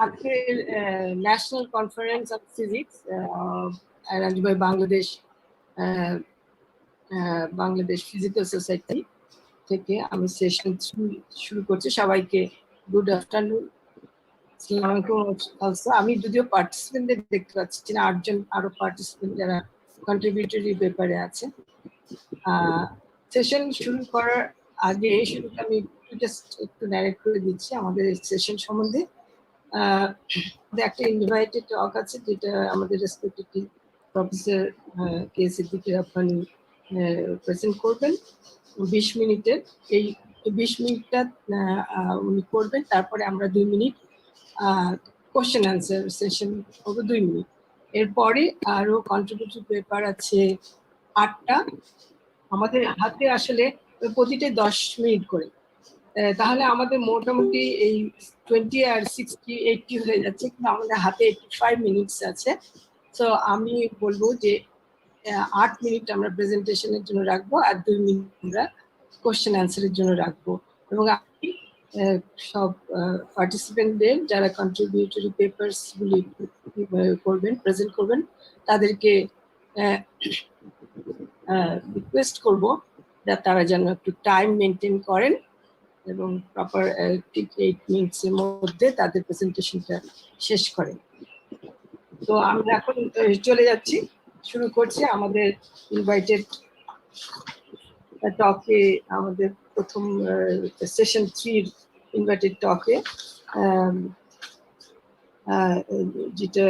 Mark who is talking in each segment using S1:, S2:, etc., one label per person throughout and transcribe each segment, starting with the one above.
S1: আজকের national conference of physics arrange by Bangladesh physical society থেকে আমি সেশন শুরু করছি। সবাইকে গুড আফটারনুন। আমি যদিও পার্টিসিপেন্টদের দেখতে পাচ্ছি না, 8 জন আরো পার্টিসিপেন্ট যারা কন্ট্রিবিউটরি পেপারে আছে। সেশন শুরু করার আগে শুরুতে আমি জাস্ট একটু নারেট করে দিচ্ছি আমাদের সেশন সম্বন্ধে। একটা ইনভাইটেড টক আছে যেটা আমাদের রেসপেক্টেড প্রফেসর কে সিদ্দিকী রব্বানী প্রেজেন্ট করবেন 20 মিনিটের। এই 20 মিনিটটা উনি করবেন, তারপরে আমরা 2 মিনিট কোশ্চেন অ্যান্সার সেশন হবে 2 মিনিট। এরপরে আরো কন্ট্রিবিউটরি পেপার আছে 8টা। আমাদের হাতে আসলে প্রতিটা 10 মিনিট করে, তাহলে আমাদের মোটামুটি এই 20 আর 60 80 হয়ে যাচ্ছে, কিন্তু আমাদের হাতে 85 মিনিটস আছে। তো আমি বলবো যে 8 মিনিট আমরা প্রেজেন্টেশনের জন্য রাখবো আর 2 মিনিট আমরা কোশ্চেন অ্যান্সারের জন্য রাখবো। এবং আপনি সব পার্টিসিপেন্টদের যারা কন্ট্রিবিউটরি পেপারস গুলি করবেন, প্রেজেন্ট করবেন, তাদেরকে রিকোয়েস্ট করবো তারা যেন একটু টাইম মেনটেন করেন এবং প্রপার ঠিক 8 মিনিটসের মধ্যে তাদের প্রেজেন্টেশনটা শেষ করেন। তো আমরা এখন চলে যাচ্ছি, শুরু করছি আমাদের ইনভাইটেড টকে। আমাদের প্রথম সেশন 3 ইনভাইটেড টকে যেটা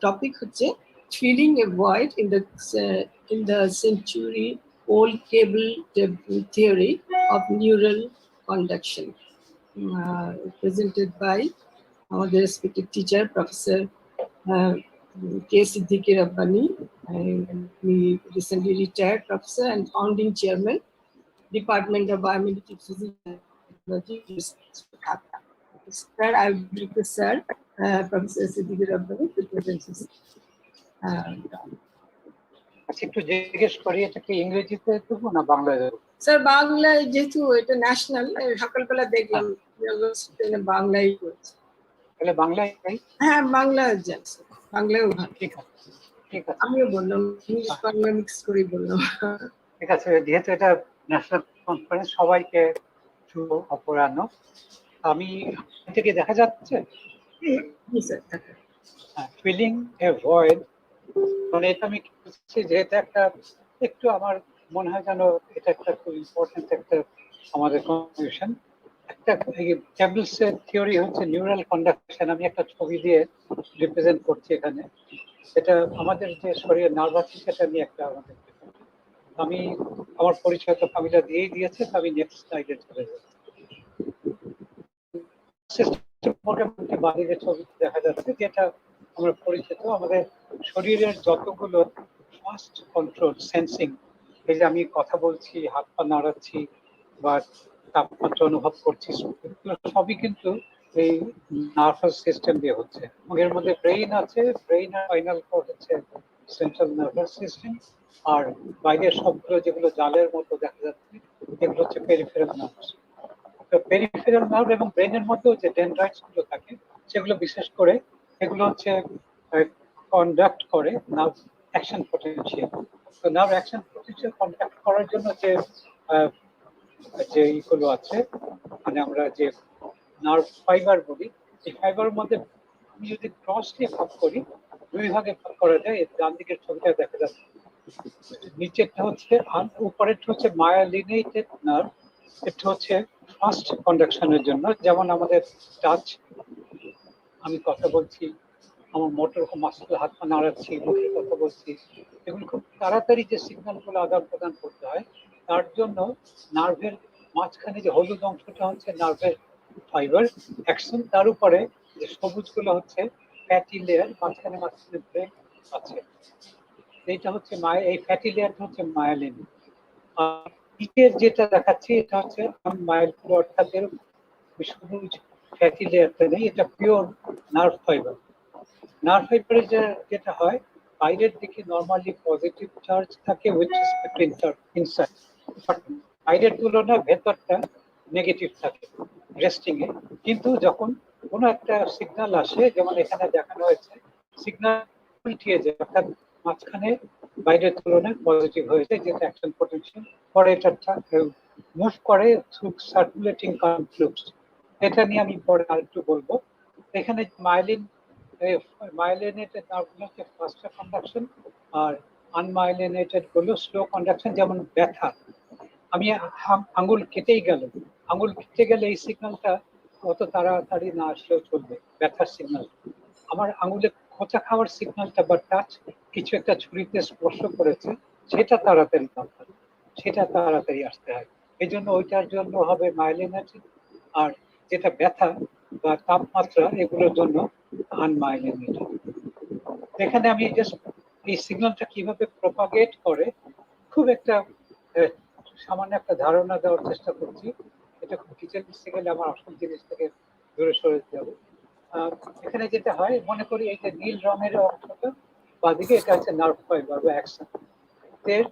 S1: টপিক হচ্ছে filling a void in the century old cable theory of neural conduction, presented by our respected teacher Professor K. Siddiqui Rabbani, and he recently retired professor and founding chairman, Department of Biomedical Physics and Technology. Sir, I would request Sir Professor Siddiqui Rabbani to present his
S2: একটু জিজ্ঞেস করি, এটা কি ইংরেজিতে দেবো না বাংলায় দেবো?
S1: স্যার বাংলায়, যেহেতু এটা ন্যাশনাল, সকালবেলা দেখলাম বাংলাই করছে।
S2: তাহলে বাংলায়?
S1: হ্যাঁ, বাংলায় যাচ্ছে, বাংলায় ভালো।
S2: ঠিক আছে, ঠিক আছে।
S1: আমিও বললাম ইংলিশ বাংলা মিক্স করে বললাম।
S2: ঠিক আছে, যেহেতু এটা ন্যাশনাল কনফারেন্স, সবাইকে শুভ অপরাহ্ন। আমি থেকে দেখা যাচ্ছে ফিলিং এ ভয়েড, মানে এটা আমি বলছি যে এটা একটা একটু আমার মনে হয় যেন এটা একটা খুব ইম্পর্টেন্ট একটা আমাদের কনফিউশন। একটা কেবলস এর থিওরি হচ্ছে নিউরাল কন্ডাকশন। আমি একটা ছবি দিয়ে রিপ্রেজেন্ট করছি এখানে। এটা আমাদের যে শরীরের নার্ভাস সিস্টেম নিয়ে একটা আমাদের, আমি আমার পরিচয় তো ফামিলা দিয়েই দিয়েছে, তো আমি নেক্সট স্লাইডে চলে যাচ্ছি। মোটামুটি বাড়ির ছবি দেখা যাচ্ছে যেটা আমরা পরিচিত। আমাদের শরীরের যতগুলো ফাস্ট কন্ট্রোল সেন্সিং, এই যে আমি কথা বলছি, হাত পা নাড়াচ্ছি বা তাপমাত্রা অনুভব করছি, সবই কিন্তু এই নার্ভাস সিস্টেম দিয়ে হচ্ছে। এর মধ্যে ব্রেইন আছে, ব্রেইন আর স্পাইনাল কর্ড হচ্ছে সেন্ট্রাল নার্ভাস সিস্টেম, আর বাইরের সবগুলো যেগুলো জালের মতো দেখা যাচ্ছে এগুলো হচ্ছে পেরিফেরাল নার্ভস। তো পেরিফেরাল নার্ভ এবং ব্রেনের মধ্যেও যে ডেনড্রাইটস গুলো থাকে সেগুলো বিশেষ করে এগুলো হচ্ছে কন্ডাক্ট করে নার্ভ অ্যাকশন পটেনশিয়াল। তো নার্ভ অ্যাকশন পটেনশিয়াল কন্ডাক্ট করার জন্য যে এইগুলো আছে, মানে আমরা যে নার্ভ ফাইবার বলি, এই ফাইবারের মধ্যে আমি যদি ক্রসলি ভাগ করি, 2 ভাগে ভাগ করা যায়। এর ডান দিকের ছবিটা দেখা যাচ্ছে, নিচেরটা হচ্ছে আর উপরেরটা হচ্ছে মায়োলিনেটেড নার্ভ। এটা হচ্ছে ফাস্ট কন্ডাকশনের জন্য, যেমন আমাদের টাচ, আমি কথা বলছি, আমার মোটর মাসল হাত পা নাড়াচ্ছি, মুখে কথা বলছি, এগুলো খুব তাড়াতাড়ি যে সিগন্যালগুলো আদান প্রদান করতে হয়, তার জন্য নার্ভের মাঝখানে যে হলুদ অংশটা হচ্ছে নার্ভের ফাইবার অ্যাকশন, তার উপরে যে সবুজগুলো হচ্ছে ফ্যাটি লেয়ার, মাঝখানে মাঝখানে ব্রেন আছে। এইটা হচ্ছে এই ফ্যাটি লেয়ারটা হচ্ছে মায়োলিন। আর নিচের যেটা দেখাচ্ছি এটা হচ্ছে মায়োলিন, অর্থাৎ এর সবুজ ফ্যাটি লেয়ারটা নেই, এটা পিওর নার্ভ ফাইবার। নার্ভ ফাইবারে যেটা হয়, বাইরের দিকে নরমালি পজিটিভ চার্জ থাকে উইথ রেসপেক্ট টু ইনসাইড, বাইরের তুলনায় ভেতরটা নেগেটিভ থাকে রেস্টিং এ। কিন্তু যখন কোনো একটা সিগন্যাল আসে, যেমন এখানে দেখানো হয়েছে সিগন্যাল উল্টিয়ে যায়, অর্থাৎ মাঝখানে বাইরের তুলনায় পজিটিভ হয়েছে, যেটা অ্যাকশন পোটেনশিয়াল। পরে এটা মুভ করে থ্রু সার্কুলেটিং কারেন্ট ফ্লুক্স। এটা নিয়ে আমি পরে আরেকটু বলবো। এখানে মাইলিনেটেড নার্ভগুলো হচ্ছে ফাস্টার কন্ডাকশন, আর আনমাইলিনেটেড গুলো স্লো কন্ডাকশন। যেমন ব্যথা, আমি আঙ্গুল কেটেই গেল, আঙ্গুল কেটে গেলে এই সিগন্যালটা অত তাড়াতাড়ি না আসলেও চলবে, ব্যথার সিগন্যাল। আমার আঙ্গুলে খোঁচা খাওয়ার সিগন্যালটা বা টাচ, কিছু একটা ছুরিতে স্পর্শ করেছে, সেটা তাড়াতাড়ি দরকার, সেটা তাড়াতাড়ি আসতে হয়। এই জন্য ওইটার জন্য হবে মাইলিনেটেড, আর যেটা ব্যথা বা তাপমাত্রা এগুলোর জন্য আনমাইলিনেটেড। এখানে আমি জাস্ট এই সিগন্যালটা কিভাবে প্রপাগেট করে খুব একটা সামান্য একটা ধারণা দেওয়ার চেষ্টা করছি। এটা খুব ডিটেলসে গেলে আমার আসল জিনিস থেকে দূরে সরে যাবে। এখানে যেটা হয়, মনে করি এই যে নীল রঙের অংশটা বাঁদিকে, এটা হচ্ছে নার্ভ ফাইবার বা অ্যাকশন। এর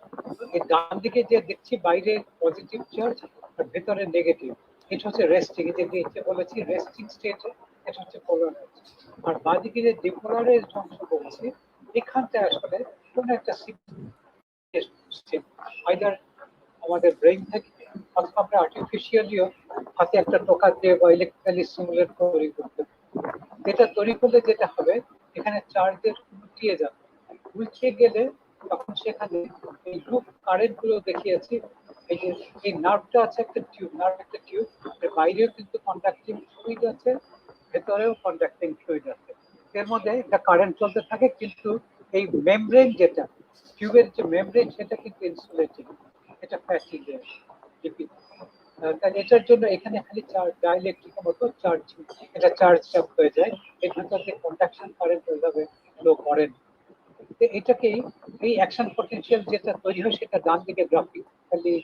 S2: ডান দিকে যে দেখছি বাইরে পজিটিভ চার্জ আর ভেতরে নেগেটিভ, এটা হচ্ছে রেস্টিং। যে নিচে বলেছি রেস্টিং স্টেটে, এটা হচ্ছে পোলারাইজ। আর বাঁদিকে যে ডিপোলারাইজ অংশ বলছি, এখানটা আসলে কোন একটা আইদার আমাদের ব্রেইন থেকে, অথবা আমরা আর্টিফিশিয়ালিও হাতে একটা টোকা দিয়ে বা ইলেকট্রিক্যালি সিমুলেট তৈরি করতে। এটা তৈরি করলে যেটা হবে, এখানে চার্জের উল্টিয়ে যাবে, উল্টে গেলে তখন সেখানে এই লুপ কারেন্ট গুলো দেখিয়েছি। এই যে এই নার্ভটা আছে একটা টিউব, নার্ভ একটা টিউব, এর বাইরেও কিন্তু কন্ডাক্টিং ফ্লুইড আছে, ভেতরেও কন্ডাক্টিং ফ্লুইড আছে। এর মধ্যে একটা কারেন্ট চলতে থাকে, কিন্তু এই মেমব্রেন যেটা, টিউবের যে মেমব্রেন, সেটা কিন্তু ইনসুলেটিং, এটা ফ্যাটি লেয়ার। তাহলে এটার জন্য এখানে খালি চার্জ, ডাইলেকট্রিকের মতো চার্জ, এটা চার্জ আপ হয়ে যায়, এর ভেতর থেকে কন্ডাকশন কারেন্ট ওইভাবে ফ্লো করে না। এটাকেই এই অ্যাকশন পটেনশিয়াল যেটা তৈরি হয়, সেটা ডান দিকে গ্রাফিক্যালি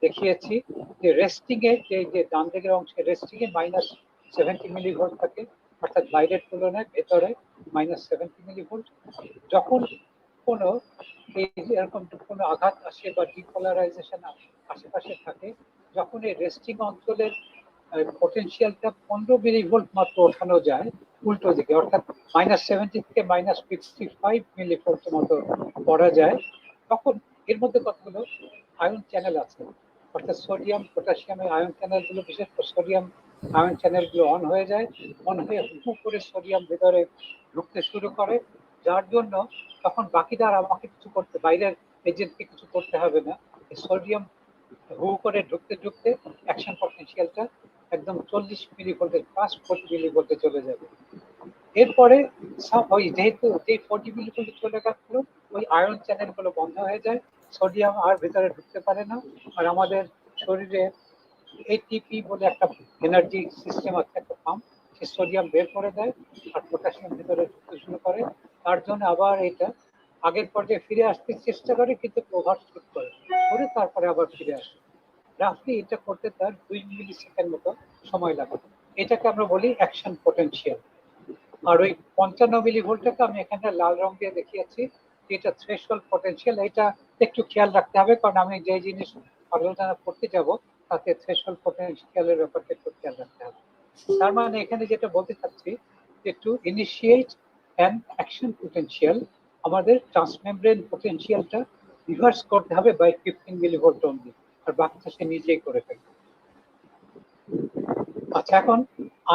S2: দেখিয়েছি। যে রেস্টিং এ, যে ডান দিকের অংশে রেস্টিং এ -70 মিলিভোল্ট থাকে, অর্থাৎ বাইরের তুলনায় ভেতরে -70 মিলিভোল্ট। যখন কোনো এই এরকম কোনো আঘাত আসে বা ডিপোলারাইজেশন আশেপাশে থাকে, যখন এই রেস্টিং অঞ্চলের পটেনশিয়ালটা 15 মিলিভোল্ট মাত্র ওঠানো যায় উল্টো দিকে, অর্থাৎ -70 থেকে -55 মিলিভোল্টের মতো করা যায়, তখন এর মধ্যে কতগুলো আয়ন চ্যানেল আছে, অর্থাৎ সোডিয়াম পটাশিয়ামের আয়ন চ্যানেল গুলো, বিশেষ করে সোডিয়াম আয়ন চ্যানেল গুলো অন হয়ে যায়। অন হয়ে হু করে সোডিয়াম ভেতরে ঢুকতে শুরু করে, যার জন্য তখন বাকিটা আর আমাকে কিছু করতে, বাইরের এজেন্টকে কিছু করতে হবে না। সোডিয়াম হু করে ঢুকতে ঢুকতে অ্যাকশন পটেনশিয়ালটা একদম 40 মিলিভোল্টের 40 মিলিভোল্টে চলে যাবে। এরপরে ওই যেহেতু যে 40 মিলিভোল্টে চলে গেল, ওই আয়ন চ্যানেল গুলো বন্ধ হয়ে যায়, সোডিয়াম আর ভিতরে ঢুকতে পারে না। আর আমাদের শরীরে এটিপি বলে একটা এনার্জি সিস্টেম আছে, একটা পাম্প, সে সোডিয়াম বের করে দেয় আর পটাশিয়াম ভিতরে ঢুকতে শুরু করে। তার জন্য আবার এটা আগের পর্যায়ে ফিরে আসতে চেষ্টা করে, কিন্তু ওভারশুট করে তারপরে আবার ফিরে আসে। রাফলি এটা করতে তার 2 মিলি সেকেন্ড মতো সময় লাগে। এটাকে আমরা বলি অ্যাকশন পটেনশিয়াল। আর ওই 55 মিলিভোল্টটাকে আমি এখানে লাল রং দিয়ে দেখিয়েছি, এটা থ্রেশহোল্ড পটেনশিয়াল। এটা একটু খেয়াল রাখতে হবে, কারণ আমি যে জিনিস আলোচনা করতে যাব তাতে থ্রেশহোল্ড পটেনশিয়ালের ব্যাপারটা একটু খেয়াল রাখতে হবে। তার মানে এখানে যেটা বলতে চাচ্ছি, যে to initiate an action potential, আমাদের ট্রান্সমেমব্রেন পটেনশিয়ালটা রিভার্স করতে হবে বাই 15 মিলিভোল্ট অনলি, আর বাকিটা সে নিজেই করে ফেলবে। আচ্ছা, এখন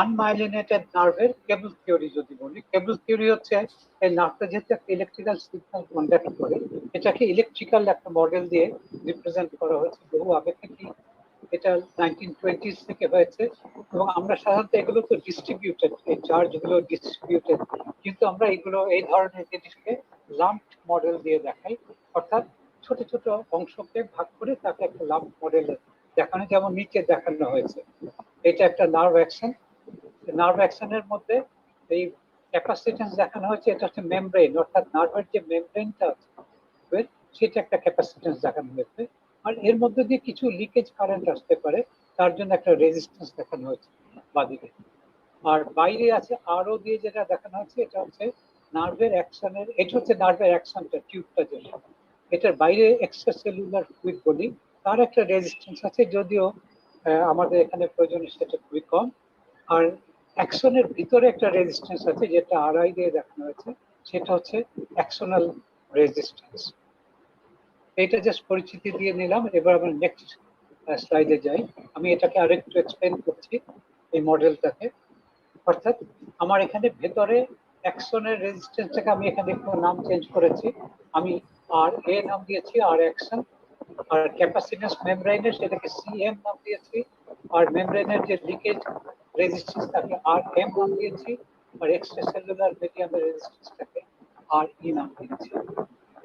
S2: আনমাইলিনেটেড নার্ভের কেবল থিওরি যদি বলি, কেবল থিওরি হচ্ছে এই নার্ভটা যেহেতু একটা ইলেকট্রিক্যাল সিগন্যাল কন্ডাক্ট করে, এটাকে ইলেকট্রিক্যাল একটা মডেল দিয়ে রিপ্রেজেন্ট করা হয়েছে বহু আগে থেকে। এটা 1920s থেকে হয়েছে, এবং আমরা সাধারণত এগুলো তো ডিস্ট্রিবিউটেড, এই চার্জ গুলো ডিস্ট্রিবিউটেড, কিন্তু আমরা এগুলো এই ধরনের জিনিসকে লাম্পড মডেল দিয়ে দেখাই, অর্থাৎ ছোট ছোট অংশকে ভাগ করে তাকে একটা লাম্প মডেলে দেখানো, যেমন নিচে দেখানো হয়েছে। এটা একটা নার্ভ অ্যাকশন, নার্ভ অ্যাকশনের মধ্যে এই ক্যাপাসিটেন্স দেখানো হয়েছে, এটা হচ্ছে মেমব্রেন, অর্থাৎ নার্ভের যে মেমব্রেনটা আছে সেটা একটা ক্যাপাসিটেন্স দেখানো হয়েছে। আর এর মধ্যে দিয়ে কিছু লিকেজ কারেন্ট আসতে পারে, তার জন্য একটা রেজিস্ট্যান্স দেখানো হয়েছে বাদিকে। আর বাইরে আছে আরো দিয়ে যেটা দেখানো হচ্ছে, এটা হচ্ছে নার্ভের অ্যাকশনের, এটা হচ্ছে নার্ভের অ্যাকশনটা, টিউবটা যেটা, এটার বাইরে এক্সট্রা সেলুলার ফ্লুইড বলি, তার একটা রেজিস্ট্যান্স আছে, যদিও আমাদের এখানে প্রয়োজন সেটা খুবই কম। আর অ্যাকশনের ভিতরে একটা রেজিস্ট্যান্স আছে যেটা আরআই দিয়ে দেখানো হয়েছে, সেটা হচ্ছে অ্যাকশনাল রেজিস্ট্যান্স। এটা জাস্ট পরিচিতি দিয়ে নিলাম। এবার আমরা নেক্সট স্লাইডে যাই। আমি এটাকে আরেকটু এক্সপ্লেন করছি এই মডেলটাকে। অর্থাৎ আমার এখানে ভেতরে অ্যাকশনের রেজিস্ট্যান্সটাকে আমি এখানে একটু নাম চেঞ্জ করেছি। আমি আর এ নাম দিয়েছি আর অ্যাকশন, আর ক্যাপাসিট্যান্স মেমব্রেনের সেটাকে সিএম নাম দিয়েছি, আর মেমব্রেনের যে লিকেজ রেজিস্ট্যান্স তাকে আর এম নাম দিয়েছি, আর এক্সট্রাসেলুলার মিডিয়ামের রেজিস্ট্যান্সটাকে আর ই নাম দিয়েছি।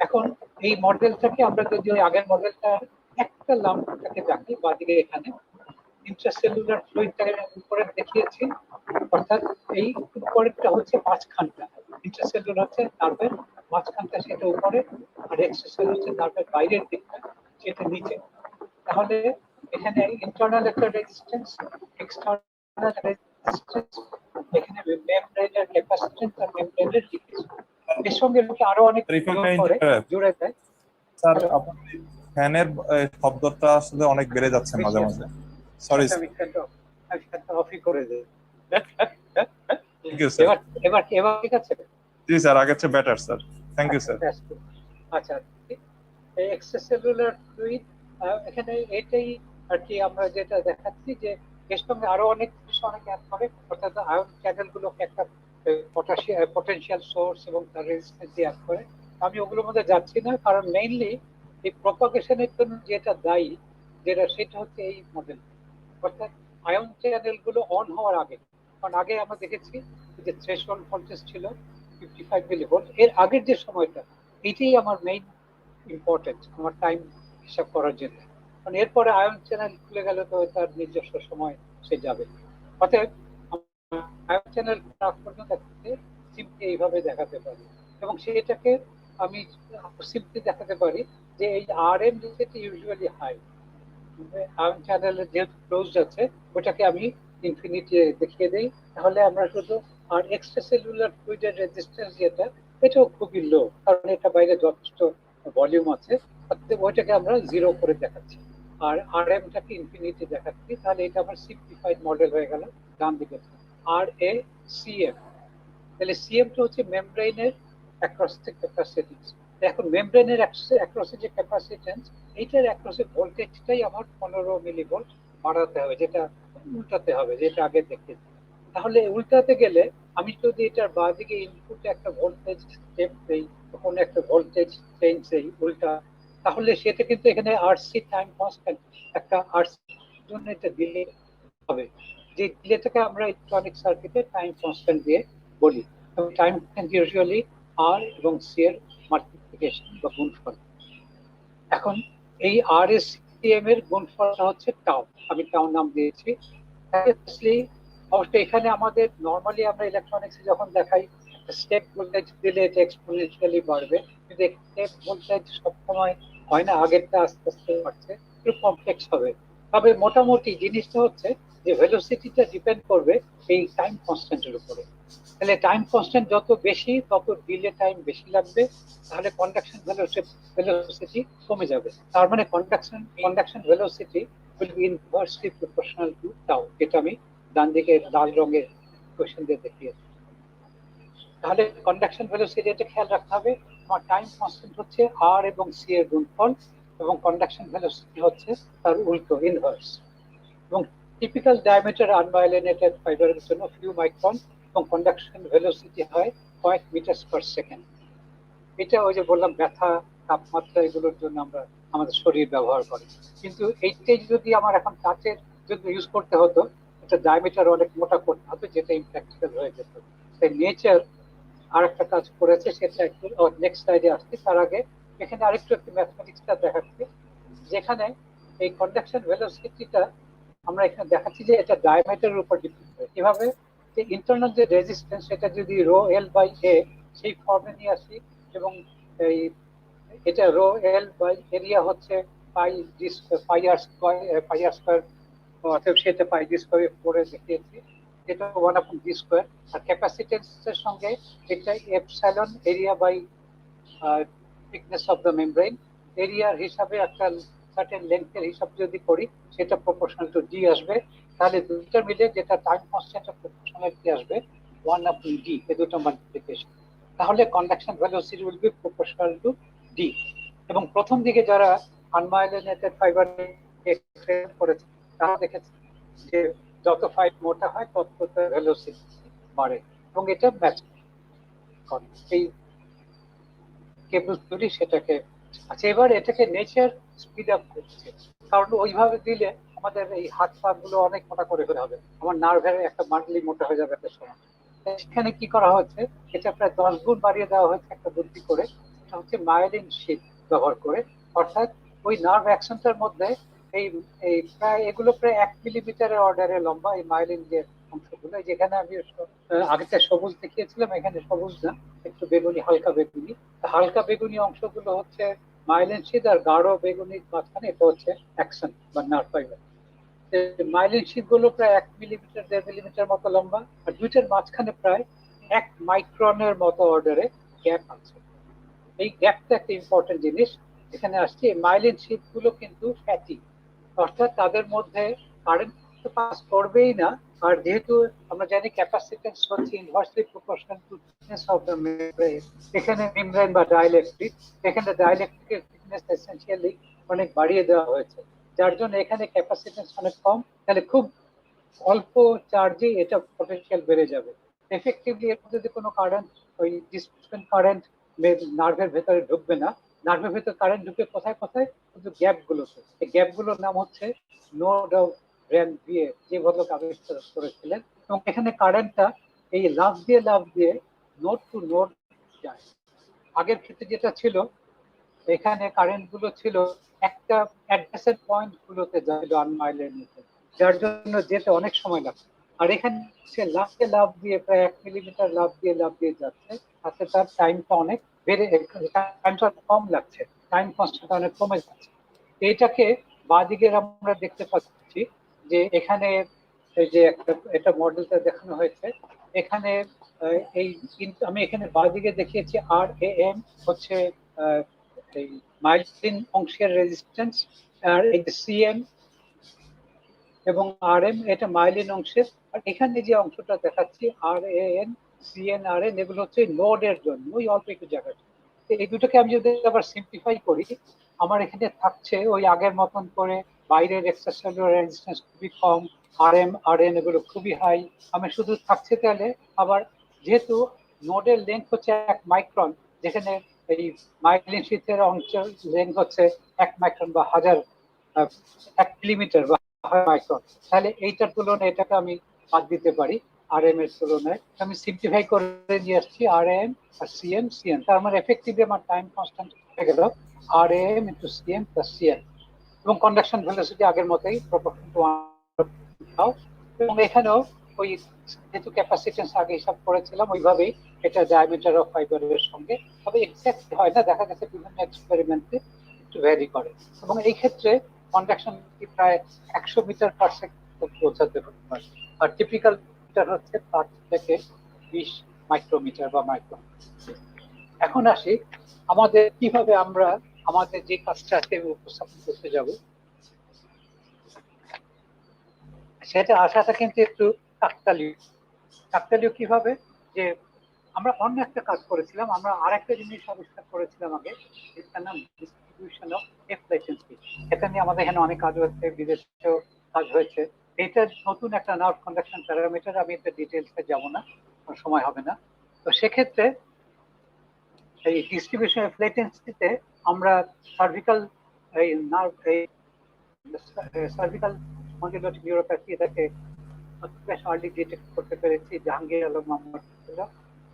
S2: এখন এই মডেলটাকে আমরা যদি ওই আগের মডেলটা একটা লাম্পটাকে দেখি বাদিকে এখানে ইন্ট্রাসেলুলার ফ্লুইডটাকে উপরে দেখিয়েছি, অর্থাৎ এই উপরেরটা হচ্ছে মাঝখানটা, ইন্ট্রাসেলুলার হচ্ছে নার্ভের মাঝখানটা, সেটা উপরে, আর এক্সট্রাসেলুলার হচ্ছে নার্ভের বাইরের দিকটা, সেটা নিচে। তাহলে এখানে ইন্টারনাল একটা রেজিস্ট্যান্স, এক্সটার্নাল রেজিস্ট্যান্স, এখানে মেমব্রেনের ক্যাপাসিট্যান্স আর মেমব্রেনের লিকেজ, এর সঙ্গে আরো অনেক জুড়ে দেয়।
S3: স্যার আপনার ফ্যানের শব্দটা আসলে অনেক বেড়ে যাচ্ছে মাঝে মাঝে। সরি
S2: আমি ফ্যানটা অফই করে দেই।
S3: Thank you sir.
S2: এবার ঠিক আছে?
S3: জি স্যার, আগের চেয়ে better sir. Thank you sir.
S2: আচ্ছা, এই এক্সট্রাসেলুলার ফ্লুইড এখানে এটাই আর কি আমরা যেটা দেখাচ্ছি যে এর সঙ্গে আরো অনেক কিছু অনেক অ্যাড করে, অর্থাৎ আয়ন চ্যানেলগুলোকে একটা পটেনশিয়াল সোর্স এবং তার রেজিস্ট্যান্স দিয়ে অ্যাড করে। আমি ওগুলোর মধ্যে যাচ্ছি না, কারণ মেইনলি এই প্রপাগেশনের জন্য যেটা দায়ী, যেটা সেটা হচ্ছে এই মডেল, অর্থাৎ আয়ন চ্যানেলগুলো অন হওয়ার আগে। কারণ আগে আমরা দেখেছি যে থ্রেশহোল্ড ভোল্টেজ ছিল 55 মিলিভোল্ট, এর আগের যে সময়টা, এটাই আমার মেইন ইম্পর্টেন্ট আমার টাইম হিসাব করার জন্য। কারণ এরপরে আয়ন চ্যানেল খুলে গেলে তো তার নিজস্ব সময় সে যাবে। অতএব আয়ন চ্যানেল পর্যন্ত সিম্পলি এইভাবে দেখাতে পারি, এবং সেটাকে আমি সিম্পলি দেখাতে পারি যে এই আর এম যেটা ইউজুয়ালি হাই, আয়ন চ্যানেলের যেহেতু ক্লোজড আছে ওটাকে আমি ইনফিনিটি দেখিয়ে দেই, তাহলে আমরা শুধু আর এক্সট্রাসেলুলার ফ্লুইডের রেজিস্ট্যান্স যেটা, এটাও খুবই লো, কারণ এটা বাইরে যথেষ্ট ভলিউম আছে, অতএব ওইটাকে আমরা জিরো করে দেখাচ্ছি, আর আর এমটাকে ইনফিনিটি দেখাচ্ছি। তাহলে এটা আমার সিম্পলিফাইড মডেল হয়ে গেল ডান দিকে। আর এ সিএম, তাহলে সিএমটা হচ্ছে মেমব্রেনের অ্যাক্রসটিক ক্যাপাসিট্যান্স। এখন মেমব্রেনের অ্যাক্রসে যে ক্যাপাসিট্যান্স, এইটার অ্যাক্রসে ভোল্টেজটাই আমার 15 মিলিভোল্ট বাড়াতে হবে, যেটা উল্টাতে হবে, যেটা আগে দেখেছি। তাহলে উল্টাতে গেলে আমি যদি এটার বাঁদিকে ইনপুটে একটা ভোল্টেজ স্টেপ দেই, কোনো একটা ভোল্টেজ চেঞ্জ দেই উল্টা, তাহলে সেটা কিন্তু এখানে আরসি টাইম কনস্ট্যান্ট, একটা আরসি জন্য এটা দিলে হবে, যে ডিলেটাকে আমরা ইলেকট্রনিক সার্কিটে টাইম কনস্ট্যান্ট দিয়ে বলি, এবং টাইম কনস্ট্যান্ট ইউজুয়ালি আর এবং সি এর মাল্টিপ্লিকেশন বা গুণফল। এখন এই আর এস সি এম এর গুণফলটা হচ্ছে টাউ, আমি টাউ নাম দিয়েছি। অবশ্যই এখানে আমাদের নর্মালি আমরা ইলেকট্রনিক্সে যখন দেখাই স্টেপ ভোল্টেজ দিলে এটা এক্সপোনেনশিয়ালি বাড়বে, কিন্তু স্টেপ ভোল্টেজ সবসময় হয় না, আগেরটা আস্তে আস্তে বাড়ছে, একটু কমপ্লেক্স হবে। তবে মোটামুটি জিনিসটা হচ্ছে যে ভেলোসিটিটা ডিপেন্ড করবে এই টাইম কনস্ট্যান্টের উপরে। তাহলে টাইম কনস্ট্যান্ট যত বেশি তত ডিলে টাইম বেশি লাগবে, তাহলে কন্ডাকশন ভেলোসিটি কমে যাবে। তার মানে conduction velocity will be inversely proportional to tau, এটা আমি ডান দিকে লাল রঙের কোশ্চেন দিয়ে দেখিয়েছি। তাহলে কন্ডাকশন ভেলোসিটি এটা খেয়াল রাখতে হবে, আমার টাইম কনস্ট্যান্ট হচ্ছে আর এবং সি এর গুণফল, এবং কন্ডাকশন ভেলোসিটি হচ্ছে তার উল্টো, ইনভার্স। এবং টিপিক্যাল ডায়ামিটার আনমাইলিনেটেড ফাইবারের জন্য ফিউ মাইক্রন, এবং কন্ডাকশন ভেলোসিটি হয় কয়েক মিটার পার সেকেন্ড। এটা ওই যে বললাম ব্যথা, তাপমাত্রা, এগুলোর জন্য আমরা আমাদের শরীর ব্যবহার করি। কিন্তু এইটাই যদি আমার এখন কাচের যদি ইউজ করতে হতো, এটা ডায়ামিটার অনেক মোটা করতে হতো, যেটা ইম্প্র্যাকটিক্যাল হয়ে যেত। তাই নেচার আর একটা কাজ করেছে, সেটা একটু নেক্সট স্লাইডে আসছে। তার আগে এখানে আরেকটু একটু ম্যাথমেটিক্সটা দেখাচ্ছি, যেখানে এই কন্ডাকশন ভেলোসিটিটা আমরা এখানে দেখাচ্ছি যে এটা ডায়ামিটারের উপর ডিপেন্ড করে। কিভাবে? যে ইন্টারনাল যে রেজিস্ট্যান্স, সেটা যদি রো এল বাই এ সেই ফর্মে নিয়ে আসি, এবং এই এটা রো এল বাই এরিয়া হচ্ছে পাই আর স্কয়ার, অতএব সেটা পাই ডি স্কয়ার পরে দেখিয়েছি, এটা 1/d²। আর ক্যাপাসিটেন্সের সঙ্গে এটা epsilon area by thickness of the membrane, এরিয়ার হিসাবে একটা সার্টেন লেন্থের হিসাব যদি করি, সেটা প্রপোর্শনাল টু ডি আসবে। তাহলে দুইটা মিলে যেটা টাইম কনস্ট্যান্ট প্রপোর্শনাল কি আসবে 1/d, এই দুটো মাল্টিপ্লিকেশন, তাহলে conduction velocity will be proportional to d। এবং প্রথম দিকে যারা আনমাইলিনেটেড ফাইবার এক্সপেরিমেন্ট করেছে তারা দেখেছে যে যত ফাইল মোটা হয় তত ভেলোসিটি বাড়ে, এবং এটা ম্যাচ করে এই কেবল থিওরি সেটাকে। আচ্ছা, এবার এটাকে নেচার স্পিড আপ করছে, কারণ ওইভাবে দিলে আমাদের এই হাত পা গুলো অনেক মোটা করে ফেলা হবে, আমার নার্ভের একটা মান্ডলি মোটা হয়ে যাবে একটা সময়। সেখানে কি করা হচ্ছে, এটা প্রায় 10 গুণ বাড়িয়ে দেওয়া হয়েছে একটা বুদ্ধি করে, সেটা হচ্ছে মায়োলিন শীট ব্যবহার করে। অর্থাৎ ওই নার্ভ অ্যাকশনটার মধ্যে এই এই প্রায় এগুলো প্রায় 1 মিলিমিটারের অর্ডারে লম্বা এই মায়োলিন যে অংশগুলো, যেখানে আমি আগেটা সবুজ দেখিয়েছিলাম, এখানে সবুজ না, একটু বেগুনি, হালকা বেগুনি। হালকা বেগুনি অংশগুলো হচ্ছে মাইলিন শীট, আর গাঢ় বেগুনির মাঝখানে এটা হচ্ছে অ্যাকশন বা নার্ভ ফাইবার। মাইলিন শীট গুলো প্রায় 1 মিলিমিটার 1.5 মিলিমিটার মতো লম্বা, আর দুইটার মাঝখানে প্রায় 1 মাইক্রনের মতো অর্ডারে গ্যাপ আছে। এই গ্যাপটা একটা ইম্পর্টেন্ট জিনিস এখানে আসছে। মাইলিন শীট গুলো কিন্তু ফ্যাটি, অর্থাৎ তাদের মধ্যে কারেন্ট পাস করবেই না। আর যেহেতু আমরা জানি ক্যাপাসিটেন্স হচ্ছে inversely proportional to thickness of the membrane, এখানে মেমব্রেন বা ডাইইলেকট্রিক, এখানে ডাইইলেকট্রিকের থিকনেস এসেনশিয়ালি অনেক বাড়িয়ে দেওয়া হয়েছে, যার জন্য এখানে ক্যাপাসিটেন্স অনেক কম, তাহলে খুব অল্প চার্জে এটা পটেনশিয়াল বেড়ে যাবে। এফেক্টিভলি এর মধ্যে যদি কোনো কারেন্ট, ওই ডিসপ্লেসমেন্ট কারেন্ট নার্ভের ভেতরে ঢুকবে না। নার্ভের ভেতর কারেন্ট ঢুকে কোথায় কোথায়, শুধু গ্যাপ গুলোতে। এই গ্যাপ গুলোর নাম হচ্ছে নোড অফ র্যান দিয়ে, যে ভদ্রলোক আবিষ্কার করেছিলেন। এবং এখানে কারেন্টটা এই লাফ দিয়ে নোড টু নোড যায়। আগের ক্ষেত্রে যেটা ছিল, এখানে কারেন্ট গুলো ছিল একটা অ্যাডজেসেন্ট পয়েন্ট গুলোতে যায় আনমাইলের মধ্যে, যার জন্য যেতে অনেক সময় লাগছে। আর এখানে সে লাফ দিয়ে প্রায় 1 মিলিমিটার লাফ দিয়ে যাচ্ছে, তাতে তার টাইমটা অনেক বেড়ে, টাইমটা কম লাগছে, টাইম কনস্ট্যান্ট অনেক কমে যাচ্ছে। এইটাকে বাঁদিকে আমরা দেখতে পাচ্ছি যে এখানে এই যে একটা মডেলটা দেখানো হয়েছে, এখানে এই আমি এখানে বাঁদিকে দেখিয়েছি RAM হচ্ছে এই মাইলিন অংশের রেজিস্ট্যান্স, আর এই যে CM এবং RM এটা মাইলিন অংশের। আর এখানে যে অংশটা দেখাচ্ছি RAN CNRN, এগুলো হচ্ছে নোডের জন্য, ওই অল্প একটু জায়গা। এই দুটোকে আমি যদি আবার সিম্পলিফাই করি, আমার এখানে থাকছে ওই আগের মতন করে বাইরের এক্সট্রাসেলুলার রেজিস্ট্যান্স খুবই কম, RN এগুলো খুবই হাই। আমি শুধু থাকছে তাহলে আবার, যেহেতু নোডের লেন্থ হচ্ছে 1 মাইক্রন, যেখানে এই মাইলিন শীতের অংশের লেন্থ হচ্ছে 1 মাইক্রন বা 1 মিলিমিটার বা মাইক্রন, তাহলে এইটার তুলনায় এটাকে আমি বাদ দিতে পারি RM এর তুলনায়। আমি সিম্পলিফাই করে নিয়ে আসছি RM আর CN। তার মানে এফেক্টিভলি আমার টাইম কনস্ট্যান্ট হয়ে গেল RM × CM + CN, এবং কন্ডাকশন ভেলোসিটি আগের মতোই প্রপোর্শনাল টু 1। এবং এখানেও ওই যেহেতু ক্যাপাসিটেন্স আগে হিসাব করেছিলাম ওইভাবেই এটা ডায়ামিটার অফ ফাইবারের সঙ্গে, তবে এক্সাক্ট হয় না, দেখা গেছে বিভিন্ন এক্সপেরিমেন্টে একটু ভ্যারি করে। এবং এই ক্ষেত্রে কন্ডাকশন প্রায় 100 মিটার পার সেকেন্ড পৌঁছাতে পারে, আর টিপিক্যাল মিটার হচ্ছে 5 থেকে 20 মাইক্রোমিটার বা মাইক্রন। এখন আসি আমাদের কিভাবে আমরা আমাদের যে কাজটা উপস্থাপন করতে যাব, সেটা আসাটা কিন্তু একটু কাকতালীয় কিভাবে, যে আমরা অন্য একটা কাজ করেছিলাম, আমরা আরেকটা জিনিস আবিষ্কার করেছিলাম আগে, এটার নাম ডিস্ট্রিবিউশন অফ এফ লেটেন্সি। এটা নিয়ে আমাদের এখানে অনেক কাজ হয়েছে, বিদেশেও কাজ হয়েছে। এটা নতুন একটা নার্ভ কন্ডাকশন প্যারামিটার, আমি একটা ডিটেলসে যাব না, সময় হবে না। তো সেক্ষেত্রে এই ডিস্ট্রিবিউশন অফ লেটেন্সিতে আমরা সার্ভিক্যাল এই নার্ভ এই সার্ভিক্যাল স্পন্ডিলোটিক নিউরোপ্যাথি, এটাকে বেশ আর্লি ডিটেক্ট করতে পেরেছি, জাহাঙ্গীর আলম মোহাম্মদ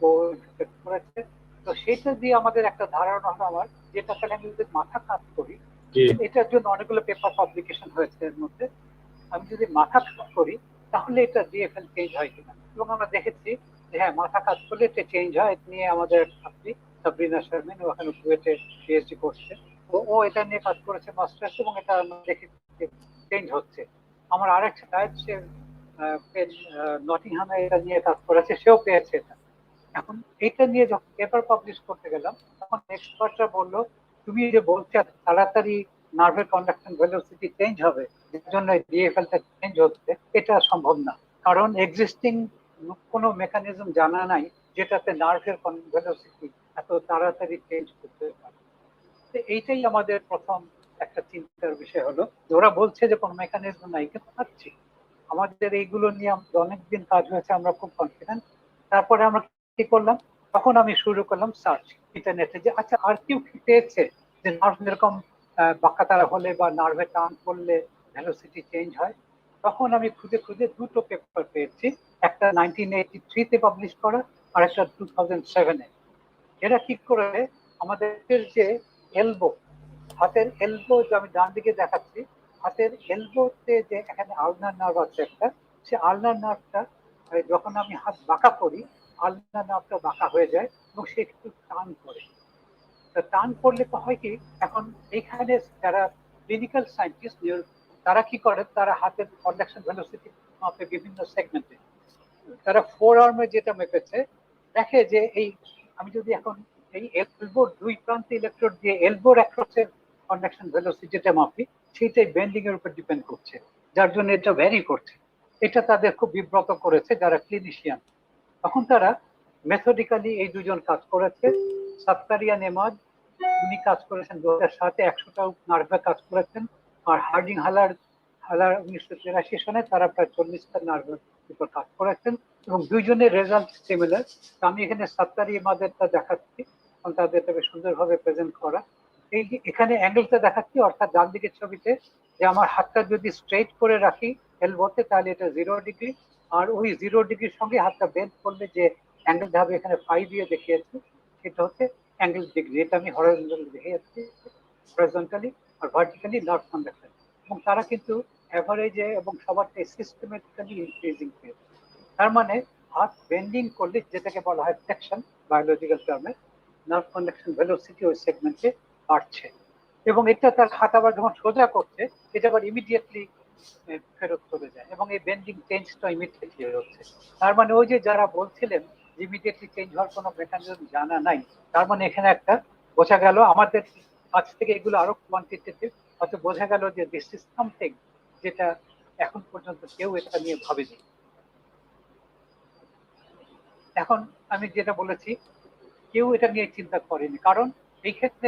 S2: ও ডিটেক্ট করেছে। তো সেটা দিয়ে আমাদের একটা ধারণা হলো আমার, যেটা তাহলে আমি যদি মাথা কাজ করি, এটার জন্য অনেকগুলো পেপার পাবলিকেশন হয়েছে এর মধ্যে, আমি যদি মাথা কাজ করি তাহলে এটা ডিএফএল চেঞ্জ হয় কিনা। এবং আমরা দেখেছি যে হ্যাঁ, মাথা কাজ করলে এটা চেঞ্জ হয়। এটা নিয়ে আমাদের ছাত্রী সাবরিনা শারমিন ওখানে কুয়েটে পিএইচডি করছে, ও এটা নিয়ে কাজ করেছে মাস্টার্স, এবং এটা আমরা দেখেছি চেঞ্জ হচ্ছে। আমার আরেক সাহেব সে নটিংহামে এটা নিয়ে কাজ করেছে, সেও পেয়েছে এটা। এখন এটা নিয়ে যখন পেপার পাবলিশ করতে গেলাম, তখন এক্সপার্টরা বললো, তুমি যে বলছো তাড়াতাড়ি নার্ভের কন্ডাকশন ভেলোসিটি চেঞ্জ হবে, যার জন্য ডিএফএলটা চেঞ্জ হচ্ছে, এটা সম্ভব না। কারণ এক্সিস্টিং কোনো মেকানিজম জানা নাই যেটাতে নার্ভের ভেলোসিটি এত তাড়াতাড়ি চেঞ্জ করতে পারে। এইটাই আমাদের প্রথম একটা চিন্তার বিষয় হলো, ওরা বলছে যে কোনো মেকানিজম নাই, কিন্তু পাচ্ছি আমাদের এইগুলো নিয়ে অনেকদিন কাজ হয়েছে, আমরা খুব কনফিডেন্ট। তারপরে আমরা কি করলাম, তখন আমি শুরু করলাম সার্চ ইন্টারনেটে, যে আচ্ছা আর কেউ কি পেয়েছে যে নার্ভ এরকম বাঁকাতারা হলে বা নার্ভে টান করলে ভেলোসিটি চেঞ্জ হয়। তখন আমি খুঁজে খুঁজে দুটো পেপার পেয়েছি, একটা 1983-তে পাবলিশ করা আর একটা 2007-এ। এরা কি করে আমাদের যে এলবো, হাতের এলবো, যে আমি ডান দিকে দেখাচ্ছি, হাতের এলবোতে যে এখানে আলনার নার্ভ আছে একটা, সে আলনার নার্ভটা যখন আমি হাত বাঁকা করি, আলনার নার্ভটা বাঁকা হয়ে যায় এবং সে একটু টান করে। টান করলে তো হয় কি, এখন এখানে যারা ক্লিনিক্যাল সায়েন্টিস্ট তারা কি করে, তারা হাতের কন্ডাকশন ভেলোসিটি মাপে বিভিন্ন সেগমেন্টে। তারা ফোর আর্মে যেটা মেপেছে, দেখে যে এই আমি যদি এখন এই এলবোর দুই প্রান্তে ইলেকট্রোড দিয়ে এলবোর অ্যাক্রসের কন্ডাকশন ভেলোসিটি যেটা মাপি, সেইটাই বেন্ডিং এর উপর ডিপেন্ড করছে, যার জন্য এটা ভ্যারি করছে। এটা তাদের খুব বিব্রত করেছে যারা ক্লিনিশিয়ান। তখন তারা মেথডিক্যালি এই দুজন কাজ করেছে। সাত্তারিয়া নেমাজ, উনি কাজ করেছেন 2007-এ 100টা নার্ভে কাজ করেছেন, আর হার্ডিং হালার 1983 সনে তারা প্রায় 40টা নার্ভের উপর কাজ করেছেন, এবং দুইজনের রেজাল্ট সিমিলার। আমি এখানে সাত্তারিয়া নেমাজেরটা দেখাচ্ছি, কারণ তাদের এটা বেশ সুন্দরভাবে প্রেজেন্ট করা। এই যে এখানে অ্যাঙ্গেলটা দেখাচ্ছি, অর্থাৎ ডান দিকের ছবিতে, যে আমার হাতটা যদি স্ট্রেট করে রাখি এলবোতে, তাহলে এটা 0 ডিগ্রি, আর ওই 0 ডিগ্রির সঙ্গে হাতটা বেন্ড করলে যে অ্যাঙ্গেলটা হবে, এখানে 5 দিয়ে দেখিয়েছি, সেটা হচ্ছে অ্যাঙ্গেল ডিগ্রি। এটা আমি হরাইজন্টালি দেখে যাচ্ছি, হরাইজন্টালি আর ভার্টিক্যালি নার্ভ কন্ডাকশন। এবং তারা কিন্তু অ্যাভারেজে এবং সবারটা সিস্টেমেটিক্যালি ইনক্রিজিং পেয়েছে। তার মানে হাত বেন্ডিং করলে, যেটাকে বলা হয় ফ্লেকশন বায়োলজিক্যাল টার্মে, নার্ভ কন্ডাকশন ভেলোসিটি ওই সেগমেন্টে বাড়ছে। এবং এটা তার হাত আবার যখন সোজা করছে, এটা আবার ইমিডিয়েটলি ফেরত চলে যায়, এবং এই বেন্ডিং চেঞ্জটা ইমিডিয়েটলি হচ্ছে। তার মানে ওই যে যারা বলছিলেন ইমিডিয়েটলি চেঞ্জ হওয়ার কোনো মেকানিজম জানা নাই, তার মানে এখানে একটা বোঝা গেল আমাদের কাছ থেকে এগুলো আরো কোয়ান্টিটেটিভ, হয়তো বোঝা গেল যে দিস ইজ সামথিং যেটা এখন পর্যন্ত কেউ এটা নিয়ে ভাবেনি। এখন আমি যেটা বলেছি, কেউ এটা নিয়ে চিন্তা করেনি, কারণ এই ক্ষেত্রে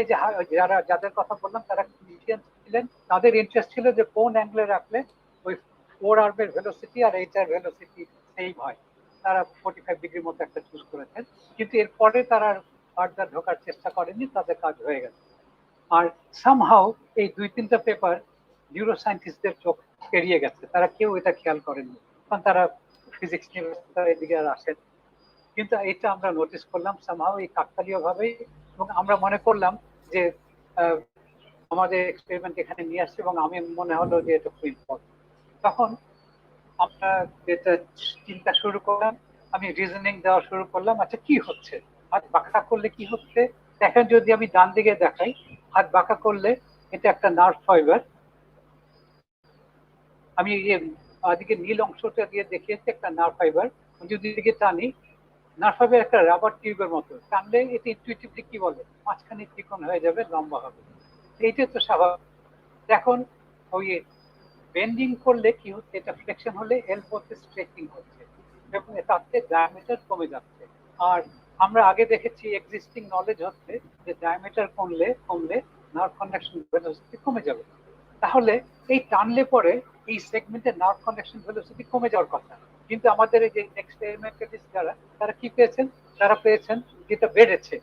S2: যাদের কথা বললাম তারা ক্লিনিশিয়ান ছিলেন, তাদের ইন্টারেস্ট ছিল যে কোন অ্যাঙ্গেলে রাখলে ওই ফোর আর্মের ভেলোসিটি আর এইটার ভেলোসিটি সেম হয়। তারা 45 ডিগ্রির মতো একটা চুজ করেছেন, কিন্তু এরপরে তারা ফার্দার ঢোকার চেষ্টা করেনি, তাদের কাজ হয়ে গেছে। আর সামহাও এই 2-3টা পেপার নিউরো সায়েন্টিস্টদের চোখ এড়িয়ে গেছে, তারা কেউ এটা খেয়াল করেননি, কারণ তারা ফিজিক্স নিয়ে এদিকে আর আসেন। কিন্তু এটা আমরা নোটিস করলাম সামহাও এই কাকতালীয় ভাবেই, এবং আমরা মনে করলাম যে আমাদের এক্সপেরিমেন্ট এখানে নিয়ে আসছে, এবং আমি মনে হলো যে এটা খুব ইম্পর্টেন্ট। তখন আমরা যেটা চিন্তা শুরু করলাম, আমি রিজনিং দেওয়া শুরু করলাম, আচ্ছা কি হচ্ছে, হাত বাঁকা করলে কি হচ্ছে। দেখেন, যদি আমি ডান দিকে দেখাই, হাত বাঁকা করলে এটা একটা নার্ভ ফাইবার। আমি এদিকে নীল অংশটা দিয়ে দেখিয়েছি একটা নার্ভ ফাইবার। যদি দিকে টানি, নার্ভ ফাইবার একটা রাবার টিউবের মতো, টানলে এটা ইনটুইটিভলি কি বলে, মাঝখানে চিকন হয়ে যাবে, লম্বা হবে। এইটাই তো স্বাভাবিক। এখন ওই বেন্ডিং করলে কি হচ্ছে, এটা ফ্লেকশন হলে এলবোতে স্ট্রেচিং হচ্ছে, এবং তাতে ডায়ামিটার কমে যাচ্ছে। আর আমরা আগে দেখেছি, এক্সিস্টিং নলেজ হচ্ছে যে ডায়ামিটার কমলে কমলে নার্ভ কন্ডাকশন ভেলোসিটি কমে যাবে। তাহলে এই টানলে পরে এই সেগমেন্টের নার্ভ কন্ডাকশন ভেলোসিটি কমে যাওয়ার কথা, কিন্তু আমাদের এই যে এক্সপেরিমেন্টালিস্ট যারা, তারা কি পেয়েছেন, তারা পেয়েছেন যেটা বেড়েছে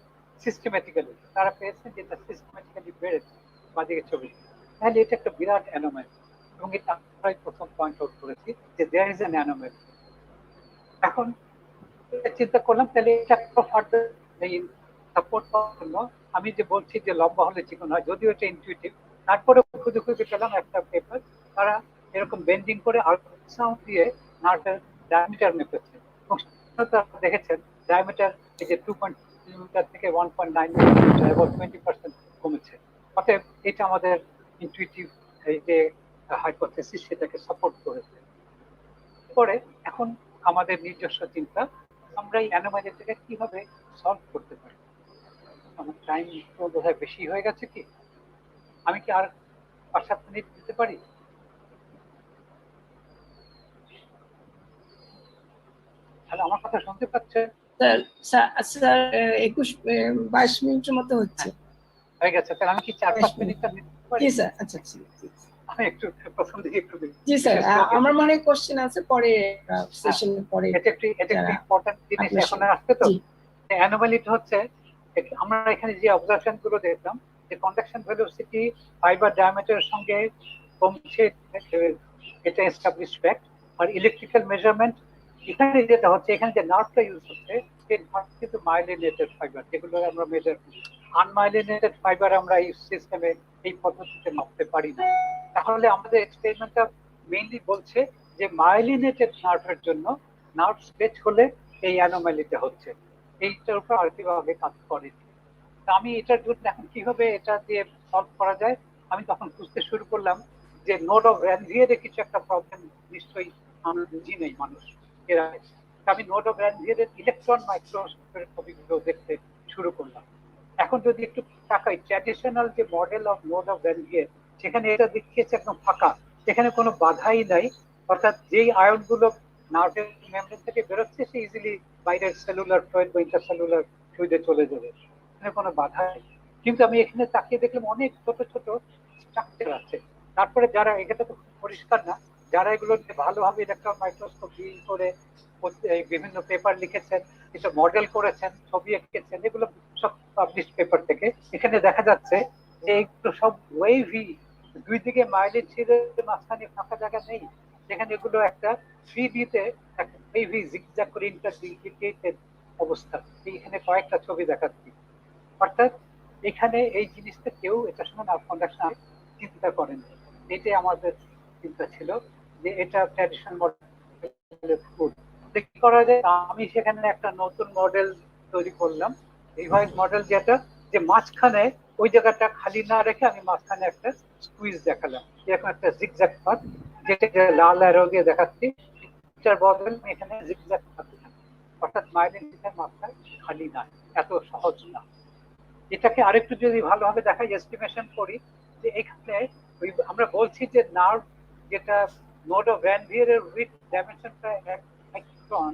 S2: সিস্টেমেটিক্যালি, তারা পেয়েছেন যেটা সিস্টেমেটিক্যালি বেড়েছে বাদিকে ছবি। তাহলে এটা একটা বিরাট অ্যানোমালি, এবং এটা আমরাই প্রথম পয়েন্ট আউট করেছি যে দেয়ার ইজ অ্যান অ্যানোমালি। এখন চিন্তা করলাম, তাহলে এটা ফার্দার সাপোর্ট পাওয়ার জন্য আমি যে বলছি যে লম্বা হলে চিকন হয়, যদিও এটা ইনটুইটিভ, তারপরে খুঁজে খুঁজে পেলাম একটা পেপার, তারা এরকম বেন্ডিং করে আল্ট্রাসাউন্ড দিয়ে নার্ভের ডায়ামিটার মেপেছে, এবং তারা দেখেছেন ডায়ামিটার এই যে 2.2 মিলিমিটার থেকে 1.9 মিলিমিটার, এবং 20% কমেছে। অতএব এটা আমাদের ইনটুইটিভ এই যে হাইপোথেসিস, সেটাকে সাপোর্ট করেছে। পরে এখন আমাদের নিজস্ব চিন্তা, আমরা এই অ্যানোমালিটাকে কিভাবে সলভ করতে পারি। আমার টাইম তো বোধহয় বেশি হয়ে গেছে কি, আমি কি আর 5-7 মিনিট দিতে পারি? তাহলে আমার কথা শুনতে পাচ্ছেন?
S1: স্যার 21-22 মিনিটের মতো হচ্ছে।
S2: হয়ে গেছে, তাহলে আমি কি 4-5 মিনিট নিতে পারি?
S1: জি স্যার, আচ্ছা
S2: আমি একটু প্রথম দিকে একটু
S1: জি স্যার, আমার মনে কোশ্চেন আছে পরে সেশনের পরে।
S2: এটা একটু ইম্পর্টেন্ট জিনিস এখন আসছে তো। অ্যানোমালিটা হচ্ছে আমরা এখানে যে অবজারভেশন গুলো দেখলাম যে কন্ডাকশন ভেলোসিটি ফাইবার ডায়ামিটারের সঙ্গে কমছে, এটা এস্টাবলিশ ফ্যাক্ট। আর ইলেকট্রিক্যাল মেজারমেন্ট এখানে যেটা হচ্ছে, এখানে যে নার্ভটা ইউজ হচ্ছে সেই নার্ভ কিন্তু মাইলিনেটেড ফাইবার, যেগুলো আমরা মেজার করি। আনমাইলিনেটেড ফাইবার আমরা এই সিস্টেমে এই পদ্ধতিতে মাপতে পারি না। তাহলে আমাদের এক্সপেরিমেন্টটা মেইনলি বলছে যে মাইলিনেটেড নার্ভের জন্য নার্ভ স্ট্রেচ হলে এই অ্যানোমালিটা হচ্ছে। এইটার উপর আর কিভাবে কাজ করে। আমি এটার জন্য এখন কিভাবে এটা দিয়ে সলভ করা যায় আমি তখন বুঝতে শুরু করলাম যে নোড অফ ভ্যানভিয়ারে কিছু একটা প্রবলেম নিশ্চয়ই আমরা বুঝি নেই মানুষ এরা। আমি নোড অফ ভ্যানভিয়ারের ইলেকট্রন মাইক্রোস্কোপের ছবিগুলো দেখতে শুরু করলাম। এখন যদি একটু তাকাই ট্র্যাডিশনাল যে মডেল অফ নোড অফ ভ্যানভিয়ার, সেখানে এটা দেখিয়েছে একদম ফাঁকা, এখানে কোনো বাধাই নাই। অর্থাৎ যেই আয়নগুলো নার্ভের মেমব্রেন থেকে বেরোচ্ছে সে ইজিলি বাইরের সেলুলার ফ্লুইড বা ইন্টারসেলুলার ফ্লুইডে চলে যাবে, কোনো বাধা নেই। কিন্তু আমি এখানে তাকিয়ে দেখলাম অনেক ছোট ছোট স্ট্রাকচার আছে। তারপরে যারা, এটা তো পরিষ্কার না, যারা এগুলো ভালোভাবে ইলেকট্রন মাইক্রোস্কোপ ডিল করে বিভিন্ন পেপার লিখেছেন, এটা মডেল করেছেন, ছবি এঁকেছেন, এগুলো সব পাবলিশ পেপার থেকে, এখানে দেখা যাচ্ছে যে এগুলো সব ওয়েভি, দুই দিকে মাইলেজ ছিঁড়ে মাঝখানে ফাঁকা জায়গা নেই, যেখানে এগুলো একটা 3D তে একটা ওয়েভি জিগজ্যাগ করে ইন্টারডিজিটেটেড অবস্থা। এইখানে কয়েকটা ছবি দেখাচ্ছি। অর্থাৎ এখানে এই জিনিসটা কেউ এটা সময় কন্ডাকশন চিন্তা করেন। এটাই আমাদের চিন্তা ছিল যে এটা ট্র্যাডিশনাল মডেল ফুড কি করা যায়। আমি সেখানে একটা নতুন মডেল তৈরি করলাম, রিভাইজ মডেল, যেটা যে মাঝখানে ওই জায়গাটা খালি না রেখে আমি মাঝখানে একটা স্কুইজ দেখালাম, এরকম একটা জিগজ্যাগ পাথ, যেটা লাল অ্যারো দিয়ে দেখাচ্ছি। এটার বদলে এখানে জিগজ্যাগ পাথ, অর্থাৎ মাইলিন মাঝখানে খালি না, এত সহজ না। এটাকে আরেকটু যদি ভালোভাবে দেখাই, এস্টিমেশন করি যে এখানে আমরা বলছি যে নার্ভ যেটা নোড অফ ভ্যান ভিয়ারের উইথ ডাইমেনশনটা 1 মাইক্রন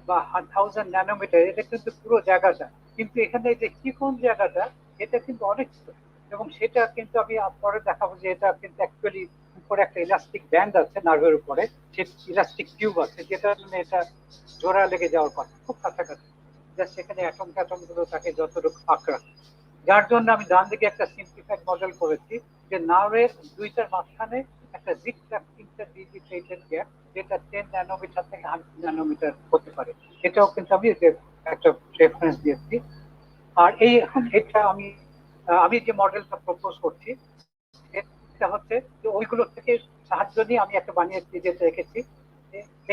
S2: বা 1000 ন্যানোমিটার, এটা কিন্তু পুরো জায়গাটা, কিন্তু এখানে যে চিকন জায়গাটা এটা কিন্তু অনেক ছোট। এবং সেটা কিন্তু আমি পরে দেখাবো যে এটা কিন্তু অ্যাকচুয়ালি উপরে একটা ইলাস্টিক ব্যান্ড আছে নার্ভের উপরে, সে ইলাস্টিক টিউব আছে যেটার জন্য এটা জোড়া লেগে যাওয়ার কথা খুব কাছাকাছি, যা সেখানে অ্যাটম ট্যাটম গুলো তাকে যতটুকু আঁকড়া, যার জন্য আমি ডান দিকে একটা সিম্পলিফাইড মডেল করেছি যে নার্ভের দুইটার মাঝখানে একটা জিগজ্যাগ ইন্টারডিজিটেটেড গ্যাপ, যেটা 10 ন্যানোমিটার থেকে 100 ন্যানোমিটার হতে পারে। এটাও কিন্তু আমি একটা রেফারেন্স দিয়েছি। আর এই এখন এটা আমি যে মডেলটা প্রপোজ করছি এটা হচ্ছে যে ওইগুলো থেকে সাহায্য নিয়ে আমি একটা বানিয়েছি, যেটা রেখেছি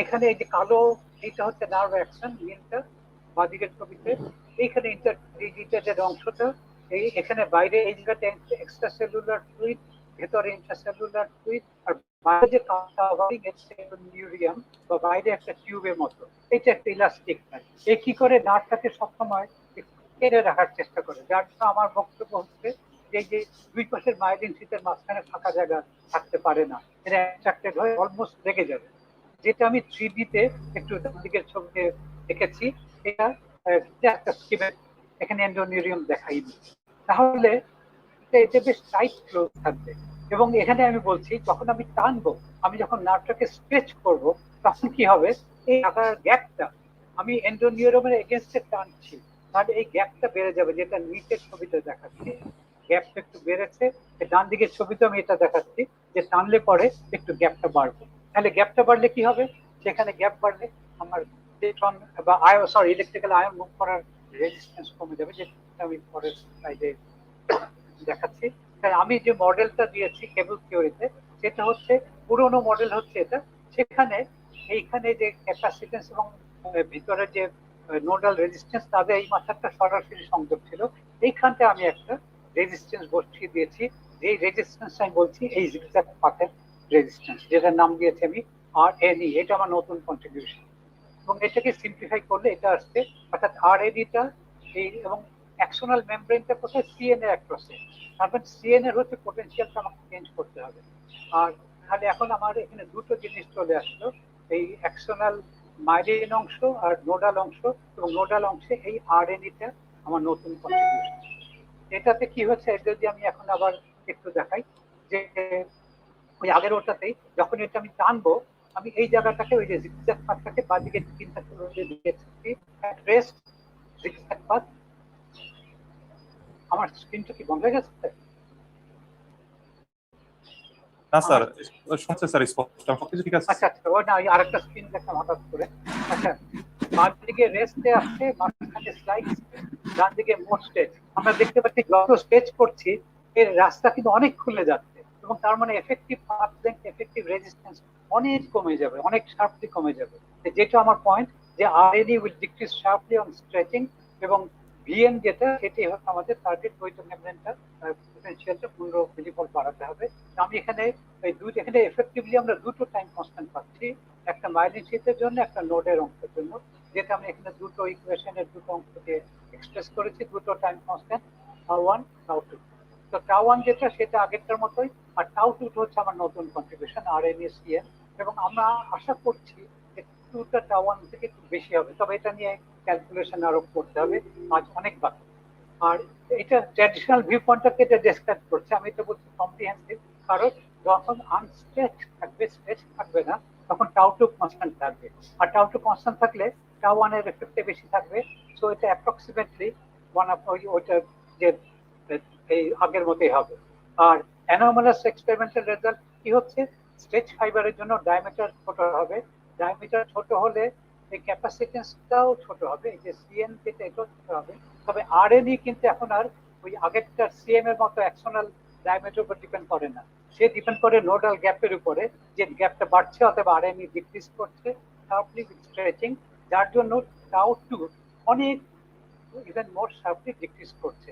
S2: এখানে। এই যে কালো এইটা হচ্ছে নার্ভ অ্যাকশন, নীলটা বাঁদিকের ছবিতে, এইখানে ইন্টারডিজিটেটেড অংশটা, এই এখানে বাইরে এই জায়গাটা এক্সট্রা সেলুলার ফ্লুইড, ভেতরে ইন্ট্রাসেলুলার ফ্লুইড, আর বাইরে যে কাভারিং নিউরিয়াম বা বাইরে একটা টিউবের মতো, এটা একটা ইলাস্টিক। এই কি করে নার্ভটাকে সবসময় কেড়ে রাখার চেষ্টা করে, যার জন্য আমার বক্তব্য হচ্ছে যে দুই পাশের মাইলিন শীতের মাঝখানে ফাঁকা জায়গা থাকতে পারে না, এটা অ্যাট্রাক্টেড হয়ে অলমোস্ট লেগে যাবে। যেটা আমি 3D তে একটু দিকের ছবিতে দেখেছি, এটা একটা স্কিমের, এখানে এন্ডোনিউরিয়াম দেখাইনি। তাহলে এটা বেশ টাইট ক্লোজ থাকবে। এবং এখানে আমি বলছি যখন আমি টানবো, আমি যখন নার্ভটাকে স্ট্রেচ করব, তখন কি হবে, এই আকার গ্যাপটা আমি এন্ডোনিউরিয়ামের এগেনস্টে টানছি, তাহলে এই গ্যাপটা বেড়ে যাবে, যেটা নিচের ছবিতে দেখাচ্ছি গ্যাপটা একটু বেড়েছে। ডান দিকের ছবিতে আমি এটা দেখাচ্ছি যে টানলে পরে একটু গ্যাপটা বাড়বে। তাহলে গ্যাপটা বাড়লে কি হবে, সেখানে গ্যাপ বাড়লে আমার ইলেকট্রন বা ion, sorry electrical ion move করার রেজিস্ট্যান্স কমে যাবে, যেটা আমি পরের স্লাইডে দেখাচ্ছি। আমি যে মডেলটা দিয়েছি কেবল থিওরিতে, সেটা হচ্ছে পুরোনো মডেল হচ্ছে এটা, সেখানে এইখানে যে ক্যাপাসিটেন্স এবং ভিতরে যে নোডাল রেজিস্ট্যান্স, তাদের এই মাথাটা সরাসরি সংযোগ ছিল। এইখানটা আমি একটা রেজিস্ট্যান্স বসিয়ে দিয়েছি, যেই রেজিস্ট্যান্স আমি বলছি এই জিগজ্যাগ পাথের রেজিস্ট্যান্স, যেটার নাম দিয়েছি আমি RNE। এটা আমার নতুন কন্ট্রিবিউশন। এবং এটাকে সিম্পলিফাই করলে এটা আসছে, অর্থাৎ RNE টা এই এবং অ্যাকশনাল মেমব্রেনটা কোথায়, সিএনএ অ্যাক্রসে। তারপর সিএনএ হচ্ছে পোটেনশিয়ালটা আমাকে চেঞ্জ করতে হবে। আর তাহলে এখন আমার এখানে দুটো জিনিস চলে আসলো, এই অ্যাকশনাল মাইলিন অংশ আর নোডাল অংশ, এবং নোডাল অংশে এই আরএনএটা আমার নতুন কন্ট্রিবিউশন। এটাতে কি হচ্ছে, যদি আমি এখন আবার একটু দেখাই, যে ওই আগের ওটাতেই যখন এটা আমি টানবো, আমি এই জায়গাটাকে ওই যে জিগজ্যাগ পাথটাকে বাদিকে চিন্তা করে দিয়েছি, রেস্ট জিগজ্যাগ পাথ। আমার স্ক্রিনটা কি বন্ধ হয়ে গেছে?
S3: না স্যার, শুনছে স্যার, স্পষ্ট সবকিছু ঠিক আছে।
S2: আচ্ছা আচ্ছা, ওই না আরেকটা স্ক্রিন দেখলাম হঠাৎ করে। আচ্ছা, বাম দিকে রেস্টে আসছে, মাঝখানে স্লাইড, ডান দিকে মোর স্টেজ। আমরা দেখতে পাচ্ছি যত স্টেজ করছি এর রাস্তা কিন্তু অনেক খুলে যাচ্ছে, এবং তার মানে effective path length, effective resistance অনেক কমে যাবে, অনেক শার্পলি কমে যাবে। যেটা আমার পয়েন্ট, যে RNA will decrease sharply on stretching, এবং ভিএন যেটা, সেটাই হচ্ছে আমাদের টার্গেট ওয়েট মেমব্রেনটা পোটেনশিয়ালটা 15 মিলিভোল্ট বাড়াতে হবে। আমি এখানে এই দুটো, এখানে এফেক্টিভলি আমরা দুটো টাইম কনস্ট্যান্ট পাচ্ছি, একটা মাইলিন শীটের জন্য, একটা নোডের অংশের জন্য, যেটা আমি এখানে দুটো ইকুয়েশনের দুটো অংশকে এক্সপ্রেস করেছি, দুটো টাইম কনস্ট্যান্ট, টাউ1, টাউ2। তো টাউ1 যেটা, সেটা আগেরটার মতোই, আর টাউ2 হচ্ছে আমার নতুন কন্ট্রিবিউশন আরএনএসিএন, এবং আমরা আশা করছি যে টুটা টাউ1 থেকে একটু বেশি হবে, তবে এটা নিয়ে ক্যালকুলেশন আরো করতে হবে, আজ অনেক বাকি। আর এটা ট্র্যাডিশনাল ভিউ পয়েন্টটাকে এটা ডেসক্রাইব করছে, আমি এটা বলছি কম্প্রিহেন্সিভ, কারণ যখন আনস্ট্রেচ থাকবে, স্ট্রেচ থাকবে না, তখন টাউ2 কনস্ট্যান্ট থাকবে, আর টাউ2 কনস্ট্যান্ট থাকলে টাউ1 এর এফেক্টে বেশি থাকবে। সো এটা অ্যাপ্রক্সিমেটলি ওয়ান অফ ওইটা যে এই আগের মতোই হবে। আর অ্যানোমালাস এক্সপেরিমেন্টাল রেজাল্ট কি হচ্ছে, স্ট্রেচ ফাইবারের জন্য ডায়ামিটার ছোট হবে, ডায়ামিটার ছোট হলে এই ক্যাপাসিটেন্সটাও ছোট হবে, এই যে সিএন যেটা, এটাও ছোট হবে। তবে আরএনএ কিন্তু এখন আর ওই আগেরটার সিএম এর মতো অ্যাকশনাল ডায়ামিটার উপর ডিপেন্ড করে না, সে ডিপেন্ড করে নোডাল গ্যাপের উপরে, যে গ্যাপটা বাড়ছে অথবা আরএনএ ডিক্রিজ করছে শার্পলি উইথ স্ট্রেচিং, যার জন্য টাউ2 অনেক ইভেন মোর শার্পলি ডিক্রিজ করছে।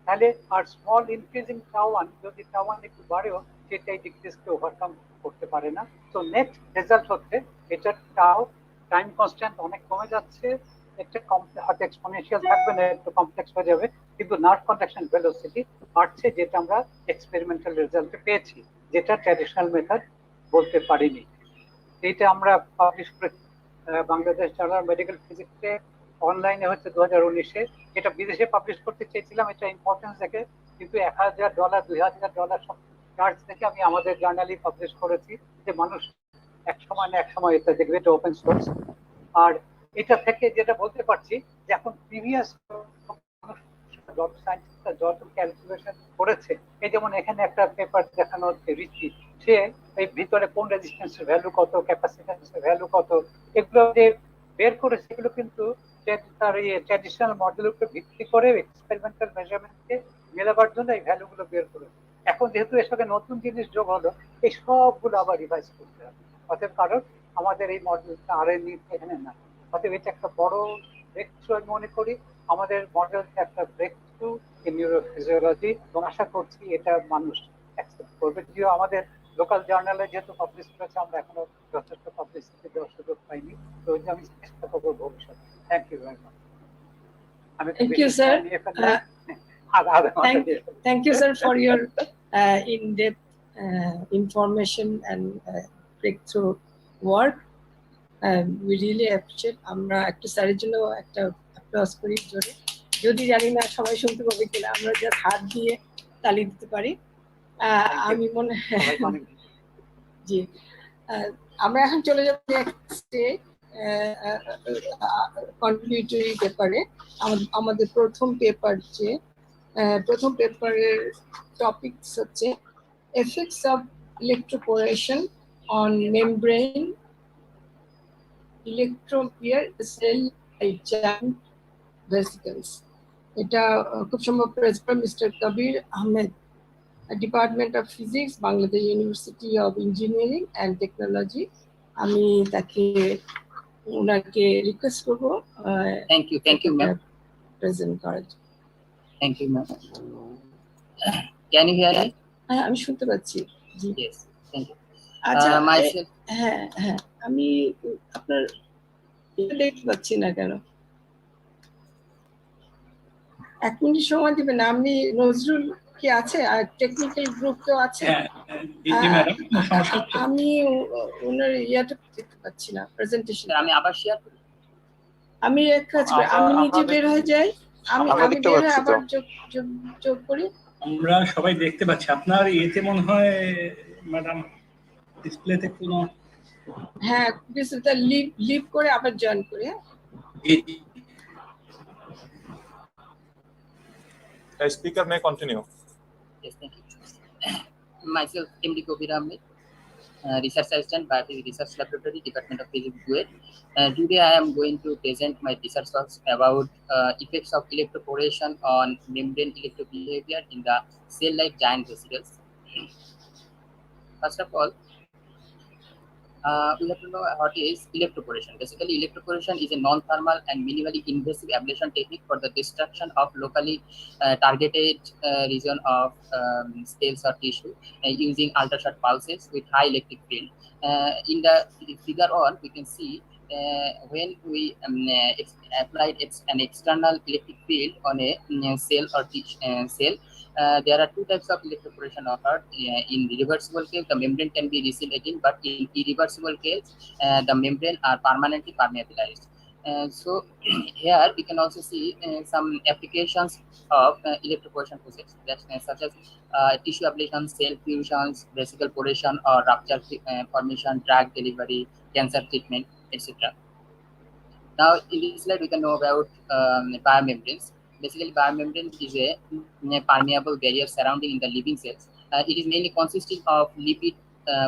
S2: তাহলে আর স্মল ইনক্রিজিং টাউ1, যদি টাউ1 একটু বাড়েও সেটাই ডিক্রিজকে ওভারকাম করতে পারে না। তো নেক্সট রেজাল্ট হচ্ছে এটা টাউ টাইম কনস্ট্যান্ট অনেক কমে যাচ্ছে, একটা হয়তো এক্সপোনেনশিয়াল থাকবে না, একটু কমপ্লেক্স হয়ে যাবে, কিন্তু নার্ভ কন্ডাকশন ভেলোসিটি বাড়ছে, যেটা আমরা এক্সপেরিমেন্টাল রেজাল্টে পেয়েছি, যেটা ট্র্যাডিশনাল মেথড বলতে পারিনি। এইটা আমরা পাবলিশ করে বাংলাদেশ জার্নাল মেডিকেল ফিজিক্সে অনলাইনে হচ্ছে 2019-এ। এটা বিদেশে পাবলিশ করতে চেয়েছিলাম, এটা ইম্পর্টেন্স দেখে, কিন্তু $1000 $2000 সব চার্জ দেখে আমি আমাদের জার্নালই পাবলিশ করেছি, যে মানুষ এক সময় না এক সময় এটা দেখবে, এটা ওপেন সোর্স। আর এটা থেকে যেটা বলতে পারছি, যে এখন প্রিভিয়াস যত সায়েন্টিস্টরা যত ক্যালকুলেশন করেছে, এই যেমন এখানে একটা পেপার দেখানো হচ্ছে, রিচি, সে এই ভিতরে কোন রেজিস্ট্যান্সের ভ্যালু কত, ক্যাপাসিট্যান্সের ভ্যালু কত, এগুলো যে বের করে, সেগুলো কিন্তু তার এই ট্র্যাডিশনাল মডেলের উপর ভিত্তি করে এক্সপেরিমেন্টাল মেজারমেন্টকে মেলাবার জন্য এই ভ্যালুগুলো বের করেছে। এখন যেহেতু এর সঙ্গে নতুন জিনিস যোগ হলো, এই সবগুলো আবার রিভাইজ করতে হবে, অতএব কারণ আমাদের এই মডেলটা আরএনএ এখানে না, অতএব এটা একটা বড় ব্রেক থ্রু আমি মনে করি, আমাদের মডেলটা একটা ব্রেক থ্রু ইন নিউরোফিজিওলজি, এবং আশা করছি এটা মানুষ অ্যাকসেপ্ট করবে। যদিও আমাদের লোকাল জার্নালে যেহেতু পাবলিশ করেছে, আমরা এখনো যথেষ্ট পাবলিসিটি দেওয়ার সুযোগ পাইনি, তো আমি চেষ্টা করবো ভবিষ্যতে। Thank you very much.
S1: Thank you, sir. Thank you, sir, for your in-depth information and breakthrough work. We really appreciate. আমরা একটা স্যারের জন্য একটা অ্যাপ্লজ করি জোরে, যদি জানি না সবাই শুনতে পাবে কিনা, আমরা জাস্ট হাত দিয়ে তালি দিতে পারি। আমি মনে জি, আমরা এখন চলে যাব নেক্সটে কন্ট্রিবিউটরি পেপারে। আমাদের প্রথম পেপারের টপিকস হচ্ছে effects of electroporation on membrane ইলেকট্রোপিয়ার সেল জায়ান্ট ভেসিকলস। এটা খুব সম্ভব president mister Kabir Ahmed, department of physics, Bangladesh university of engineering and technology. আমি ওনাকে রিকোয়েস্ট করবো
S4: থ্যাংক ইউ ম্যাম
S1: প্রেজেন্ট করার।
S4: Thank you ma'am. Can you hear me?
S1: হ্যাঁ, আমি শুনতে পাচ্ছি। জি,
S4: ইয়েস, থ্যাংক ইউ।
S1: আচ্ছা,
S4: মাইসেলফ,
S1: হ্যাঁ, আমি আপনার দেখতে পাচ্ছি না কেন? 1 মিনিট সময় দিবেন। আপনি নজরুল কি আছে আর টেকনিক্যাল গ্রুপ তো আছে? আমি ওনার ইয়াটা দেখতে পাচ্ছি না, প্রেজেন্টেশন।
S5: আমি আবার শেয়ার করি।
S1: আমি এক কাজ করি, আমি নিজে বের হয়ে যাই, আমি বের হয়ে আবার যোগ করি।
S6: আমরা সবাই দেখতে পাচ্ছি। আপনার ইয়েতে মনে হয় ম্যাডাম ডিসপ্লেতে কোনো,
S1: হ্যাঁ ডিসপ্লেতে লিভ করে আবার জয়েন করি।
S3: Speaker may continue.
S5: Yes, thank you. Myself, MD Kabir Ahmed, Research Assistant, Biophysics Research Laboratory, Department of Physics, UAE. Today I am going to present my research works about effects of electroporation on membrane electrobehavior in the cell-like giant vesicles. First of all, we have to know what is electroporation. Basically, electroporation is a non-thermal and minimally invasive ablation technique for the destruction of locally targeted region of cells or tissue using ultrashort pulses with high electric field. In the figure 1, we can see when we applied an external electric field on a cell or cell, there are two types of electroporation occurred. In reversible case, the membrane can be resealed again, but in irreversible case, the membrane are permanently permeabilized. So here we can also see some applications of electroporation process, such as tissue ablation, cell fusions, vesicle poration or rupture formation, drug delivery, cancer treatment, etc. Now in this slide we can know about biomembranes. Basically, biomembrane is a permeable barrier surrounding in the living cells. It is mainly consisting of lipid,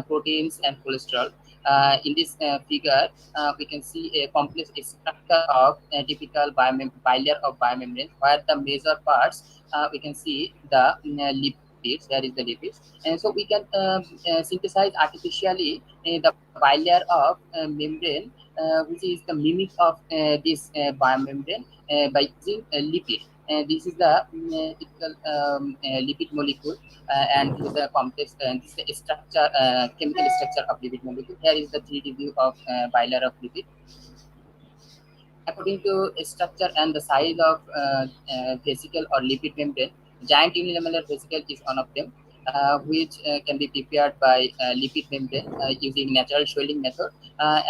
S5: proteins, and cholesterol. In this figure, we can see a complex structure of a typical bilayer of biomembranes, where the major parts we can see the lipids. There is the lipids, and so we can synthesize artificially the bilayer of membrane, which is the mimic of this biomembrane by using lipid. This is the typical lipid molecule, and this is the complex this is the structure, chemical structure of lipid molecule. Here is the 3D view of bilayer of lipid. According to structure and the size of vesicle or lipid membrane, giant unilamellar vesicle is one of them, which can be prepared by lipid membrane using natural swelling method,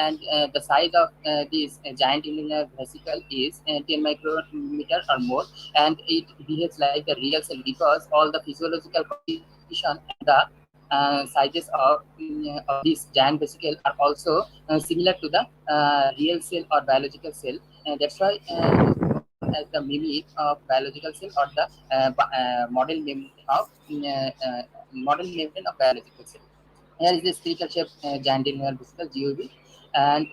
S5: and the size of this giant unilamellar vesicle is 10 micrometer or more, and it behaves like the real cell because all the physiological composition and the sizes of this giant vesicle are also similar to the real cell or biological cell, and that's why as the mimic of biological cell or the model membrane of biological cell. Here is the spherical shape giant unilamellar vesicle GUV, and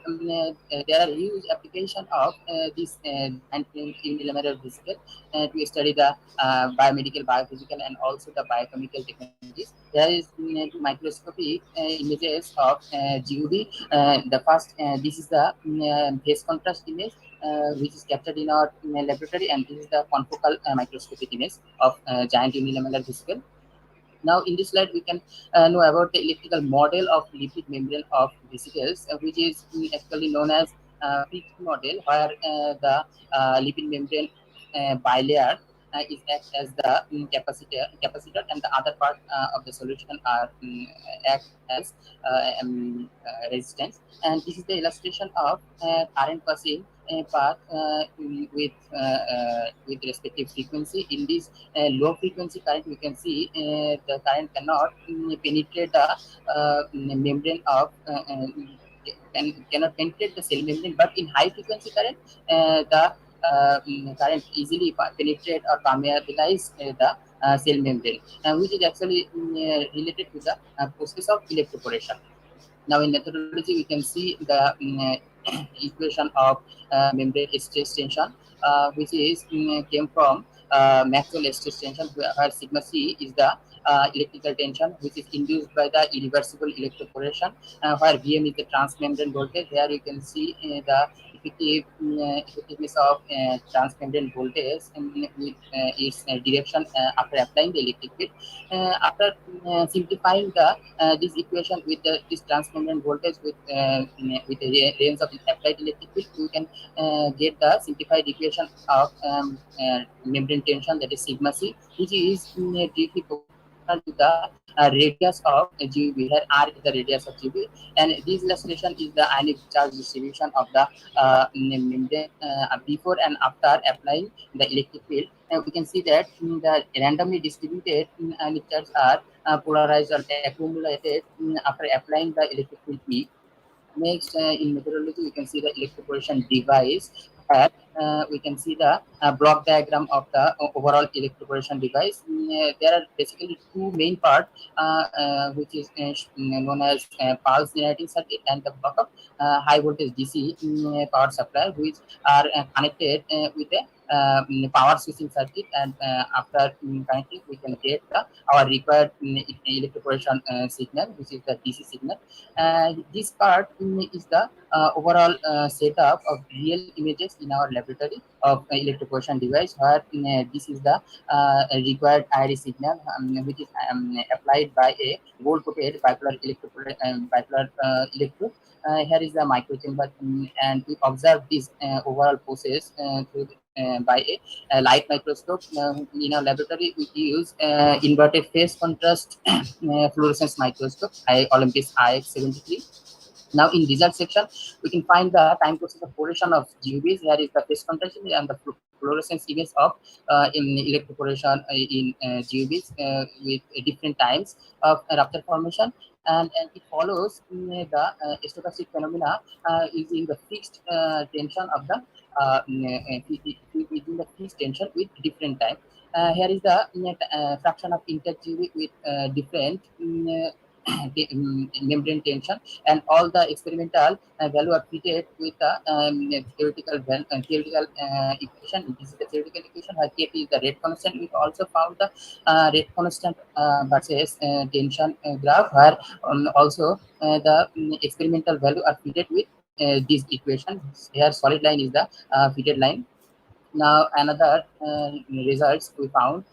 S5: there are huge application of this giant unilamellar vesicle to study the biomedical, biophysical, and also the biochemical technologies. There is microscopic images of GUV. The first, this is the phase contrast image, which is captured in our laboratory, and this is the confocal microscopic image of giant unilamellar vesicle. Now in this slide we can know about the electrical model of lipid membrane of vesicles, which is actually known as fixed model, where the lipid membrane bilayer is act as the capacitor, and the other part of the solution are act as resistance. And this is the illustration of current passing path with respective frequency. In this low frequency current, we can see the current cannot penetrate the membrane of cannot penetrate the cell membrane, but in high frequency current, the current easily penetrate or permeabilize the cell membrane, which is actually related to the process of electroporation. Now in methodology, we can see the equation of membrane stress tension, which is came from Maxwell stress tension, where sigma c is the electrical tension, which is induced by the irreversible electroporation, where Vm is the transmembrane voltage. Here you can see the effectiveness of transmembrane voltage with its direction after applying the electric field. After simplifying this equation with this transmembrane voltage with a range of applied electric field, you can get the simplified equation of membrane tension, that is sigma c, which is directly proportional to the radius of GUV. Here R is the radius of GUV, and this illustration is the ionic charge distribution of the membrane before and after applying the electric field. We can see that the randomly distributed ionic charges are polarized or accumulated after applying the electric field P. Next, in methodology, we can see the electroporation device. We can see the block diagram of the overall electroporation device. There are basically two main parts, which is known as pulse generating circuit and the block of high voltage DC power supply, which are connected with a power switching circuit, and after connecting, we can get our required electroporation signal, which is the DC signal. This part is the overall setup of real images in our laboratory of electroporation device, where this is the required IR signal, which is applied by a gold-coated bipolar electrode. Here is the microchamber, and we observe this overall process through by a light microscope. In our laboratory, we use inverted phase contrast fluorescence microscope, Olympus IX73. Now, in result section, we can find the time process of polation of GUVs. Here is the phase contrast and the fluorescence image of electroporation in GUVs with different times of rupture formation. And it follows the stochastic phenomena using the fixed tension of the using the fixed tension with different time. Here is the fraction of inter-GUV with different membrane tension, and all the experimental value are fitted with the theoretical equation. This is the theoretical equation. Where Kp is the rate constant. We also found the rate constant versus tension graph, where also the experimental value are fitted with this equation. Here solid line is the fitted line. Now, another results we found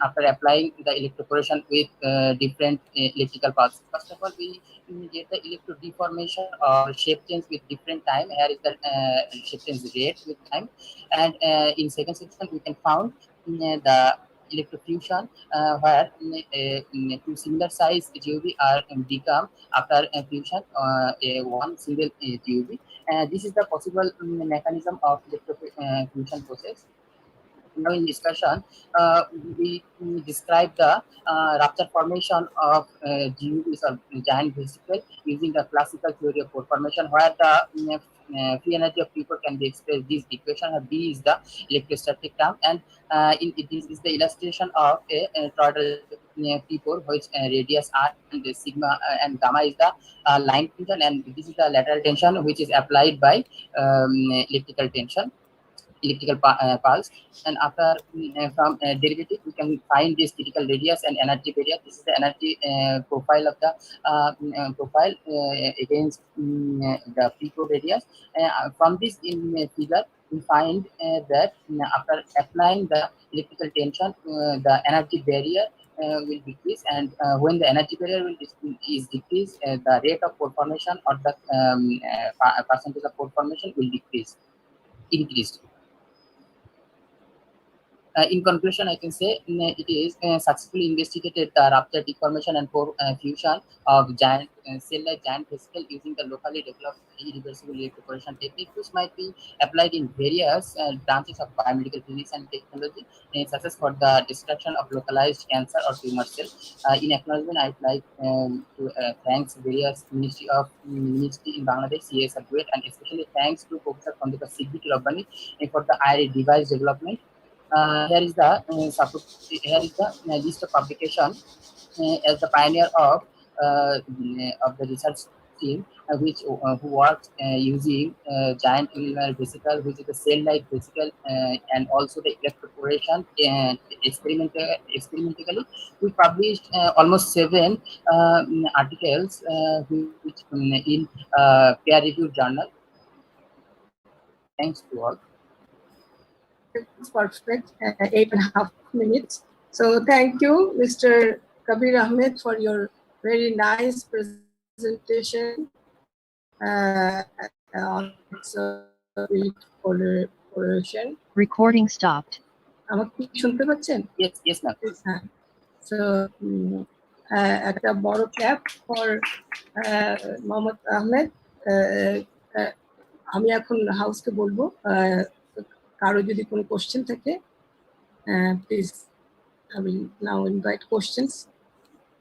S5: after applying the electroporation with different electrical pulses. First of all, we get the electro deformation or shape change with different time. Here is the shape change rate with time, and in second section we can found the electrofusion, where two similar size GUV are become after fusion one single GUV. This is the possible mechanism of electrofusion process. Now, in discussion, we describe the rupture formation of GUVs or giant vesicle using the classical theory of pore formation, where the free energy of P4 can be expressed this equation. B is the electrostatic term, and this is the illustration of a toroidal P4, which radius R and the sigma and gamma is the line tension, and this is the lateral tension which is applied by electrical pulse. And after from derivative, we can find this critical radius and energy barrier. This is the energy profile of the profile against the P4 radius. From this figure, we find that after applying the electrical tension, the energy barrier will decrease, and when the energy barrier is decreased, the rate of pore formation or the percentage of pore formation will increased. In conclusion, I can say it is successfully investigated the rupture, deformation, and pore fusion of giant cell-like giant vesicle using the locally developed irreversible electroporation technique, which might be applied in various branches of biomedical physics and technology, such as for the destruction of localized cancer or tumor cells. In acknowledgement, I would like to thanks various Ministry in Bangladesh, CSR Kuwait, and especially thanks to Professor Khandika Siddiqui Rabbani for the IRA device development. Here is the list of publication as the pioneer of the research team who works using giant linear vesicle, which is the cell-like vesicle, and also the electroporation. And experimentally, we published almost 7 articles which in peer-reviewed journal. Thanks to all.
S1: It's perfect. 8.5 minutes. So thank you, Mr. Kabir Ahmed, for your very nice presentation.
S7: Recording stopped.
S1: আমাকে কি শুনতে পাচ্ছেন?
S5: Yes, ma'am.
S1: So একটা বড় clap for Mohammad Ahmed. আমি এখন হাউসকে বলবো কারো যদি কোনো কোশ্চেন থাকে please I will now invite questions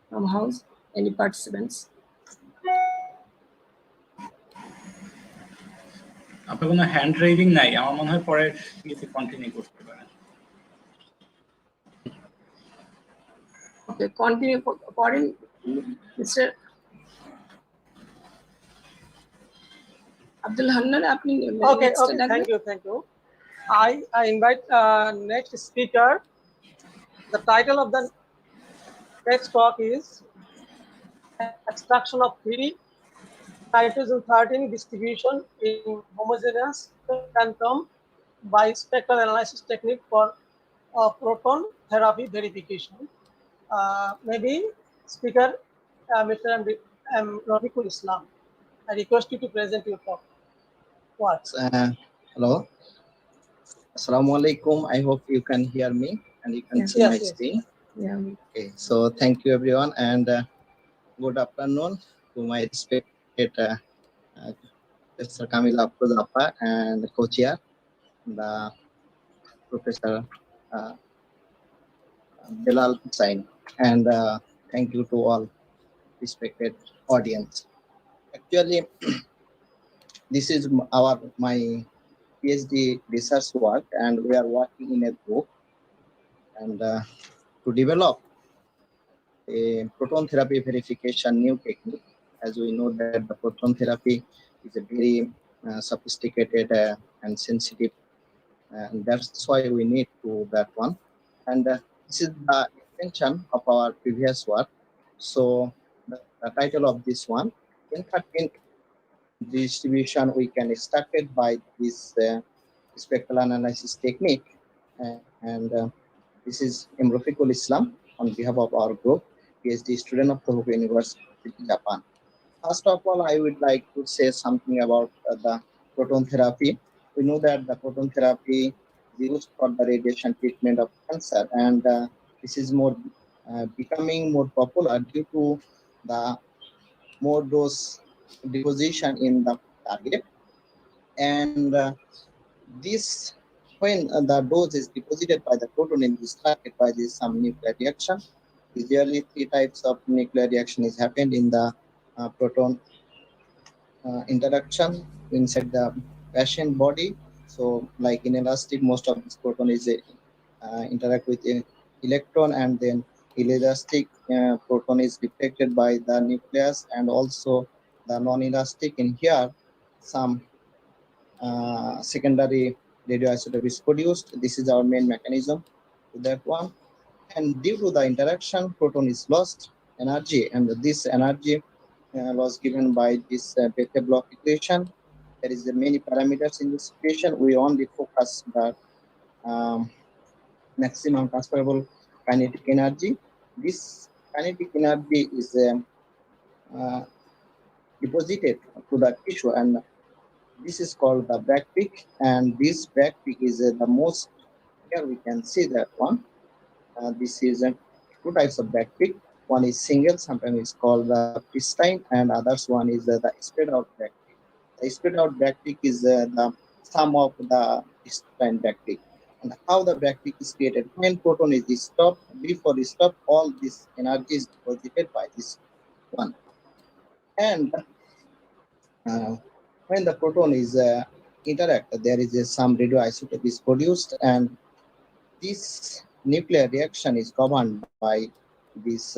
S1: from house, any participants.
S6: আপনার কোনো হ্যান্ড রেজিং নাই, আমার মনে হয় পরে গিয়ে কন্টিনিউ করতে পারেন।
S1: Okay, continue করেন Mr. Abdul Hannan, আপনি
S8: Okay, thank you. I invite next speaker. The title of the next talk is Extraction of 3D Nitrogen-13 Distribution in Homogeneous Quantum by Spectral Analysis Technique for Proton Therapy Verification. Maybe speaker Mr. Rafiqul Islam. I request you to present your talk.
S4: Hello. Assalamu alaikum. I hope you can hear me and you can see my screen.
S1: Yeah.
S4: Okay, so thank you everyone, and good afternoon to my respected Mr. Kamil Afrozafa and co-chair, the Professor Bilal Hussain, and thank you to all respected audience. Actually, this is my PhD research work, and we are working in a group and to develop a proton therapy verification new technique. As we know that the proton therapy is a very sophisticated and sensitive, and that's why we need to that one. And this is the extension of our previous work. So the title of this one, in distribution, we can start it by this spectral analysis technique, and this is Rafiqul Islam on behalf of our group, PhD student of Tohoku University, Japan. First of all, I would like to say something about the proton therapy. We know that the proton therapy is used for the radiation treatment of cancer, and this is becoming more popular due to the more dose deposition in the target. And this, when the dose is deposited by the proton in this target by some nuclear reaction, usually 3 types of nuclear reaction is happened in the proton interaction inside the patient body. So like in elastic, most of this proton is interact with an electron, and then elastic proton is deflected by the nucleus, and also the non-elastic in here some secondary radioisotope is produced. This is our main mechanism to that one. And due to the interaction, proton is lost energy, and this energy was given by this Bethe-Bloch equation. There is many parameters in this equation. We only focus the maximum transferable kinetic energy. This kinetic energy is deposited to the tissue, and this is called the back peak. And this back peak is the most, here we can see that one. This is 2 types of back peak. One is single, sometimes it's called the pristine, and others one is the spread out back peak. The spread out back peak is the sum of the pristine back peak. And how the back peak is created? When proton is stopped, before it stop, all this energy is deposited by this one. And when the proton is interact, there is some radioisotope is produced, and this nuclear reaction is governed by this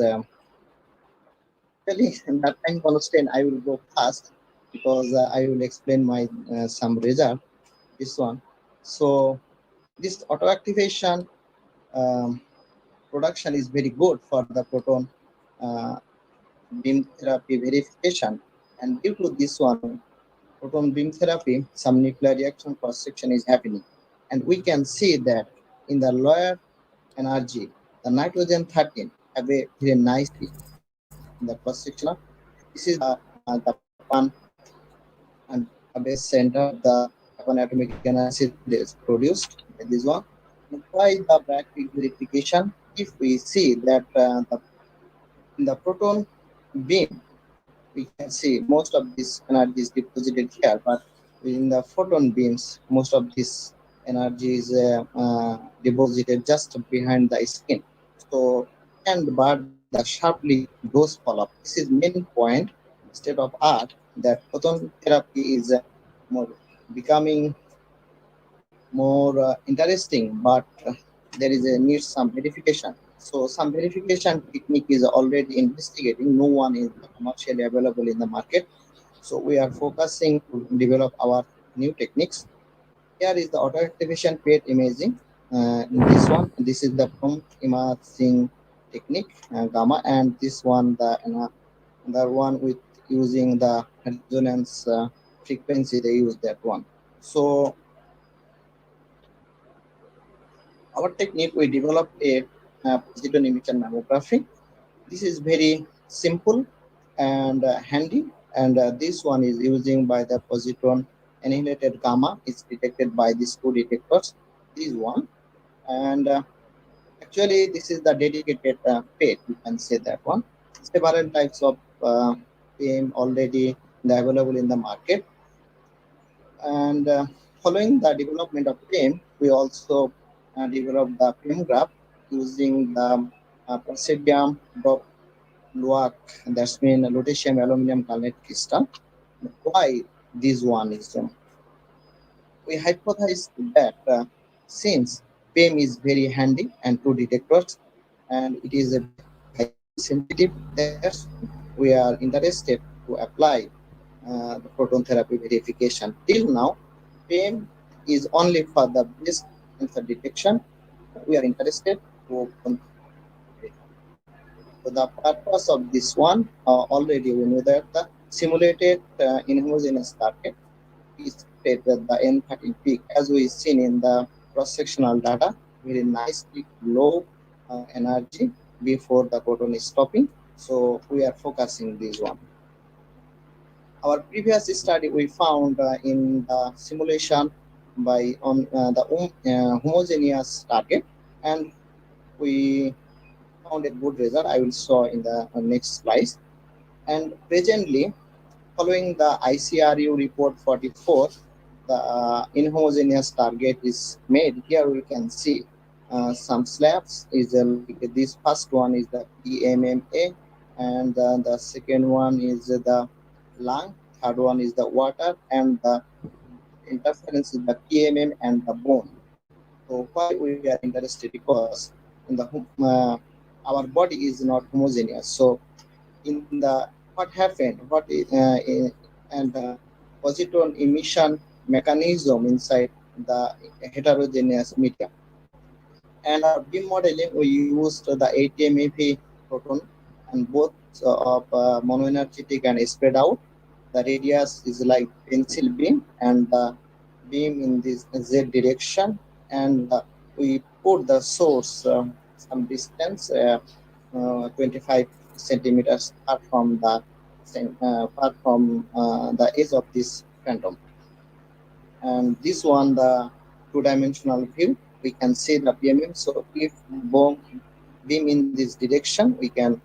S4: actually, that time constraint, I will go fast because I will explain my some result. This one. So this auto activation production is very good for the proton uh, beam therapy verification, and due to this one, proton beam therapy, some nuclear reaction cross section is happening, and we can see that in the lower energy, the nitrogen 13 have a very nicely in the cross section. This is the one and a base center of the atomic analysis is produced by this one. And by the backtick verification, if we see that in the proton beam, we can see most of this energy is deposited here, but in the photon beams, most of this energy is deposited just behind the skin. So, and but the sharply dose follow-up. This is main point, state of art, that photon therapy is more becoming more interesting, but there is a need some verification. So some verification technique is already investigating. No one is commercially available in the market. So we are focusing to develop our new techniques. Here is the auto activation PET imaging. In this one, this is the prompt imaging technique, gamma, and this one the one with using the resonance frequency. They use that one. So our technique, we developed a positron emission mammography. This is very simple and handy, and this one is using by the positron annihilated gamma. It's detected by these two detectors. This one, and actually this is the dedicated PET. You can say that one. Several types of PEM already available in the market, and following the development of PEM, we also developed the PEM graph using the Presidium dot LUAC, that's mean lutetium aluminum garnet crystal. Why this one is? We hypothesized that since PEM is very handy and two detectors, and it is a highly sensitive, that's we are interested to apply the proton therapy verification. Till now, PEM is only for the breast cancer detection. We are interested to so the purpose of this one, already we know that the simulated inhomogeneous target is at the N13 peak, as we seen in the cross-sectional data, very nicely low energy before the proton is stopping. So we are focusing this one. Our previous study, we found in the simulation by on the homogeneous target, and we found a good result. I will show in the next slide. And presently, following the ICRU report 44, the inhomogeneous target is made. Here we can see some slabs. Is like this first one is the PMMA, and the second one is the lung. Third one is the water, and the interference is the PMM and the bone. So why we are interested? Because in the our body is not homogeneous. So in the what happened, and positron emission mechanism inside the heterogeneous media. And our beam modeling, we used the ATMEP proton, and both of monoenergetic and spread out. The radius is like pencil beam, and the beam in this Z direction, and we put the source some distance, 25 centimeters apart from the edge of this phantom. And this one, the two-dimensional view, we can see the PMM. So if beam in this direction, we can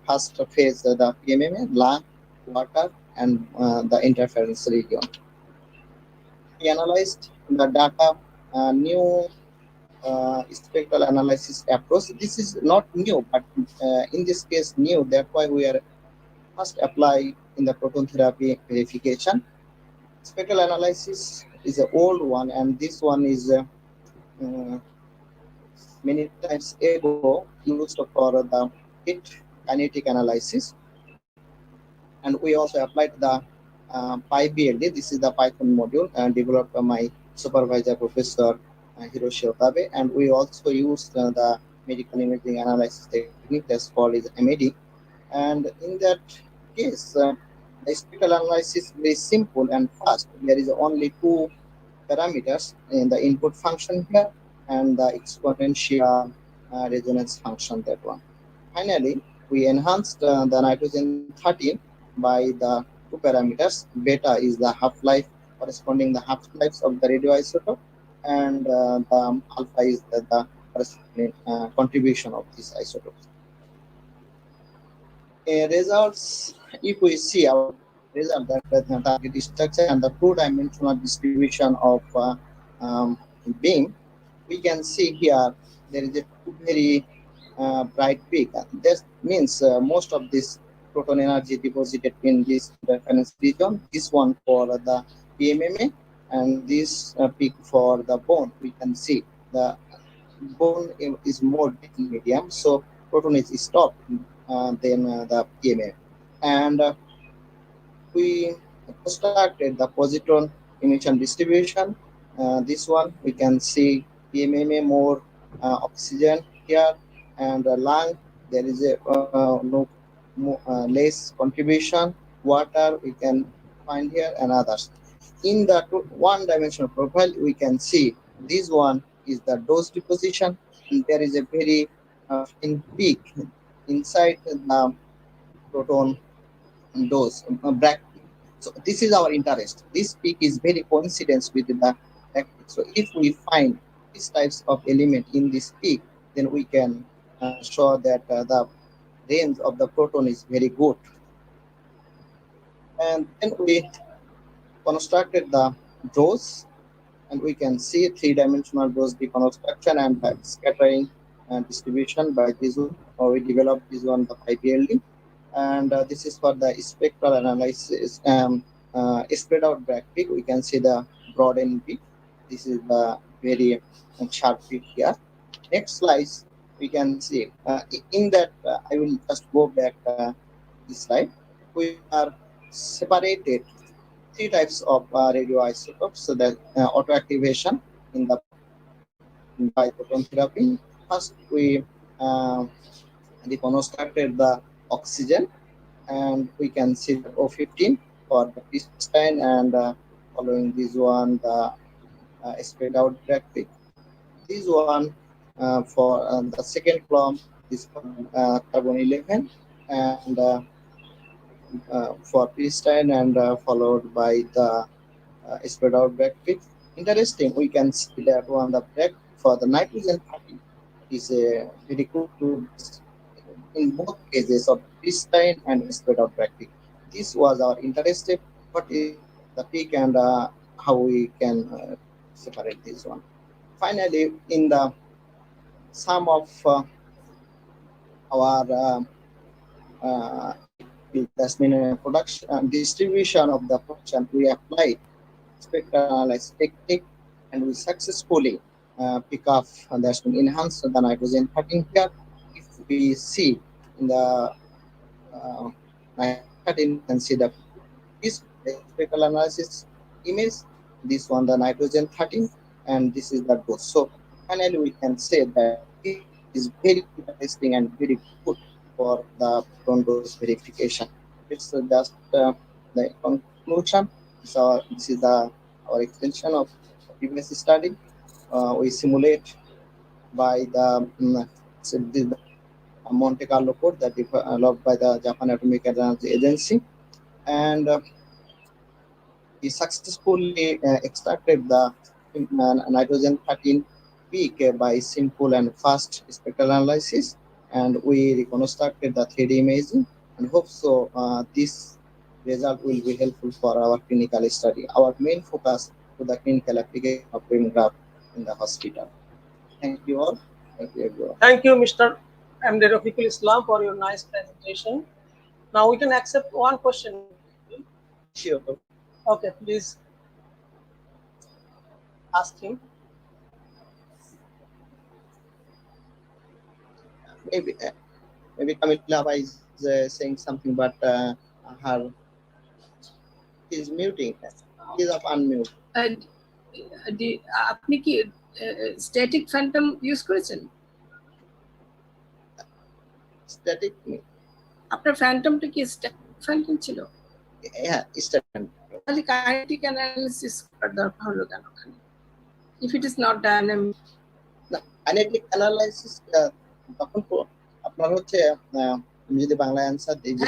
S4: first phase the PMM, lung, water, and the interference region. We analyzed the data, new spectral analysis approach. This is not new, but in this case new. That's why we are first apply in the proton therapy verification. Spectral analysis is an old one, and this one is many times ago used for the heat kinetic analysis. And we also applied the PyBLD. This is the Python module developed by my supervisor, Professor Hiroshi Otabe. And we also used the medical imaging analysis technique that's called is MED. And in that case, the spectral analysis is very simple and fast. There is only two parameters in the input function here and the exponential resonance function, that one. Finally, we enhanced the nitrogen 13 by the two parameters. Beta is the half-life corresponding the half-lives of the radioisotope, and the alpha is the corresponding contribution of these isotopes. Results, if we see our result, that the target structure and the two-dimensional distribution of beam, we can see here there is a very bright peak. That means most of this proton energy deposited in this reference region. This one for the PMMA, and this peak for the bone. We can see the bone is more medium, so proton is stopped than the PMMA. And we constructed the positron emission distribution. This one we can see PMMA more oxygen here, and lung there is a less contribution. Water we can find here, and others. In the one-dimensional profile, we can see this one is the dose deposition, and there is a very fine peak inside the proton dose bracket. So this is our interest. This peak is very coincidence with the bracket. So if we find these types of element in this peak, then we can show that the range of the proton is very good. And then we constructed the dose, and we can see three-dimensional dose deconstruction and scattering and distribution by this one. We developed this one, the PyBLD. And this is for the spectral analysis. Spread out back peak, we can see the broad end peak. This is the very sharp peak here. Next slide, we can see in that I will just go back this slide. We are separated three types of radioisotopes. So that autoactivation in the by proton therapy. First, we deconstructed the oxygen, and we can see the O15 for the pristine, and following this one the spread out back peak. This one for the second column is for carbon 11, and for pristine, and followed by the spread out back peak. Interesting, we can see that one the back for the nitrogen 30 is a very good to in both cases of pristine and spread out back peak. This was our interest. What is the peak, and how we can separate this one. Finally, in the sum of our that's mean production distribution of the production, we applied spectral analysis technique, and we successfully pick up, and that's been enhanced the nitrogen 13 here. If we see in the 13, you can see the this spectral analysis image, this one the nitrogen 13, and this is the dose. So finally we can say that it is very interesting and very good for the proton dose verification. It's just the conclusion. So this is our extension of previous study. We simulate by the Monte Carlo code that developed by the Japan Atomic Energy Agency, and we successfully extracted the nitrogen 13 peak by simple and fast spectral analysis, and we reconstructed the 3D imaging, and hope so this result will be helpful for our clinical study. Our main focus to the clinical application of brain graft in the hospital. Thank you all. Thank you everyone.
S8: Thank you, Mr. M. Rafiqul Islam, for your nice presentation. Now we can accept one question.
S4: Sure.
S8: Okay, please ask him.
S4: Maybe Kamila is saying something, but her is muting. Is of unmute.
S1: আপনি কি static Phantom use করেছেন?
S4: Static.
S1: আপনার ফ্যান্টমটা কি static Phantom ছিল?
S4: Yeah, static.
S1: তাহলে kinetic analysis করার দরকার হলো কেন ওখানে? If it is not dynamic.
S4: Kinetic analysis তখন আপনার হচ্ছে আমি যদি বাংলা অ্যানসার দিই, যে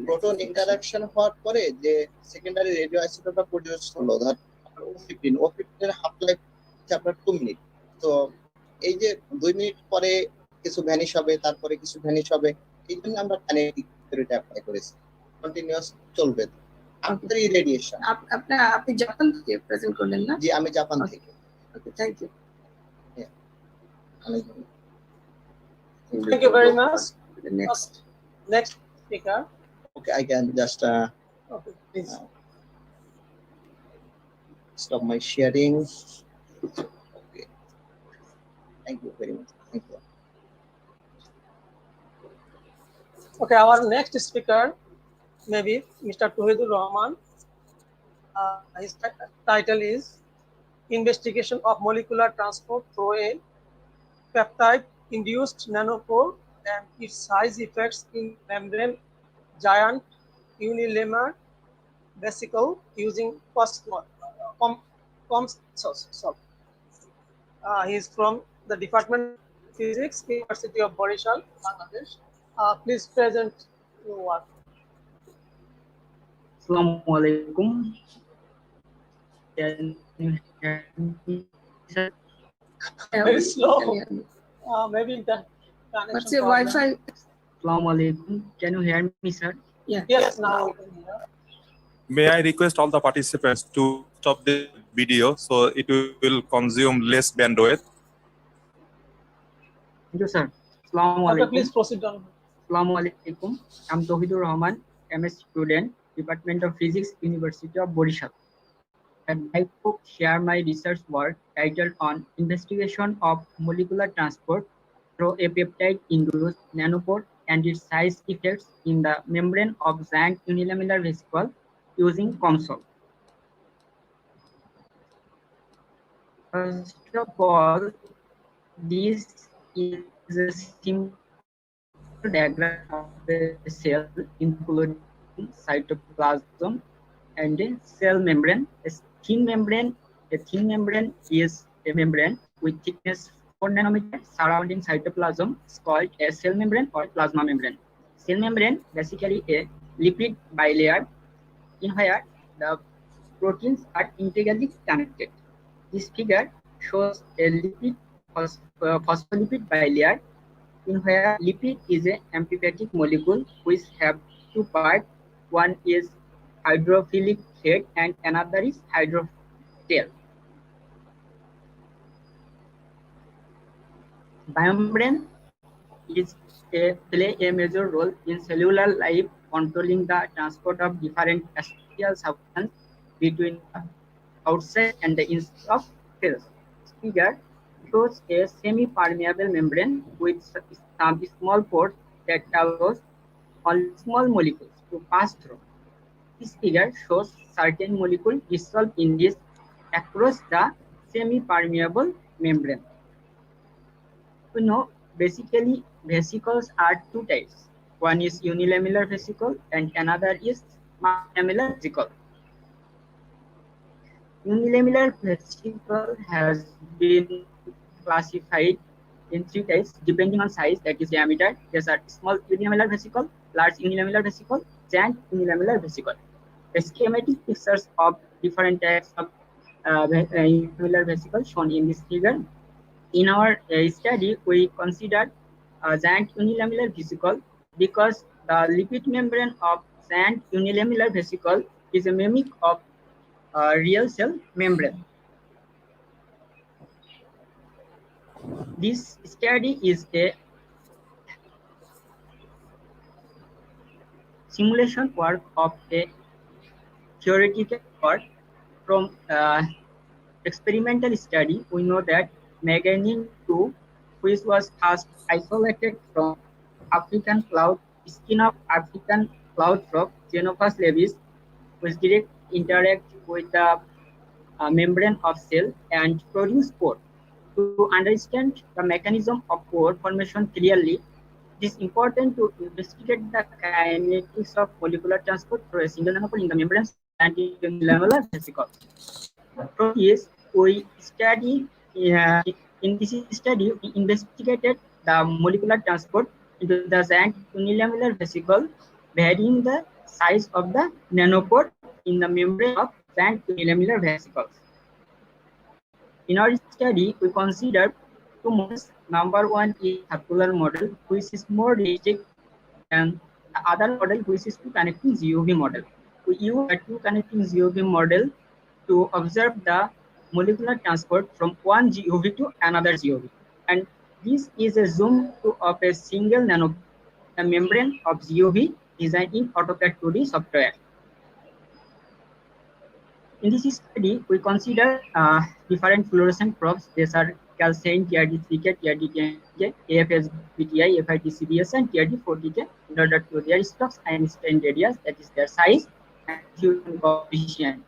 S4: প্রোটন ইন্টারঅ্যাকশন হওয়ার পরে যে সেকেন্ডারি রেডিও আইসোটোপটা প্রডিউস হলো, ধর O15 এর হাফ লাইফ হচ্ছে আপনার 2 মিনিট। তো এই যে 2 মিনিট পরে কিছু ভ্যানিশ হবে, তারপরে কিছু ভ্যানিশ হবে, এই জন্য আমরা কাইনেটিক থিওরিটা অ্যাপ্লাই করেছি। কন্টিনিউয়াস চলবে আফটার ইরেডিয়েশন।
S1: আপনি জাপান থেকে প্রেজেন্ট করলেন না?
S4: জি, আমি জাপান থেকে।
S1: Okay, thank you.
S8: Thank you very much.
S1: The
S8: Next speaker.
S4: Okay, I can just
S8: Okay, please.
S4: Stop my sharing. Okay. Thank you very much. Thank you.
S8: Okay, our next speaker may be Mr. Tohidur Rahman. His title is Investigation of Molecular Transport Through a Peptide-Induced Nanopore and its Size Effects in Membrane Giant Unilemma Vesicle using COMSOL. He is from the Department of Physics, University of Borishal, Bangladesh. Please present your work.
S7: Assalamu alaikum. Can you hear me, sir?
S8: Very slow. Maybe the connection.
S1: What's your Wi-Fi?
S7: Assalamu alaikum. Can you hear me, sir?
S1: Yeah.
S8: Yes, now we can hear.
S3: May I request all the participants to stop the video so it will consume less bandwidth?
S7: Thank you, sir. Assalamu
S8: Okay,
S7: alaikum.
S8: please proceed on.
S7: Assalamu alaikum. I'm Tohidur Rahman, MS student, Department of Physics, University of Borishal. I'd like to share my research work titled on Investigation of Molecular Transport through a Peptide-Induced Nanopore and its Size Effects in the Membrane of Giant Unilamellar Vesicle using COMSOL. First of all, this is a simple diagram of the cell, including cytoplasm and a cell membrane. A thin membrane is a membrane with thickness 4 nanometers surrounding cytoplasm is called a cell membrane or plasma membrane. Cell membrane basically a lipid bilayer in where the proteins are integrally connected. This figure shows a lipid phospholipid bilayer in where lipid is an amphipathic molecule which have two parts. One is hydrophilic head and another is hydrotail. Biomembrane play a major role in cellular life, controlling the transport of different essential substances between the outside and the inside of cells. This figure shows a semi-permeable membrane with some small pores that allows all small molecules to pass through. This figure shows certain molecules dissolved in this across the semi-permeable membrane. We know basically vesicles are two types. One is unilamellar vesicle and another is multilamellar vesicle. Unilamellar vesicle has been classified in three types depending on size, that is diameter. These are small unilamellar vesicle, large unilamellar vesicle, giant unilamellar vesicle. The schematic pictures of different types of unilamellar vesicle shown in this figure. In our study, we considered giant unilamellar vesicle because the lipid membrane of giant unilamellar vesicle is a mimic of real cell membrane. This study is a simulation work of a theoretical work. From experimental study, we know that manganese 2, which was first isolated from African cloud, skin of African cloud frog, Xenophas levis, which direct interact with the membrane of cell and produce pore. To understand the mechanism of pore formation clearly, it is important to investigate the kinetics of molecular transport through a single nanopore in the membranes of the anti-lamellar vesicles. From this, we study in this study we investigated the molecular transport into the giant unilamellar vesicle, varying the size of the nanopore in the membrane of giant unilamellar vesicles. In our study, we considered two models. Number one is circular model, which is more realistic, and the other model, which is two connecting GOV model. We use a two connecting GOV model to observe the molecular transport from one GOV to another GOV. And this is a zoom of a single nanopore, the membrane of GOV designed in AutoCAD 2D software. In this study, we consider different fluorescent probes. These are calcine, TRD3K, TRD10K, AFSBTI, FITCDS, and TRD40K in order to their stocks and strain radius, that is their size, and diffusion coefficient.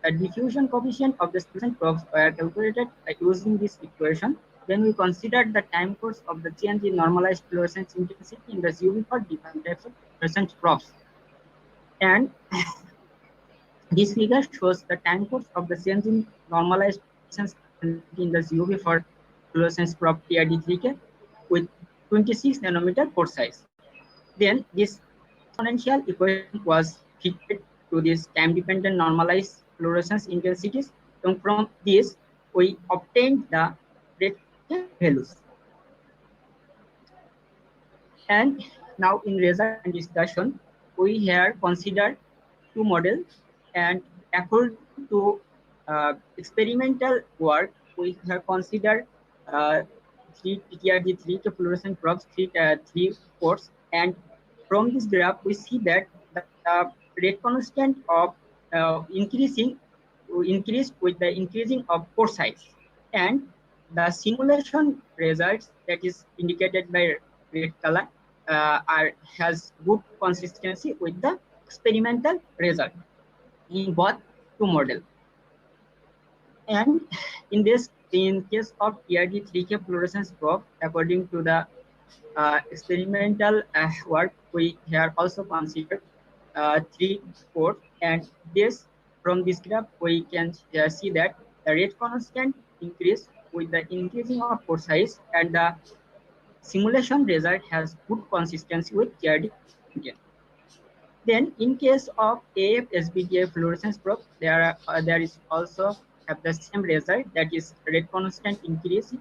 S7: The diffusion coefficient of the fluorescent probes were calculated by using this equation. Then we considered the time course of the change in normalized fluorescence intensity in the GOV for different types of fluorescent probes. And this figure shows the time course of the change in normalized fluorescence in the GOV for fluorescence probe TRD3K with 26 nanometer pore size. Then this exponential equation was fitted to this time-dependent normalized fluorescence intensities. And from this, we obtained the rate values. And now in result and discussion, we here consider two models, and according to experimental work, we have considered three TRD3K fluorescent probes, three pores, and from this graph we see that the rate constant of increased with the increasing of pore size, and the simulation results, that is indicated by red color, has good consistency with the experimental result in both two models. And in case of TRD3K fluorescence probe, according to the experimental work, we have also considered three pores, and this from this graph we can see that the rate constant increase with the increasing of pore size, and the simulation result has good consistency with TRD. Then in case of AFSBTI fluorescence probe, there is also have the same result, that is rate constant increased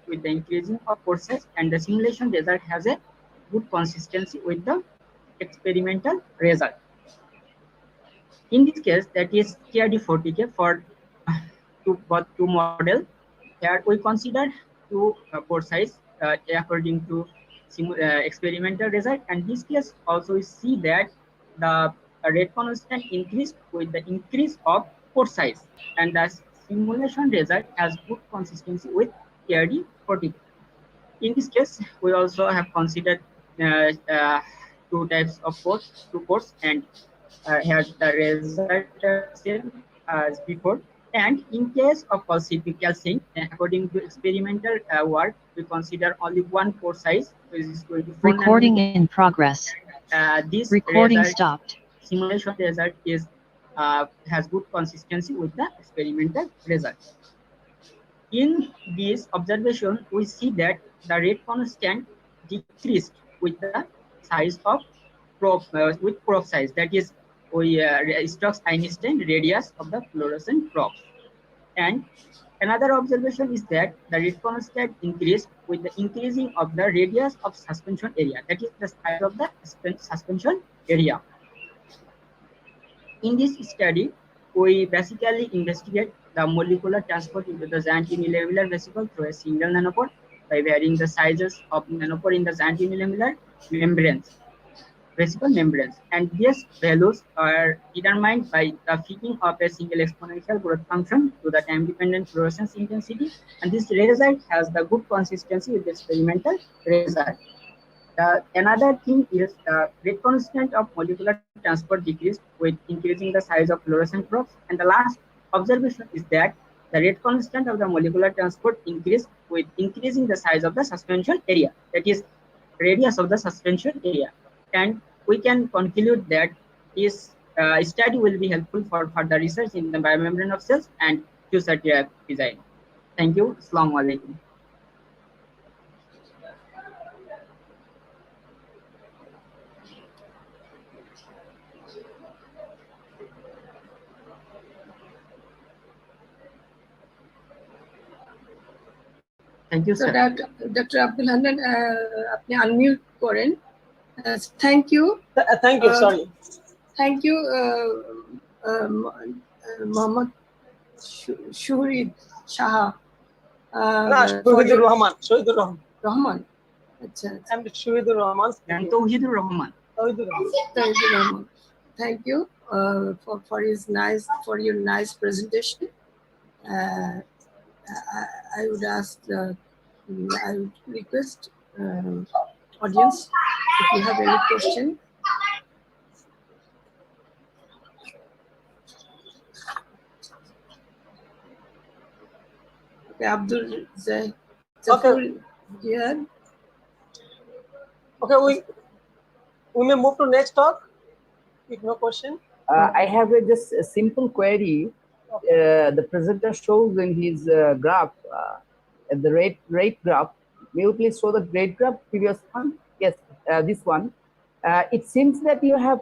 S7: with the increasing of pore size, and the simulation result has a good consistency with the experimental result. In this case, that is TRD40K for both two models. Here we consider two pore size according to experimental result, and this case also we see that the rate constant increased with the increase of pore size, and the simulation result has good consistency with TRD40. In this case, we also have considered two types of two pores, and here the result same as before. And in case of calcine, according to experimental work, we consider only one pore size, which is going to
S9: recording in progress.
S7: This
S9: recording
S7: result,
S9: stopped.
S7: Simulation result is has good consistency with the experimental result. In this observation, we see that the rate constant decreased with the size of probe with probe size, that is Stokes-Einstein radius of the fluorescent probe. And another observation is that the rate constant increased with the increasing of the radius of suspension area, that is the size of the suspension area. In this study, we basically investigate the molecular transport into the giant unilamellar vesicle through a single nanopore by varying the sizes of nanopore in the giant unilamellar membranes, vesicle membranes, and these values are determined by the fitting of a single exponential growth function to the time-dependent fluorescence intensity, and this result has the good consistency with the experimental result. Another thing is rate constant of molecular transport decreased with increasing the size of fluorescent probes. And the last observation is that the rate constant of the molecular transport increased with increasing the size of the suspension area, that is radius of the suspension area. And we can conclude that this study will be helpful for further research in the biomembrane of cells and future drug design. Thank you. Assalamu alaikum. Thank you,
S1: So
S7: sir.
S1: Dr. Abdul Hanan, আপনি unmute করেন. Thank you.
S8: Thank you. Sorry.
S1: Thank you, Mohammad Shurid Shah.
S8: Shohidur Rahman. Shohidur Rahman.
S1: Rahman. Achha.
S8: I'm Shohidur Rahman.
S7: And Tawhidur Rahman.
S8: Shohidur Rahman.
S1: Tawhidur Rahman. Thank you for your nice presentation. I would ask, I would request audience, if you have any question. Okay, Abdul Zafur, yeah.
S8: Okay, we may move to next talk. If no question.
S10: I have just a simple query. The presenter shows in his graph, the rate graph. May you please show the rate graph, previous one? Yes, this one. It seems that you have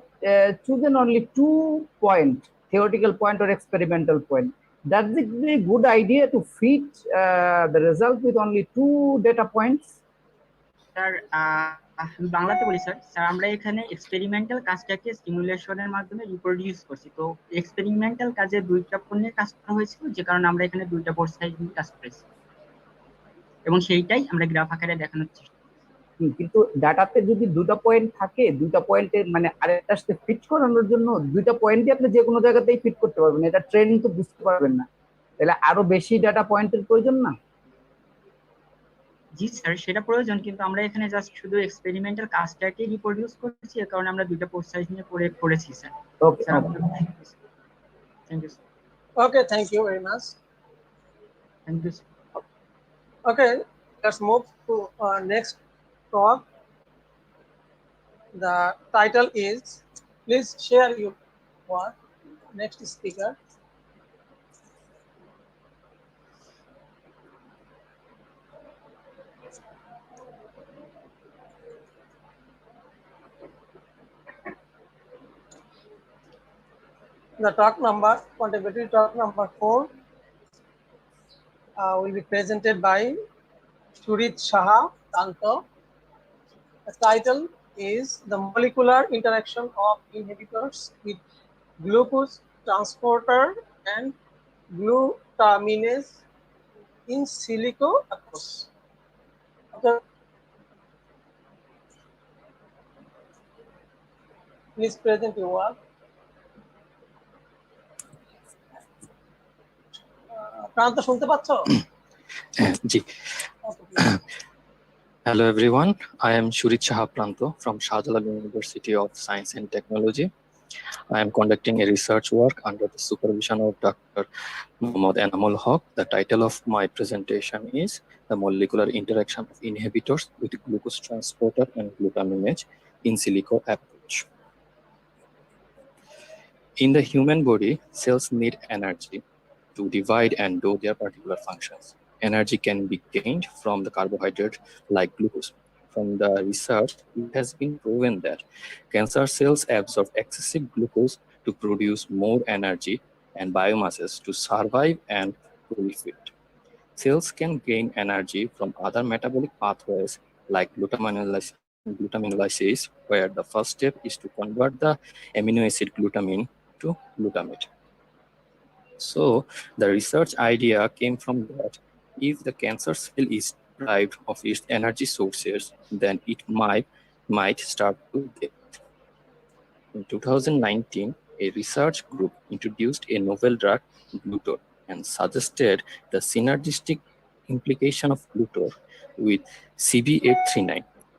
S10: chosen only 2 points, theoretical point or experimental point. Does it be a good idea to fit the result with only 2 data points?
S7: Sir আমি বাংলাতে বলি sir আমরা এখানে experimental কাজটাকে সিমুলেশনের মাধ্যমে reproduce করছি। তো experimental কাজে 2টা পণ্যে কাজ করা হয়েছিল, যে কারণে আমরা এখানে 2টা বোর্ড সাইজ নিয়ে কাজ করেছি এবং সেইটাই আমরা গ্রাফ আকারে দেখানোর চেষ্টা করছি।
S10: কিন্তু ডাটাতে যদি 2টা পয়েন্ট থাকে, 2টা পয়েন্টে মানে আরেকটার সাথে ফিট করানোর জন্য 2টা পয়েন্টই আপনি যে কোনো জায়গাতেই ফিট করতে পারবেন, এটা ট্রেনিং তো বুঝতে পারবেন না, তাহলে আরো বেশি ডাটা পয়েন্টের প্রয়োজন না?
S7: জি স্যার, সেটা প্রয়োজন, কিন্তু আমরা এখানে জাস্ট শুধু এক্সপেরিমেন্টাল কাজটাকে রিপ্রোডিউস করছি, এর কারণে আমরা 2টা পোস্ট সাইজ নিয়ে করেছি sir.
S10: Okay,
S7: thank you sir.
S8: Okay, thank you very much.
S7: Thank you sir.
S8: Okay, let's move to our next talk. The title is, please share your work. Next speaker. The talk number, contributory talk number 4, will be presented by Surit Shah Tanto. The title is The Molecular Interaction of Inhibitors with Glucose Transporter and Glutaminase in Silico Approach. Okay. Please present your work. প্রান্ত শুনতে পাচ্ছ?
S11: জি। Hello everyone, I am Shurit Shah Pranto from Shahjalal University of Science and Technology. I am conducting a research work under the supervision of Dr. Mohammad Enamul Haq. The title of my presentation is The Molecular Interaction of Inhibitors with Glucose Transporter and Glutaminase in Silico Approach. In the human body, cells need energy to divide and do their particular functions. Energy can be gained from the carbohydrate like glucose. From the research, it has been proven that cancer cells absorb excessive glucose to produce more energy and biomasses to survive and proliferate. Cells can gain energy from other metabolic pathways like glutaminolysis, where the first step is to convert the amino acid glutamine to glutamate. So the research idea came from that if the cancer cell is deprived of its energy sources, then it might start to death. In 2019, a research group introduced a novel drug, Glutor, and suggested the synergistic implication of Glutor with CB839,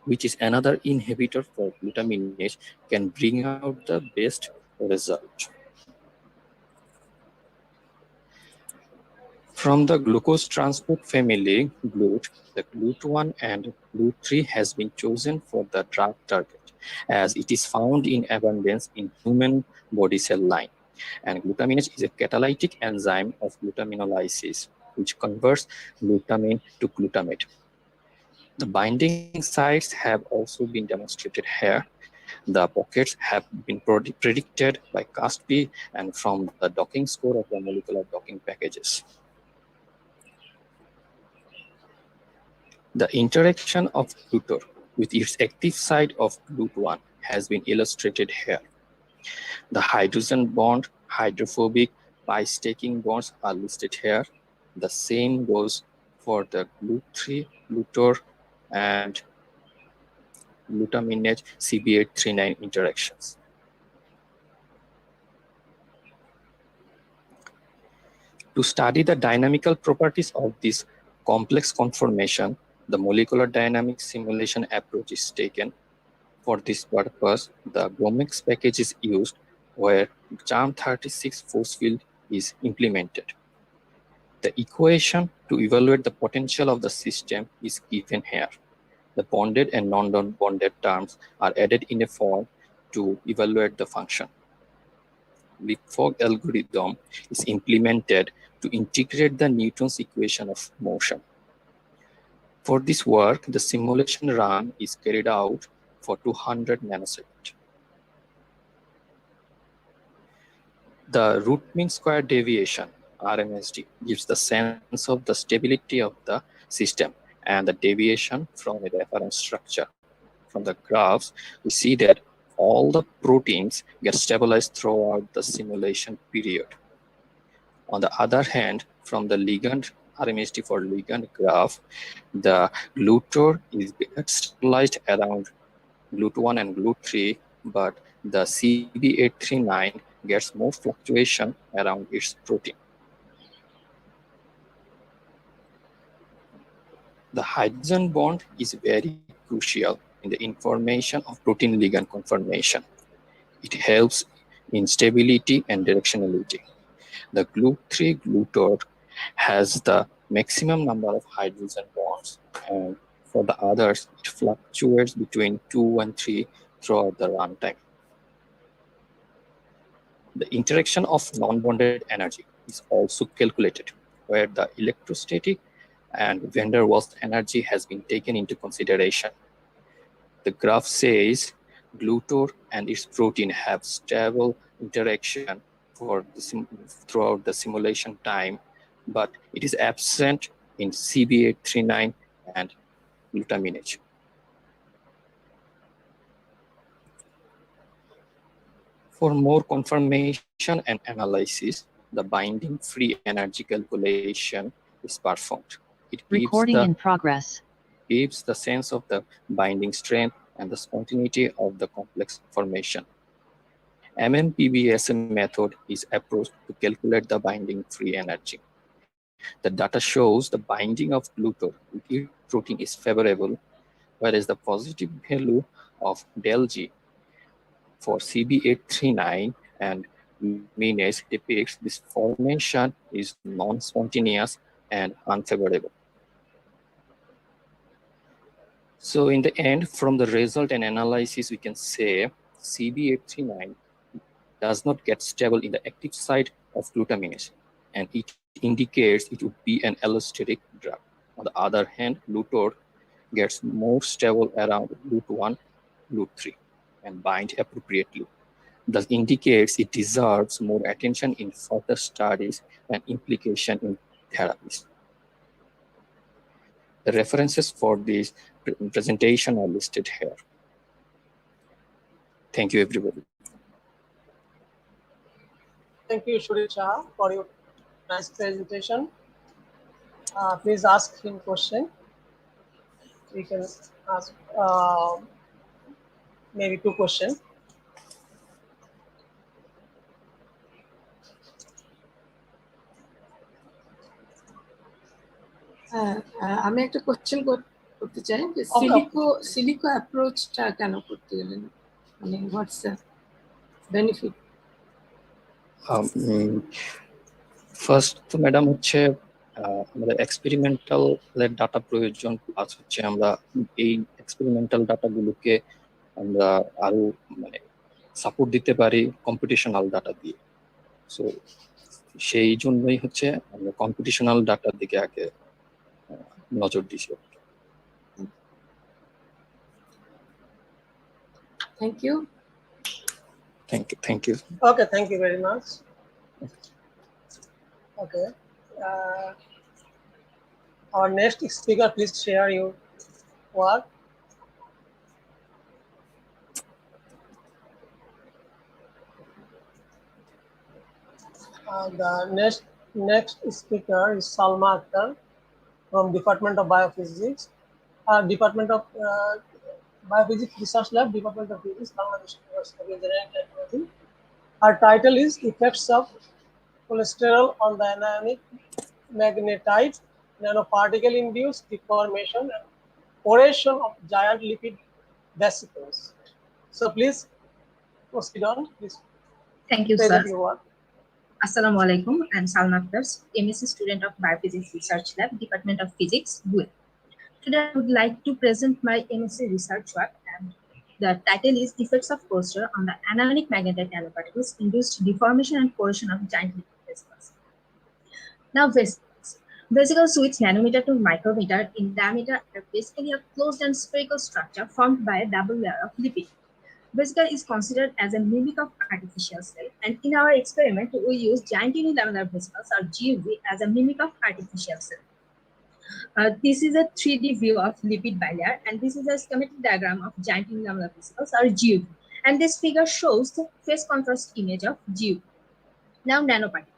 S11: which is another inhibitor for glutaminase, can bring out the best result. From the glucose transport family, GLUT, the GLUT1 and GLUT3 has been chosen for the drug target, as it is found in abundance in human body cell line. And glutaminase is a catalytic enzyme of glutaminolysis, which converts glutamine to glutamate. The binding sites have also been demonstrated here. The pockets have been predicted by CASP and from the docking score of the molecular docking packages. The interaction of glutor with its active site of GLUT1 has been illustrated here. The hydrogen bond, hydrophobic, pi-staking bonds are listed here. The same goes for the GLUT3, glutor, and glutaminase CB839 interactions. To study the dynamical properties of this complex conformation, the molecular dynamic simulation approach is taken. For this purpose, the GOMEX package is used where CHARM36 force field is implemented. The equation to evaluate the potential of the system is given here. The bonded and non-bonded terms are added in a form to evaluate the function. The Fogg algorithm is implemented to integrate the Newton's equation of motion. For this work, the simulation run is carried out for 200 nanoseconds. The root mean square deviation, RMSD, gives the sense of the stability of the system and the deviation from a reference structure. From the graphs, we see that all the proteins get stabilized throughout the simulation period. On the other hand, from the ligand RMSD for ligand graph, the glutor is stabilized around GLUT1 and GLUT3, but the CB839 gets more fluctuation around its protein. The hydrogen bond is very crucial in the information of protein ligand conformation. It helps in stability and directionality. The GLUT3 glutor has the maximum number of hydrogen bonds, and for the others, it fluctuates between 2 and 3 throughout the runtime. The interaction of non-bonded energy is also calculated, where the electrostatic and van der Waals energy has been taken into consideration. The graph says glutor and its protein have stable interaction throughout the simulation time, but it is absent in CB839 and glutaminase. For more confirmation and analysis, the binding free energy calculation is performed. It gives the sense of the binding strength and the spontaneity of the complex formation. MMPBSM method is approached to calculate the binding free energy. The data shows the binding of glutor with its protein is favorable, whereas the positive value of del G for CB839 and glutaminase depicts this formation is non-spontaneous and unfavorable. So in the end, from the result and analysis, we can say CB839 does not get stable in the active site of glutaminase, and it indicates it would be an allostatic drug. On the other hand, glutor gets more stable around GLUT1, GLUT3, and bind appropriately. Thus indicates it deserves more attention in further studies and implication in therapies. The references for this presentation are listed here. Thank you, everybody.
S8: Thank you, Surecha, for your nice presentation. Please ask him question. We can ask maybe 2 questions.
S1: আমি একটা question করতে চাই যে
S8: Okay.
S1: Silico অ্যাপ্রোচটা কেন করতে গেলেন, মানে what's the benefit?
S11: First তো ম্যাডাম হচ্ছে আমাদের এক্সপেরিমেন্টাল ডাটা প্রয়োজন, প্লাস হচ্ছে আমরা এই এক্সপেরিমেন্টাল ডাটাগুলোকে আমরা আরো মানে সাপোর্ট দিতে পারি কম্পিটিশনাল ডাটা দিয়ে। সো সেই জন্যই হচ্ছে আমরা কম্পিটিশনাল ডাটার দিকে আগে নজর দিছি।
S1: Thank you.
S11: Thank you.
S8: Okay, thank you very much. Okay. Our next speaker, please share your work. The next speaker is Salma Akhtar from Department of Biophysics, Department of Biophysics Research Lab, Department of Physics, Bangladesh University of Engineering and Technology. Her title is Effects of Cholesterol on the Anionic Magnetite Nanoparticle Induced Deformation and Poration of Giant Lipid Vesicles. So please proceed on. Please.
S12: Thank you,
S8: present
S12: sir.
S8: your work.
S12: Assalamu alaikum. I'm Salma Akhtar, MSc student of Biophysics Research Lab, Department of Physics, BUE. Today I would like to present my MSc research work, and the title is Effects of Cholesterol on the Anionic Magnetite Nanoparticles Induced Deformation and Poration of Giant Lipid Vesicles. Now, vesicles with nanometer to micrometer in diameter are basically a closed and spherical structure formed by a double layer of lipid. Vesicle is considered as a mimic of artificial cell, and in our experiment, we use giant unilamellar vesicles or GUV as a mimic of artificial cell. This is a 3D view of lipid bilayer, and this is a schematic diagram of giant unilamellar vesicles or GUV. And this figure shows the phase contrast image of GUV. Now, nanoparticle.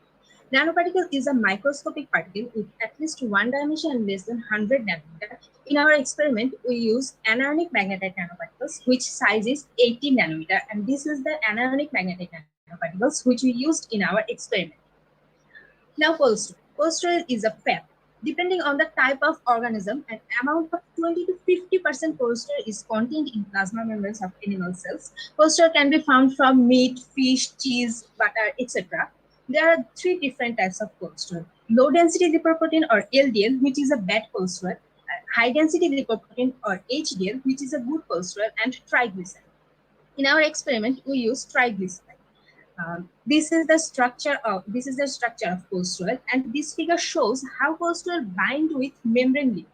S12: Nanoparticle is a microscopic particle with at least one dimension and less than 100 nanometer. In our experiment, we use anionic magnetite nanoparticles, which size is 80 nanometer, and this is the anionic magnetite nanoparticles which we used in our experiment. Now, cholesterol. Cholesterol is a fat. Depending on the type of organism, an amount of 20 to 50% cholesterol is contained in plasma membranes of animal cells. Cholesterol can be found from meat, fish, cheese, butter, etc. There are three different types of cholesterol: low density lipoprotein or LDL, which is a bad cholesterol; high density lipoprotein or HDL, which is a good cholesterol; and triglyceride. In our experiment, we use triglyceride. This is the structure of cholesterol, and this figure shows how cholesterol bind with membrane lipid.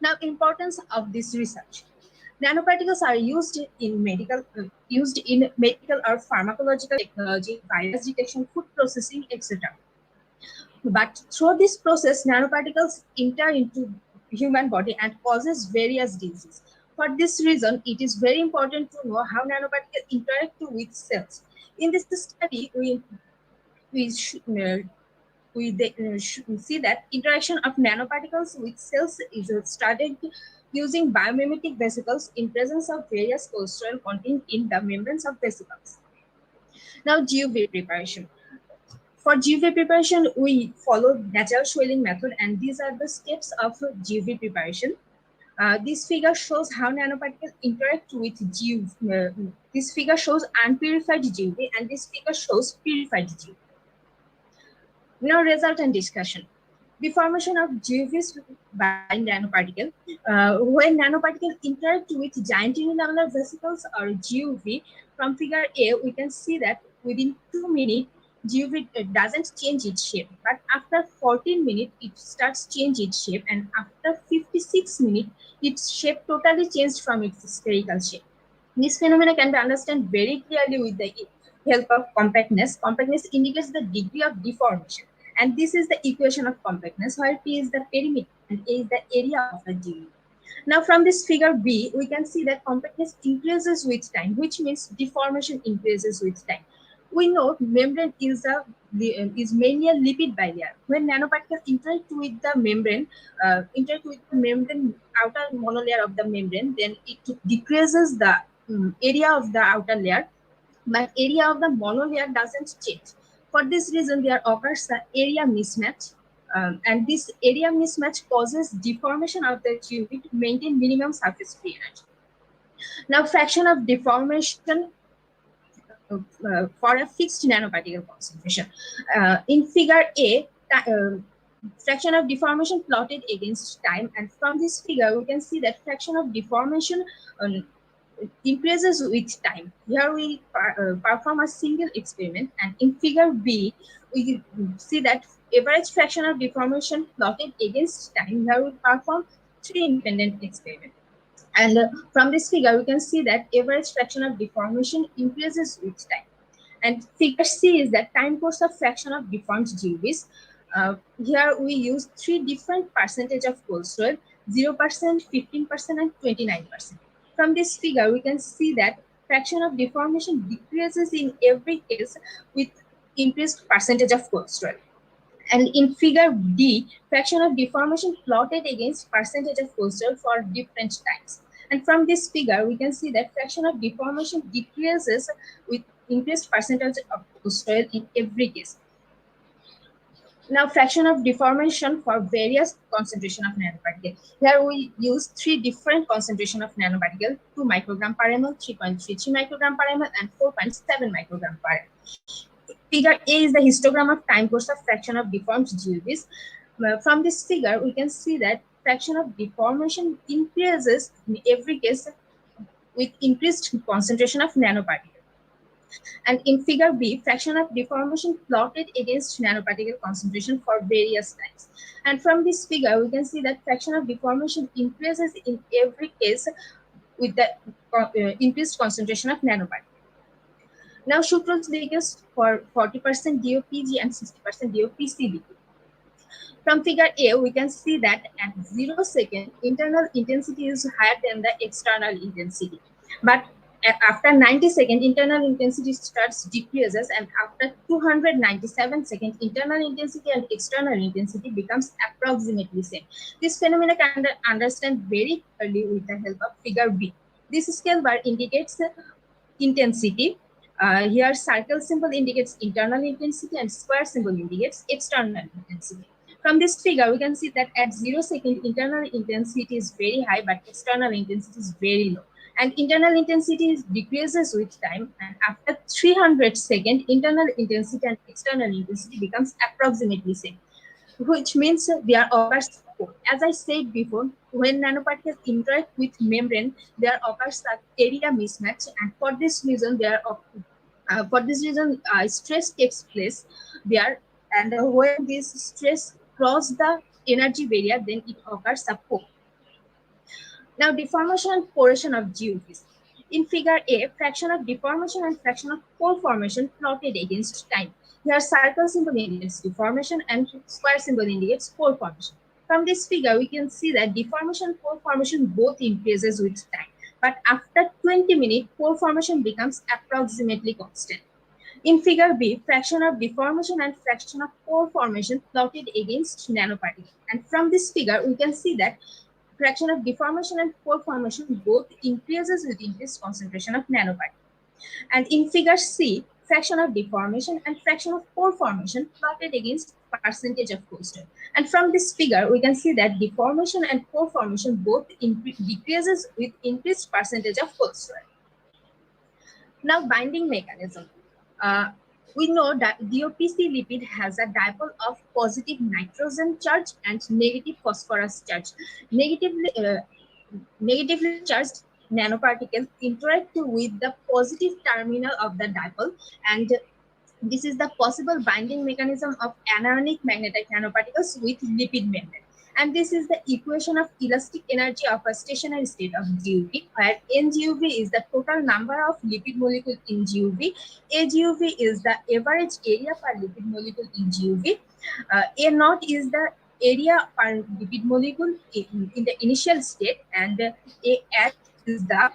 S12: Now, importance of this research. Nanoparticles are used in medical or pharmacological technology, virus detection, food processing, etc. But through this process, nanoparticles enter into human body and causes various diseases. For this reason, it is very important to know how nanoparticles interact with cells. In this study, we see that interaction of nanoparticles with cells is studied using biomimetic vesicles in presence of various cholesterol contained in the membranes of vesicles. Now, GUV preparation. For GUV preparation, we follow natural swelling method, and these are the steps of GUV preparation. This figure shows how nanoparticles interact with GUV. This figure shows unpurified GUV, and this figure shows purified GUV. Now, result and discussion. Deformation of GUVs by nanoparticle. When nanoparticles interact with giant unilamellar vesicles or GUV, from figure A, we can see that within 2 minutes, GUV doesn't change its shape, but after 14 minutes, it starts change its shape, and after 56 minutes, its shape totally changed from its spherical shape. This phenomenon can be understood very clearly with the help of compactness. Compactness indicates the degree of deformation, and this is the equation of compactness, where P is the perimeter and A is the area of the GUV. Now, from this figure B, we can see that compactness increases with time, which means deformation increases with time. We know membrane is mainly a lipid bilayer. When nanoparticles interact with the membrane, outer monolayer of the membrane, then it decreases the area of the outer layer, but area of the monolayer doesn't change. For this reason, there occurs the area mismatch. And this area mismatch causes deformation of the GUV to maintain minimum surface free energy. Now, fraction of deformation for a fixed nanoparticle concentration. In figure A, fraction of deformation plotted against time, and from this figure we can see that fraction of deformation increases with time. Here we perform a single experiment, and in figure B we see that average fraction of deformation plotted against time. Here we perform 3 independent experiments. And from this figure, we can see that average fraction of deformation increases with time. And figure C is that time course of fraction of deformed GUVs. Here we use 3 different percentage of cold soil, 0%, 15%, and 29%. From this figure, we can see that fraction of deformation decreases in every case with increased percentage of cold soil. And in figure D, fraction of deformation plotted against percentage of cold soil for different times. And from this figure, we can see that fraction of deformation decreases with increased percentage of cold soil in every case. Now, fraction of deformation for various concentration of nanoparticle. Here we use 3 different concentration of nanoparticle: 2 microgram per ml, 3.33 microgram per ml, and 4.7 microgram per ml. Figure A is the histogram of time course of fraction of deformed GUVs. From this figure, we can see that fraction of deformation increases in every case with increased concentration of nanoparticle. And in figure B, fraction of deformation plotted against nanoparticle concentration for various times. And from this figure, we can see that fraction of deformation increases in every case with the increased concentration of nanoparticle. Now, Shutr's biggest for 40% DOPG and 60% DOPCB. From figure A, we can see that at 0 second, internal intensity is higher than the external intensity. But after 90 seconds, internal intensity starts decreases, and after 297 seconds, internal intensity and external intensity becomes approximately same. This phenomenon can understand very clearly with the help of figure B. This scale bar indicates intensity. Here, circle symbol indicates internal intensity and square symbol indicates external intensity. From this figure, we can see that at 0 second, internal intensity is very high, but external intensity is very low. And internal intensity decreases with time, and after 300 seconds, internal intensity and external intensity becomes approximately same, which means they are occurs. As I said before, when nanoparticles interact with membrane, there occurs an area mismatch, and for this reason, stress takes place there, and when this stress crosses the energy barrier, then it occurs a pore. Now, deformation and poration of GUVs. In figure A, fraction of deformation and fraction of pore formation plotted against time. Here, circle symbol indicates deformation and square symbol indicates pore formation. From this figure, we can see that deformation and pore formation both increases with time. But after 20 minutes, pore formation becomes approximately constant. In figure B, fraction of deformation and fraction of pore formation plotted against nanoparticle. And from this figure, we can see that fraction of deformation and pore formation both increases with increased concentration of nanoparticle. And in figure C, fraction of deformation and fraction of pore formation plotted against percentage of cold soil. And from this figure, we can see that deformation and pore formation both decreases with increased percentage of cold soil. Now, binding mechanism. We know that DOPC lipid has a dipole of positive nitrogen charge and negative phosphorus charge. Negatively charged nanoparticles interact with the positive terminal of the dipole, and this is the possible binding mechanism of anionic magnetic nanoparticles with lipid membrane. And this is the equation of elastic energy of a stationary state of GUV, where NGUV is the total number of lipid molecules in GUV, AGUV is the average area per lipid molecule in GUV, A naught is the area per lipid molecule in the initial state, and A at is the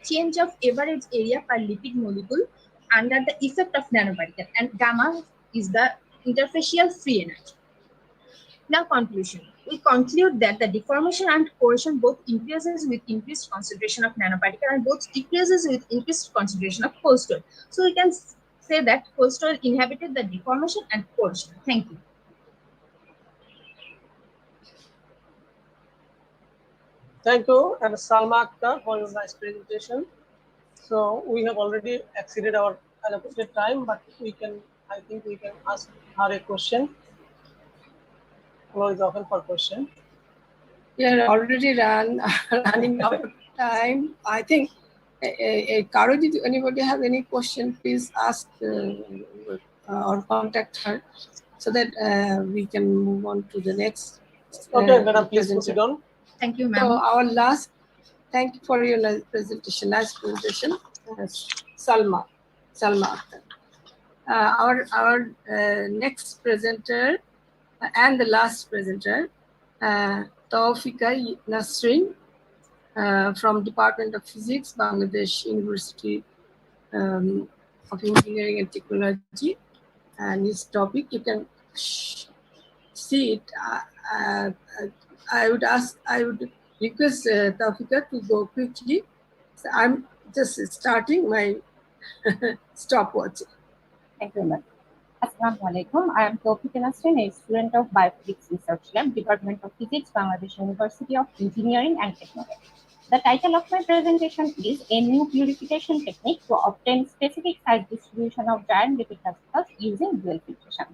S12: change of average area per lipid molecule under the effect of nanoparticle, and gamma is the interfacial free energy. Now, conclusion. We conclude that the deformation and poration both increases with increased concentration of nanoparticle and both decreases with increased concentration of cold soil. So we can say that cold soil inhibited the deformation and poration. Thank you.
S8: Thank you, and Salma Akhtar, for your nice presentation. So we have already exceeded our allocated time, but I think we can ask her a question. Floor is open for question.
S1: We are already running out of time. I think, Karo, did anybody have any question? Please ask or contact her so that we can move on to the next.
S8: Okay, madam, please proceed on.
S12: Thank you,
S1: So
S12: ma'am.
S1: thank you for your nice presentation. Salma Akhtar. Our next presenter and the last presenter, Taufika Nasrin from Department of Physics, Bangladesh University of Engineering and Technology, and his topic you can see it. I would request Taufika to go quickly. So I'm just starting my stopwatch.
S13: Thank you, ma'am. Assalamu alaikum. I am Taufika Nasrin, a student of Biophysics Research Lab, Department of Physics, Bangladesh University of Engineering and Technology. The title of my presentation is A New Purification Technique to Obtain Specific Size Distribution of Giant Lipid Vesicles Using Dual Filtration.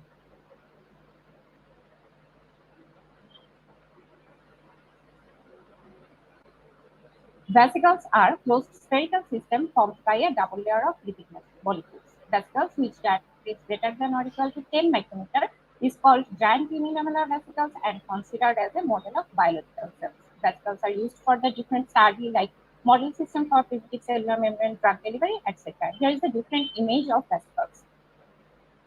S13: Vesicles are closed spherical system formed by a double layer of lipid molecules. Vesicles which diameter is greater than or equal to 10 micrometer is called giant unilamellar vesicles and considered as a model of biological cells. Vesicles are used for the different study like model system for physics, cellular membrane, drug delivery, etc. Here is a different image of vesicles.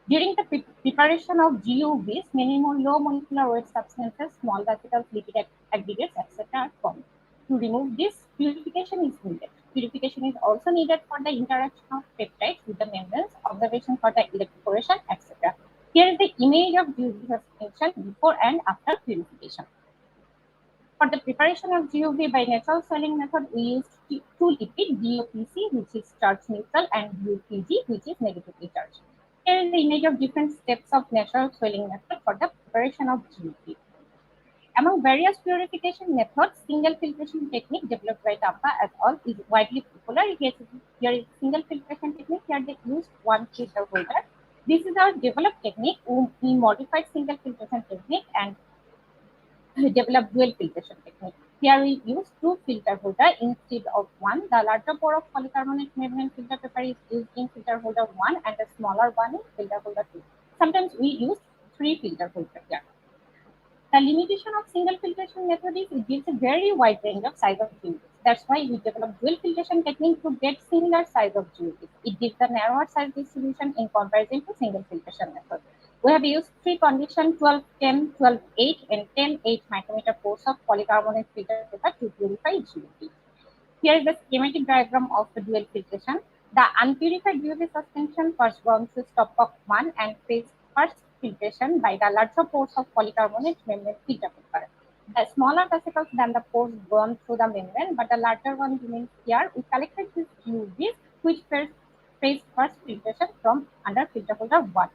S13: During the preparation of GUVs, many more low molecular weight substances, small vesicles, lipid aggregates, etc. are formed. To remove this, purification is needed. Purification is also needed for the interaction of peptides with the membranes, observation for the electroporation, etc. Here is the image of GUV suspension before and after purification. For the preparation of GUV by natural swelling method, we use two lipids, DOPC, which is charge neutral, and UPG, which is negatively charged. Here is the image of different steps of natural swelling method for the preparation of GUV. Among various purification methods, single filtration technique developed by Tampa et al. Is widely popular. Here is single filtration technique. Here they use one filter holder. This is our developed technique. We modified single filtration technique and developed dual filtration technique. Here we use two filter holder instead of one. The larger pore of polycarbonate membrane filter paper is used in filter holder 1 and the smaller one in filter holder 2. Sometimes we use 3 filter holders here. The limitation of single filtration method is it gives a very wide range of size of GUVs. That's why we developed dual filtration technique to get similar size of GUVs. It gives a narrower size distribution in comparison to single filtration method. We have used 3 conditions, 12, 10, 12, 8 and 10, 8 micrometer pores of polycarbonate filter paper to purify GUV. Here is the schematic diagram of the dual filtration. The unpurified GUV suspension first gone to stopcock 1 and phase first filtration by the larger pores of polycarbonate membrane filter paper. The smaller vesicles than the pores gone through the membrane, but the larger one remains here. We collected these GUVs which phase first filtration from under filter holder 1.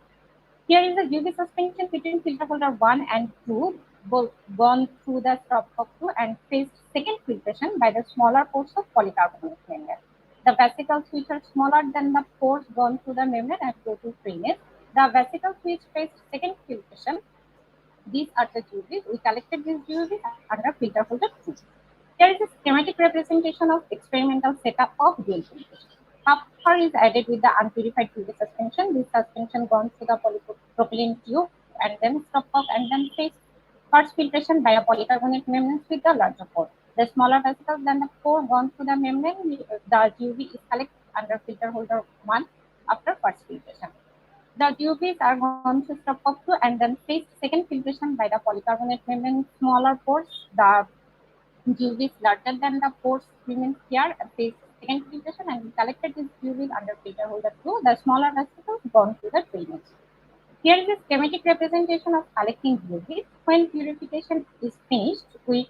S13: Here is the UV suspension between filter holder 1 and 2, both gone through the stopcock 2 and phased second filtration by the smaller pores of polycarbonate membrane. The vesicles which are smaller than the pores gone through the membrane and go to freeness. The vesicles which phased second filtration, these are the UVs. We collected these UVs under filter holder 2. There is a schematic representation of experimental setup of dual filtration. Copper is added with the unpurified UV suspension. This suspension gone through the polypropylene tube and then stopcock and then phase first filtration by a polycarbonate membrane with the larger pore. The smaller vesicles than the pore gone through the membrane, the UV is collected under filter holder 1 after first filtration. The UVs are gone to stopcock 2 and then phase second filtration by the polycarbonate membrane smaller pores. The UVs larger than the pores remain here at phase second filtration and we collected these UVs under filter holder 2. The smaller vesicles gone through the drainage. Here is a schematic representation of collecting UVs. When purification is finished, we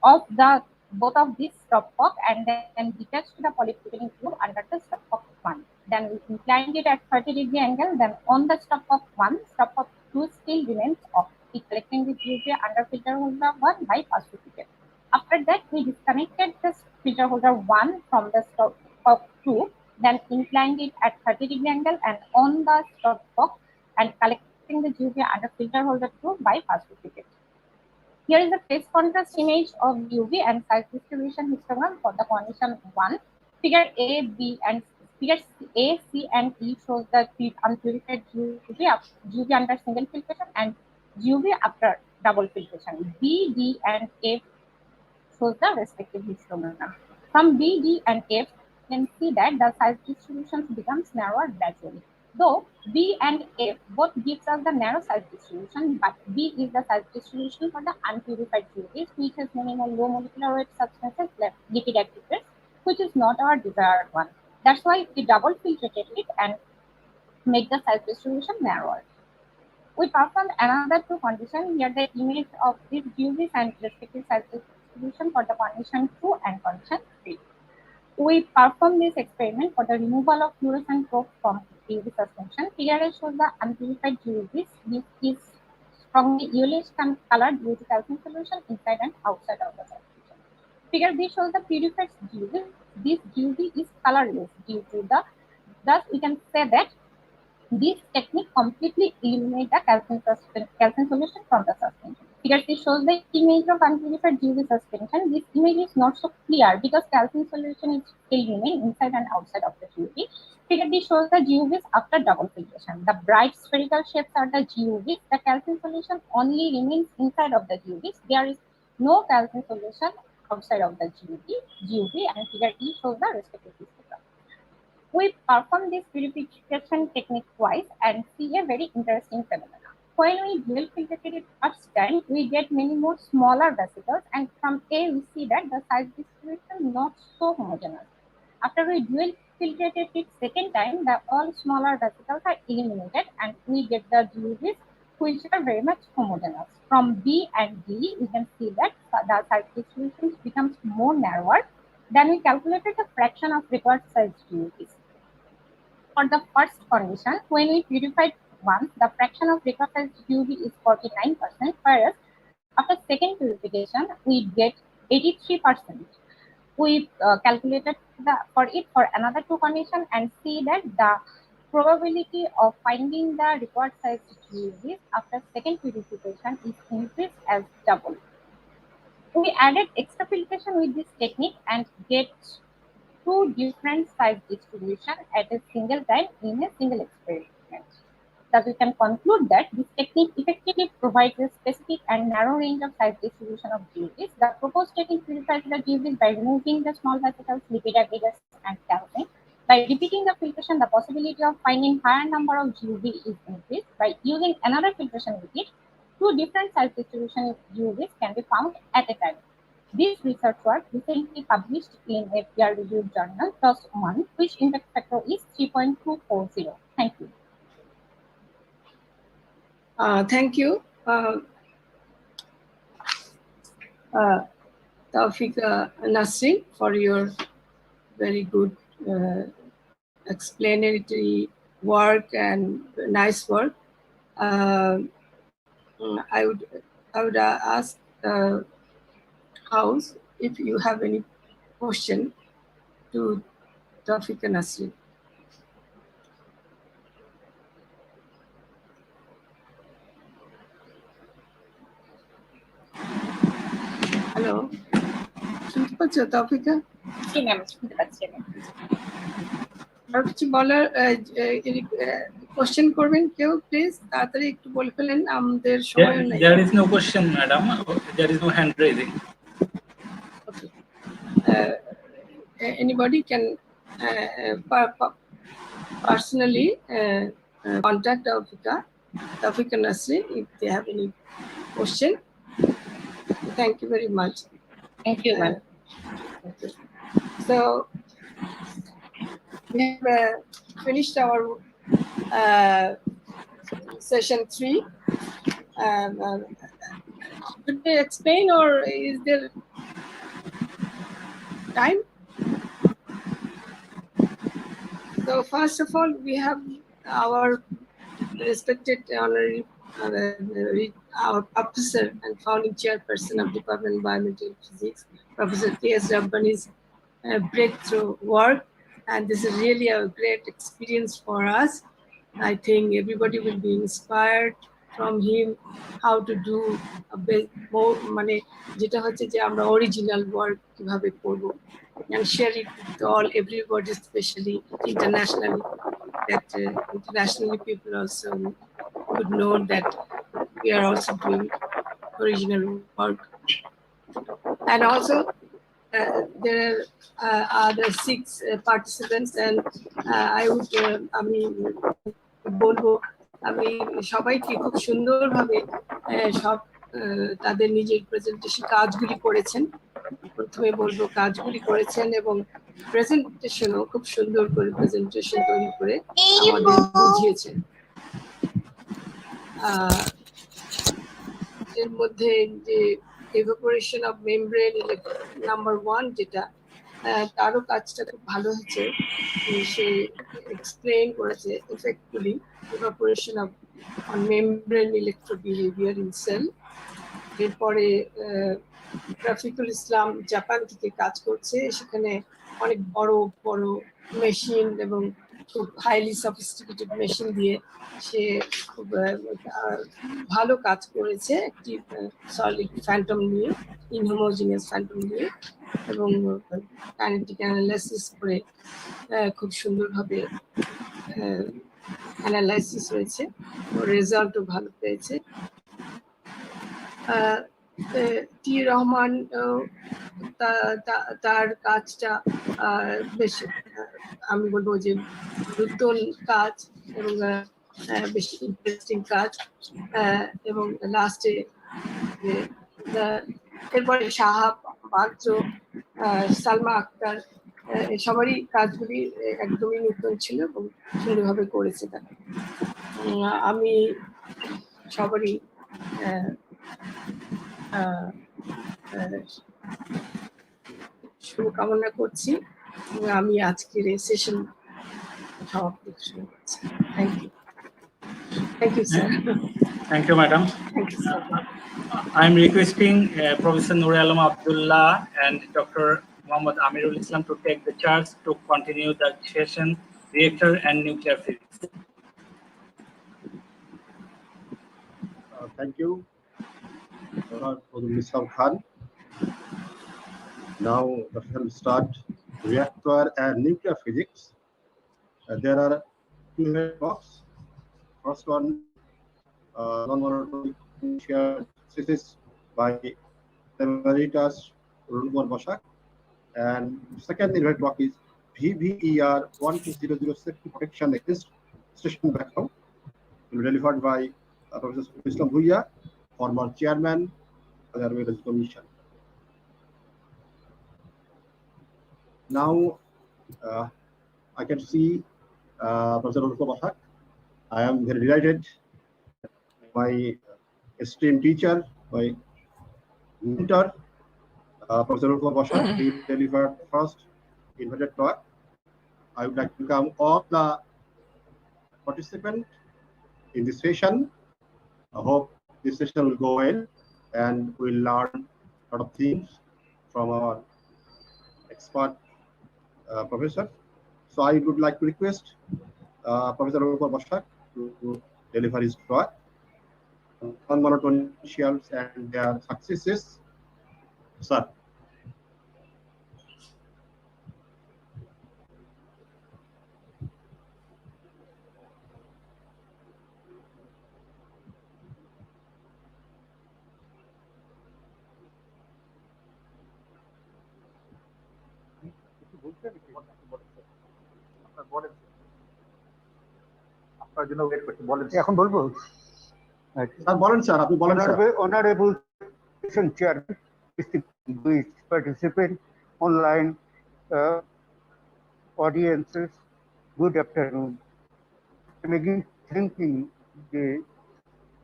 S13: off the both of these stopcock and then detach the polypropylene tube under the stopcock 1. Then we inclined it at 30-degree angle. Then on the stopcock 1, stopcock 2 still remains off. We collecting the UV under filter holder 1 by positive. After that, we disconnected the filter holder 1 from the stopcock 2, then inclined it at 30° angle and on the stopcock and collecting the UV under filter holder 2 by fast duplicate. Here is the phase contrast image of UV and size distribution histogram for the condition 1. Figure A, B, and figures A, C, and E shows the unpurified UV under single filtration and UV after double filtration. B, D, and F shows the respective histogram. From B, D, and F, you can see that the size distribution becomes narrower gradually. Though B and F both gives us the narrow size distribution, but B is the size distribution for the unpurified UVs, which has many more low molecular weight substances like lipid activators, which is not our desired one. That's why we double filtrated it and make the size distribution narrower. We performed another two conditions. Here the image of these UVs and respective size distribution for the condition 2 and condition 3. We performed this experiment for the removal of fluorescent probe from UV suspension. Here shows the unpurified UVs. This is strongly yellowish colored due to calcium solution inside and outside of the suspension. Figure B shows the purified UV. This UV is colorless due to the, thus we can say that this technique completely eliminates the calcium solution from the suspension. Figure C shows the image of unpurified UV suspension. This image is not so clear because calcium solution is still remain inside and outside of the UV. Figure D shows the GUVs after double filtration. The bright spherical shapes are the GUVs. The calcium solution only remains inside of the GUVs. There is no calcium solution outside of the GUV, and figure E shows the respective histogram. We perform this purification technique twice and see a very interesting phenomenon. When we dual filtrated it first time, we get many more smaller vesicles, and from A we see that the size distribution not so homogeneous. After we dual filtrated it second time, the all smaller vesicles are eliminated and we get the GUVs which are very much homogeneous. From B and D, we can see that the size distribution becomes more narrower. Then we calculated the fraction of required size GUVs. For the first condition, when we purified once, the fraction of required size GUV is 49%, whereas after second purification, we get 83%. We calculated for another two conditions and see that the probability of finding the required size GUVs after second purification is increased as double. We added extra filtration with this technique and get two different size distribution at a single time in a single experiment. Thus, we can conclude that this technique effectively provides a specific and narrow range of size distribution of GUVs. The proposed technique purifies the GUVs by removing the small vesicles, lipid aggregates, and calcium. By repeating the filtration, the possibility of finding higher number of GUV is increased. By using another filtration with it, two different size distribution of GUVs can be found at a time. This research work recently published in a peer-reviewed journal, PLOS ONE, which impact factor is 3.240. Thank you.
S1: Thank you, Tawfiq Nasrin, for your very good explanatory work and nice work. I would ask House if you have any question to Tawfiq Nasrin. Hello, শুনতে পাচ্ছ তাওফিকা?
S13: জি ma'am, শুনতে পাচ্ছি আমি।
S1: আর কিছু বলার question করবেন কেউ please, তাড়াতাড়ি একটু বলে ফেলেন, আমাদের সময় নাই।
S6: There is no question, madam. There is no hand raising.
S1: Okay. Anybody can personally contact Tawfiq Nasrin if they have any question. Thank you very much.
S13: Thank you, ma'am.
S1: Okay. So we have finished our session 3. Could they explain, or is there time? So first of all, we have our respected honorary our professor and founding chairperson of Department of Biomedical Physics, Professor K.S. Rabbani's breakthrough work. And this is really a great experience for us. I think everybody will be inspired from him how to do a bit more original work and share it with everybody, especially internationally, that internationally people also could know that we are also doing original work. And also there are other 6 participants, and I would বলবো আমি সবাইকে খুব সুন্দরভাবে সব তাদের নিজের presentation কাজগুলি করেছেন। প্রথমে বলবো কাজগুলি করেছেন এবং প্রেজেন্টেশনও খুব সুন্দর করে প্রেজেন্টেশন তৈরি করে আমাদের বুঝিয়েছেন। এর মধ্যে যে evaporation of membrane number 1 যেটা তারও কাজটা খুব ভালো হয়েছে। সে এক্সপ্লেইন করেছে effectively evaporation of membrane electrobehavior in cell। এরপরে রাফিকুল ইসলাম জাপান থেকে কাজ করছে, সেখানে অনেক বড় বড় মেশিন এবং খুব হাইলি সফিস্টিকেটেড মেশিন দিয়ে সে খুব ভালো কাজ করেছে একটি সলিড ফ্যান্টম নিয়ে, ইনহোমোজিনিয়াস ফ্যান্টম নিয়ে, এবং কাইনেটিক অ্যানালাইসিস করে খুব সুন্দরভাবে অ্যানালাইসিস হয়েছে, রেজাল্টও ভালো পেয়েছে। টি রহমান তার কাজটা বেশ আমি বলবো যে নতুন কাজ এবং বেশ ইন্টারেস্টিং কাজ। এবং লাস্টে এরপরে সাহাব, বাচ্চ, সালমা আক্তার সবারই কাজগুলি একদমই নতুন ছিল এবং সুন্দরভাবে করেছে তারা। আমি সবারই শুভকামনা করছি এবং আমি আজকের এই সেশন সমাপ্তি শুরু করছি। Thank you. Thank you, sir.
S6: Thank you, madam.
S1: Thank you, sir.
S6: I'm requesting Professor Nur Alam Abdullah and Dr. Muhammad Amirul Islam to take the charge to continue the session, reactor and nuclear physics.
S14: Thank you, Mr. Khan. Now the session will start reactor and nuclear physics. There are 2 talks. First one, non-monotonic initial synthesis by Emeritus Rulmor Boshak, and second inverted block is VVER 1200 safety protection against station background, delivered by Professor Islam Bhuiya, former chairman of the Army Commission. Now I can see Professor Rulmor Boshak. I am very delighted. My esteemed teacher, my mentor, Professor Rulmor Boshak, he delivered first inverted talk. I would like to welcome all the participants in this session. I hope this session will go well and we'll learn a lot of things from our expert professor. So I would like to request Professor Rulmor Boshak to deliver his talk on non-monotonic initials and their successes. Sir.
S15: এখন বলবো
S14: বলেন sir, আপনি বলেন sir.
S15: Honorable Chairman, distinguished participants, online audiences, good afternoon. I'm again thanking the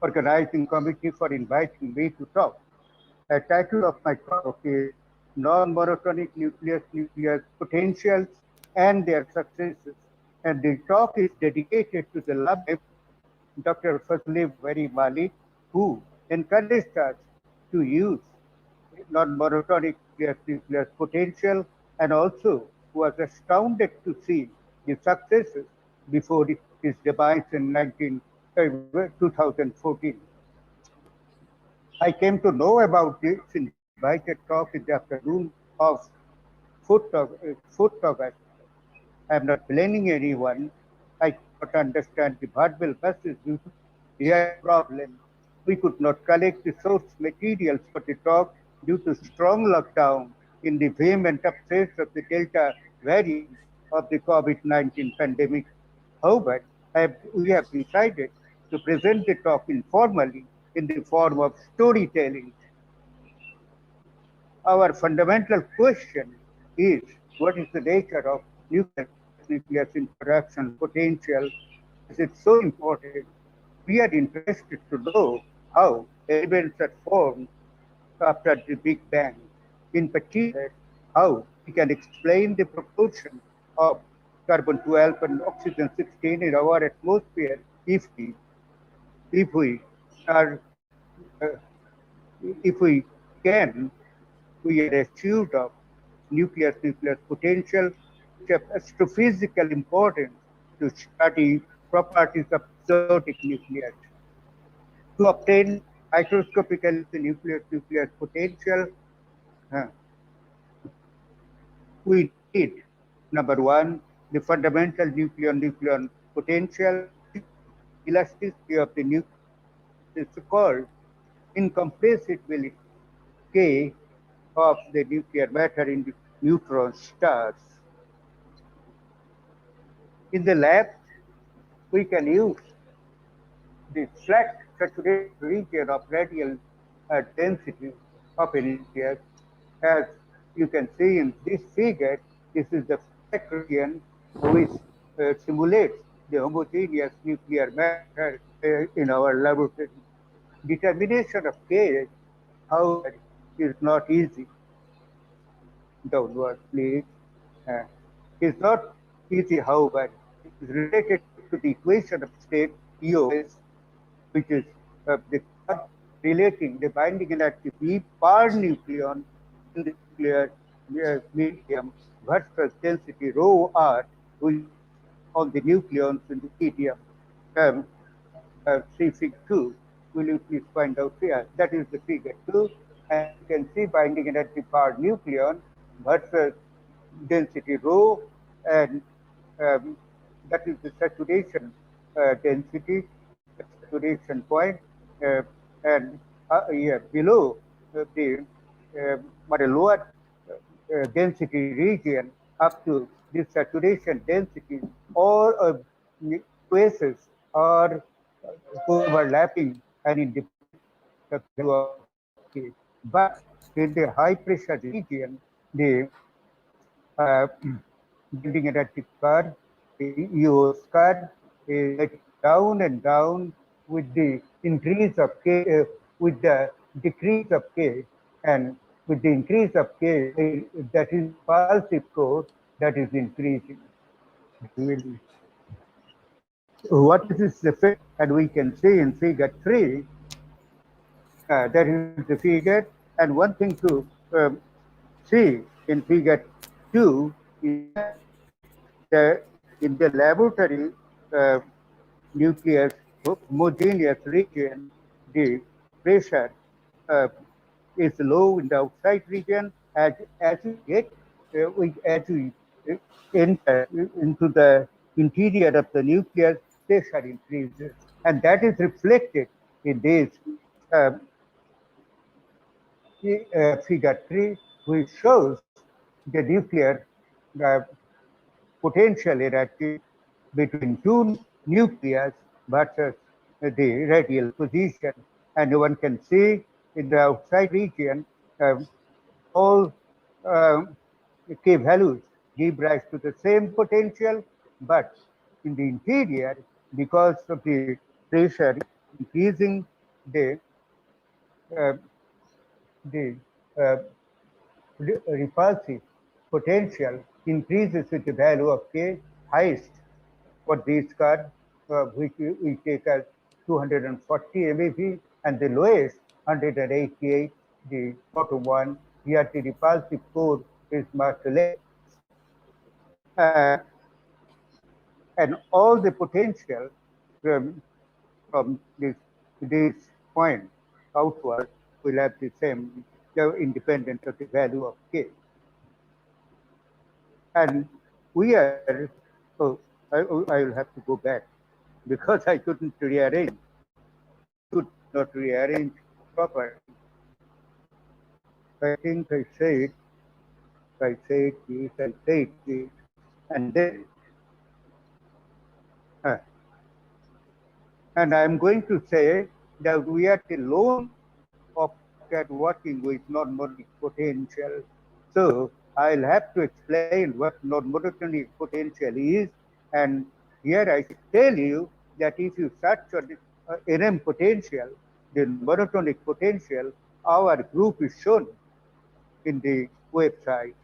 S15: organizing committee for inviting me to talk. The title of my talk is Non-Monotonic Nuclear Potentials and Their Successes, and the talk is dedicated to the lab Dr. Fazli Malik, who encouraged us to use non-monotonic nuclear potential, and also was astounded to see the successes before his demise in 2014. I came to know about this in the invited talk in the afternoon of 4th August. I am not blaming anyone. I cannot understand the verbal message due to hearing problem. We could not collect the source materials for the talk due to strong lockdown in the vehement upset of the Delta variant of the COVID-19 pandemic. However, we have decided to present the talk informally in the form of storytelling. Our fundamental question is, what is the nature of nuclear interaction potential? Is it so important? We are interested to know how elements are formed after the Big Bang. In particular, how we can explain the proportion of carbon-12 and oxygen-16 in our atmosphere if we are if we can, we are assured of nuclear potential, which have astrophysical importance to study properties of exotic nucleus. To obtain microscopically the nuclear potential, we need, number one, the fundamental nucleon potential, elasticity of the nucleus is called incompressibility K of the nuclear matter in the neutron stars. In the lab, we can use the flat saturated region of radial density of a nucleus. As you can see in this figure, this is the flat region which simulates the homogeneous nuclear matter in our laboratory. Determination of K, however, is not easy. Downward, please. It's not easy, however. It is related to the equation of state EOS, which is the relating the binding energy B per nucleon in the nuclear medium versus density rho r, which on the nucleons in the medium. See figure 2. Will you please find out here? That is the figure 2. And you can see binding energy per nucleon versus density rho, and that is the saturation density, saturation point, and below the lower density region up to this saturation density, all traces are overlapping and independent of the value of K. But in the high pressure region, the bending energy curve, the EOS curve, is down and down with the increase of K, with the decrease of K, and with the increase of K, that is pulsive core that is increasing. What is this effect? And we can see in figure 3, that is the figure. And one thing to see in figure 2 is that in the laboratory nucleus homogeneous region, the pressure is low in the outside region. As we get, as we enter into the interior of the nucleus, pressure increases, and that is reflected in this figure 3, which shows the nuclear potential energy between two nucleus versus the radial position. And one can see in the outside region, all K values give rise to the same potential, but in the interior, because of the pressure increasing, the repulsive potential increases with the value of K highest for this card, which we take as 240 MeV, and the lowest 188, the bottom one. Here the repulsive core is much less. And all the potential from this point outward will have the same, independent of the value of K. And we are, oh, I will have to go back because I couldn't rearrange. Could not rearrange properly. I think I said this, and then, and I'm going to say that we are alone of that working with non-monotonic potential. So I'll have to explain what non-monotonic potential is, and here I tell you that if you search for the NM potential, the monotonic potential, our group is shown in the website.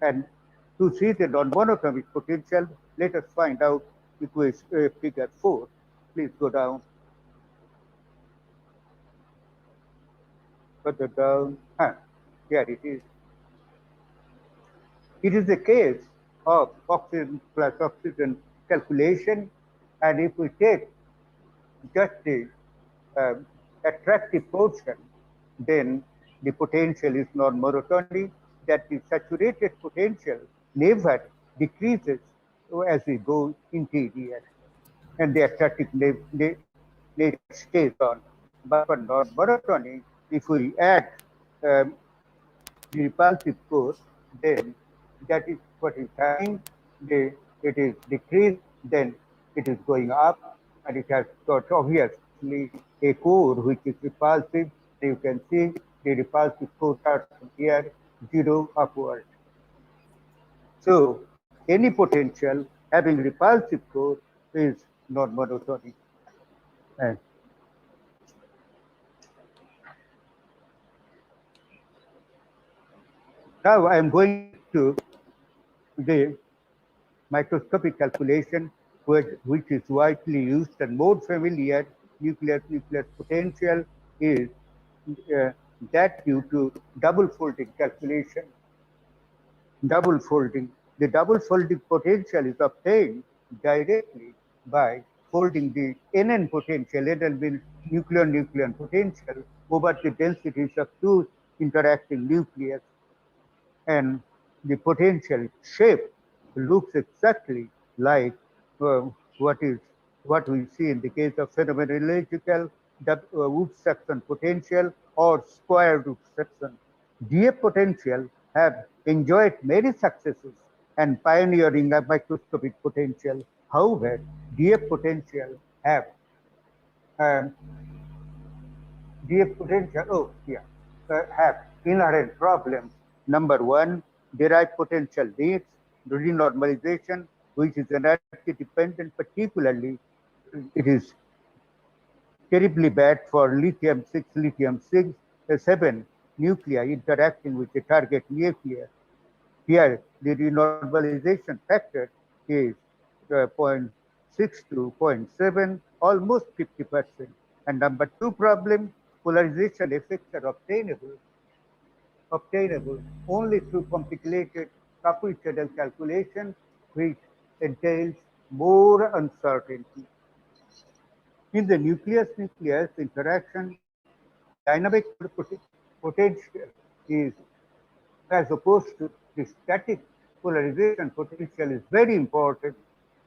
S15: And to see the non-monotonic potential, let us find out figure 4. Please go down. Further down. Here it is. It is a case of oxygen plus oxygen calculation, and if we take just the attractive portion, then the potential is non-monotonic, that the saturated potential never decreases as we go interior, and the attractive nature stays on. But for non-monotonic, if we add the repulsive force, then that is what is happening. It is decreased, then it is going up, and it has got obviously a core which is repulsive. You can see the repulsive core starts from here, 0 upward. So any potential having repulsive core is non-monotonic. Now I am going to the microscopic calculation, which is widely used and more familiar. Nucleus potential is that due to double folding calculation. Double folding. The double folding potential is obtained directly by folding the NN potential, NN means nucleon potential, over the densities of two interacting nucleus. And the potential shape looks exactly like what we see in the case of phenomenological Wood section potential or square root section. DF potential have enjoyed many successes and pioneering a microscopic potential. However, DF potential have have inherent problems. Number one, derived potential needs renormalization, which is energy dependent, particularly it is terribly bad for lithium-6, 7 nuclei interacting with the target nucleus. Here, the renormalization factor is 0.6 to 0.7, almost 50%. And number two problem, polarization effects are obtainable only through complicated Kaplan calculation, which entails more uncertainty. In the nucleus-nucleus interaction, dynamic potential is, as opposed to the static polarization potential, is very important.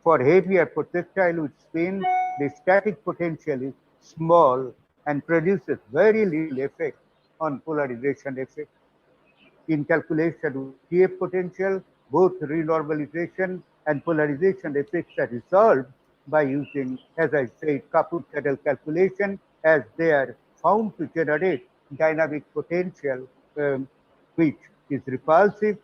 S15: For heavier projectile with spin, the static potential is small and produces very little effect on polarization effect. In calculation with TF potential, both renormalization and polarization effects are resolved by using, as I said, Kaplan calculation, as they are found to generate dynamic potential, which is repulsive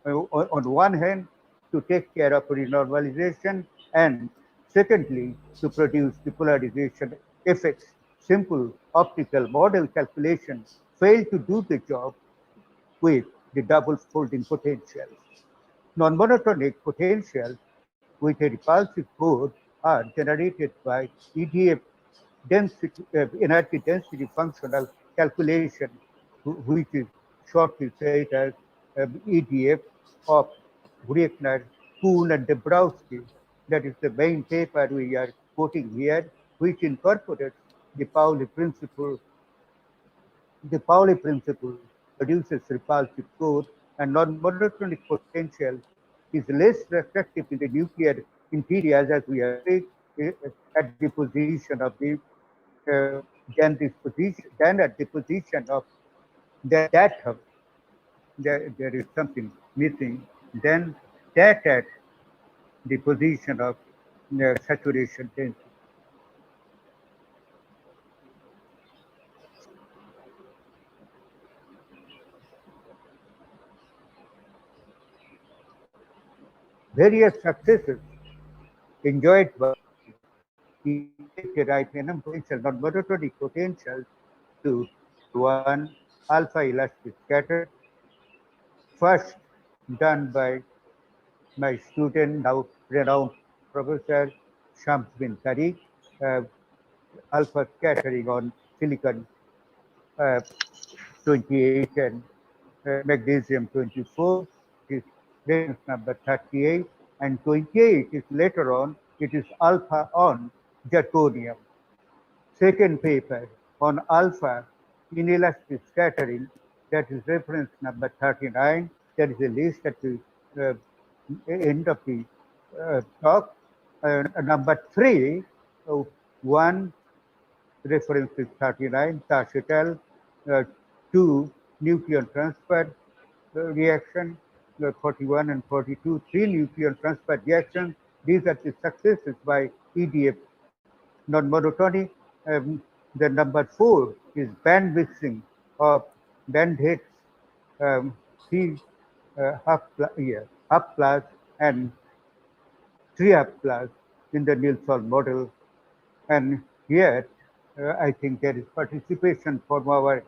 S15: on one hand to take care of renormalization, and secondly to produce the polarization effects. Simple optical model calculations fail to do the job with the double folding potential. Non-monotonic potential with a repulsive core are generated by EDF density, energy density functional calculation, which is shortly said as EDF of Bruckner, Kuhn, and Dabrowski. That is the main paper we are quoting here, which incorporates the Pauli principle. The Pauli principle produces repulsive code, and non-monotonic potential is less reflective in the nuclear interiors, as we have seen at the position of the than at the position of the atom. There is something missing. Then that at the position of saturation density. Various successes enjoyed by the right minimum potential, not monotonic potential, to one alpha elastic scatter, first done by my student, now renowned Professor Shams bin Tariq, alpha scattering on silicon 28 and magnesium 24 is reference number 38, and 28 is later on, it is alpha on zirconium. Second paper on alpha inelastic scattering, that is reference number 39. There is a list at the end of the talk. Number 3, one reference is 39, Tachetel, 2 nucleon transfer reaction, 41 and 42, 3 nucleon transfer reactions. These are the successes by EDF non-monotonic. The number 4 is band mixing of band hits, 3 half plus and 3 half plus in the Nielsen model. And here, I think there is participation from our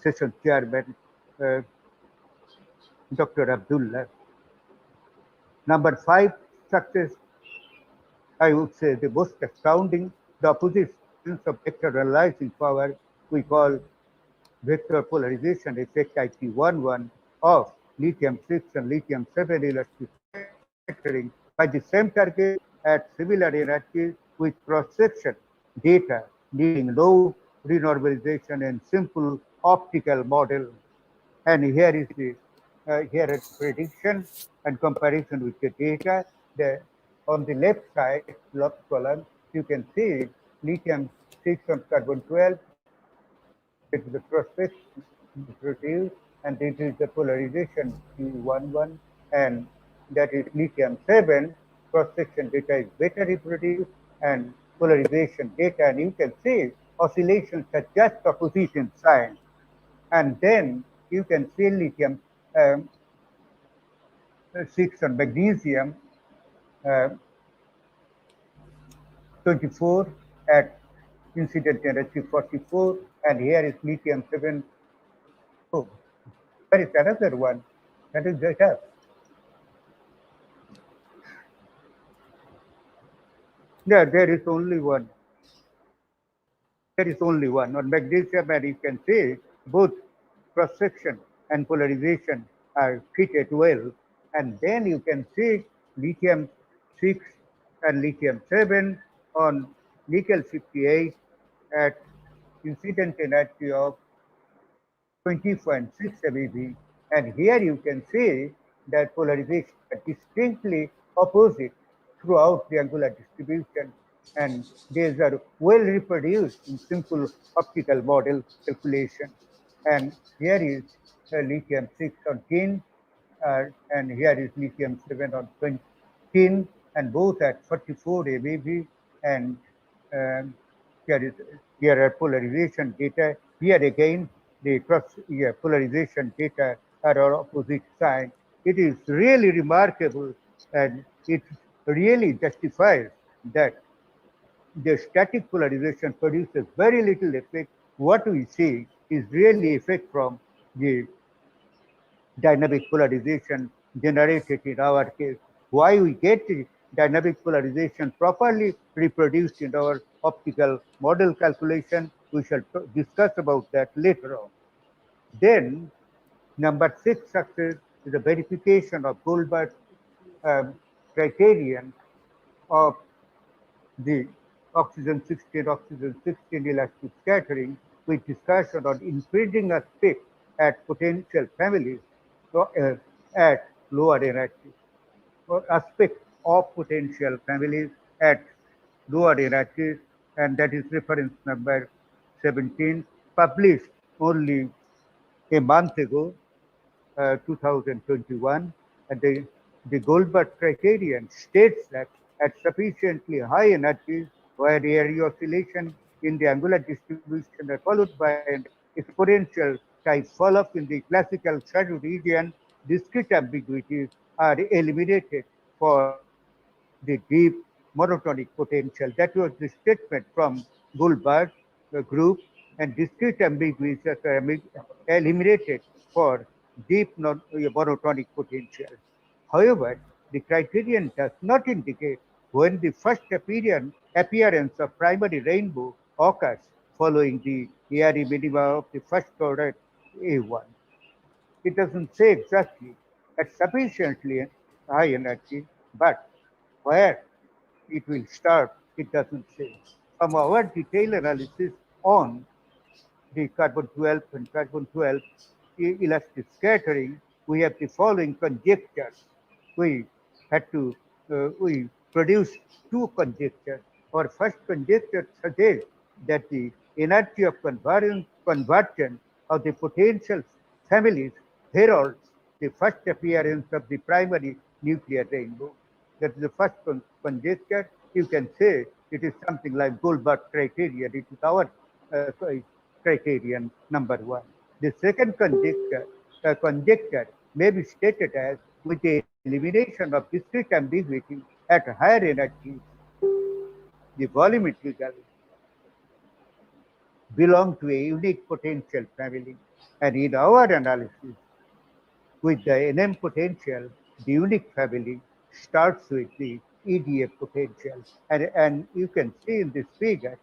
S15: session chairman, Dr. Abdullah. Number 5 success, I would say the most astounding, the opposite sense of vector analyzing power we call vector polarization effect IP11 of lithium-6 and lithium-7 elastic scattering by the same target at similar energies with cross-section data needing low renormalization and simple optical model. And here is the here is prediction and comparison with the data. On the left side, left column, you can see lithium-6 on carbon-12. It is the cross-section produced, and this is the polarization Q11, and that is lithium-7. Cross-section data is better reproduced, and polarization data, and you can see oscillations are just opposite in sign. And then you can see lithium-6 on magnesium 24 at incident energy 44, and here is lithium-7. Oh, there is another one. That is data. Yeah, there is only one. There is only one. On magnesium, and you can see both cross-section and polarization are fitted well. And then you can see lithium-6 and lithium-7 on nickel-58 at incident energy of 20.6 MeV. And here you can see that polarization are distinctly opposite throughout the angular distribution, and these are well reproduced in simple optical model calculation. And here is lithium-6 on tin, and here is lithium-7 on tin, and both at 44 MeV. And here are polarization data. Here again, the polarization data are on opposite side. It is really remarkable, and it really justifies that the static polarization produces very little effect. What we see is really effect from the dynamic polarization generated in our case. Why we get the dynamic polarization properly reproduced in our optical model calculation. We shall discuss about that later on. Then number 6 success is the verification of Goldberg criterion of the oxygen 16 elastic scattering with discussion on increasing aspect at potential families at lower energy, or aspect of potential families at lower energies, and that is reference number 17, published only a month ago, 2021, and the Goldberg criterion states that at sufficiently high energies, where the area oscillation in the angular distribution are followed by an exponential type fall-off in the classical shadow region, discrete ambiguities are eliminated for the deep monotonic potential. That was the statement from Goldberg group, and discrete ambiguities are eliminated for deep monotonic potential. However, the criterion does not indicate when the first appearance of primary rainbow occurs following the ARE minima of the first order A1. It doesn't say exactly at sufficiently high energy, but where it will start, it doesn't say. From our detailed analysis on the carbon-12 and carbon-12 elastic scattering, we have the following conjectures. We produced two conjectures. Our first conjecture suggests that the energy of conversion of the potential families heralds the first appearance of the primary nuclear rainbow. That is the first conjecture. You can say it is something like Goldberg criterion. It is our criterion number 1. The second conjecture may be stated as with the elimination of discrete ambiguity at higher energies, the volumetrical belong to a unique potential family. And in our analysis, with the NM potential, the unique family starts with the EDF potential. And you can see in this figure,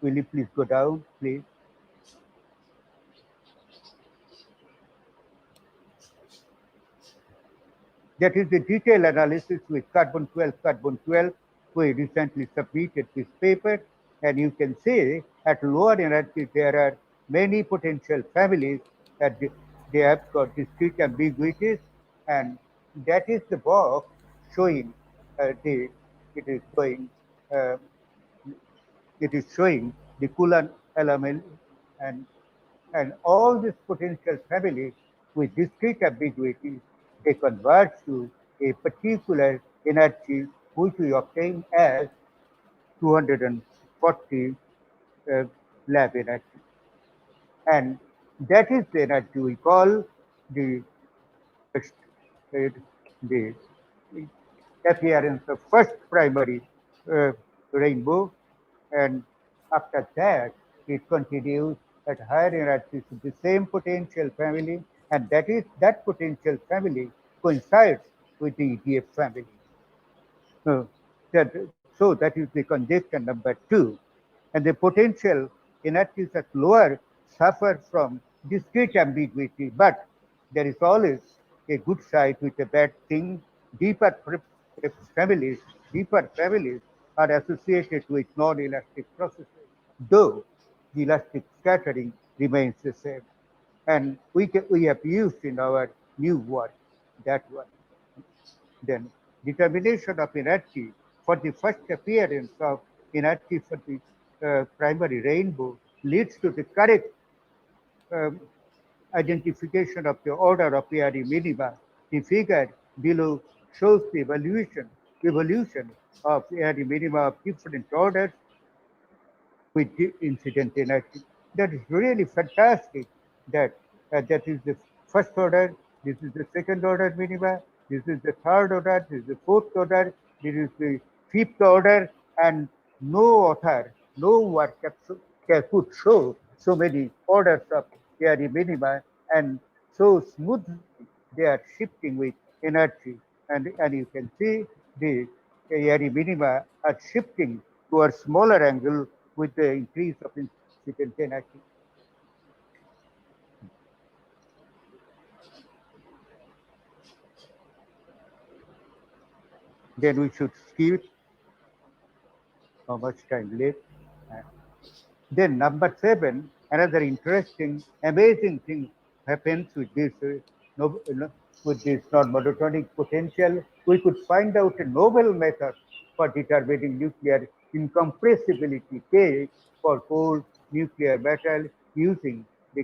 S15: will you please go down, please? That is the detailed analysis with carbon-12. We recently submitted this paper, and you can see at lower energy there are many potential families that they have got discrete ambiguities, and that is the box showing it is showing the Coulomb element, and all these potential families with discrete ambiguities, they converge to a particular energy which we obtain as 240 lab energy. And that is the energy we call the appearance of first primary rainbow, and after that it continues at higher energies with the same potential family, and that potential family coincides with the EDF family. So that is the conjecture number 2. And the potential energies at lower suffer from discrete ambiguity, but there is always a good side with a bad thing. Deeper families are associated with non-elastic processes, though the elastic scattering remains the same. And we have used in our new work that one. Then determination of energy for the first appearance of energy for the primary rainbow leads to the correct identification of the order of ARE minima. The figure below shows the evolution of ARE minima of different orders with incident energy. That is really fantastic. That is the first order, this is the second order minima, this is the third order, this is the fourth order, this is the fifth order, and no author, no work could show so many orders of ARE minima, and so smoothly they are shifting with energy. And you can see the ARE minima are shifting towards smaller angle with the increase of incident energy. Then we should skip. How much time left? Then number 7, another interesting, amazing thing happens with this non-monotonic potential. We could find out a novel method for determining nuclear incompressibility K for cold nuclear metal using the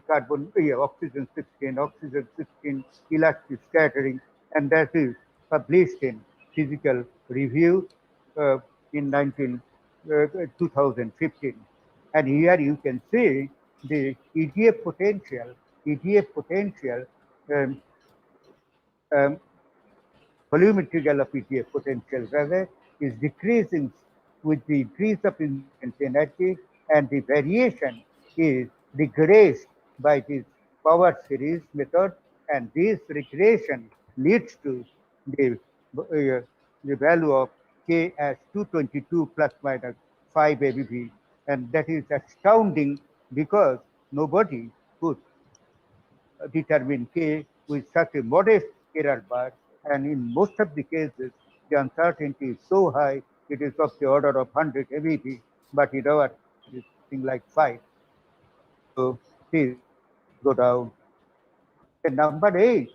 S15: oxygen 16 elastic scattering, and that is published in Physical Review in 2015. And here you can see the EDF potential, volumetric of EDF potential rather, is decreasing with the increase of incident energy, and the variation is regressed by this power series method, and this regression leads to the value of K as 222 plus minus 5 MeV, and that is astounding because nobody could determine K with such a modest error bar, and in most of the cases the uncertainty is so high it is of the order of 100 MeV, but in our it is something like 5. So please go down. And number 8,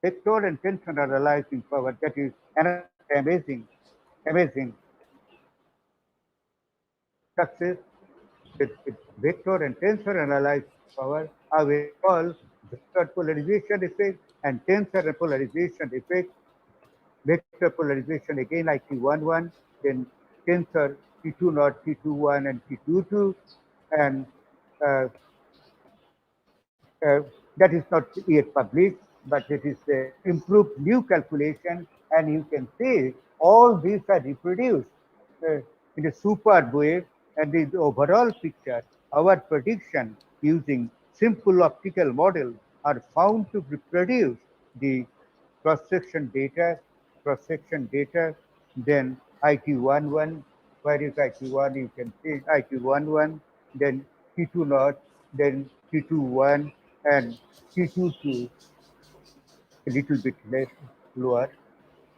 S15: vector and tensor analyzing power. That is another amazing success with vector and tensor analyzing power. I will call vector polarization effect and tensor polarization effect. Vector polarization again IQ11, then tensor T20, T21, and T22, and that is not yet published, but it is improved new calculation, and you can see all these are reproduced in a superb way, and the overall picture, our prediction using simple optical model are found to reproduce the cross-section data, then IQ11, where is IQ1? You can see IQ11, then T20, then T21, and T22 a little bit less lower.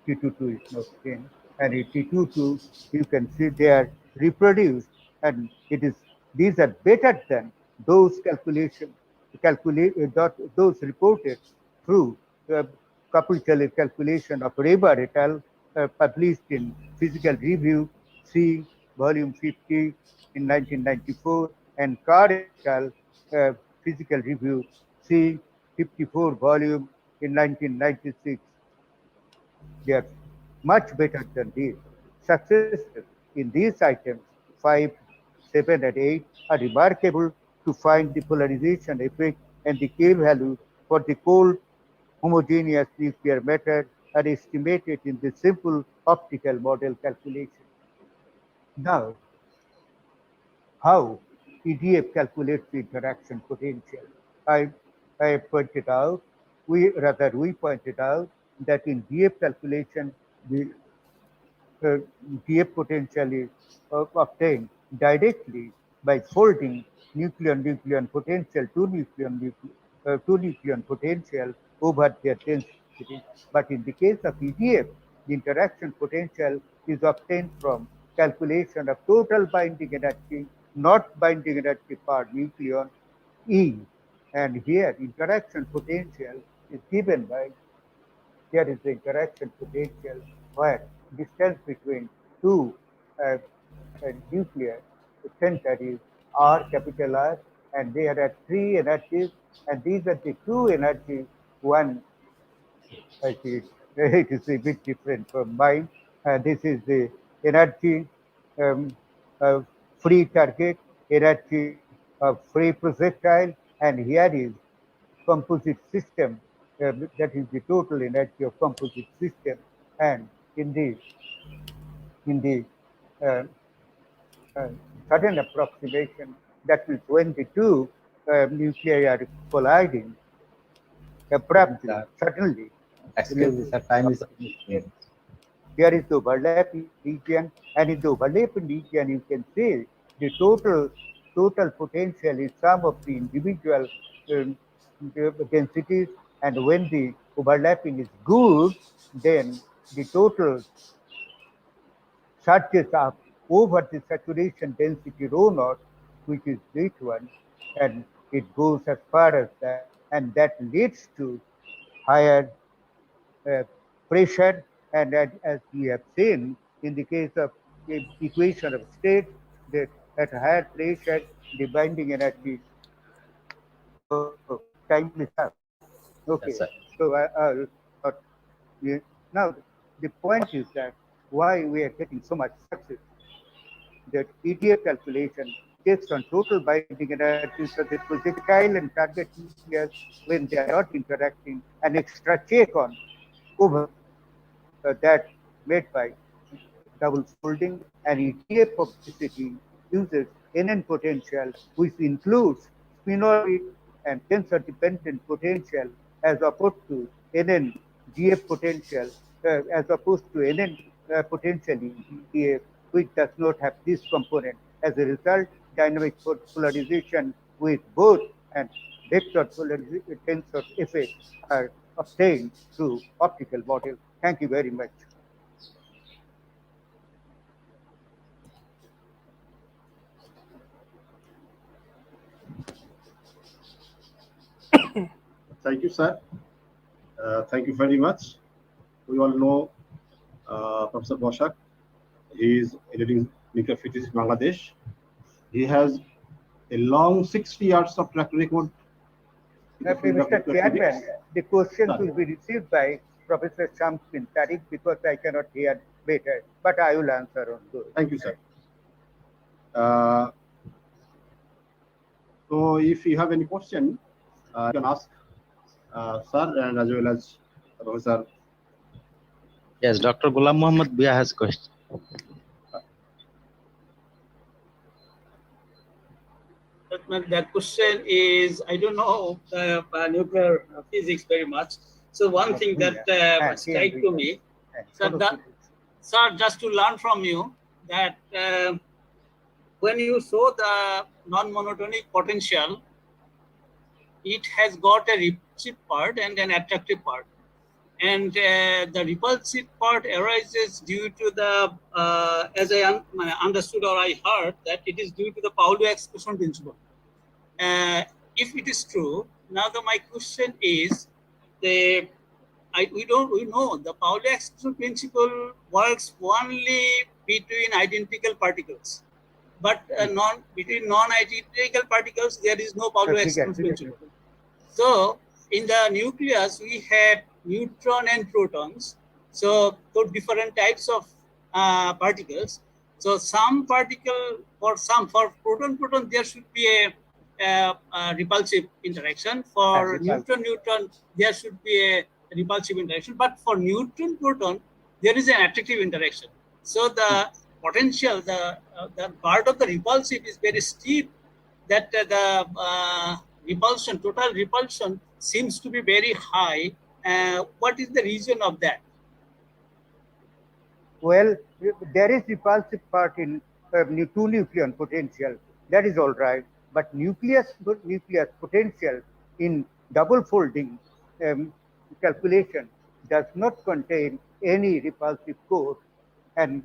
S15: T22 is not same, and in T22 you can see they are reproduced, and these are better than those those reported through coupled calculation of Reber et al. Published in Physical Review C, volume 50 in 1994, and Carr et al. Physical Review C, 54 volume in 1996. They are much better than these. Successes in these items 5, 7, and 8 are remarkable to find the polarization effect and the K value for the cold homogeneous nuclear matter are estimated in the simple optical model calculation. Now, how EDF calculates the interaction potential? I pointed out, we pointed out that in DF calculation, the DF potential is obtained directly by folding nucleon potential to nucleon potential over their density. But in the case of EDF, the interaction potential is obtained from calculation of total binding energy, not binding energy per nucleon, E. And here, interaction potential is given by, here is the interaction potential where distance between two nuclear center is R, capital R, and there are 3 energies, and these are the 2 energies. One, I see it is a bit different from mine. This is the energy free target, energy of free projectile, and here is composite system. That is the total energy of composite system, and in the sudden approximation, that means when the two nuclei are colliding abruptly, suddenly.
S16: Excuse me, sir, time is finished.
S15: there is the overlapping region, and in the overlapping region, you can say the total potential is sum of the individual densities, and when the overlapping is good, then the total surges up over the saturation density rho naught, which is H1, and it goes as far as that, and that leads to higher pressure, and as we have seen in the case of the equation of state, that at higher pressure, the binding energy. So time is up. Okay. So now the point is that why we are getting so much success. That EDA calculation takes on total binding energy such as projectile and target nucleus when they are not interacting, an extra check on over that made by double folding, and EDA publicity uses NN potential, which includes spin orbit and tensor dependent potential as opposed to NN GF potential, as opposed to NN potential in EDA, which does not have this component. As a result, dynamic polarization with both and vector polarization tensor effects are obtained through optical model. Thank you very much.
S14: Thank you, sir. Thank you very much. We all know Professor Boshak. He is a leading nuclear physicist in Bangladesh. He has a long 60 years of track record.
S15: Mr. Chairman, the questions will be received by Professor Shams bin Tariq because I cannot hear better, but I will answer on those.
S14: Thank you, sir. So if you have any question, you can ask sir, and as well as Professor.
S16: Yes, Dr. Ghulam Muhammad Bia has a question.
S17: The question is, I don't know nuclear physics very much. So one thing that strike to me, sir, just to learn from you that when you show the non-monotonic potential, it has got a repulsive part and an attractive part. And the repulsive part arises due to the, as I understood or I heard, that it is due to the Pauli exclusion principle. If it is true, now my question is, we know the Pauli exclusion principle works only between identical particles, but between non-identical particles there is no Pauli exclusion principle. So in the nucleus we have neutron and protons, so different types of particles. So some particle for proton there should be a repulsive interaction. For neutron there should be a repulsive interaction, but for neutron proton there is an attractive interaction. So the potential, the part of the repulsive is very steep, that the repulsion, total repulsion seems to be very high. What is the reason of that?
S15: Well, there is repulsive part in two nucleon potential. That is all right. But nucleus potential in double folding calculation does not contain any repulsive core, and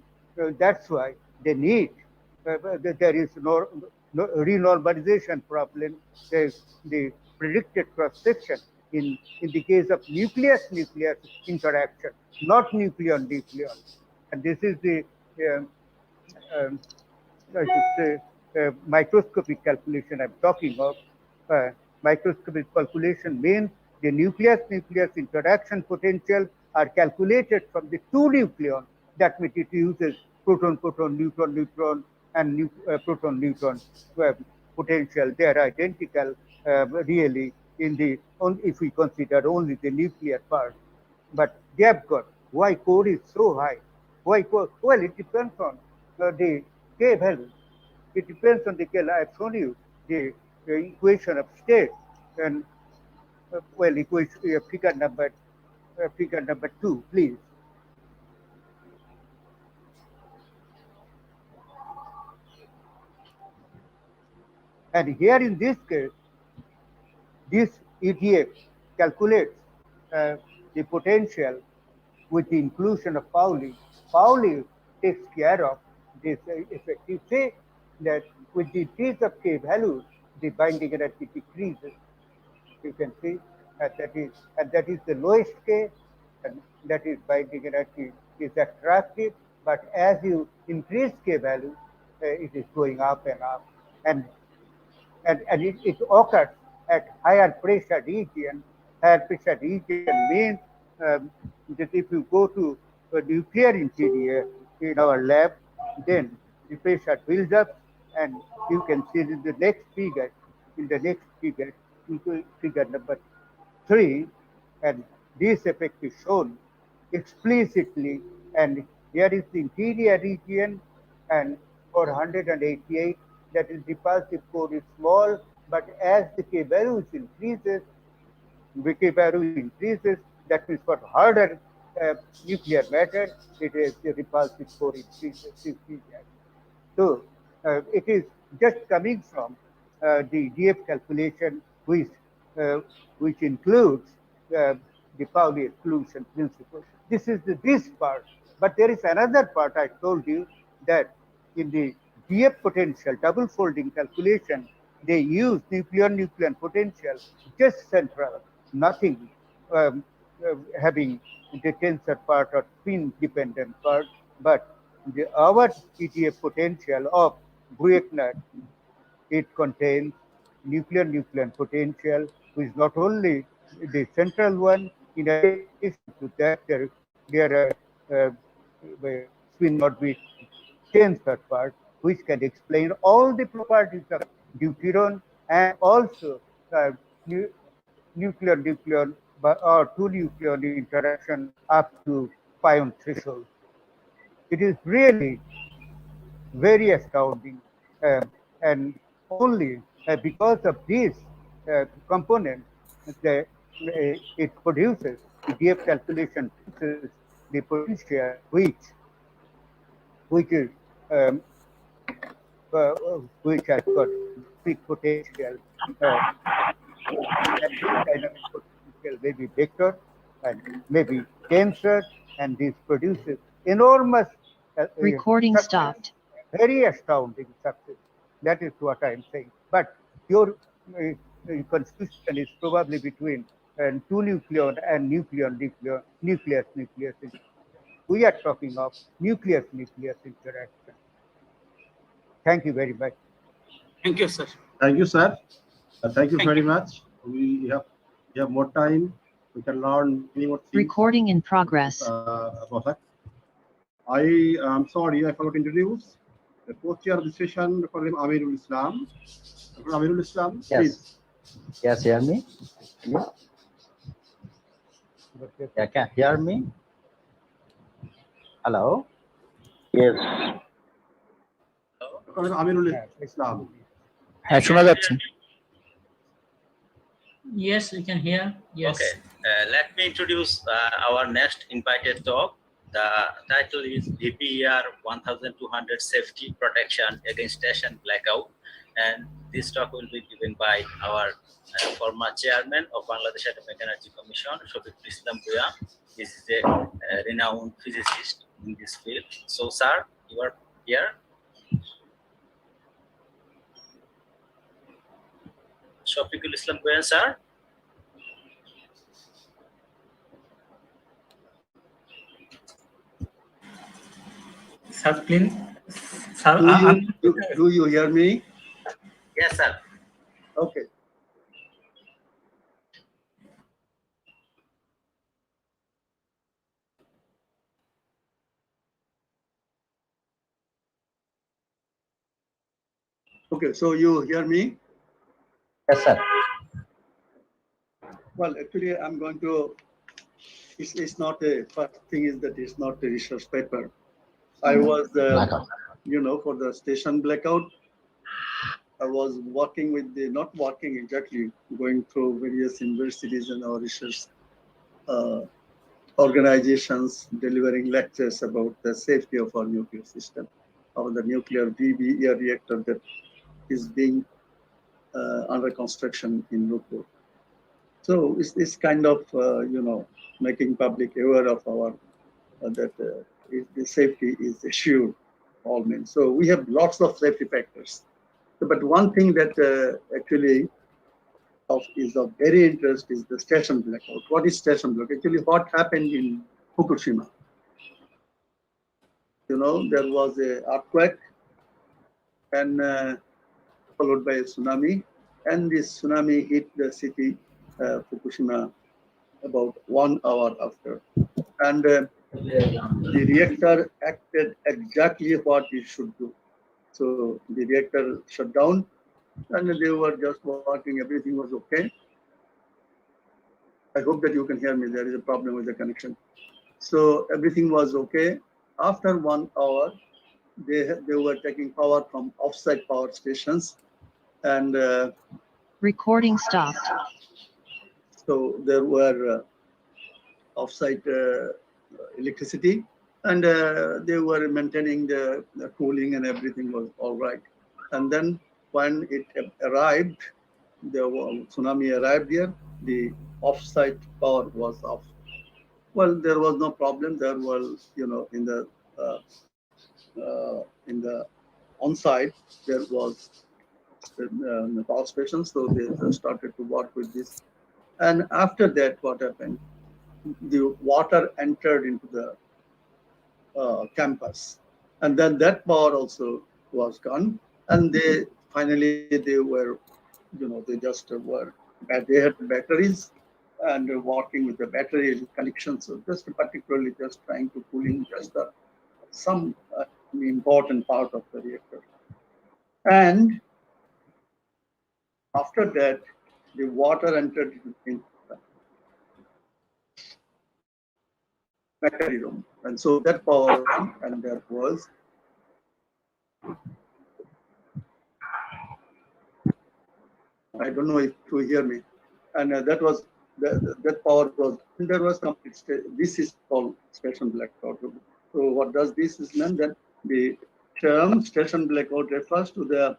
S15: that's why they need there is no renormalization problem. The predicted cross section in the case of nucleus interaction, not nucleon. And this is the I should say microscopic calculation I'm talking of. Microscopic calculation means the nucleus interaction potential are calculated from the two nucleon. That means it uses proton, neutron, and proton, neutron potential. They are identical really if we consider only the nuclear part. But they have got why core is so high. Why core? Well, it depends on the K value. It depends on the K. I've shown you the equation of state, and well, equation figure number 2, please. And here in this case, this EDF calculates the potential with the inclusion of Pauli. Pauli takes care of this effect. You say that with the increase of K values, the binding energy decreases. You can see that is the lowest K, and that is binding energy is attractive. But as you increase K value, it is going up and up, and it occurs at higher pressure region. Higher pressure region means that if you go to a nuclear interior in our lab, then the pressure builds up, and you can see in the next figure, figure number 3, and this effect is shown explicitly. And here is the interior region, and for 188, that is repulsive core is small, but as the K value increases, that means for harder nuclear matter, it is the repulsive core increases. So it is just coming from the DF calculation, which includes the Pauli exclusion principle. This is this part, but there is another part I told you, that in the DF potential double folding calculation, they use nuclear potential, just central, nothing having the tensor part or spin dependent part, but our EDF potential of Buechner, it contains nuclear potential, which is not only the central one. In addition to that, there are spin orbit tensor part, which can explain all the properties of deuteron, and also nuclear or two nucleon interaction up to pion threshold. It is really very astounding, and only because of this component, it produces DF calculation produces the potential which is which has got big potential, and this dynamic potential may be vector and maybe tensor, and this produces enormous
S9: Recording stopped.
S15: very astounding success. That is what I am saying. But your constitution is probably between two nucleon and nucleus. We are talking of nucleus interaction. Thank you very much.
S17: Thank you, sir.
S14: Thank you, sir. Thank you
S17: Thank
S14: very
S17: you.
S14: much. We have more time. We can learn many more things.
S9: Recording in progress.
S14: About that. I am sorry, I forgot to introduce the co-chair of the session, Dr. Amirul Islam. Dr. Amirul Islam, please.
S16: Yes, hear me? Yeah, can hear me? Hello? Yes.
S14: Dr. Amirul Islam.
S16: হ্যাঁ শোনা যাচ্ছে
S6: Yes, we can hear. Yes.
S18: Okay, let me introduce our next invited talk. The title is VPER 1200 Safety Protection Against Station Blackout. And this talk will be given by our former chairman of Bangladesh Atomic Energy Commission, Physics-2021-Session-3. This is a renowned physicist in this field. So, sir, you are here. Shafiqul Islam Goyan, sir.
S6: Sir, please. Sir,
S14: Do you hear me?
S18: Yes, sir.
S14: Okay. Okay, so you hear me?
S16: Yes, sir.
S14: Well, actually, I'm going to. It's not a. First thing is that it's not a research paper. I was, for the station blackout. I was working with not working exactly, going through various universities and our research organizations, delivering lectures about the safety of our nuclear system, of the nuclear VBER reactor that is being
S19: under construction in Rupur. So it's this kind of, making public aware of our, that the safety is assured all means. So we have lots of safety factors. But one thing that actually is of very interest is the station blackout. What is station blackout? Actually, what happened in Fukushima? There was an earthquake and followed by a tsunami, and this tsunami hit the city Fukushima about 1 hour after, and the reactor acted exactly what it should do. So the reactor shut down, and they were just working. Everything was okay. I hope that you can hear me. There is a problem with the connection. So everything was okay. After 1 hour, they were taking power from offsite power stations, and
S9: Recording stopped.
S19: so there were offsite electricity, and they were maintaining the cooling, and everything was all right. And then when it arrived, the tsunami arrived here, the offsite power was off. Well, there was no problem. There was, in the on-site, there was the power station, so they started to work with this. And after that, what happened? The water entered into the campus, and then that power also was gone. And they were, they just were, they had batteries and working with the battery connection. So just particularly just trying to cooling just some important part of the reactor. And after that, the water entered in the battery room. And so that power, and that was, I don't know if you hear me. And that was, that power was, and there was complete, this is called station blackout. So what does this mean? That the term station blackout refers to the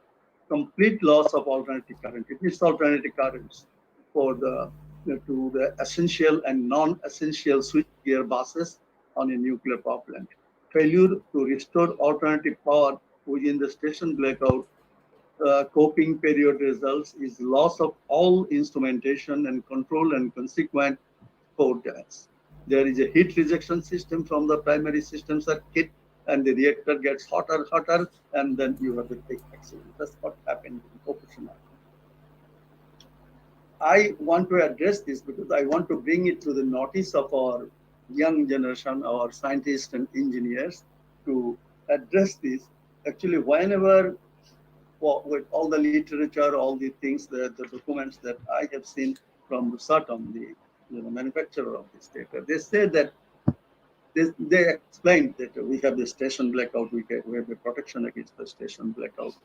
S19: complete loss of alternating current. It is alternating currents for to the essential and non-essential switchgear buses on a nuclear power plant. Failure to restore alternative power within the station blackout coping period results is loss of all instrumentation and control and consequent power gas. There is a heat rejection system from the primary system circuit, and the reactor gets hotter, and then you have the big accident. That's what happened in Fukushima. I want to address this because I want to bring it to the notice of our young generation, our scientists and engineers, to address this. Actually, whenever, with all the literature, all the things, the documents that I have seen from the Saturn, the manufacturer of this data, they say that they explained that we have the station blackout, we have the protection against the station blackout.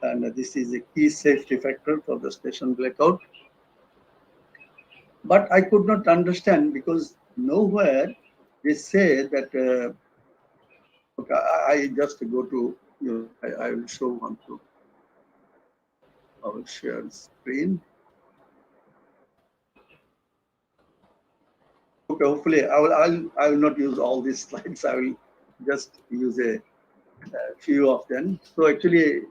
S19: And this is a key safety factor for the station blackout. But I could not understand because nowhere they say that, okay, I just go to, I will show one to, I will share the screen. Okay, hopefully I will not use all these slides. I will just use a few of them. So actually,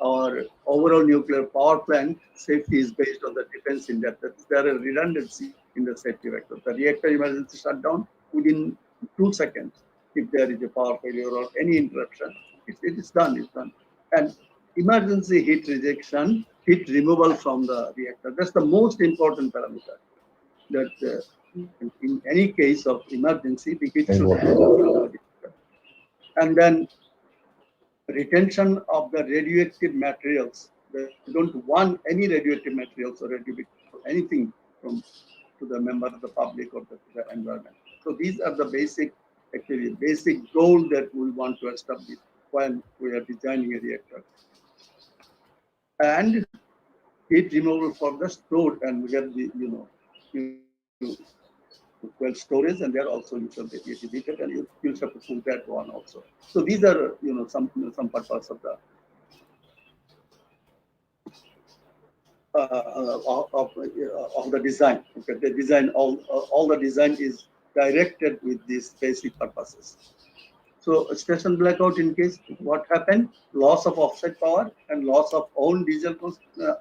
S19: our overall nuclear power plant safety is based on the defense in depth. There is redundancy in the safety vector. The reactor emergency shutdown within 2 seconds. If there is a power failure or any interruption, it is done. It's done. And emergency heat rejection, heat removal from the reactor. That's the most important parameter. That in any case of emergency, the heat should remove from the reactor. And then retention of the radioactive materials. They don't want any radioactive materials or anything from to the member of the public or to the environment. So these are the basic goal that we want to establish when we are designing a reactor. And heat removal for the stored, and we have the well storage, and there also you shall be heated, and you have to pull that one also. So these are some purpose of the of the design. Okay, the design, all the design is directed with these basic purposes. So station blackout in case what happened, loss of offset power and loss of own diesel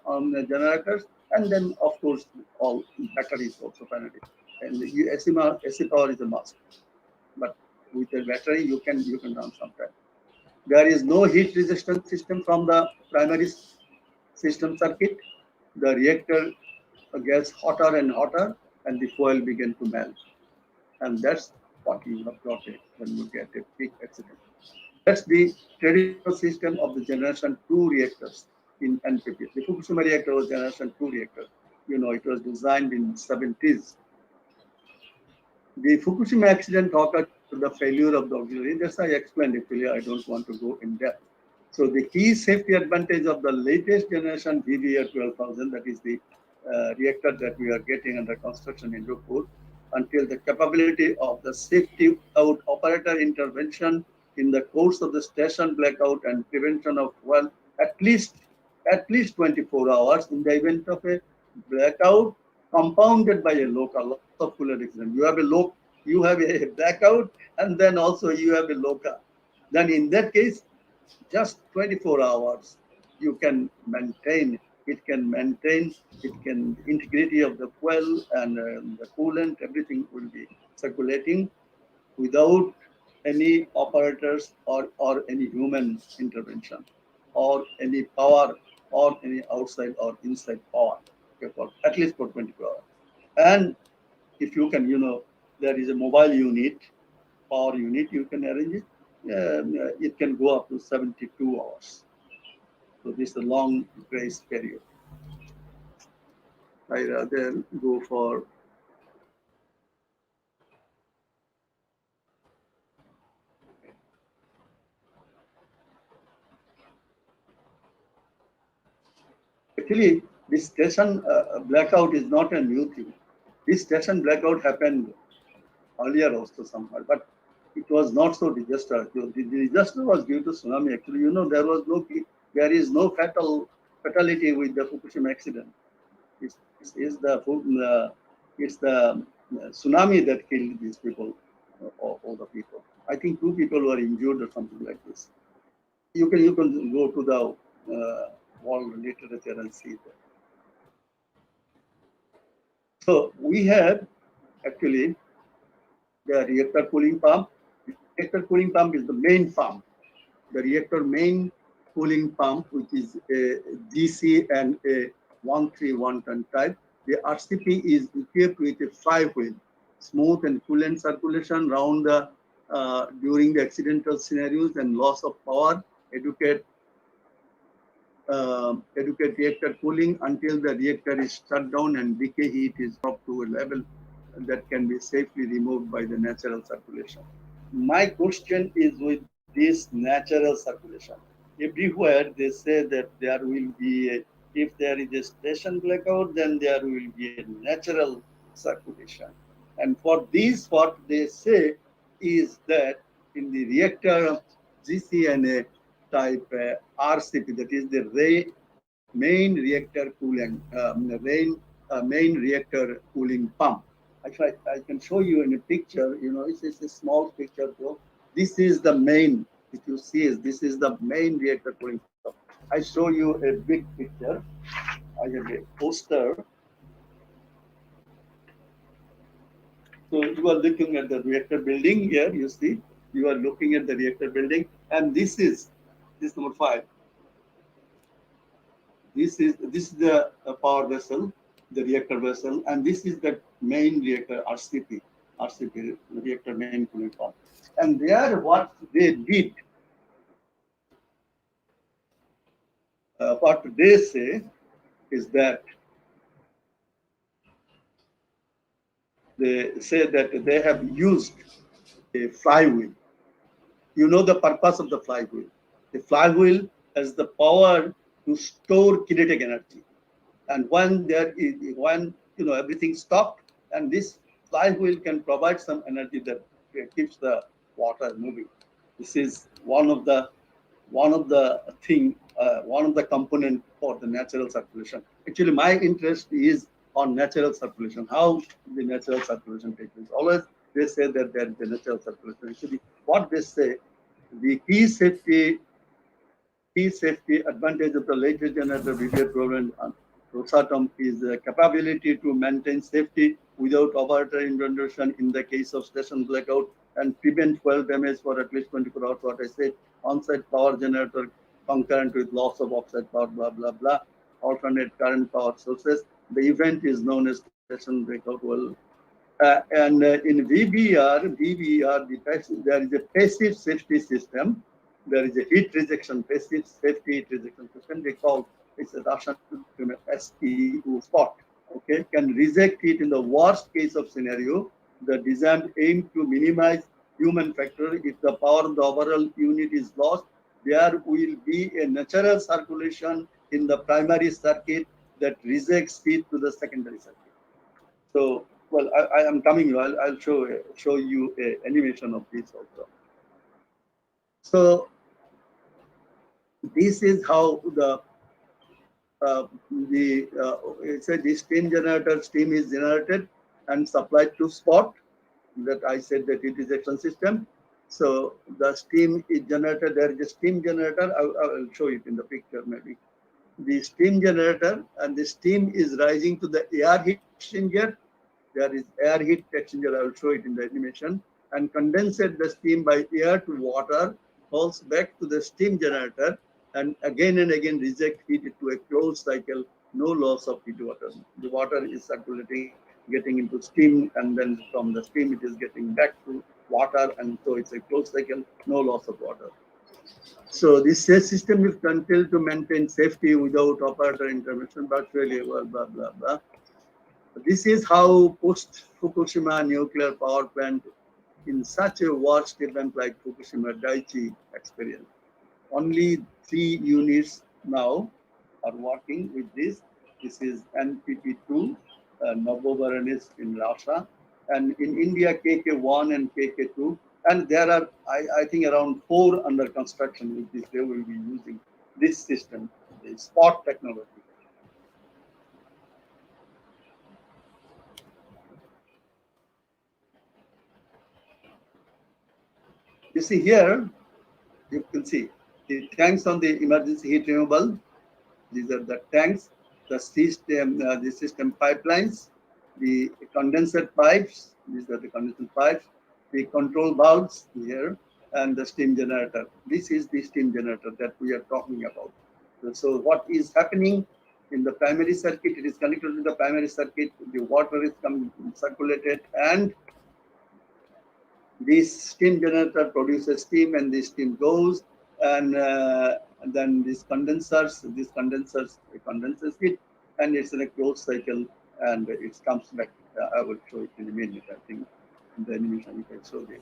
S19: on the generators, and then of course all batteries also penalty. And the AC power is a must, but with a battery you can run sometime. There is no heat resistance system from the primary system circuit. The reactor gets hotter and hotter, and the fuel begin to melt, and that's what you have got it when you get a big accident. That's the traditional system of the generation 2 reactors in NPP. The Fukushima reactor was generation 2 reactor. You know, it was designed in 70s. The Fukushima accident occurred to the failure of the auxiliary. That's I explained actually. I don't want to go in depth. So the key safety advantage of the latest generation VVR 12,000, that is the reactor that we are getting under construction in Rupur, until the capability of the safety out operator intervention in the course of the station blackout and prevention of at least 24 hours in the event of a blackout compounded by a loss of coolant accident. You have a blackout, and then also you have a LOCA. Then in that case, just 24 hours you can maintain. It can integrity of the fuel and the coolant, everything will be circulating without any operators or any human intervention or any power or any outside or inside power, okay, for at least for 24 hours. And if you can, there is a mobile unit, power unit, you can arrange it. It can go up to 72 hours. So this is a long grace period. I rather go for actually this station blackout is not a new thing. This station blackout happened earlier also somewhere, but it was not so disastrous. The disaster was due to tsunami. Actually, there is no fatality with the Fukushima accident. It's the tsunami that killed these people, all the people. I think 2 people were injured or something like this. You can go to the world literature and see that. So we have actually the reactor cooling pump. The reactor cooling pump is the main pump. The reactor main cooling pump, which is a DC and a 131-ton type. The RCP is equipped with a 5-wheel, smooth and coolant circulation around the during the accidental scenarios and loss of power. Educate reactor cooling until the reactor is shut down and decay heat is dropped to a level that can be safely removed by the natural circulation. My question is with this natural circulation. Everywhere they say that there will be if there is a station blackout, then there will be a natural circulation. And for this, what they say is that in the reactor GCNA type RCP, that is the main reactor cooling, main reactor cooling pump. I can show you in a picture. It's a small picture though. This is the main. If you see, this is the main reactor cooling pump. I show you a big picture. I have a poster. So you are looking at the reactor building here. You see, you are looking at the reactor building, and this is number 5. This is the power vessel, the reactor vessel, and this is the main reactor RCP, reactor main cooling pump. And there, what they did, what they say is that they say that they have used a flywheel. You know the purpose of the flywheel. The flywheel has the power to store kinetic energy. And when everything stopped, and this flywheel can provide some energy that keeps the water moving. This is one of the component for the natural circulation. actually my interest is on natural circulation, how the natural circulation takes place. Always they say that there is a natural circulation. Actually, what they say, the key safety advantage of the latest generator VBA program Rosatom is the capability to maintain safety without operator intervention in the case of station blackout and prevent fuel damage for at least 24 hours. What I said, on-site power generator concurrent with loss of offsite power, blah, blah, blah, alternate current power sources. The event is known as station blackout. Well, in VBR, there is a passive safety system. There is a heat rejection, passive safety heat rejection system. They call it's a Russian SEU spot. Okay, can reject heat in the worst case of scenario. The design aim to minimize human factor. If the power of the overall unit is lost, there will be a natural circulation in the primary circuit that rejects heat to the secondary circuit. So, well, I am coming. I'll show you a animation of this also. So this is how it's a steam generator. Steam is generated and supplied to spot. That I said that it is a system. So the steam is generated. There is a steam generator. I will show it in the picture maybe. The steam generator and the steam is rising to the air heat exchanger. There is air heat exchanger. I will show it in the animation. And condensate the steam by air to water, falls back to the steam generator, and again reject heat to a closed cycle, no loss of heat water. The water is circulating, getting into steam, and then from the steam it is getting back to water, and so it's a closed cycle, no loss of water. So this system is continued to maintain safety without operator intervention, but really, well, blah, blah, blah. This is how post-Fukushima nuclear power plant in such a worst event like Fukushima Daiichi experience. Only 3 units now are working with this. This is NPP2, Novobaranis in Russia, and in India KK1 and KK2. And there are, I think, around 4 under construction with this. They will be using this system, the spot technology. You see here, you can see the tanks on the emergency heat removal. These are the tanks, the system pipelines, the condenser pipes. These are the condenser pipes, the control valves here, and the steam generator. This is the steam generator that we are talking about. So what is happening in the primary circuit? It is connected to the primary circuit. The water is circulated, and this steam generator produces steam, and this steam goes, and then it condenses it, and it's in a closed cycle, and it comes back. I will show it in a minute. I think in the animation you can show this.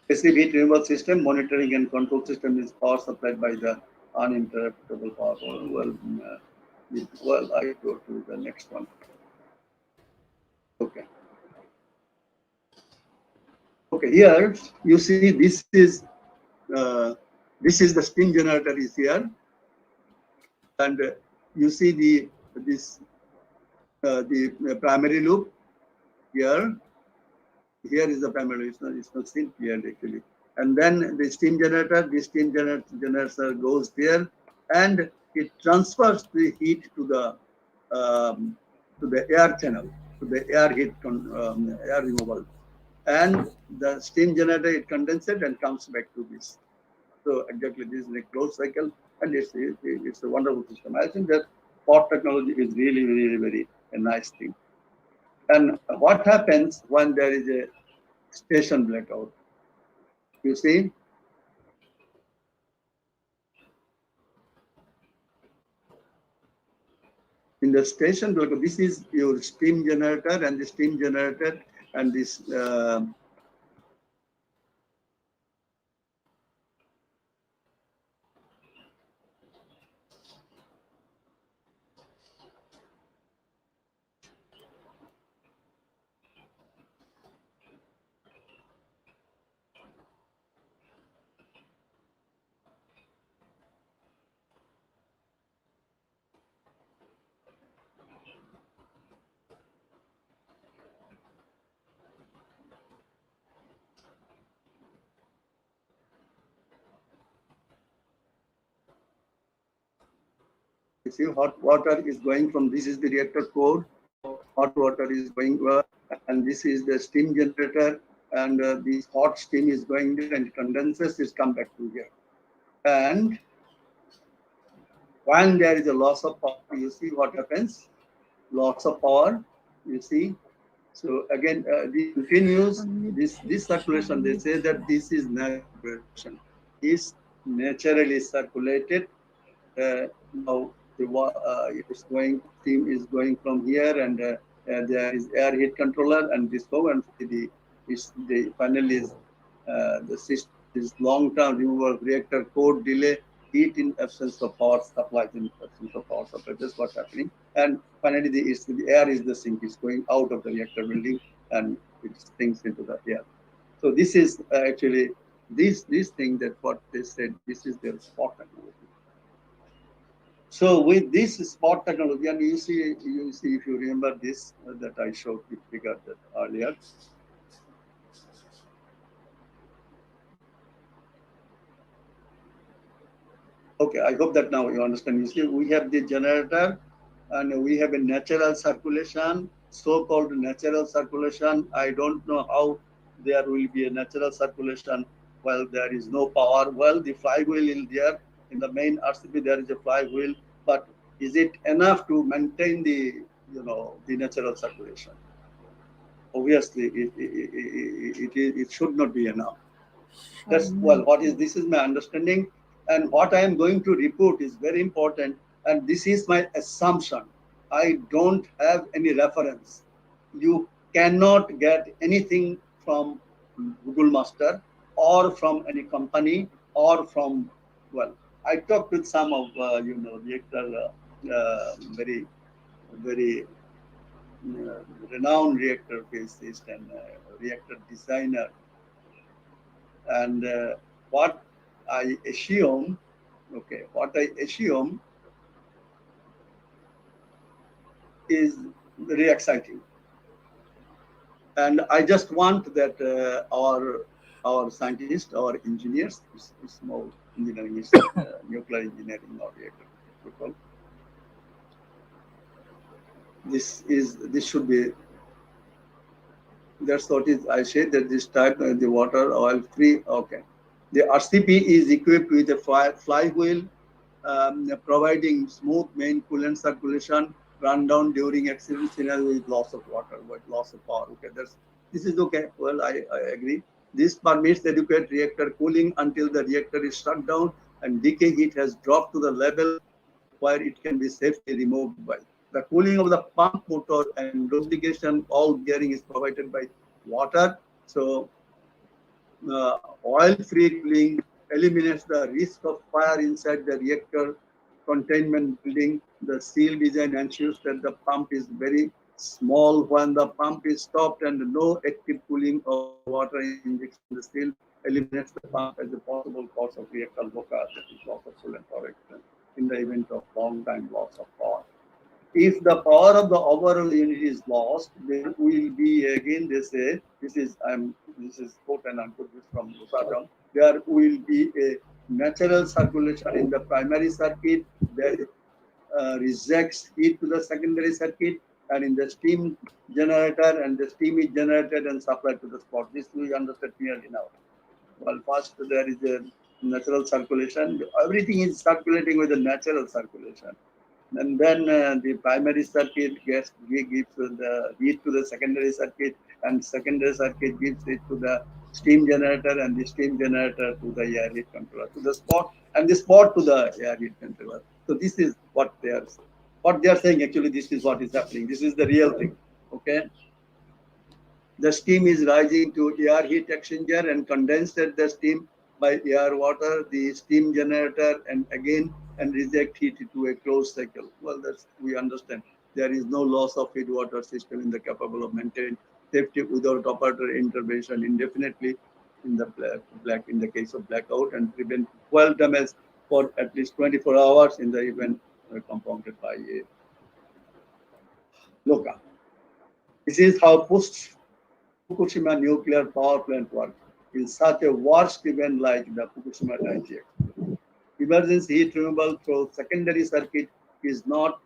S19: Passive heat removal system, monitoring and control system is power supplied by the uninterruptible power. Well, I go to the next one. Okay. Okay, here you see this is the steam generator is here, and you see the primary loop here. Here is the primary. It's not seen here actually. And then the steam generator. The steam generator goes there, and it transfers the heat to the air channel, to the air heat air removal, and the steam generator it condenses and comes back to this. So exactly this is a closed cycle, and it's a wonderful system. I think that spot technology is really, really very a nice thing. And what happens when there is a station blackout? You see, in the station blackout, this is your steam generator, and the steam generator, and this You see, hot water is going from, this is the reactor core, hot water is going, and this is the steam generator, and this hot steam is going there and condenses, is come back to here. And when there is a loss of power, you see what happens? Loss of power, you see. So again, this continues, this circulation, they say that this is natural circulation, is naturally circulated. Now it's going, steam is going from here, and there is air heat controller, and this go, and the finally is the system is long-term removal of reactor core delay, heat in absence of power supply, in absence of power supply. That's what's happening. And finally, the air is the sink, is going out of the reactor building, and it sinks into the air. So this is actually this thing, that what they said, this is their spot technology. So with this spot technology, and you see if you remember this that I showed the figure that earlier. Okay, I hope that now you understand. You see, we have the generator, and we have a natural circulation, so-called natural circulation. I don't know how there will be a natural circulation while there is no power. Well, the flywheel is there. In the main RCP, there is a flywheel, but is it enough to maintain the, the natural circulation? Obviously, it should not be enough. That's, well, this is my understanding, and what I am going to report is very important, and this is my assumption. I don't have any reference. You cannot get anything from Google Master or from any company or from, well, I talked with some of reactor, very renowned reactor physicist and reactor designer. And what I assume is very exciting. And I just want that our scientists, our engineers, small engineering is nuclear engineering or reactor people. This should be. That's what is. I said that this type the water oil free. Okay, the RCP is equipped with a flywheel, providing smooth main coolant circulation, run down during accident scenario with loss of water, with loss of power. Okay, this is okay. Well, I agree. This permits adequate reactor cooling until the reactor is shut down and decay heat has dropped to the level where it can be safely removed by. The cooling of the pump motor and lubrication, all gearing is provided by water. So oil-free cooling eliminates the risk of fire inside the reactor containment building. The seal design ensures that the pump is very small when the pump is stopped, and no active cooling of water injection. The seal eliminates the pump as a possible cause of reactor blockage, that is loss of coolant correction in the event of long time loss of power. If the power of the overall unit is lost, there will be, again they say, this is quote and unquote from Lusadam, there will be a natural circulation in the primary circuit that rejects heat to the secondary circuit, and in the steam generator, and the steam is generated and supplied to the spot. This we understand clearly now. Well, first there is a natural circulation. Everything is circulating with a natural circulation. And then the primary circuit gives the heat to the secondary circuit, and secondary circuit gives it to the steam generator, and the steam generator to the air heat controller, to the spot, and the spot to the air heat controller. So this is what they are saying. Actually, this is what is happening. This is the real thing. Okay. The steam is rising to air heat exchanger and condensed the steam by air water, the steam generator, and again and reject heat to a closed cycle. Well, that's, we understand. There is no loss of heat water system in the capable of maintaining safety without operator intervention indefinitely in the in the case of blackout, and prevent well damage for at least 24 hours in the event compounded by a LOCA. This is how post-Fukushima nuclear power plant works. In such a worst event like the Fukushima tragedy, emergency heat removal through secondary circuit is not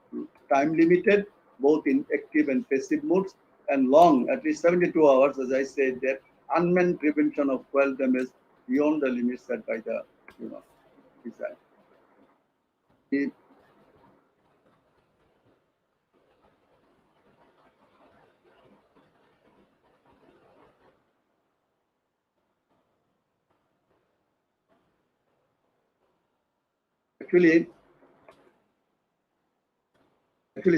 S19: time limited, both in active and passive modes, and long, at least 72 hours, as I said, that unmanned prevention of fuel damage beyond the limits set by the design. Actually,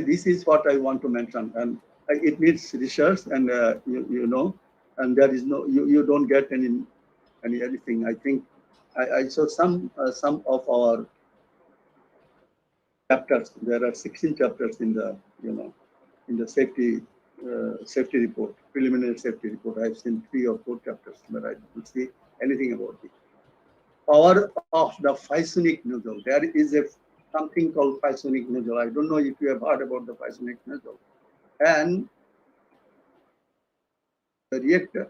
S19: this is what I want to mention, and it needs research, and and there is no, you don't get anything. I think I saw some of our chapters. There are 16 chapters in the in the safety report, preliminary safety report. I've seen 3 or 4 chapters, but I don't see anything about it. Power of the Physonic nozzle. There is something called Physonic nozzle. I don't know if you have heard about the Physonic nozzle. And the reactor.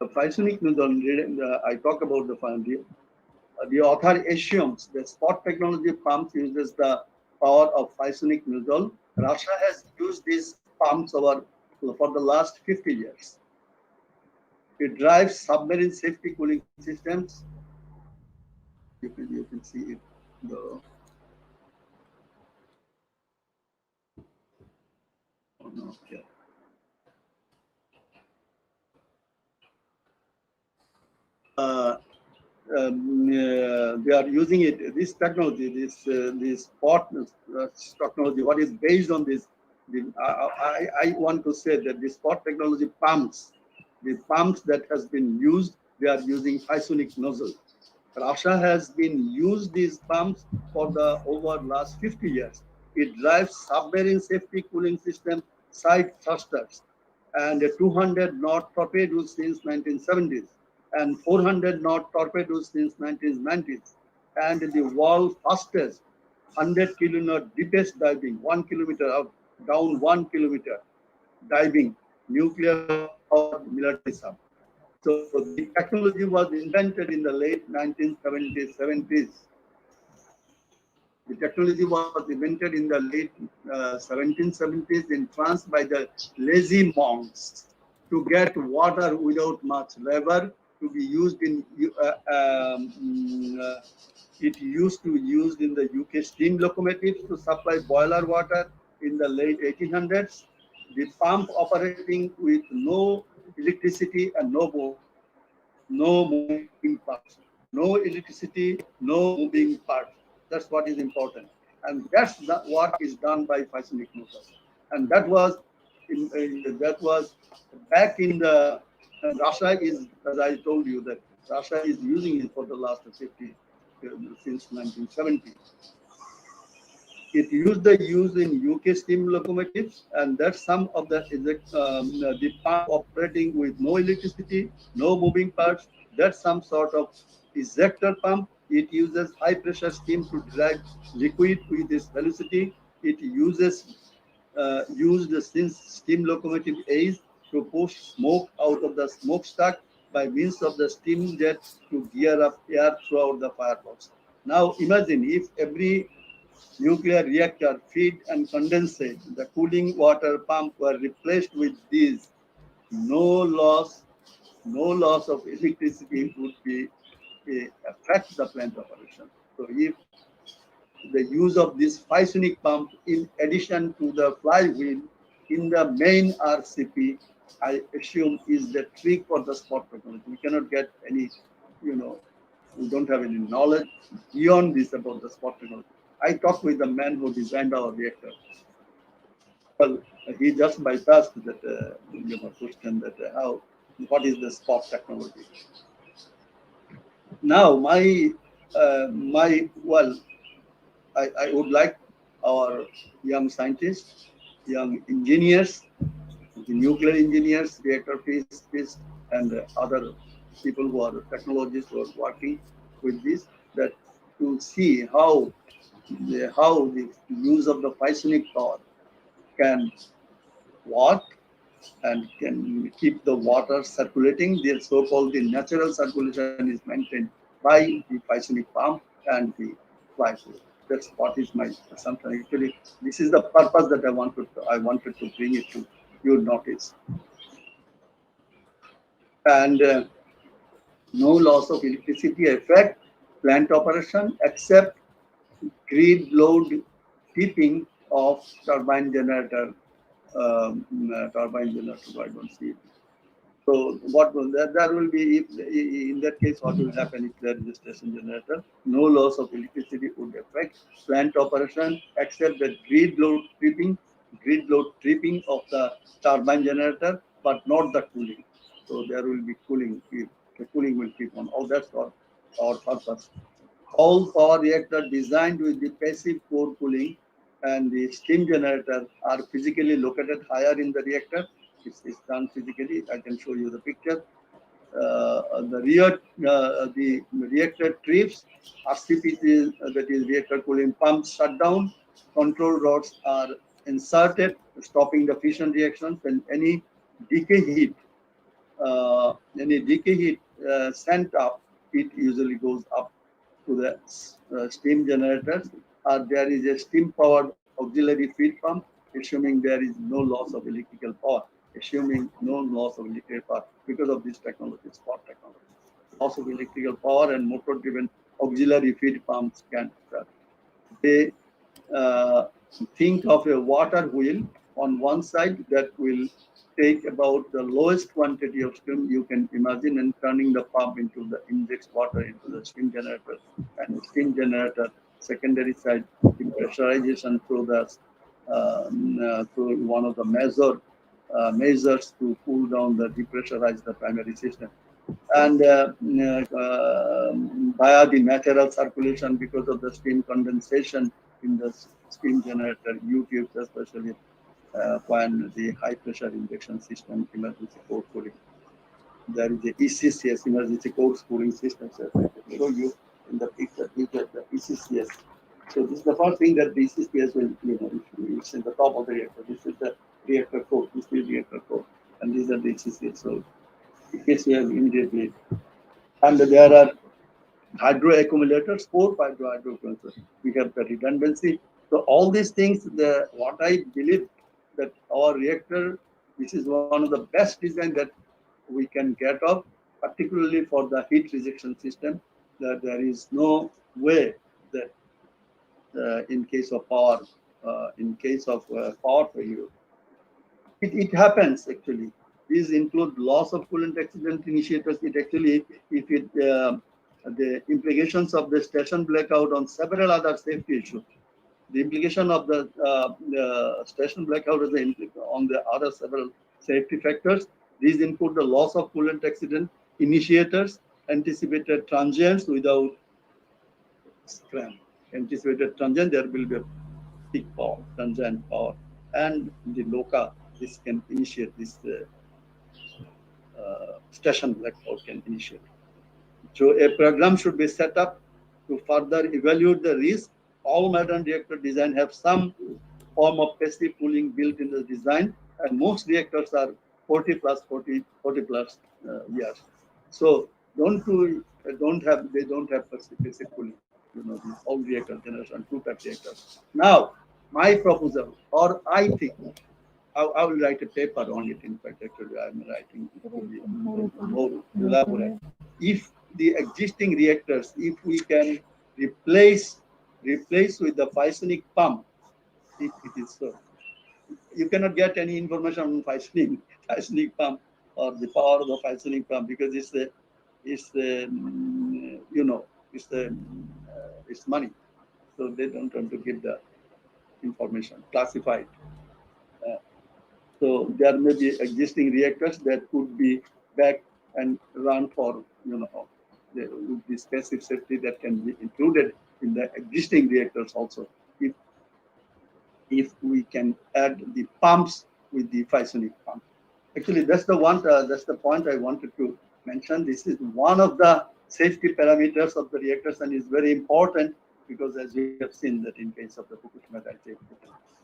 S19: The Physonic nozzle, I talk about the author assumes the spot technology pumps uses the power of Physonic nozzle. Russia has used these pumps for the last 50 years. It drives submarine safety cooling systems. You can see it. Okay. They are using it. This technology, this spot technology, what is based on this? I want to say that the spot technology pumps, the pumps that has been used, they are using Physonic nozzle. Russia has been used these pumps for the over last 50 years. It drives submarine safety cooling system, side thrusters, and 200 knot torpedoes since 1970s, and 400 knot torpedoes since 1990s, and the world's fastest 100 kiloknot deepest diving, 1 kilometer up, down 1 kilometer diving, nuclear powered military sub. So the technology was invented in the late 1970s. The technology was invented in the late 1770s in France by the lazy monks to get water without much labor to be used in. It used to used in the UK steam locomotives to supply boiler water in the late 1800s. The pump operating with no electricity and no moving parts. No electricity, no moving parts. That's what is important. And that's the work is done by Physonic nozzle. And that was back in the Russia is, as I told you, that Russia is using it for the last 50 since 1970. It used in UK steam locomotives, and that's some of the pump operating with no electricity, no moving parts. That's some sort of ejector pump. It uses high pressure steam to drive liquid with this velocity. It uses used since steam locomotive age to push smoke out of the smokestack by means of the steam jet to gear up air throughout the firebox. Now imagine if every nuclear reactor feed and condensate, the cooling water pump were replaced with these. No loss of electricity would be affect the plant operation. So if the use of this Physonic pump in addition to the flywheel in the main RCP, I assume is the trick for the spot technology. We cannot get any, we don't have any knowledge beyond this about the spot technology. I talked with the man who designed our reactor. Well, he just bypassed that question that what is the spot technology? Now, I would like our young scientists, young engineers, the nuclear engineers, reactor physicists, and other people who are technologists who are working with this, that to see how the use of the Physonic power can work and can keep the water circulating. The so-called natural circulation is maintained by the Physonic pump and the fly fluid. That's what is my assumption. Actually, this is the purpose that I wanted to bring it to your notice. And no loss of electricity affect plant operation except grid load tipping of turbine generator. I don't see it. So what will there will be, if in that case, what will happen if there is a station generator? No loss of electricity would affect plant operation except the grid load tripping of the turbine generator, but not the cooling. So there will be cooling. The cooling will keep on. All that's our purpose. All power reactors designed with the passive core cooling and the steam generator are physically located higher in the reactor. It's done physically. I can show you the picture. The reactor trips, RCP, that is reactor cooling pumps, shut down. Control rods are inserted, stopping the fission reactions. When any decay heat sent up, it usually goes up to the steam generators. There is a steam powered auxiliary feed pump, assuming there is no loss of electrical power. Because of this technology, spot technology. Loss of electrical power and motor driven auxiliary feed pumps can occur. They think of a water wheel on one side that will take about the lowest quantity of steam you can imagine and turning the pump into the injects water into the steam generator, and the steam generator secondary side depressurization through one of the measures to cool down the depressurize the primary system, and via the natural circulation because of the steam condensation in the steam generator U-tubes, especially when the high pressure injection system emergency core cooling. There is a ECCS, emergency core cooling system. So I can show you in the picture. You get the ECCS. So this is the first thing that the ECCS will, it's in the top of the reactor. This is the reactor core. This is reactor core, and these are the ECCS. So in case we have immediately, and there are hydro accumulators, 4 hydro accumulators. We have the redundancy. So all these things, what I believe that our reactor, this is one of the best design that we can get of, particularly for the heat rejection system, that there is no way that in case of power failure, it happens actually. These include loss of coolant accident initiators. It actually, if it the implications of the station blackout on several other safety issues. The implication of the station blackout is on the other several safety factors. These include the loss of coolant accident initiators, anticipated transients without scram. Anticipated transient, there will be a peak power, transient power, and the LOCA. This can initiate this station blackout can initiate. So a program should be set up to further evaluate the risk. All modern reactor design have some form of passive cooling built in the design, and most reactors are 40 plus years. So they don't have passive cooling. These all reactor generation 2 type reactors. Now, my proposal, or I think, I will write a paper on it. In fact, actually, I'm writing it to be more elaborate. If the existing reactors, if we can replace with the Physonic pump, if it is so, you cannot get any information on Physonic pump or the power of the Physonic pump because it's money, so they don't want to give the information classified. So there may be existing reactors that could be back and run for with the passive safety that can be included in the existing reactors also. If we can add the pumps with the Physonic pump. Actually, that's the point I wanted to mention. This is one of the safety parameters of the reactors and is very important because as we have seen that in case of the Fukushima Daiichi,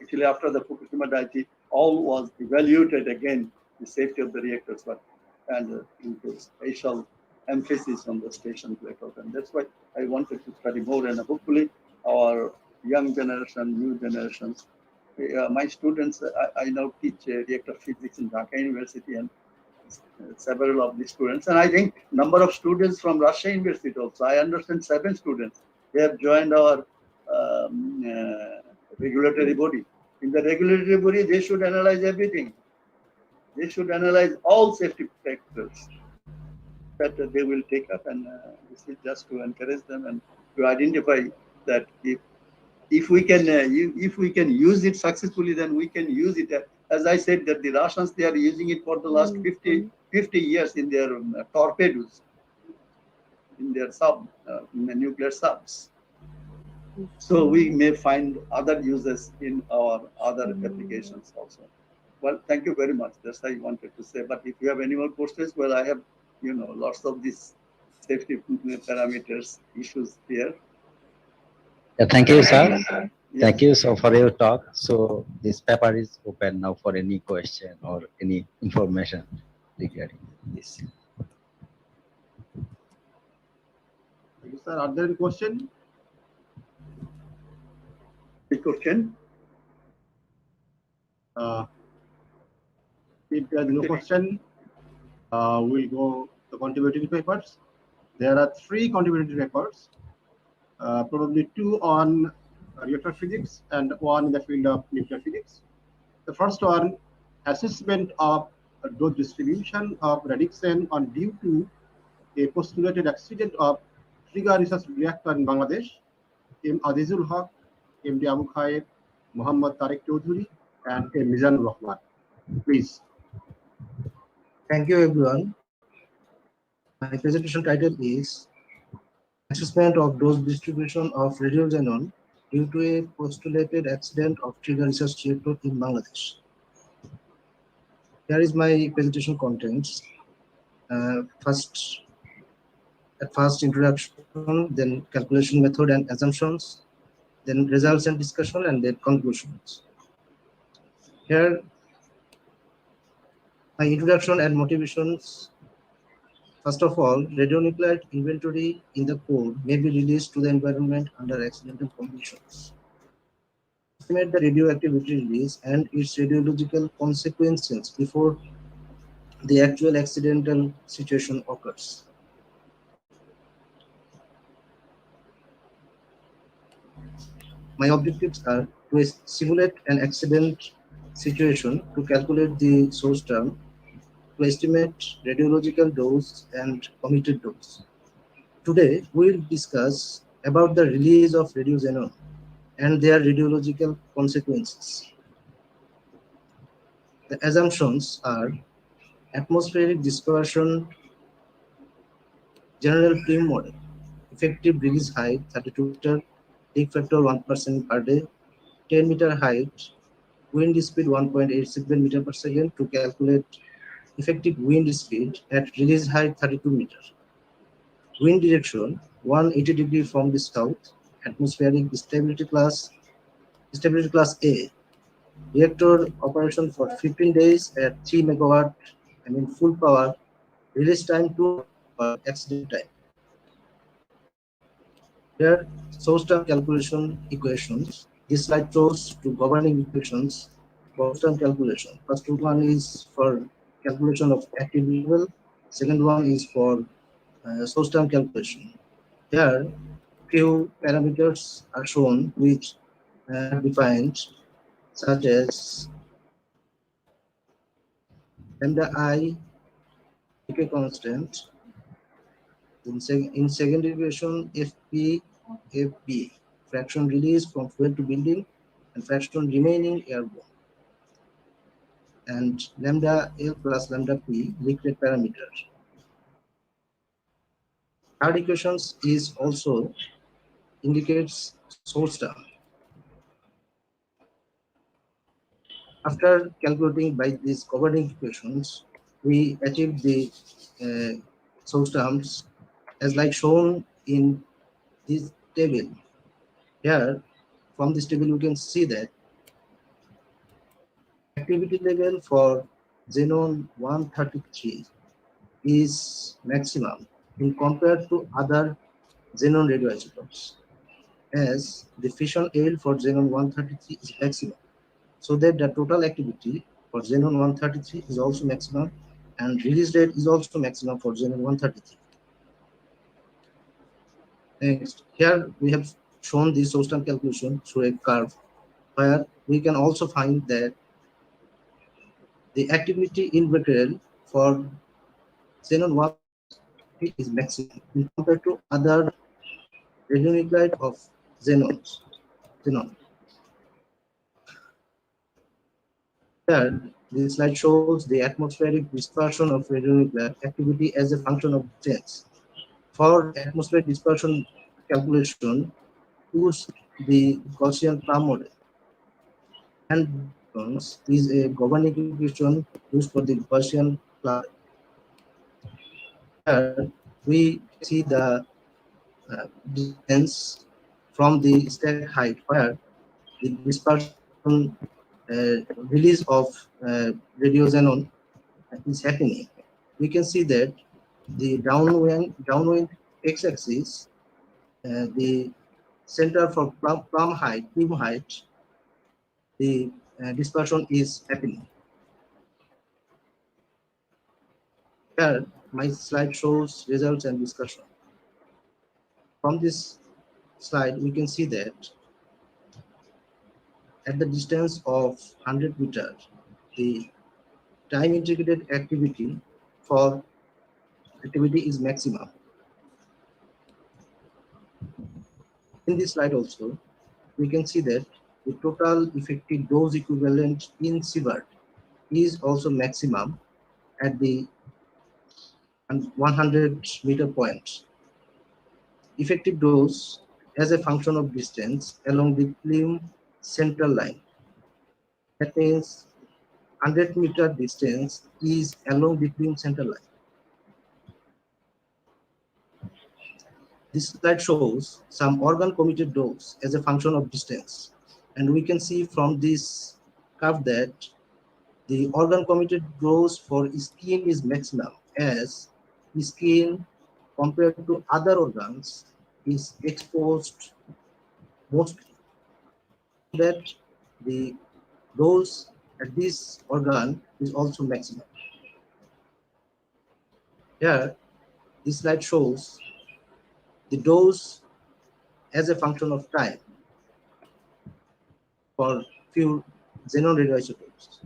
S19: actually after the Fukushima Daiichi, all was evaluated again, the safety of the reactors, and into special emphasis on the station blackout. And that's why I wanted to study more, and hopefully our young generation, new generations, my students, I now teach reactor physics in Dhaka University, and several of the students, and I think number of students from Russia University also. I understand 7 students. They have joined our regulatory body. In the regulatory body, they should analyze everything. They should analyze all safety factors that they will take up, and this is just to encourage them and to identify that if we can use it successfully, then we can use it. As I said, that the Russians, they are using it for the last 50 years in their torpedoes, in their in the nuclear subs. So we may find other uses in our other applications also. Well, thank you very much. That's what I wanted to say. But if you have any more questions, well, I have, lots of these safety parameters issues here.
S16: Yeah, thank you, sir. Thank you so for your talk. So this paper is open now for any question or any information regarding this.
S14: Thank you, sir. Are there any questions?
S19: Any question?
S14: If there is no question, we'll go to contributory papers. There are 3 contributory papers, probably 2 on reactor physics and 1 in the field of nuclear physics. The first one, assessment of dose distribution of Radixen on due to a postulated accident of trigger research reactor in Bangladesh. M. Azizul Haq, M. D. Abu Khair, Muhammad Tariq Chaudhuri, and M. Mizanur Rahman. Please.
S20: Thank you, everyone. My presentation title is Assessment of Dose Distribution of Radioxenon due to a postulated accident of trigger research reactor in Bangladesh. Here is my presentation contents. First introduction, then calculation method and assumptions, then results and discussion, and then conclusions. Here, my introduction and motivations. First of all, radionuclide inventory in the core may be released to the environment under accidental conditions. Estimate the radioactivity release and its radiological consequences before the actual accidental situation occurs. My objectives are to simulate an accident situation, to calculate the source term, to estimate radiological dose and committed dose. Today, we will discuss about the release of radioxenon and their radiological consequences. The assumptions are atmospheric dispersion, general PRIM model, effective release height 32 meter, peak factor 1% per day, 10 meter height, wind speed 1.87 meter per second to calculate effective wind speed at release height 32 meters. Wind direction 180 degrees from the south. Atmospheric stability class A. Reactor operation for 15 days at 3 megawatt, full power. Release time 2 hours, accident time. Here, source term calculation equations. This slide shows two governing equations for source term calculation. First one is for calculation of activity level. Second one is for source term calculation. Here, few parameters are shown which are defined, such as lambda I, decay constant. In second equation, FP, fraction released from fuel to building, and fraction remaining airborne. And lambda L plus lambda P, leak rate parameter. Third equations is also indicates source term. After calculating by these governing equations, we achieve the source terms as like shown in this table. Here, from this table, we can see that activity level for xenon 133 is maximum in compared to other xenon radioisotopes, as the fission yield for xenon 133 is maximum, so that the total activity for xenon 133 is also maximum, and release rate is also maximum for xenon 133. Next, here we have shown the source term calculation through a curve, where we can also find that the activity in becquerel for xenon 1 is maximum in compared to other radionuclide of xenon. Here, this slide shows the atmospheric dispersion of radionuclide activity as a function of distance. For atmospheric dispersion calculation, use the Gaussian Plum model. And is a governing equation used for the Gaussian Plum. Here, we see the distance from the stack height, where the dispersion release of radioxenon is happening. We can see that the downwind x-axis, the center for plum height, beam height, the dispersion is happening. Here, my slide shows results and discussion. From this slide, we can see that at the distance of 100 meters, the time integrated activity for activity is maximum. In this slide also, we can see that the total effective dose equivalent in sievert is also maximum at the 100 meter point. Effective dose as a function of distance along the plume central line. That means 100 meter distance is along the plume central line. This slide shows some organ committed dose as a function of distance. And we can see from this curve that the organ committed dose for skin is maximum, as skin compared to other organs is exposed mostly. That the dose at this organ is also maximum. Here, this slide shows the dose as a function of time for few xenon radioisotopes.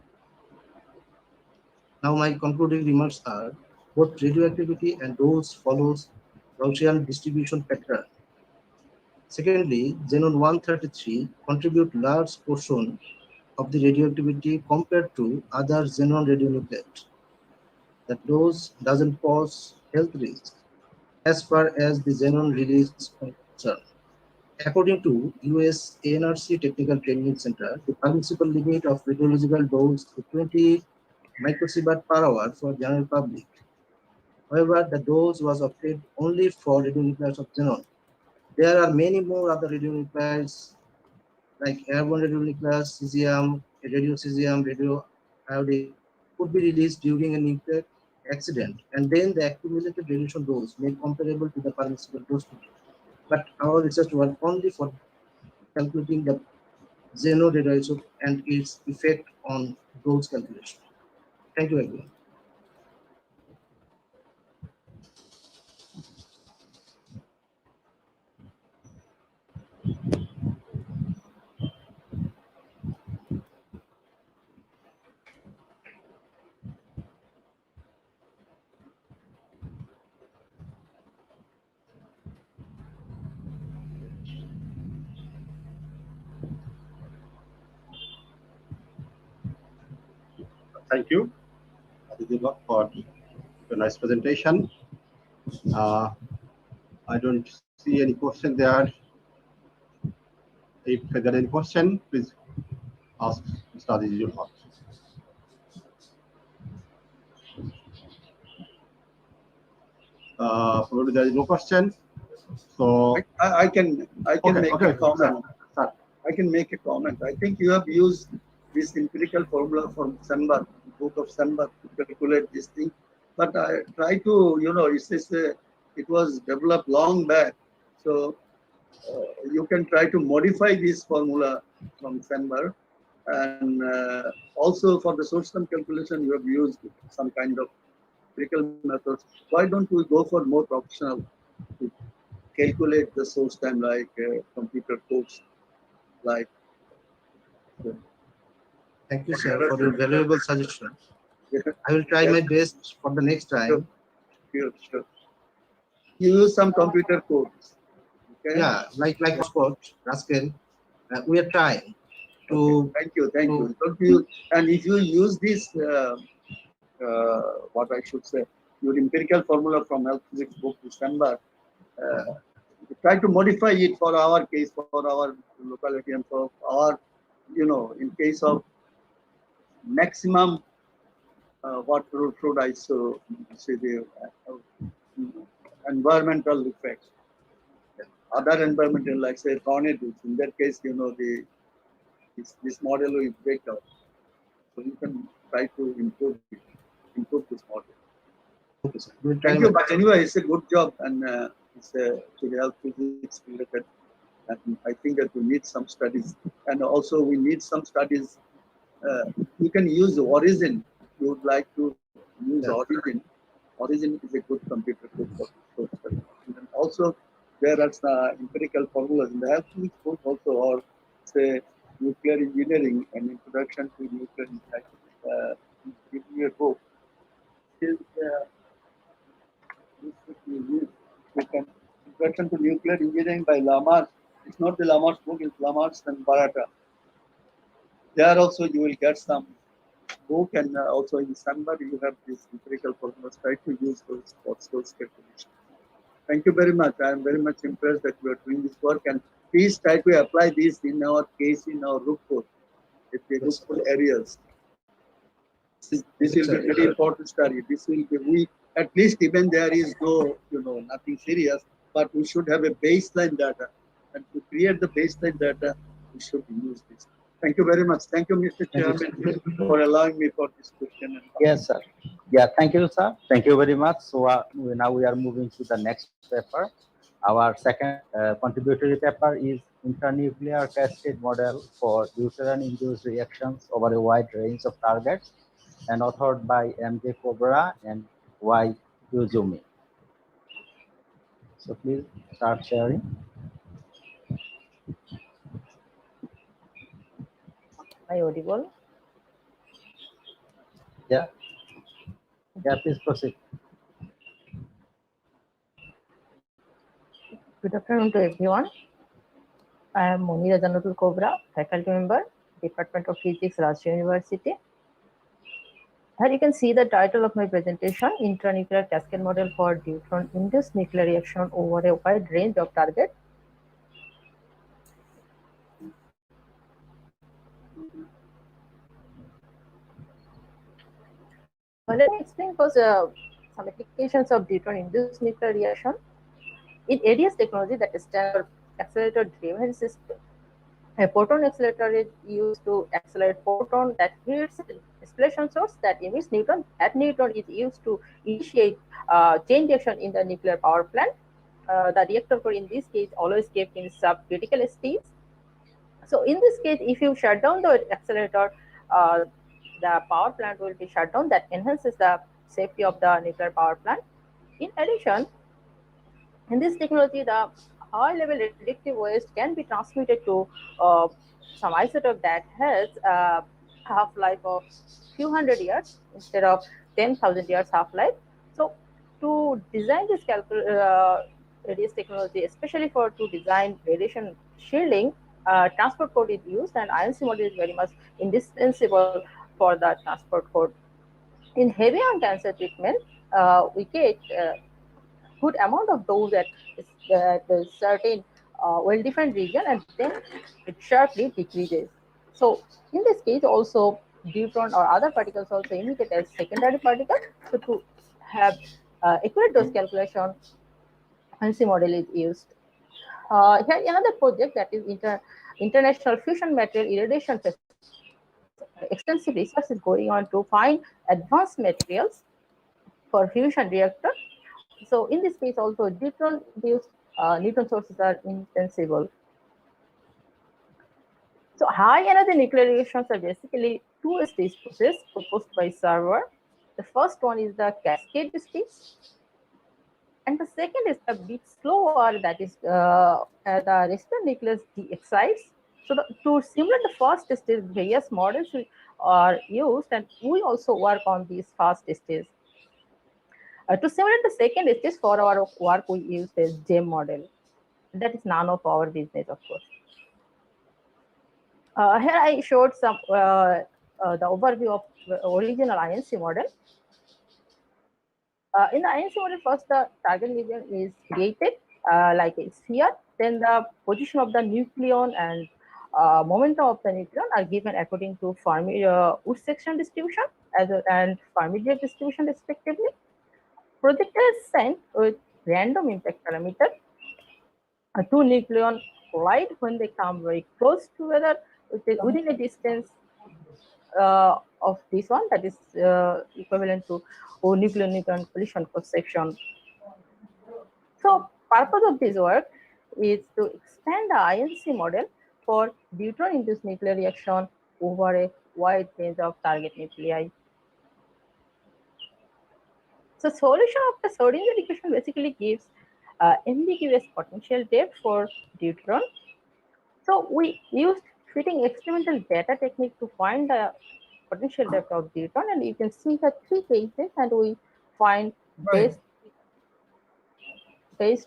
S20: Now my concluding remarks are both radioactivity and dose follows Gaussian distribution pattern. Secondly, xenon 133 contribute large portion of the radioactivity compared to other xenon radionuclides. The dose doesn't pose health risk as far as the xenon release is concerned. According to US ANRC Technical Training Center, the permissible limit of radiological dose is 20 microsievert per hour for general public. However, the dose was obtained only for radionuclides of xenon. There are many more other radionuclides like airborne radionuclides, cesium, radiocesium, radioiodine could be released during a nuclear accident, and then the accumulated radiation dose may be comparable to the permissible dose. But our research was only for calculating the xenon radioisotope and its effect on dose calculation. Thank you, everyone.
S14: Thank you, Aditya, for a nice presentation. I don't see any question there. If there are any question, please ask Mr. Aditya. Probably there is no question. So
S19: I can make a comment.
S14: Sir.
S19: I can make a comment. I think you have used this empirical formula from Senberg, book of Senberg, to calculate this thing. But I try to, it's It was developed long back. So you can try to modify this formula from Sandberg. And also for the source time calculation, you have used some kind of empirical methods. Why don't we go for more professional to calculate the source time, like computer codes, like.
S20: Thank you, sir, for your valuable suggestion. I will try my best for the next time.
S19: Sure. You use some computer codes. Okay?
S20: Yeah, like code, Rascal. We are trying to.
S19: Okay. Thank you. Don't you? And if you use this, what I should say, your empirical formula from health physics book December, try to modify it for our case, for our locality, and for our, in case of maximum, what should I say, the environmental effects. Other environmental, like say tornadoes, in that case, this model will break out. So you can try to improve this model. Thank you. But anyway, it's a good job, and it's to the health physics related. And I think that we need some studies, and also we need some studies. You can use the origin. You would like to use origin. Origin is a good computer code for study. And also, there are some empirical formulas in the health physics book also, or say nuclear engineering and introduction to nuclear engineering book. Introduction to nuclear engineering by Lamarck. It's not the Lamarck's book, it's Lamarck's and Barata. There also you will get some book, and also in December you have this empirical formulas. Try to use those for source calculation. Thank you very much. I am very much impressed that you are doing this work, and please try to apply this in our case, in our group code, with the group code areas. This will be very important study. This will be, at least even there is no, nothing serious, but we should have a baseline data. And to create the baseline data, we should use this. Thank you very much. Thank you, Mr. Chairman, for allowing me for this question.
S16: Yes, sir. Yeah, thank you, sir. Thank you very much. So now we are moving to the next paper. Our second contributory paper is Internuclear Cascade Model for Deuteron-Induced Reactions over a wide range of targets, and authored by M.J. Cobra and Y. Yuzumi. So please start sharing.
S21: Am I audible?
S16: Yeah. Yeah, please proceed.
S21: Good afternoon to everyone. I am Monira Janatul Cobra, faculty member, Department of Physics, Rajshahi University. Here you can see the title of my presentation, Intranuclear Cascade Model for Deuteron-Induced Nuclear Reaction over a wide range of targets. Let me explain first some applications of deuteron-induced nuclear reaction. In ADS technology, that is standard accelerator-driven system, a proton accelerator is used to accelerate proton that hits acceleration source that emits neutron. That neutron is used to initiate chain reaction in the nuclear power plant. The reactor core in this case always kept in subcritical states. So in this case, if you shut down the accelerator, the power plant will be shut down. That enhances the safety of the nuclear power plant. In addition, in this technology, the high-level radioactive waste can be transmitted to some isotope that has a half-life of few hundred years instead of 10,000 years half-life. So to design this radius technology, especially to design radiation shielding, transport code is used, and INC model is very much indispensable for the transport code. In heavy ion cancer treatment, we get good amount of dose at a certain well-defined region, and then it sharply decreases. So in this case, also deuteron or other particles also emitted as secondary particles. So to have accurate dose calculation, INC model is used. Here another project, that is International Fusion Material Irradiation Test. Extensive research is going on to find advanced materials for fusion reactor. So in this case also, deuteron-induced neutron sources are insensible. So high energy nuclear reactions are basically two-stage process proposed by server. The first one is the cascade stage, and the second is a bit slower, that is the reactor nucleus de-excites. So to simulate the first stage, various models are used, and we also work on these first stage. To simulate the second stage for our work, we use this GEM model. That is none of our business, of course. Here I showed some the overview of the original INC model. In the INC model, first the target region is created like a sphere. Then the position of the nucleon and momentum of the nucleon are given according to Fermi Wood section distribution and Fermi-Dirac distribution respectively. Projector is sent with random impact parameter. Two nucleon collide when they come very close together within a distance of this one, that is equivalent to nucleon-nucleon collision cross-section. So purpose of this work is to expand the INC model for deuteron-induced nuclear reaction over a wide range of target nuclei. So solution of the Schrodinger equation basically gives ambiguous potential depth for deuteron. So we used fitting experimental data technique to find the potential depth of deuteron, and you can see the three cases, and we find best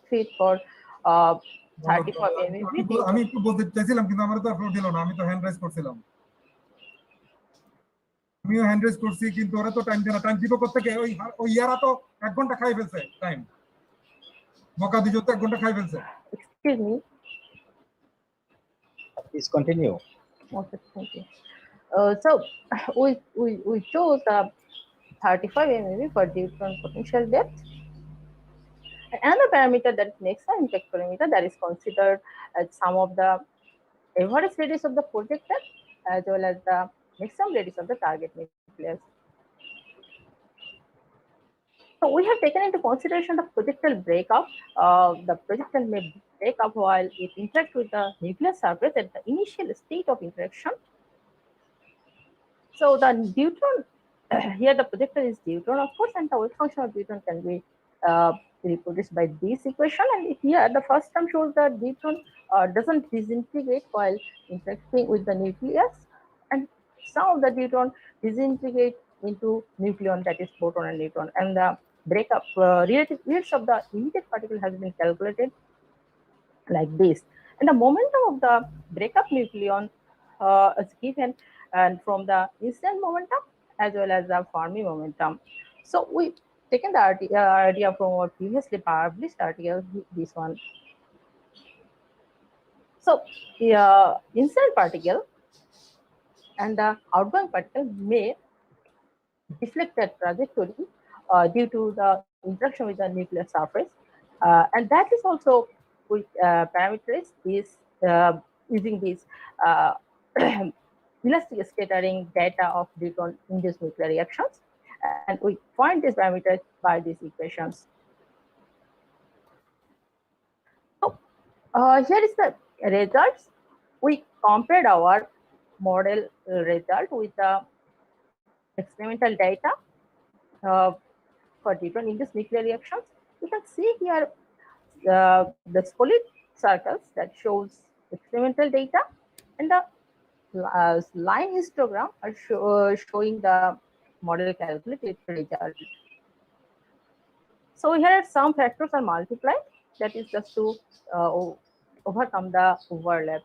S21: fit for 35 MeV.
S2: আমি একটু বলতে চাইছিলাম কিন্তু আমার তো upload দিল না, আমি তো হ্যান্ড রাইজ করছিলাম। আমিও হ্যান্ড রাইজ করছি কিন্তু ওরা তো টাইম দেয় না। টাইম দিব করতে গিয়ে ওই ইয়ারা তো 1 ঘন্টা খাই ফেলছে টাইম। বকা দিছো তো 1 ঘন্টা খাই ফেলছে।
S21: Excuse me.
S16: Please continue.
S21: Okay, thank you. So we chose 35 MeV for deuteron potential depth. Another parameter, that maximum impact parameter, that is considered as sum of the average radius of the projector as well as the maximum radius of the target nucleus. So we have taken into consideration the projectile breakup. The projectile may break up while it interacts with the nuclear surface at the initial state of interaction. So the deuteron, here the projectile is deuteron, of course, and the wave function of deuteron can be reproduced by this equation. And here the first term shows that deuteron doesn't disintegrate while interacting with the nucleus, and some of the deuteron disintegrate into nucleon, that is proton and neutron, and the breakup relative weights of the immediate particle has been calculated like this, and the momentum of the breakup nucleon is given and from the incident momentum as well as the Fermi momentum. So we taken the idea from our previously published article, this one. So the incident particle and the outgoing particle may deflect that trajectory due to the interaction with the nuclear surface, and that is also we parameterize this using this elastic scattering data of deuteron-induced nuclear reactions, and we find these parameters by these equations. So here is the results. We compared our model result with the experimental data for deuteron-induced nuclear reactions. You can see here the solid circles that shows experimental data, and the line histogram are showing the model calculated result. So here some factors are multiplied, that is just to overcome the overlap.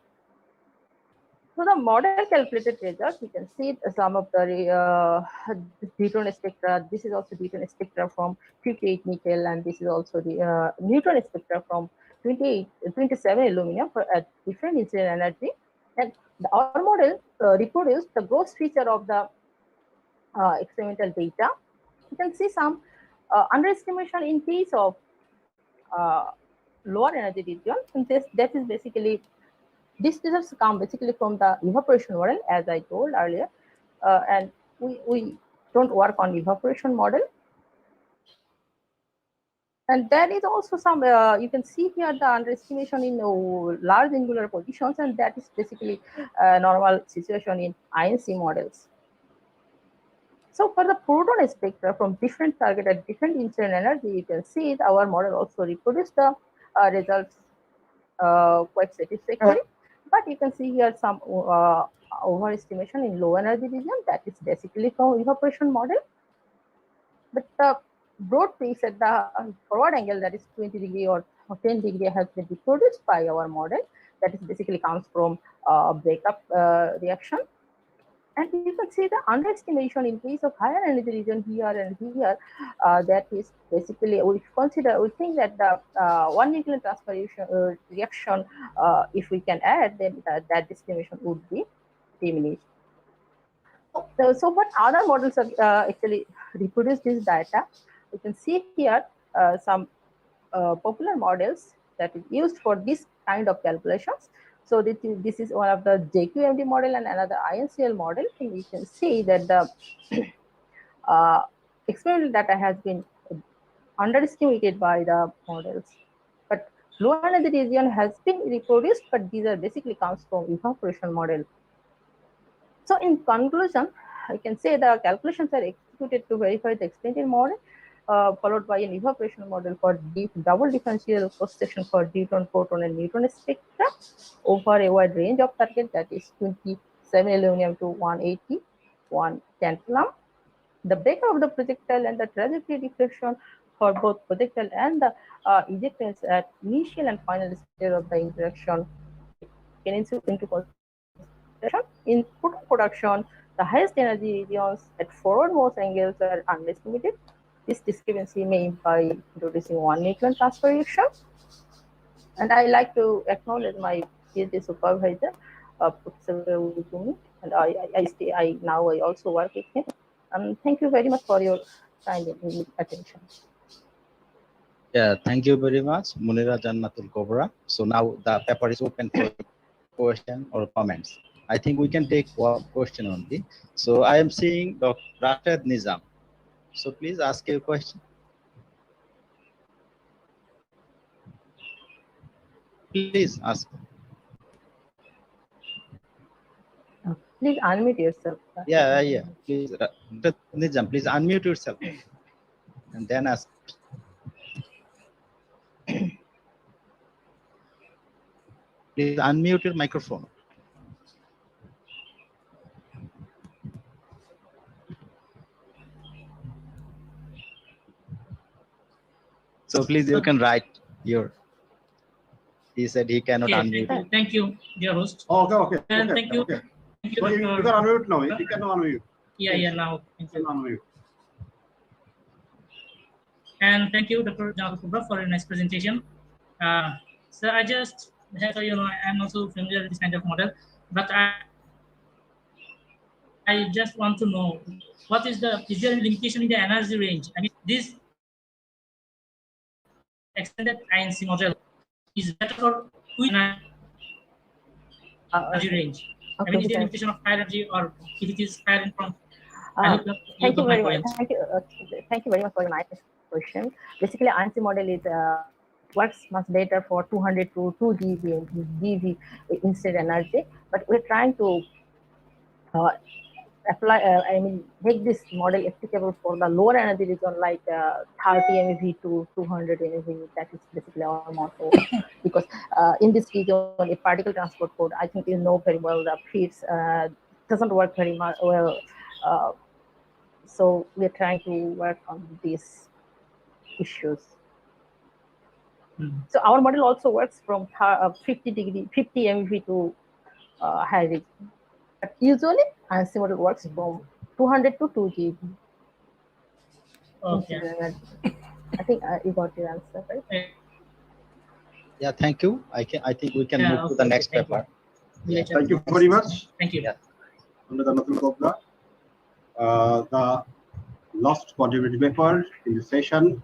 S21: So the model calculated results, you can see some of the deuteron spectra. This is also deuteron spectra from 58 nickel, and this is also the neutron spectra from 27 aluminum for a different incident energy. And our model reproduced the gross feature of the experimental data. You can see some underestimation in case of lower energy region, and that is basically, these results come basically from the evaporation model, as I told earlier, and we don't work on evaporation model. And there is also some, you can see here the underestimation in large angular positions, and that is basically a normal situation in INC models. So for the proton spectra from different target at different incident energy, you can see that our model also reproduced the results quite satisfactory. But you can see here some overestimation in low energy region, that is basically from evaporation model. But the broad peaks at the forward angle, that is 20 degree or 10 degree, has been reproduced by our model. That is basically comes from breakup reaction. And you can see the underestimation in case of higher energy region here and here. That is basically, we think that the one nucleon transfer reaction, if we can add, then that estimation would be diminished. So what other models have actually reproduced this data? You can see here some popular models that is used for this kind of calculations. So this is one of the JQMD model and another INCL model. And you can see that the experimental data has been underestimated by the models. But low energy region has been reproduced, but these are basically comes from evaporation model. So in conclusion, I can say the calculations are executed to verify the experimental model, followed by an evaporation model for deep double differential cross-section for deuteron, proton, and neutron spectra over a wide range of targets, that is 27 aluminum to 181 tantalum. The breakup of the projectile and the trajectory deflection for both projectile and the ejectants at initial and final stage of the interaction into consideration. In proton production, the highest energy regions at forwardmost angles are underestimated. This discrepancy may imply introducing one nucleon transfer reaction. And I like to acknowledge my PhD supervisor, Professor Wujumi, and I now also work with him. Thank you very much for your kind attention.
S16: Yeah, thank you very much, Munira Jannatul Kobra. So now the paper is open for question or comments. I think we can take one question only. So I am seeing Dr. Rashid Nizam. So please ask your question. Please ask.
S21: Please unmute yourself.
S16: Yeah. Please, Dr. Nizam, please unmute yourself and then ask. Please unmute your microphone. So please, you can write your. He said he cannot unmute.
S6: Thank you, dear host.
S14: Okay.
S6: And thank you.
S14: Okay.
S6: Thank you,
S14: So you can unmute now. You can unmute.
S6: Yeah, now. Thank you.
S14: Unmute.
S6: And thank you, Dr. Jannatul Kobra, for a nice presentation. So I just have, I'm also familiar with this kind of model, but I just want to know what is there any limitation in the energy range? I mean, this extended INC model is better for which energy range?
S21: Okay,
S6: I mean, is there a limitation of high energy, or if it is higher from?
S21: Thank you very much. Thank you very much for your nice question. Basically, INC model is works much better for 200 to 2 GeV instant energy, but we're trying to apply, make this model applicable for the lower energy region, like 30 MeV to 200 MeV. That is basically our motto. Because in this region, a particle transport code, I think you know very well, the FITS doesn't work very much well. So we're trying to work on these issues. So our model also works from 50 MeV to high region. But usually, INC model works from 200 to 2 GeV.
S6: Okay.
S21: I think you got your answer, right?
S16: Yeah, thank you. I think we can move to the next paper.
S14: Yeah. Thank you very much.
S6: Thank you.
S14: The last contributing paper in the session,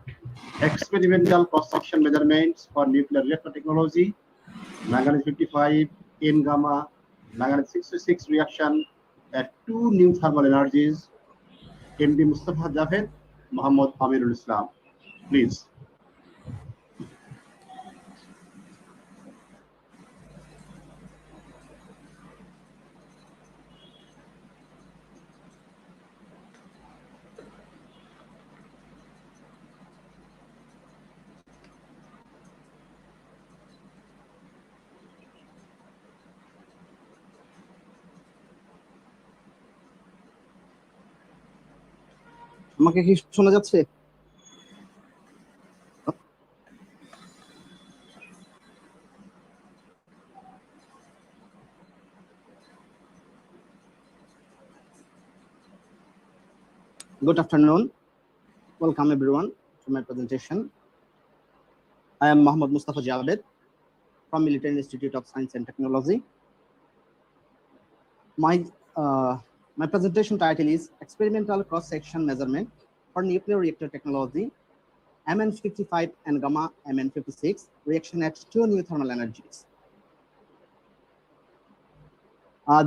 S14: experimental cross-section measurements for nuclear reactor technology, manganese 55, N gamma, manganese 66 reaction at 2 new thermal energies. MD Mustafa Javed, Muhammad Amirul Islam. Please.
S5: আমাকে কি শোনা যাচ্ছে? Good afternoon. Welcome everyone to my presentation. I am Mohammad Mustafa Javed from Military Institute of Science and Technology. My presentation title is Experimental Cross-Section Measurement for Nuclear Reactor Technology, MN55 and Gamma MN56 reaction at 2 new thermal energies.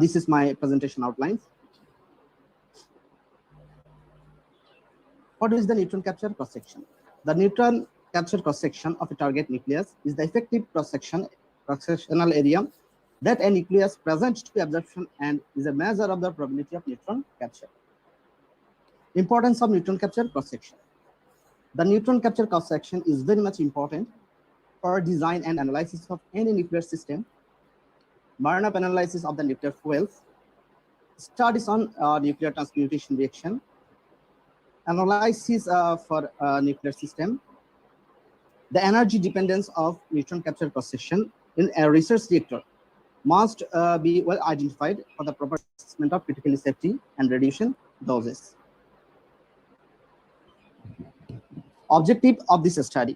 S5: This is my presentation outlines. What is the neutron capture cross-section? The neutron capture cross-section of a target nucleus is the effective cross-sectional area that a nucleus presents to absorption and is a measure of the probability of neutron capture. Importance of neutron capture cross-section. The neutron capture cross-section is very much important for design and analysis of any nuclear system, burn-up analysis of the nuclear fuels, studies on nuclear transmutation reaction, analysis for nuclear system, the energy dependence of neutron capture cross-section in a research reactor must be well identified for the proper assessment of critical safety and radiation doses. Objective of this study.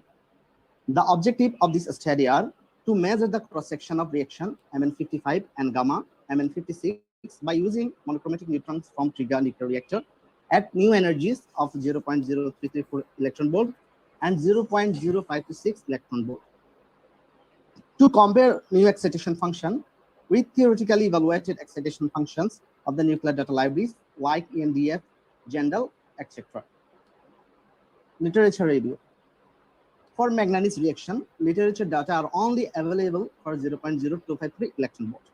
S5: The objective of this study are to measure the cross-section of reaction MN55 and Gamma MN56 by using monochromatic neutrons from trigger nuclear reactor at new energies of 0.0334 electron volt and 0.0526 electron volt. To compare new excitation function with theoretically evaluated excitation functions of the nuclear data libraries like ENDF, GENDAL, etc. Literature review. For manganese reaction, literature data are only available for 0.0253 electron volt.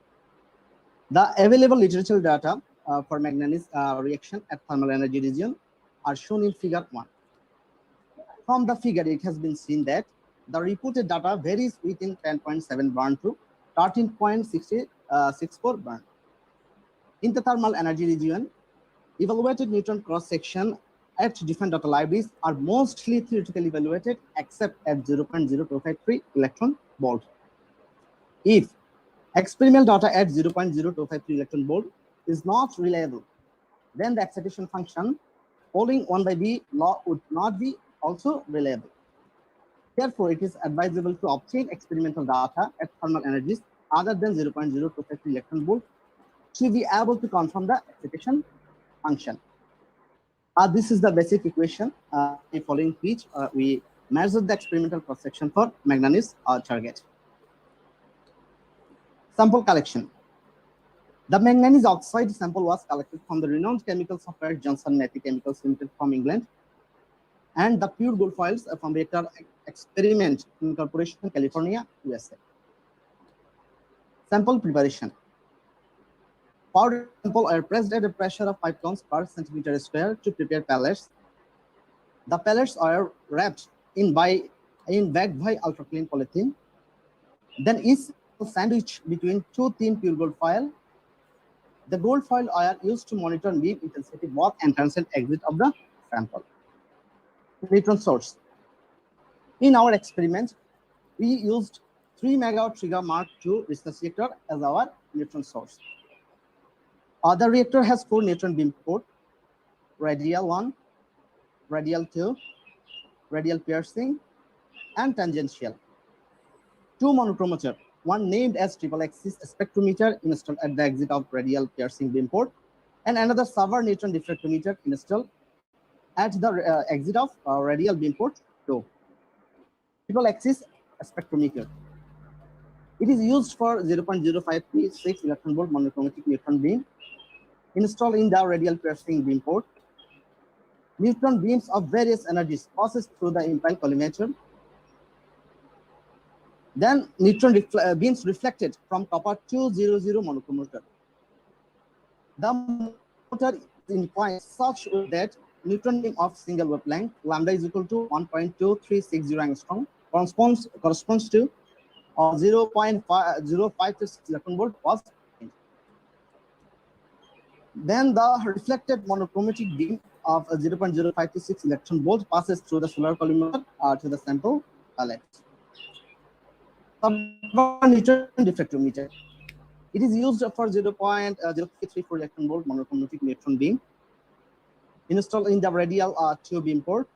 S5: The available literature data for manganese reaction at thermal energy region are shown in figure 1. From the figure, it has been seen that the reported data varies within 10.7 burn to 13.64 burn. In the thermal energy region, evaluated neutron cross-section at different data libraries are mostly theoretically evaluated except at 0.0253 electron volt. If experimental data at 0.0253 electron volt is not reliable, then the excitation function following 1/b law would not be also reliable. Therefore, it is advisable to obtain experimental data at thermal energies other than 0.0253 electron volt to be able to confirm the excitation function. This is the basic equation following which we measure the experimental cross-section for manganese target. Sample collection. The manganese oxide sample was collected from the renowned chemical supplier Johnson Matthey Chemicals Limited from England, and the pure gold foils from Reactor Experiment Corporation, California, USA. Sample preparation. Powder sample are pressed at a pressure of 5 tons per centimeter square to prepare pellets. The pellets are wrapped in bagged by ultra clean polythene. Then is sandwiched between 2 thin pure gold foil. The gold foil are used to monitor beam intensity both entrance and exit of the sample. Neutron source. In our experiment, we used 3 megawatt trigger Mark II research reactor as our neutron source. The reactor has 4 neutron beam ports: radial 1, radial 2, radial piercing, and tangential. 2 monochromator, one named as triple axis spectrometer installed at the exit of radial piercing beam port, and another server neutron diffractometer installed at the exit of radial beam port 2. Triple axis spectrometer. It is used for 0.0536 electron volt monochromatic neutron beam installed in the radial piercing beam port. Neutron beams of various energies passes through the impile collimator. Then neutron beams reflected from copper 200 monochromator. The motor is in point such that neutron beam of single wavelength lambda is equal to 1.2360 angstrom corresponds to 0.056 electron volt was. Then the reflected monochromatic beam of 0.0526 electron volt passes through the solar collimator to the sample palette. Neutron diffractometer. It is used for 0.0334 electron volt monochromatic neutron beam installed in the radial tube beam port.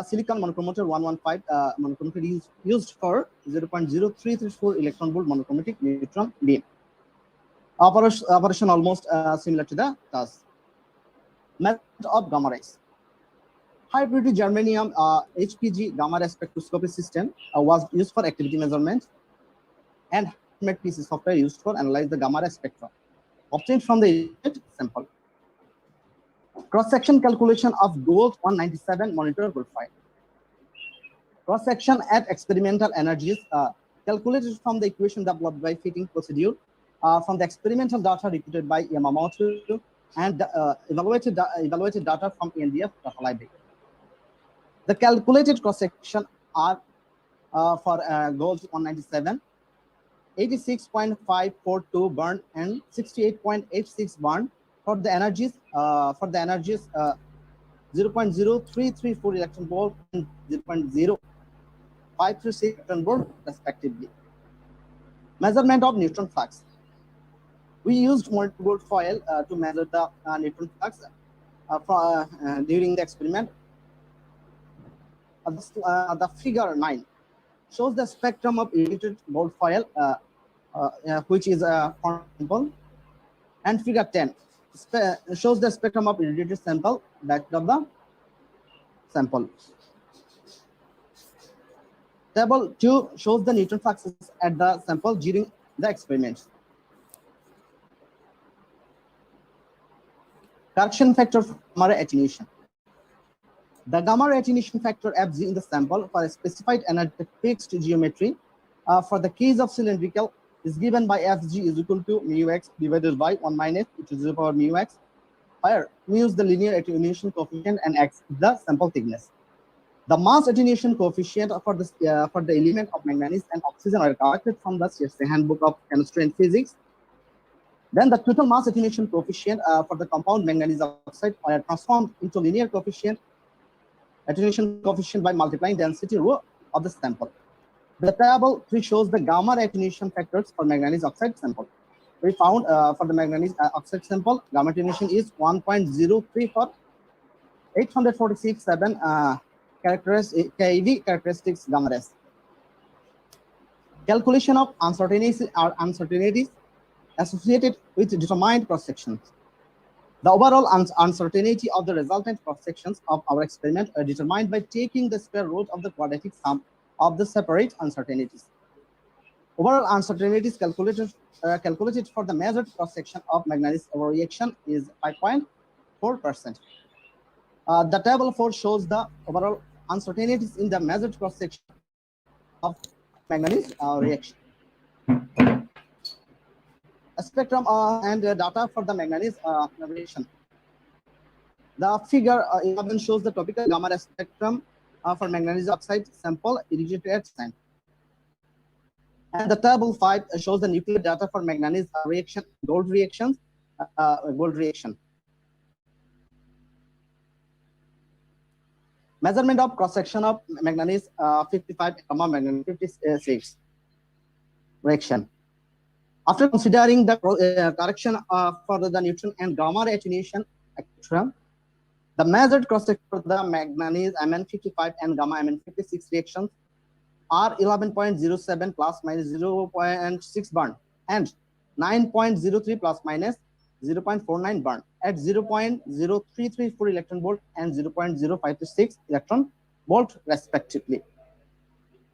S5: Silicon monochromator 115 monochromator is used for 0.0334 electron volt monochromatic neutron beam. Operation almost similar to the task. Method of gamma rays. High purity germanium HPG gamma ray spectroscopy system was used for activity measurement, and handmade PC software used for analyze the gamma ray spectrum obtained from the sample. Cross-section calculation of gold 197 monitor profile. Cross-section at experimental energies calculated from the equation developed by fitting procedure from the experimental data repeated by Yamamoto and evaluated data from NDF data library. The calculated cross-section are for gold 197, 86.542 burn and 68.86 burn for the energies 0.0334 electron volt and 0.0536 electron volt respectively. Measurement of neutron flux. We used multi-board foil to measure the neutron flux during the experiment. The figure 9 shows the spectrum of irradiated gold foil, which is for sample, and figure 10 shows the spectrum of irradiated sample back of the sample. Table 2 shows the neutron fluxes at the sample during the experiment. Correction factor for gamma ray attenuation. The gamma ray attenuation factor FG in the sample for a specified energy fixed geometry for the case of cylindrical is given by Fg is equal to mu x divided by 1 minus e to the power mu x, where mu is the linear attenuation coefficient and x is the sample thickness. The mass attenuation coefficient for the element of manganese and oxygen are collected from the handbook of chemistry and physics. Then the total mass attenuation coefficient for the compound manganese oxide are transformed into linear coefficient attenuation coefficient by multiplying density rho of the sample. The table 3 shows the gamma ray attenuation factors for manganese oxide sample. We found for the manganese oxide sample, gamma attenuation is 1.03 for 846.7 keV characteristics gamma rays. Calculation of uncertainties associated with determined cross sections. The overall uncertainty of the resultant cross sections of our experiment are determined by taking the square root of the quadratic sum of the separate uncertainties. Overall uncertainties calculated for the measured cross section of manganese reaction is 5.4%. The table 4 shows the overall uncertainties in the measured cross section of manganese reaction. A spectrum and data for the manganese reaction. The figure 11 shows the topical gamma ray spectrum for manganese oxide sample irradiated at time. And the table 5 shows the nuclear data for manganese reaction, gold reaction. Measurement of cross section of manganese 55 gamma manganese 56 reaction. After considering the correction for the neutron and gamma ray attenuation, the measured cross section for the manganese Mn55 and gamma Mn56 reactions are 11.07 plus minus 0.6 burn and 9.03 plus minus 0.49 burn at 0.0334 electron volt and 0.0526 electron volt respectively.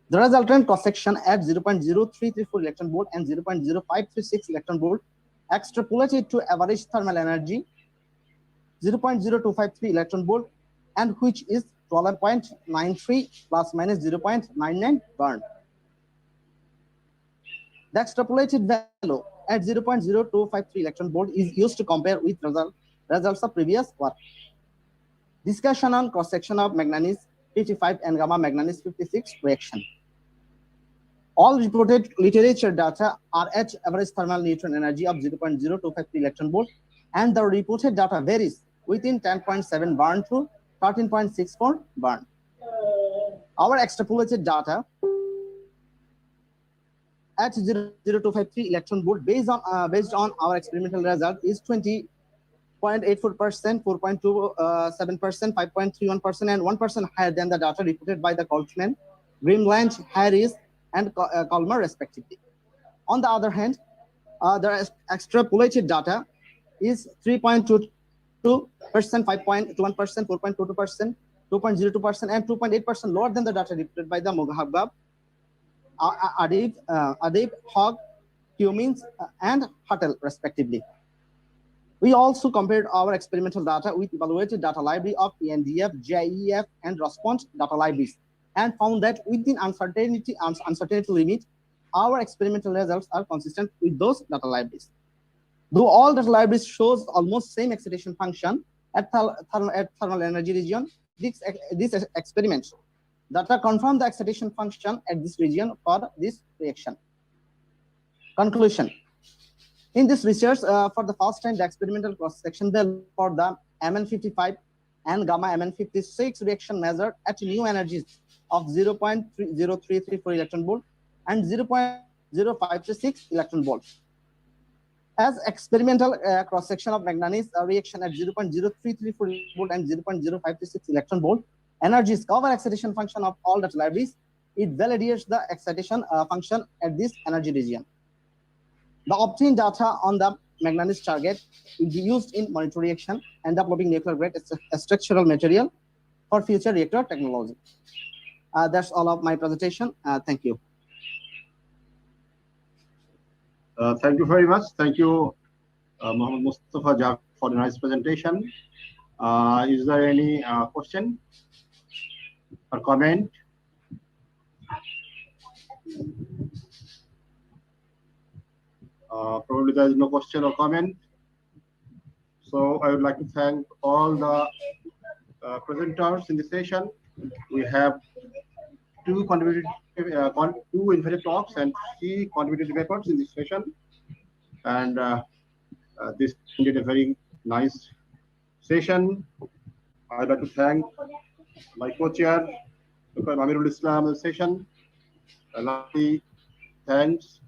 S5: The resultant cross section at 0.0334 electron volt and 0.0536 electron volt extrapolated to average thermal energy 0.0253 electron volt, and which is 12.93 plus minus 0.99 burn. The extrapolated value at 0.0253 electron volt is used to compare with results of previous work. Discussion on cross section of manganese 55 and gamma manganese 56 reaction. All reported literature data are at average thermal neutron energy of 0.0253 electron volt, and the reported data varies within 10.7 barn to 13.64 barn. Our extrapolated data at 0.0253 electron volt based on our experimental result is 20.84%, 4.27%, 5.31%, and 1% higher than the data reported by the Coltman, Grimland, Harris, and Colmer respectively. On the other hand, the extrapolated data is 3.22%, 5.21%, 4.22%, 2.02%, and 2.8% lower than the data reported by the Moghab, Adib, Hogg, Cummins, and Huttel respectively. We also compared our experimental data with evaluated data library of ENDF, JEF, and Respond data libraries, and found that within uncertainty limit, our experimental results are consistent with those data libraries. Though all data libraries shows almost same excitation function at thermal energy region, this experiment data confirm the excitation function at this region for this reaction. Conclusion. In this research, for the first time, the experimental cross-section value for the Mn55 and gamma Mn56 reaction measured at new energies of 0.0334 electron volt and 0.0536 electron volt. As experimental cross-section of manganese reaction at 0.0334 volt and 0.0536 electron volt energies cover excitation function of all data libraries, it validates the excitation function at this energy region. The obtained data on the manganese target will be used in monitor reaction and developing nuclear grade structural material for future reactor technology. That's all of my presentation. Thank you.
S14: Thank you very much. Thank you, Mohammed Mustafa Jafar, for the nice presentation. Is there any question or comment? Probably there is no question or comment. So I would like to thank all the presenters in the session. We have two invited talks and 3 contributed papers in this session. And this did a very nice session. I'd like to thank my co-chair, Dr. Amirul Islam, in the session. Lastly, thanks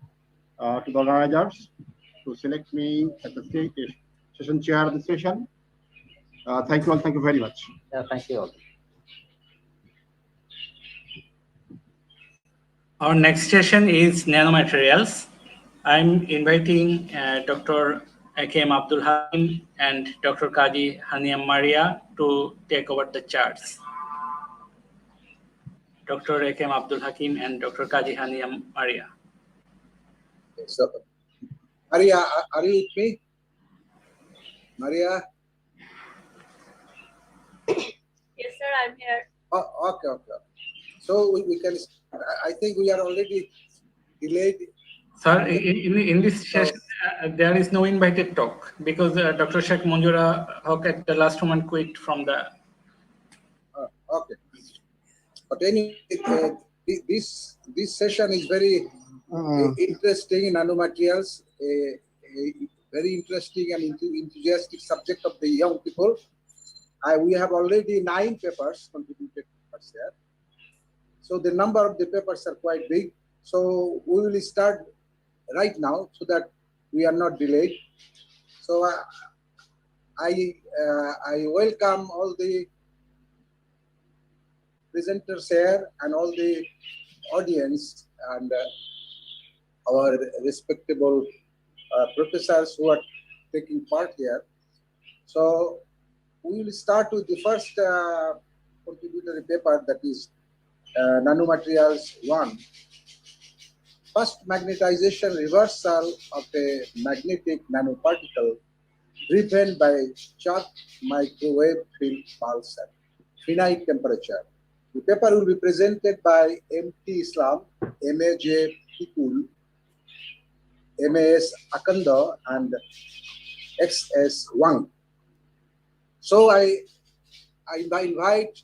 S14: to the organizers to select me as the session chair of the session. Thank you all. Thank you very much.
S16: Yeah, thank you all.
S6: Our next session is nanomaterials. I'm inviting Dr. A.K.M. Abdul Hakim and Dr. Kaji Haniam Maria to take over the charts. Dr. A.K.M. Abdul Hakim and Dr. Kaji Haniam Maria.
S4: So, Maria, are you with me? Maria?
S22: Yes, sir, I'm here.
S4: Oh, okay. So we can, I think we are already delayed.
S6: Sir, in this session, there is no invited talk because Dr. Sheikh Munjura Haq at the last moment quit from the...
S4: Okay. But anyway, this session is very interesting in nanomaterials, a very interesting and enthusiastic subject of the young people. We have already 9 papers, contributed papers here. So the number of the papers are quite big. So we will start right now so that we are not delayed. So I welcome all the presenters here and all the audience and our respectable professors who are taking part here. So we will start with the first contributory paper, that is Nanomaterials 1. First magnetization reversal of a magnetic nanoparticle driven by short microwave field pulse at finite temperature. The paper will be presented by M.T. Islam, M.A.J. Pikul, M.A.S. Akanda, and X.S. Wang. So I invite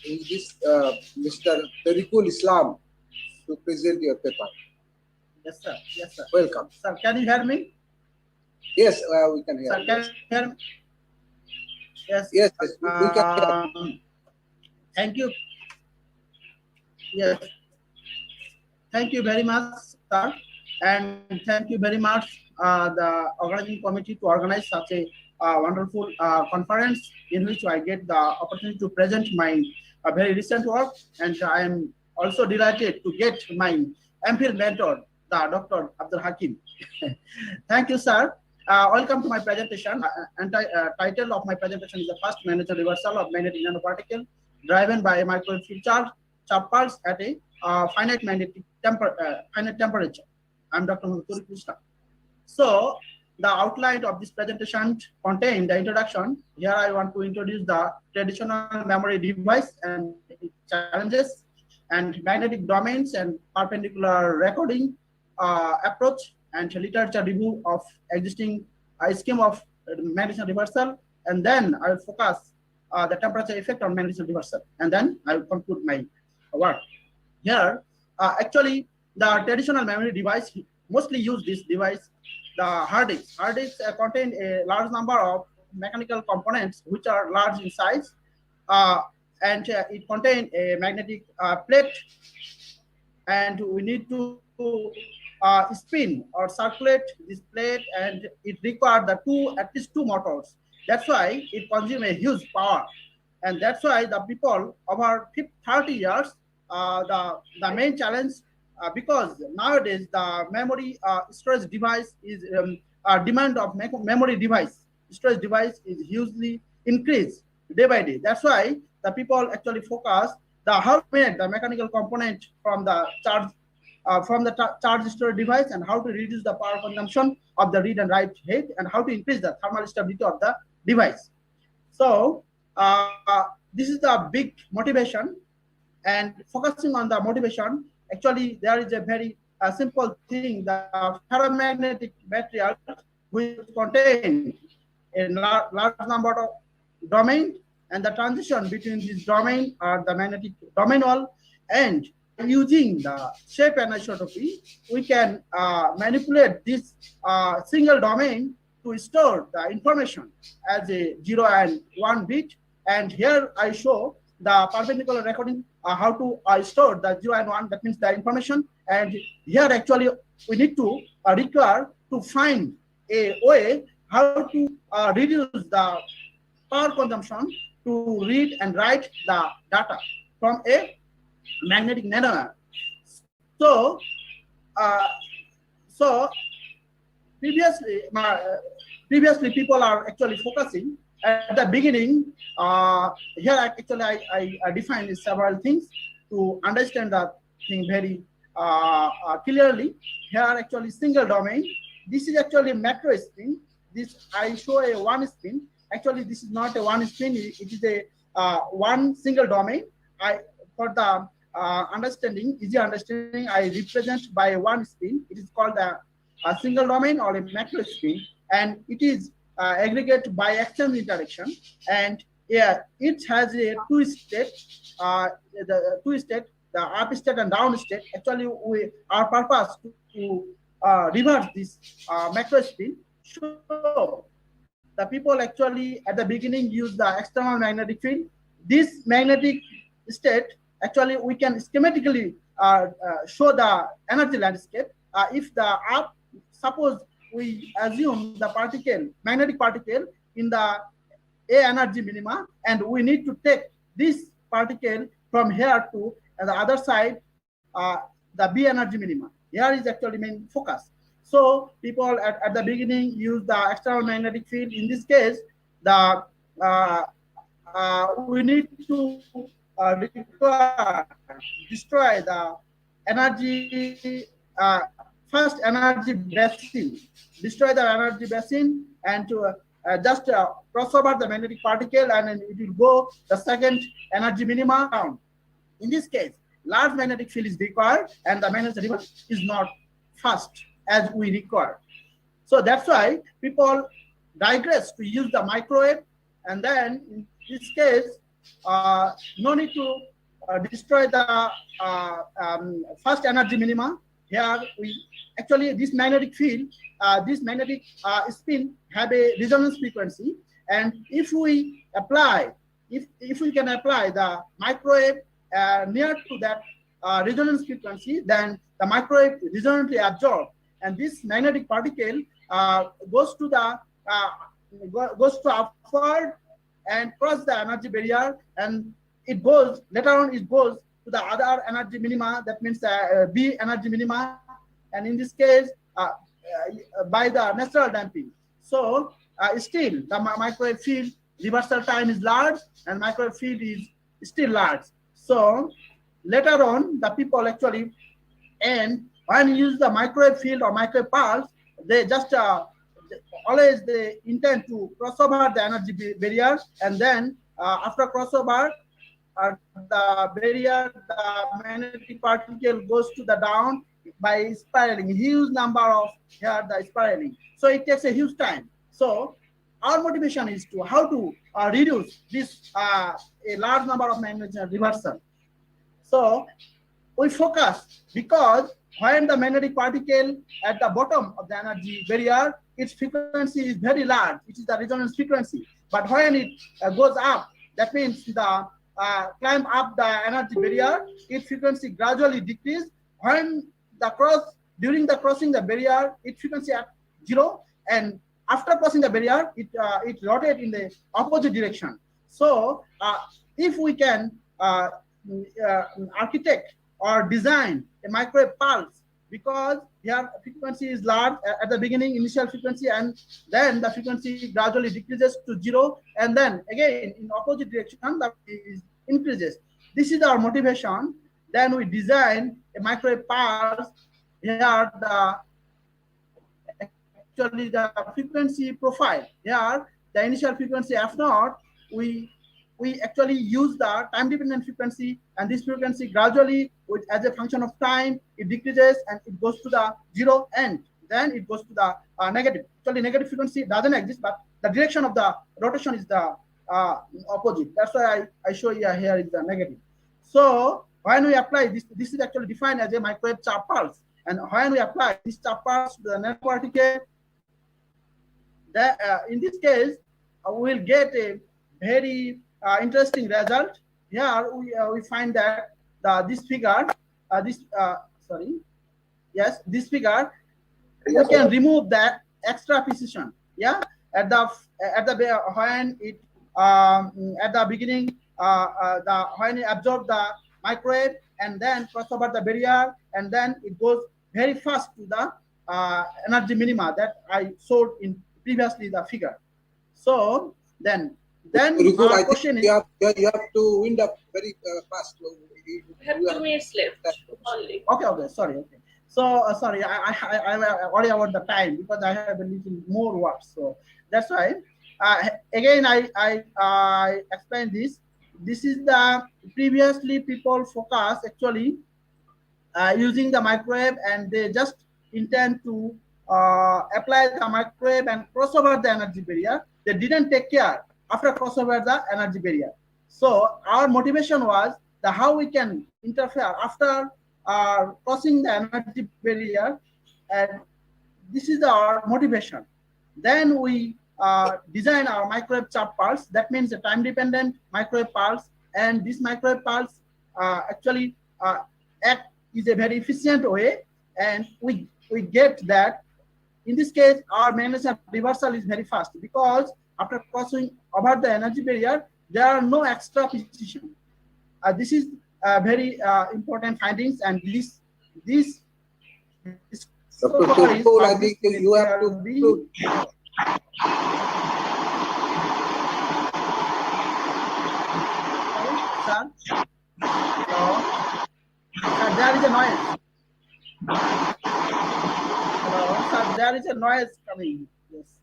S4: Mr. Tariqul Islam to present your paper.
S23: Yes, sir. Yes, sir.
S4: Welcome.
S23: Sir, can you hear me?
S4: Yes, we can hear.
S3: Sir, can you hear me? Yes.
S4: Yes, yes, we can hear.
S3: Thank you. Yes. Thank you very much, sir. And thank you very much, the organizing committee, to organize such a wonderful conference in which I get the opportunity to present my very recent work. And I am also delighted to get my MPhil mentor, the Dr. Abdul Hakim. Thank you, sir. Welcome to my presentation. Title of my presentation is the first manager reversal of magnetic nanoparticle driven by a microwave field charge pulse at a finite temperature. I'm Dr. Muturi Krishna. So the outline of this presentation contains the introduction. Here I want to introduce the traditional memory device and its challenges, and magnetic domains and perpendicular recording approach, and literature review of existing scheme of magnetic reversal. And then I will focus the temperature effect on magnetic reversal. And then I will conclude my work. Here, actually, the traditional memory device mostly use this device, the hard disks. Hard disks contain a large number of mechanical components which are large in size, and it contains a magnetic plate, and we need to spin or circulate this plate, and it requires at least two motors. That's why it consumes a huge power, and that's why the people over 30 years, the main challenge, because nowadays the memory storage device is demand of memory device storage device is hugely increased day by day. That's why the people actually focus the how to make the mechanical component from the charge charge storage device, and how to reduce the power consumption of the read and write head, and how to increase the thermal stability of the device. So this is the big motivation. And focusing on the motivation, actually there is a very simple thing: the ferromagnetic material which contain a large number of domain, and the transition between this domain are the magnetic domain wall, and using the shape anisotropy, we can manipulate this single domain to store the information as a 0 and 1 bit. And here I show the perpendicular recording, how to store the 0 and 1, that means the information. And here actually we need to require to find a way how to reduce the power consumption to read and write the data from a magnetic nanometer. So, previously people are actually focusing at the beginning. Here actually I defined several things to understand the thing very clearly. Here actually single domain. This is actually macro spin. This I show a one spin. Actually, this is not a one spin. It is a one single domain. For the easy understanding, I represent by one spin. It is called a single domain or a macro spin, and it is aggregate by exchange interaction. And yeah, it has a two state. The two state, the up state and down state. Actually, our purpose to reverse this macro spin. So the people actually at the beginning use the external magnetic field. This magnetic state, actually we can schematically show the energy landscape. If the up, suppose we assume the magnetic particle in the A energy minima, and we need to take this particle from here to the other side, the B energy minima. Here is actually main focus. So people at the beginning use the external magnetic field. In this case, the we need to destroy the energy, first energy basin, destroy the energy basin, and to just cross over the magnetic particle, and then it will go the second energy minima down. In this case, large magnetic field is required, and the magnetic reverse is not fast as we require. So that's why people digress to use the microwave, and then in this case, no need to destroy the first energy minima. here we actually this magnetic field, this magnetic spin have a resonance frequency, and if we apply, if we can apply the microwave near to that resonance frequency, then the microwave resonantly absorbed, and this magnetic particle goes to the upward and cross the energy barrier, and it goes later on. It goes to the other energy minima. That means B energy minima, and in this case, by the natural damping. So still the microwave field reversal time is large, and microwave field is still large. So later on, the people actually, and when you use the microwave field or microwave pulse, they just always they intend to cross over the energy barrier, and then after crossover, the barrier, the magnetic particle goes to the down by spiraling, huge number of here the spiraling. So it takes a huge time. So our motivation is to how to reduce this a large number of magnetic reversal. So we focus, because when the magnetic particle at the bottom of the energy barrier, its frequency is very large. It is the resonance frequency. But when it goes up, that means the climb up the energy barrier, its frequency gradually decreases. When the during the crossing the barrier, its frequency at 0, and after crossing the barrier, it rotates in the opposite direction. So if we can architect or design a microwave pulse, because here frequency is large at the beginning, initial frequency, and then the frequency gradually decreases to 0, and then again in opposite direction that is increases. This is our motivation. Then we design a microwave pulse. Here actually the frequency profile. Here the initial frequency F0, we actually use the time dependent frequency, and this frequency gradually, as a function of time, it decreases and it goes to the 0, and then it goes to the negative. Actually negative frequency doesn't exist, but the direction of the rotation is the opposite. That's why I show you here is the negative. So when we apply this, this is actually defined as a microwave charge pulse, and when we apply this charge pulse to the nanoparticle, in this case we will get a very interesting result. Here we find that this figure, this figure, we can remove that extra precision. Yeah, at the when it at the beginning, when it absorbs the microwave and then cross over the barrier, and then it goes very fast to the energy minima that I showed in previously the figure. So then our question is,
S4: you have to wind up very fast.
S22: We have 2 minutes left only.
S3: Okay, sorry. Okay. So sorry, I worry about the time because I have a little more work. So that's why. Again, I explained this. This is the previously people focus actually using the microwave, and they just intend to apply the microwave and cross over the energy barrier. They didn't take care after crossover the energy barrier. So our motivation was the how we can interfere after crossing the energy barrier, and this is our motivation. Then we design our microwave charge pulse. That means a time-dependent microwave pulse, and this microwave pulse actually act is a very efficient way, and we get that. In this case, our magnetic reversal is very fast because after crossing over the energy barrier, there are no extra precision. This is very important findings, and this
S4: I think you have to conclude.
S3: Sir, there is a noise. Hello, sir, there is a noise coming. Yes.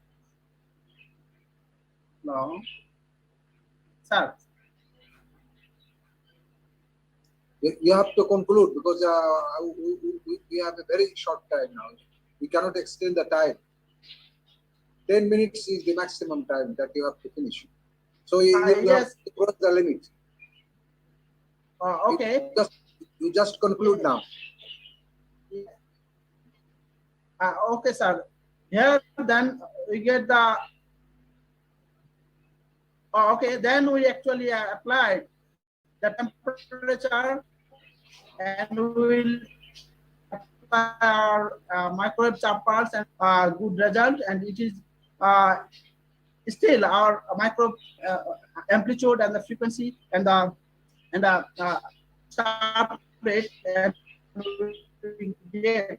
S3: Hello, sir.
S4: You have to conclude because we have a very short time now. We cannot extend the time. 10 minutes is the maximum time that you have to finish. So you have to cross the limit.
S3: Okay.
S4: You just conclude now.
S3: Okay, sir. Here then we get the. Okay, then we actually applied the temperature and we will apply our microwave chambers and good result, and it is still our micro amplitude and the frequency and the sharp rate, and the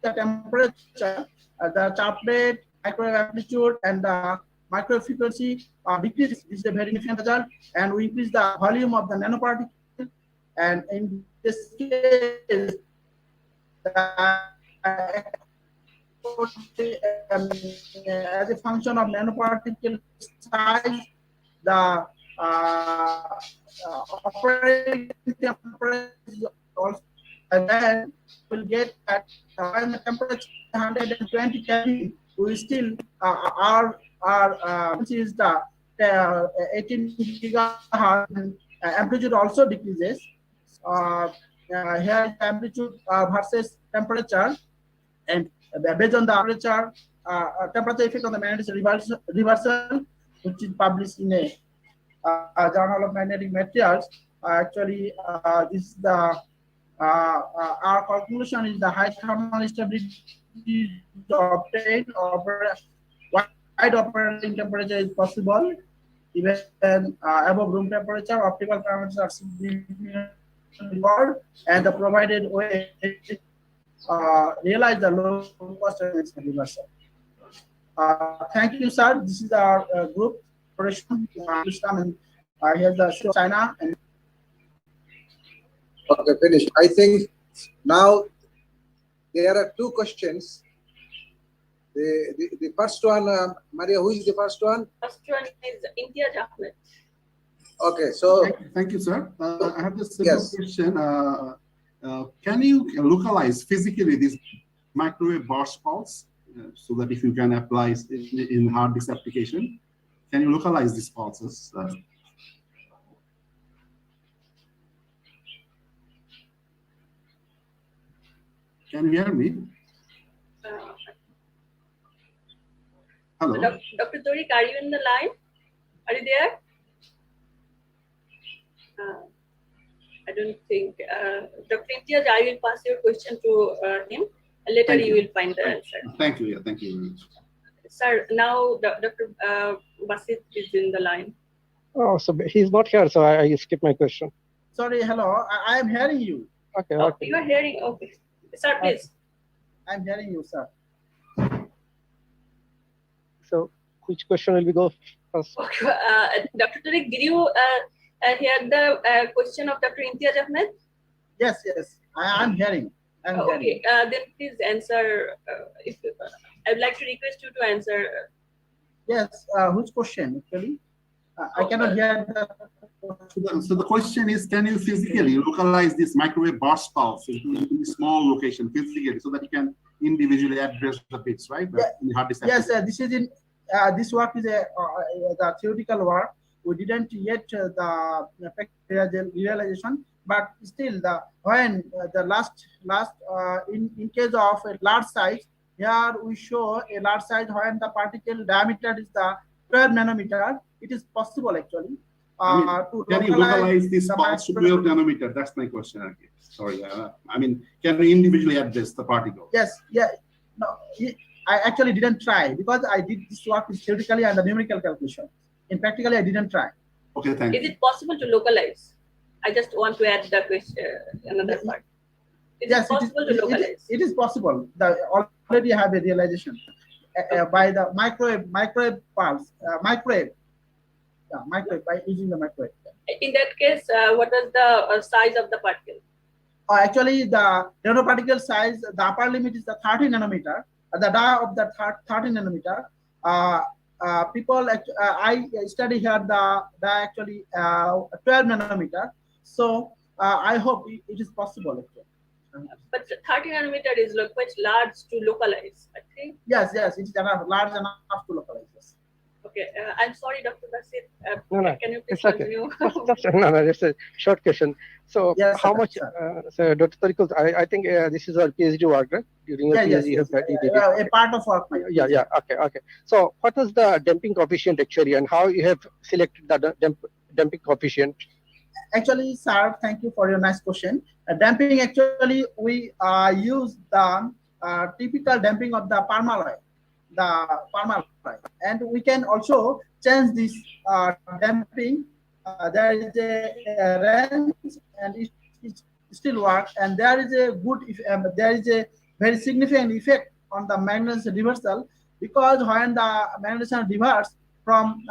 S3: temperature, the sharp rate, micro amplitude, and the micro frequency decrease. This is a very significant result, and we increase the volume of the nanoparticle, and in this case, as a function of nanoparticle size, the operating temperature also, and then will get at when the temperature 120 Kelvin, we still our frequency is the 18 gigahertz, amplitude also decreases. Here amplitude versus temperature, and based on the temperature effect on the magnetic reversal, which is published in a Journal of Magnetic Materials. Actually, this is the our conclusion is the high thermal stability obtained over wide operating temperature is possible. Even above room temperature, optical parameters are significantly lower, and the provided way realize the low cost reversal. Thank you, sir. This is our group operation. And here's the China. And
S4: okay, finished. I think now there are two questions. The first one, Maria, who is the first one?
S22: First one is Imtiaz Ahmed.
S4: Okay, so
S7: thank you, sir. I have this simple question. Can you localize physically this microwave burst pulse so that if you can apply in hard disk application, can you localize these pulses? Can you hear me? Hello.
S22: Dr. Tariq, are you in the line? Are you there? I don't think. Dr. Imtiaz, I will pass your question to him. Later you will find the answer.
S7: Thank you. Yeah, thank you very much.
S22: Sir, now Dr. Basit is in the line.
S10: Oh, so he's not here, so I skipped my question.
S3: sorry, hello. I am hearing you.
S10: Okay.
S22: Oh, you are hearing. Okay, sir, please.
S3: I'm hearing you, sir.
S10: So, which question will we go first?
S22: Okay, Dr. Tariq, did you hear the question of Dr. Imtiaz Ahmed?
S3: Yes, I'm hearing.
S22: Okay, then please answer. If I would like to request you to answer.
S3: Yes, which question actually? I cannot hear the.
S7: So the question is, can you physically localize this microwave burst pulse in a small location physically so that you can individually address the bits, right?
S3: Yes, this is in this work is the theoretical work. We didn't yet the practical realization, but still when the last in case of a large size, here we show a large size when the particle diameter is the 12 nanometer. It is possible actually.
S7: Can you localize this pulse to 12 nanometer? That's my question. Okay. Sorry. I mean, can we individually address the particle?
S3: Yes. Yeah. No, I actually didn't try because I did this work theoretically and the numerical calculation. In practically, I didn't try.
S7: Okay, thank you.
S22: Is it possible to localize? I just want to add the question, another part. Is it possible to localize?
S3: It is possible. Already have a realization by the microwave pulse, microwave by using the microwave.
S22: In that case, what is the size of the particle?
S3: Actually, the nanoparticle size, the upper limit is the 30 nanometer. The dia of the 30 nanometer. People, I study here the actually 12 nanometer. So I hope it is possible. Actually.
S22: But 30 nanometer is quite large to localize, I think.
S3: Yes, it is large enough to localize. Yes.
S22: Okay. Okay, I'm sorry, Dr. Basit.
S10: No,
S22: Can you please
S10: it's okay.
S22: continue?
S10: Just a short question. So
S3: Yes,
S10: how
S3: sir,
S10: much, so Dr. Tariq, I think this is our PhD work, right? During your
S3: yes,
S10: PhD, you did it.
S3: a part of our
S10: Okay. So what was the damping coefficient actually, and how you have selected the damping coefficient?
S3: Actually, sir, thank you for your nice question. Damping, actually, we use the typical damping of the permalloy, and we can also change this damping. There is a range, and it still works, and there is a there is a very significant effect on the magnetization reversal, because when the magnetization reverse from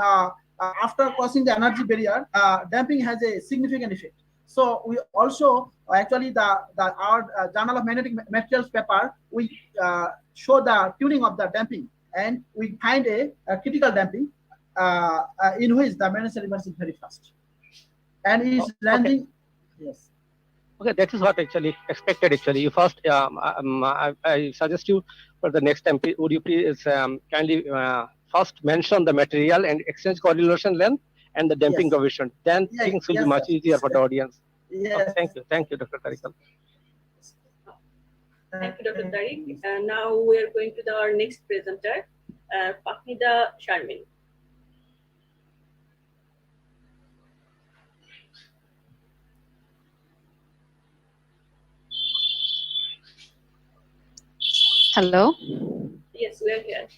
S3: after crossing the energy barrier, damping has a significant effect. So we also actually our Journal of Magnetic Materials paper, we show the tuning of the damping, and we find a critical damping in which the magnetization reverse is very fast, and is landing. Yes.
S10: Okay, that is what actually expected. Actually, you first, I suggest you for the next time, would you please kindly first mention the material and exchange correlation length and the damping coefficient. Then things will be much easier for the audience.
S3: Yes.
S10: Okay, thank you, Dr. Tariq.
S22: Thank you, Dr. Tariq. And now we are going to our next presenter, Fahmida Sharmin.
S8: Hello.
S22: Yes, we are here.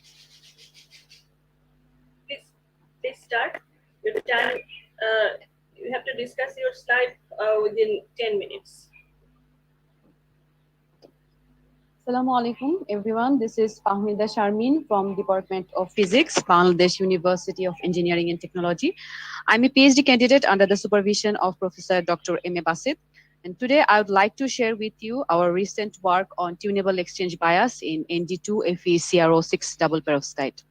S22: Please start. Your time. You have to discuss your slide within 10 minutes.
S8: Assalamu alaikum, everyone. This is Fahmida Sharmin from Department of Physics, Bangladesh University of Engineering and Technology. I'm a PhD candidate under the supervision of Professor Dr. M.A. Basit. And today I would like to share with you our recent work on tunable exchange bias in Nd2FeCrO6 double perovskite.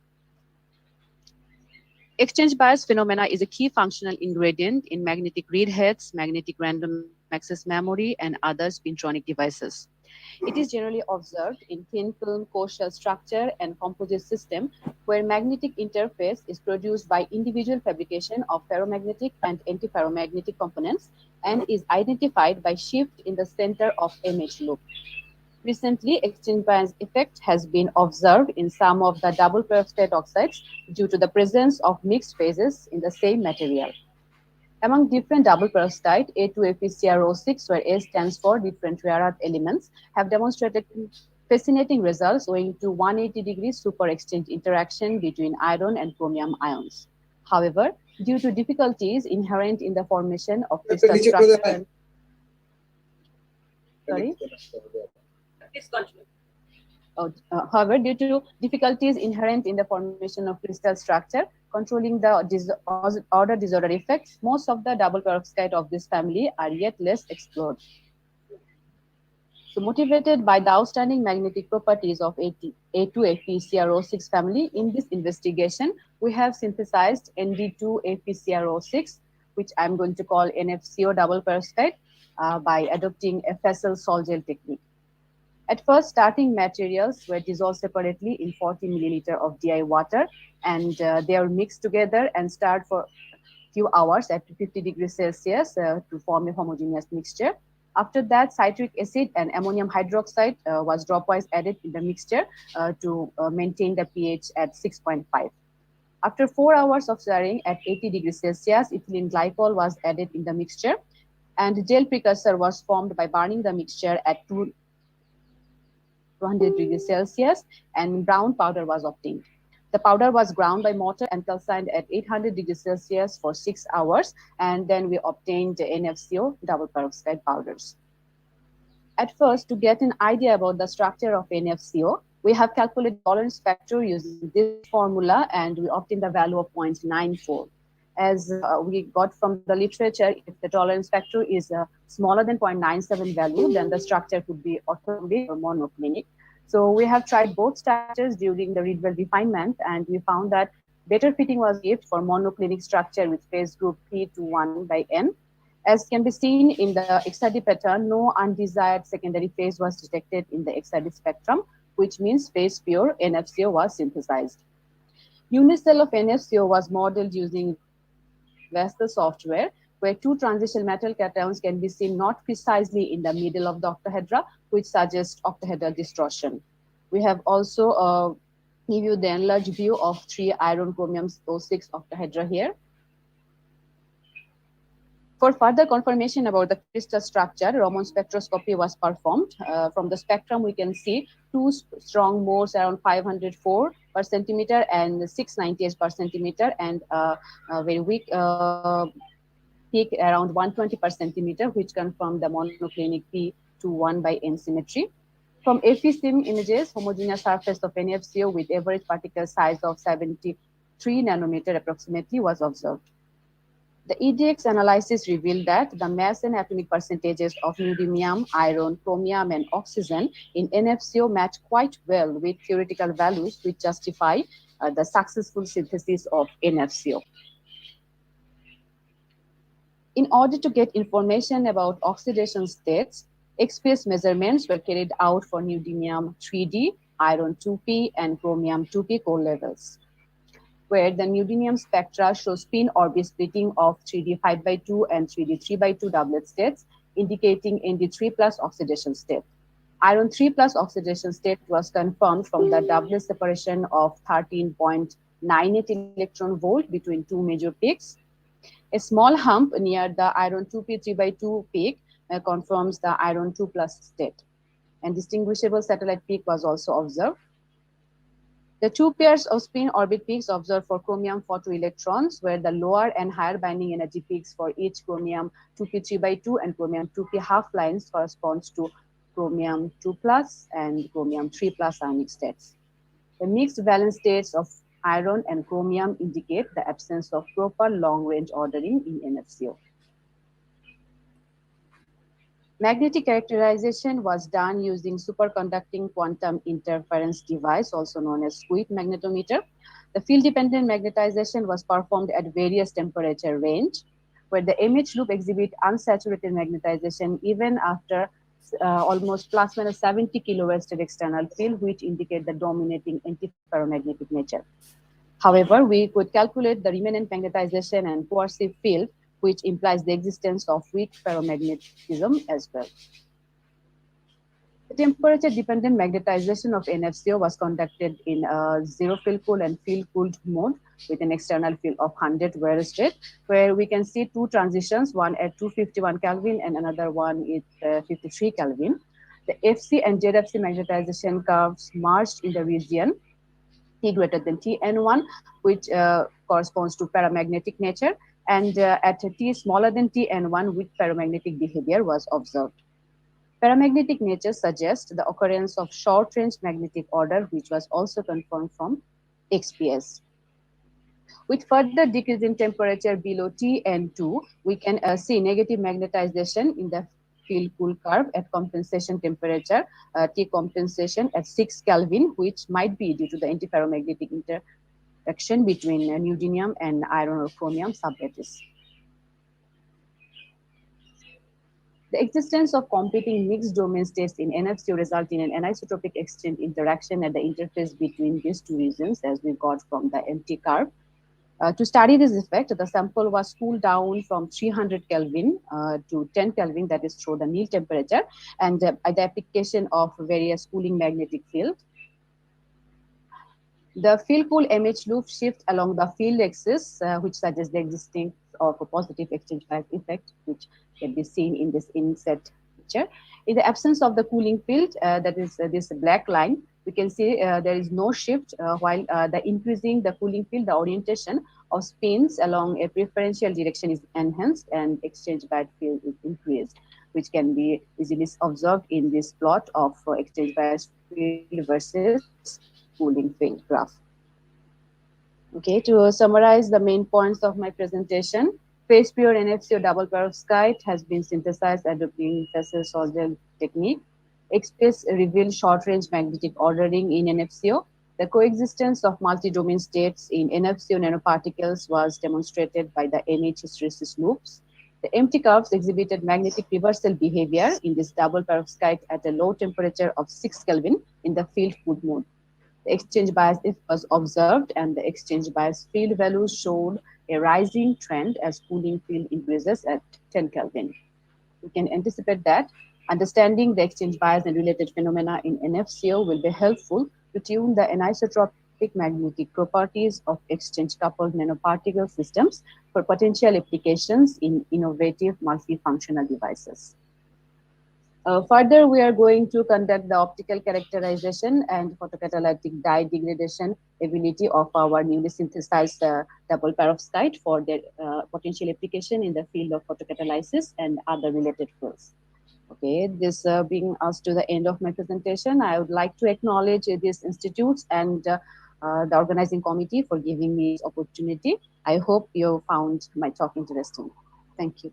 S8: Exchange bias phenomena is a key functional ingredient in magnetic read heads, magnetic random access memory, and other spintronic devices. It is generally observed in thin film core shell structure and composite system, where magnetic interface is produced by individual fabrication of ferromagnetic and antiferromagnetic components and is identified by shift in the center of MH loop. Recently, exchange bias effect has been observed in some of the double perovskite oxides due to the presence of mixed phases in the same material. Among different double perovskite, A2FeCrO6, where A stands for different rare earth elements, have demonstrated fascinating results owing to 180 degrees super exchange interaction between iron and chromium ions. However, due to difficulties inherent in the formation of crystal structure and... Sorry?
S22: Please continue.
S8: However, due to difficulties inherent in the formation of crystal structure, controlling the order disorder effects, most of the double perovskite of this family are yet less explored. So motivated by the outstanding magnetic properties of A2FeCrO6 family, in this investigation, we have synthesized Nd2FeCrO6, which I'm going to call NFCO double perovskite, by adopting a Fessel sol gel technique. At first, starting materials were dissolved separately in 40 milliliter of DI water, and they are mixed together and stirred for a few hours at 50 degrees Celsius to form a homogeneous mixture. After that, citric acid and ammonium hydroxide was dropwise added in the mixture to maintain the pH at 6.5. After 4 hours of stirring at 80 degrees Celsius, ethylene glycol was added in the mixture, and gel precursor was formed by burning the mixture at 200 degrees Celsius, and brown powder was obtained. The powder was ground by mortar and calcined at 800 degrees Celsius for 6 hours, and then we obtained the NFCO double perovskite powders. At first, to get an idea about the structure of NFCO, we have calculated tolerance factor using this formula, and we obtained the value of 0.94. As we got from the literature, if the tolerance factor is smaller than 0.97 value, then the structure could be orthorhombic or monoclinic. So we have tried both structures during the Rietveld refinement, and we found that better fitting was achieved for monoclinic structure with phase group P to 1 by N. As can be seen in the XRD pattern, no undesired secondary phase was detected in the XRD spectrum, which means phase pure NFCO was synthesized. Unicell of NFCO was modeled using Vestal software, where two transition metal cations can be seen not precisely in the middle of the octahedra, which suggests octahedral distortion. We have also give you the enlarged view of 3 iron chromium 06 octahedra here. For further confirmation about the crystal structure, Raman spectroscopy was performed. From the spectrum, we can see two strong modes around 504 per centimeter and 698 per centimeter, and a very weak peak around 120 per centimeter, which confirm the monoclinic P to 1 by N symmetry. From FECM images, homogeneous surface of NFCO with average particle size of 73 nanometer approximately was observed. The EDX analysis revealed that the mass and atomic percentages of neodymium, iron, chromium, and oxygen in NFCO match quite well with theoretical values which justify the successful synthesis of NFCO. In order to get information about oxidation states, XPS measurements were carried out for neodymium 3D, iron 2P, and chromium 2P core levels, where the neodymium spectra show spin orbit splitting of 3D 5x2 and 3D 3x2 doublet states, indicating Nd3 plus oxidation state. Iron 3 plus oxidation state was confirmed from the doublet separation of 13.98 electron volt between two major peaks. A small hump near the iron 2p 3x2 peak confirms the iron 2 plus state, and distinguishable satellite peak was also observed. The two pairs of spin orbit peaks observed for chromium photoelectrons, where the lower and higher binding energy peaks for each chromium 2p 3x2 and chromium 2p half lines corresponds to chromium 2 plus and chromium 3 plus ionic states. The mixed valence states of iron and chromium indicate the absence of proper long-range ordering in NFCO. Magnetic characterization was done using superconducting quantum interference device, also known as SQUID magnetometer. The field-dependent magnetization was performed at various temperature range, where the image loop exhibit unsaturated magnetization even after almost plus minus 70 kilowatts external field, which indicate the dominating antiferromagnetic nature. However, we could calculate the remnant magnetization and coercive field, which implies the existence of weak ferromagnetism as well. The temperature-dependent magnetization of NFCO was conducted in a zero field cool and field cooled mode with an external field of 100 varistate, where we can see two transitions, one at 251 Kelvin and another one at 53 Kelvin. The FC and ZFC magnetization curves merged in the region T greater than Tn1, which corresponds to paramagnetic nature, and at T smaller than Tn1, with paramagnetic behavior was observed. Paramagnetic nature suggests the occurrence of short-range magnetic order, which was also confirmed from XPS. With further decrease in temperature below Tn2, we can see negative magnetization in the field cool curve at compensation temperature, T compensation at 6 Kelvin, which might be due to the antiferromagnetic interaction between neodymium and iron or chromium sublattice. The existence of competing mixed domain states in NFCO result in an anisotropic exchange interaction at the interface between these two regions, as we got from the MT curve. To study this effect, the sample was cooled down from 300 Kelvin to 10 Kelvin, that is through the Néel temperature, and the application of various cooling magnetic field. The field cool MH loop shift along the field axis, which suggests the existence of a positive exchange bias effect, which can be seen in this inset picture. In the absence of the cooling field, that is this black line, we can see there is no shift, while the increasing the cooling field, the orientation of spins along a preferential direction is enhanced and exchange bias field is increased, which can be easily observed in this plot of exchange bias field versus cooling field graph. Okay, to summarize the main points of my presentation, phase pure NFCO double perovskite has been synthesized adopting Fessel-Solzel technique. XPS revealed short-range magnetic ordering in NFCO. The coexistence of multi-domain states in NFCO nanoparticles was demonstrated by the NH hysteresis loops. The MT curves exhibited magnetic reversal behavior in this double perovskite at a low temperature of 6 Kelvin in the field cooled mode. The exchange bias was observed, and the exchange bias field value showed a rising trend as cooling field increases at 10 Kelvin. We can anticipate that understanding the exchange bias and related phenomena in NFCO will be helpful to tune the anisotropic magnetic properties of exchange-coupled nanoparticle systems for potential applications in innovative multifunctional devices. Further, we are going to conduct the optical characterization and photocatalytic dye degradation ability of our newly synthesized double perovskite for their potential application in the field of photocatalysis and other related fields. Okay, this brings us to the end of my presentation. I would like to acknowledge these institutes and the organizing committee for giving me this opportunity. I hope you found my talk interesting. Thank you.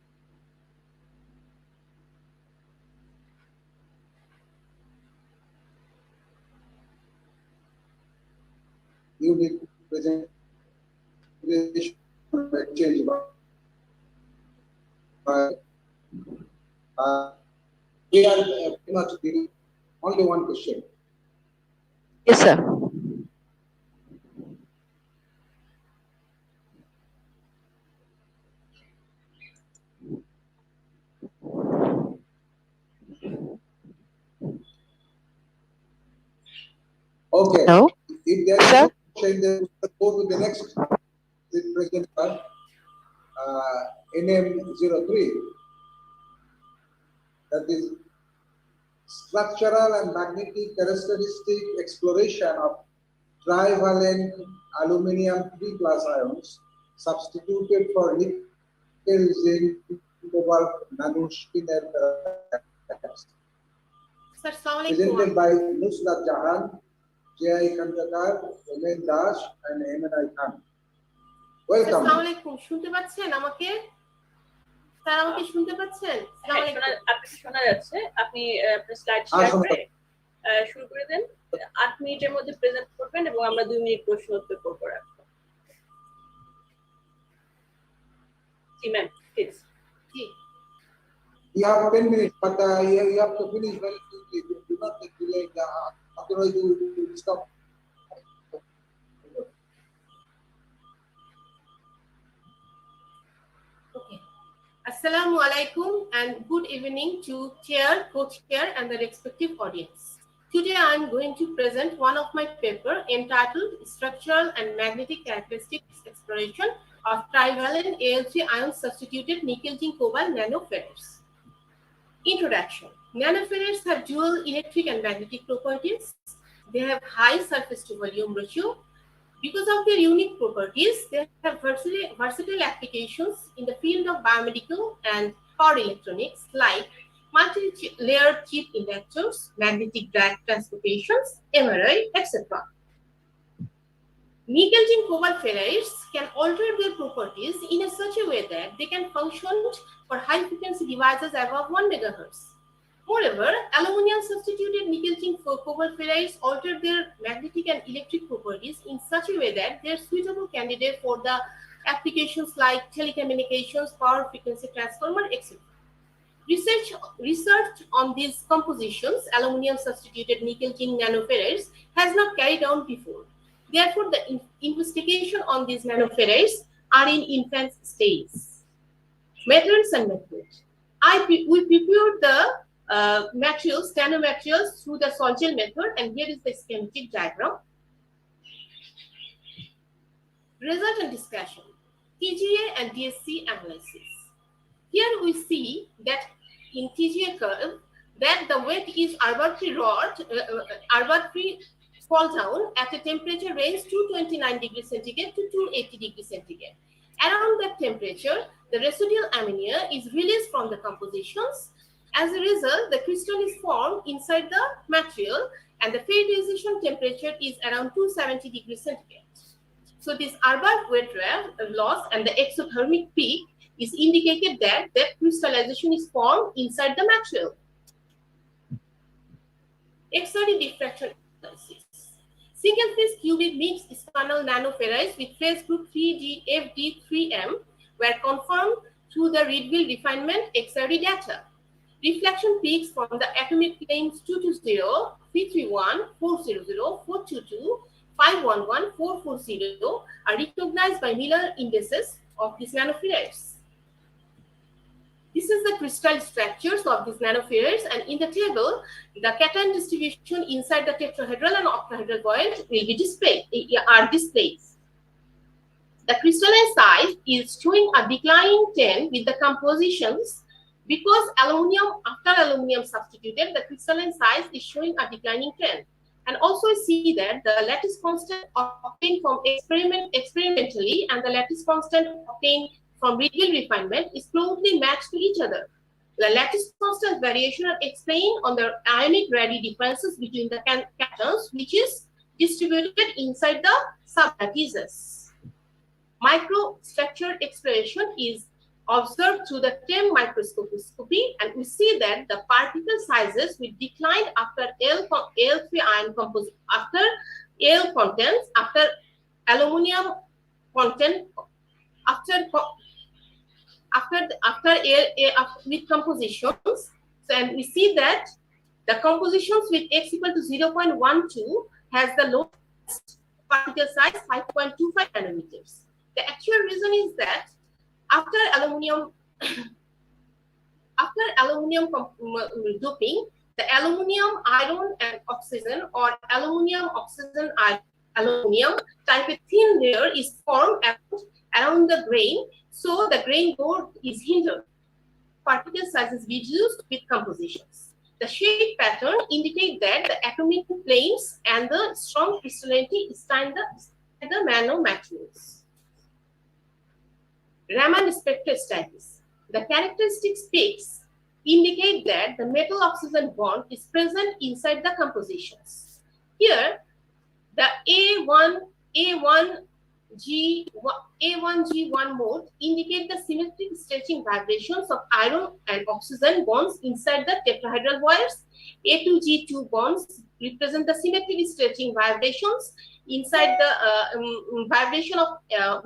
S4: Unique presentation exchange we are pretty much giving only one question.
S8: Yes, sir.
S4: Okay.
S8: Hello?
S4: If there is no question, then we'll go to the next presenter, NM03. That is structural and magnetic characteristic exploration of trivalent aluminum 3+ ions substituted for nickel, zinc, cobalt, nanoscale. Presented by Nusrat Jahan, J.I. Kandakar, Omen Dash, and M.N.I. Khan. Welcome.
S11: আসসালামু আলাইকুম, শুনতে পাচ্ছেন আমাকে? Sir আমাকে শুনতে পাচ্ছেন?
S22: আপনি শোনা যাচ্ছে। আপনি আপনার স্লাইড শেয়ার করে শুরু করে দেন। 8 মিনিটের মধ্যে প্রেজেন্ট করবেন এবং আমরা 2 মিনিট প্রশ্ন উত্তর করব। জি ম্যাম, প্লিজ।
S11: জি।
S4: You have 10 minutes, but you have to finish very quickly. Do not delay. Otherwise, you will stop.
S11: Okay. Assalamu alaikum and good evening to chair, co-chair, and the respective audience. Today I am going to present one of my paper entitled Structural and Magnetic Characteristics Exploration of Trivalent Al3 Ion Substituted Nickel Zinc Cobalt Nanoferrates. Introduction. Nanoferrates have dual electric and magnetic properties. They have high surface to volume ratio. Because of their unique properties, they have versatile applications in the field of biomedical and power electronics like multi-layered chip inductors, magnetic drive transportations, MRI, etc. Nickel zinc cobalt ferrites can alter their properties in such a way that they can function for high frequency devices above 1 MHz. Moreover, aluminum substituted nickel zinc cobalt ferrites alter their magnetic and electric properties in such a way that they are suitable candidates for the applications like telecommunications, power frequency transformer, etc. Research on these compositions, aluminum substituted nickel zinc nanoferrates, has not carried on before. Therefore, the investigation on these nanoferrates are in infant stage. Methods and methods. We prepared the nanomaterials through the soil gel method, and here is the schematic diagram. Result and discussion. TGA and DSC analysis. Here we see that in TGA curve that the weight is arbitrary fall down at a temperature range 229 degrees centigrade to 280 degrees centigrade. Around that temperature, the residual ammonia is released from the compositions. As a result, the crystal is formed inside the material and the phase temperature is around 270 degrees centigrade. So this arbor weight loss and the exothermic peak is indicated that crystallization is formed inside the material. X-ray diffraction analysis. Single-phase cubic mixed spinel nanoferrites with phase group 3GFD3M were confirmed through the Rietville refinement X-ray data. Reflection peaks from the atomic planes 2 to 0 331, 400, 422, 511, 440 are recognized by Miller indices of these nanofarads. This is the crystal structures of these nanofarads, and in the table, the cation distribution inside the tetrahedral and octahedral void will be displayed. The crystalline size is showing a declining trend with the compositions because after aluminum substituted, the crystalline size is showing a declining trend. And also see that the lattice constant obtained from experimentally and the lattice constant obtained from radial refinement is closely matched to each other. The lattice constant variation are explained on the ionic radii differences between the cations, which is distributed inside the sublattices. Microstructure exploration is observed through the TEM microscopy, and we see that the particle sizes will decline after Al3 ion composition, after Al contents, after aluminum content, with compositions. So, and we see that the compositions with x equal to 0.12 has the lowest particle size 5.25 nanometers. The actual reason is that after aluminum doping, the aluminum, iron, and oxygen, or aluminum, oxygen, aluminum type of thin layer is formed around the grain, so the grain growth is hindered. Particle size is reduced with compositions. The shade pattern indicates that the atomic planes and the strong crystallinity stand the nanomaterials. Raman spectrostatus. The characteristic peaks indicate that the metal-oxygen bond is present inside the compositions. Here, the A1G1 mode indicate the symmetric stretching vibrations of iron and oxygen bonds inside the tetrahedral wires. A2G2 bonds represent the symmetric stretching vibrations inside the vibration of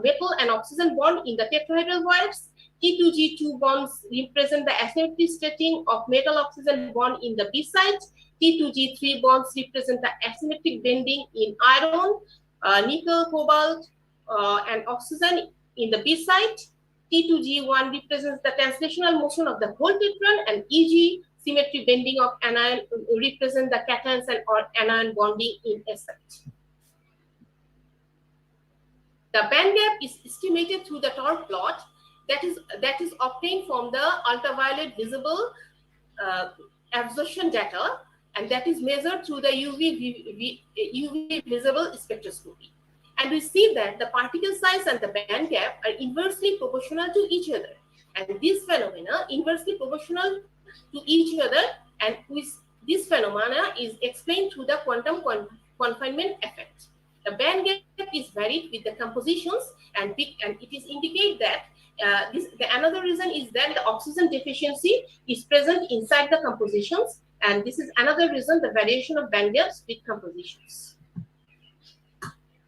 S11: metal and oxygen bond in the tetrahedral wires. T2G2 bonds represent the asymmetric stretching of metal-oxygen bond in the B site. T2G3 bonds represent the asymmetric bending in iron, nickel, cobalt, and oxygen in the B site. T2G1 represents the translational motion of the whole tetron, and EG, symmetry bending of anion, represent the cations and or anion bonding in S site. The band gap is estimated through the torque plot that is obtained from the ultraviolet visible absorption data, and that is measured through the UV visible spectroscopy. And we see that the particle size and the band gap are inversely proportional to each other. And this phenomena inversely proportional to each other, and this phenomena is explained through the quantum confinement effect. The band gap is varied with the compositions, and it is indicate that another reason is that the oxygen deficiency is present inside the compositions, and this is another reason the variation of band gaps with compositions.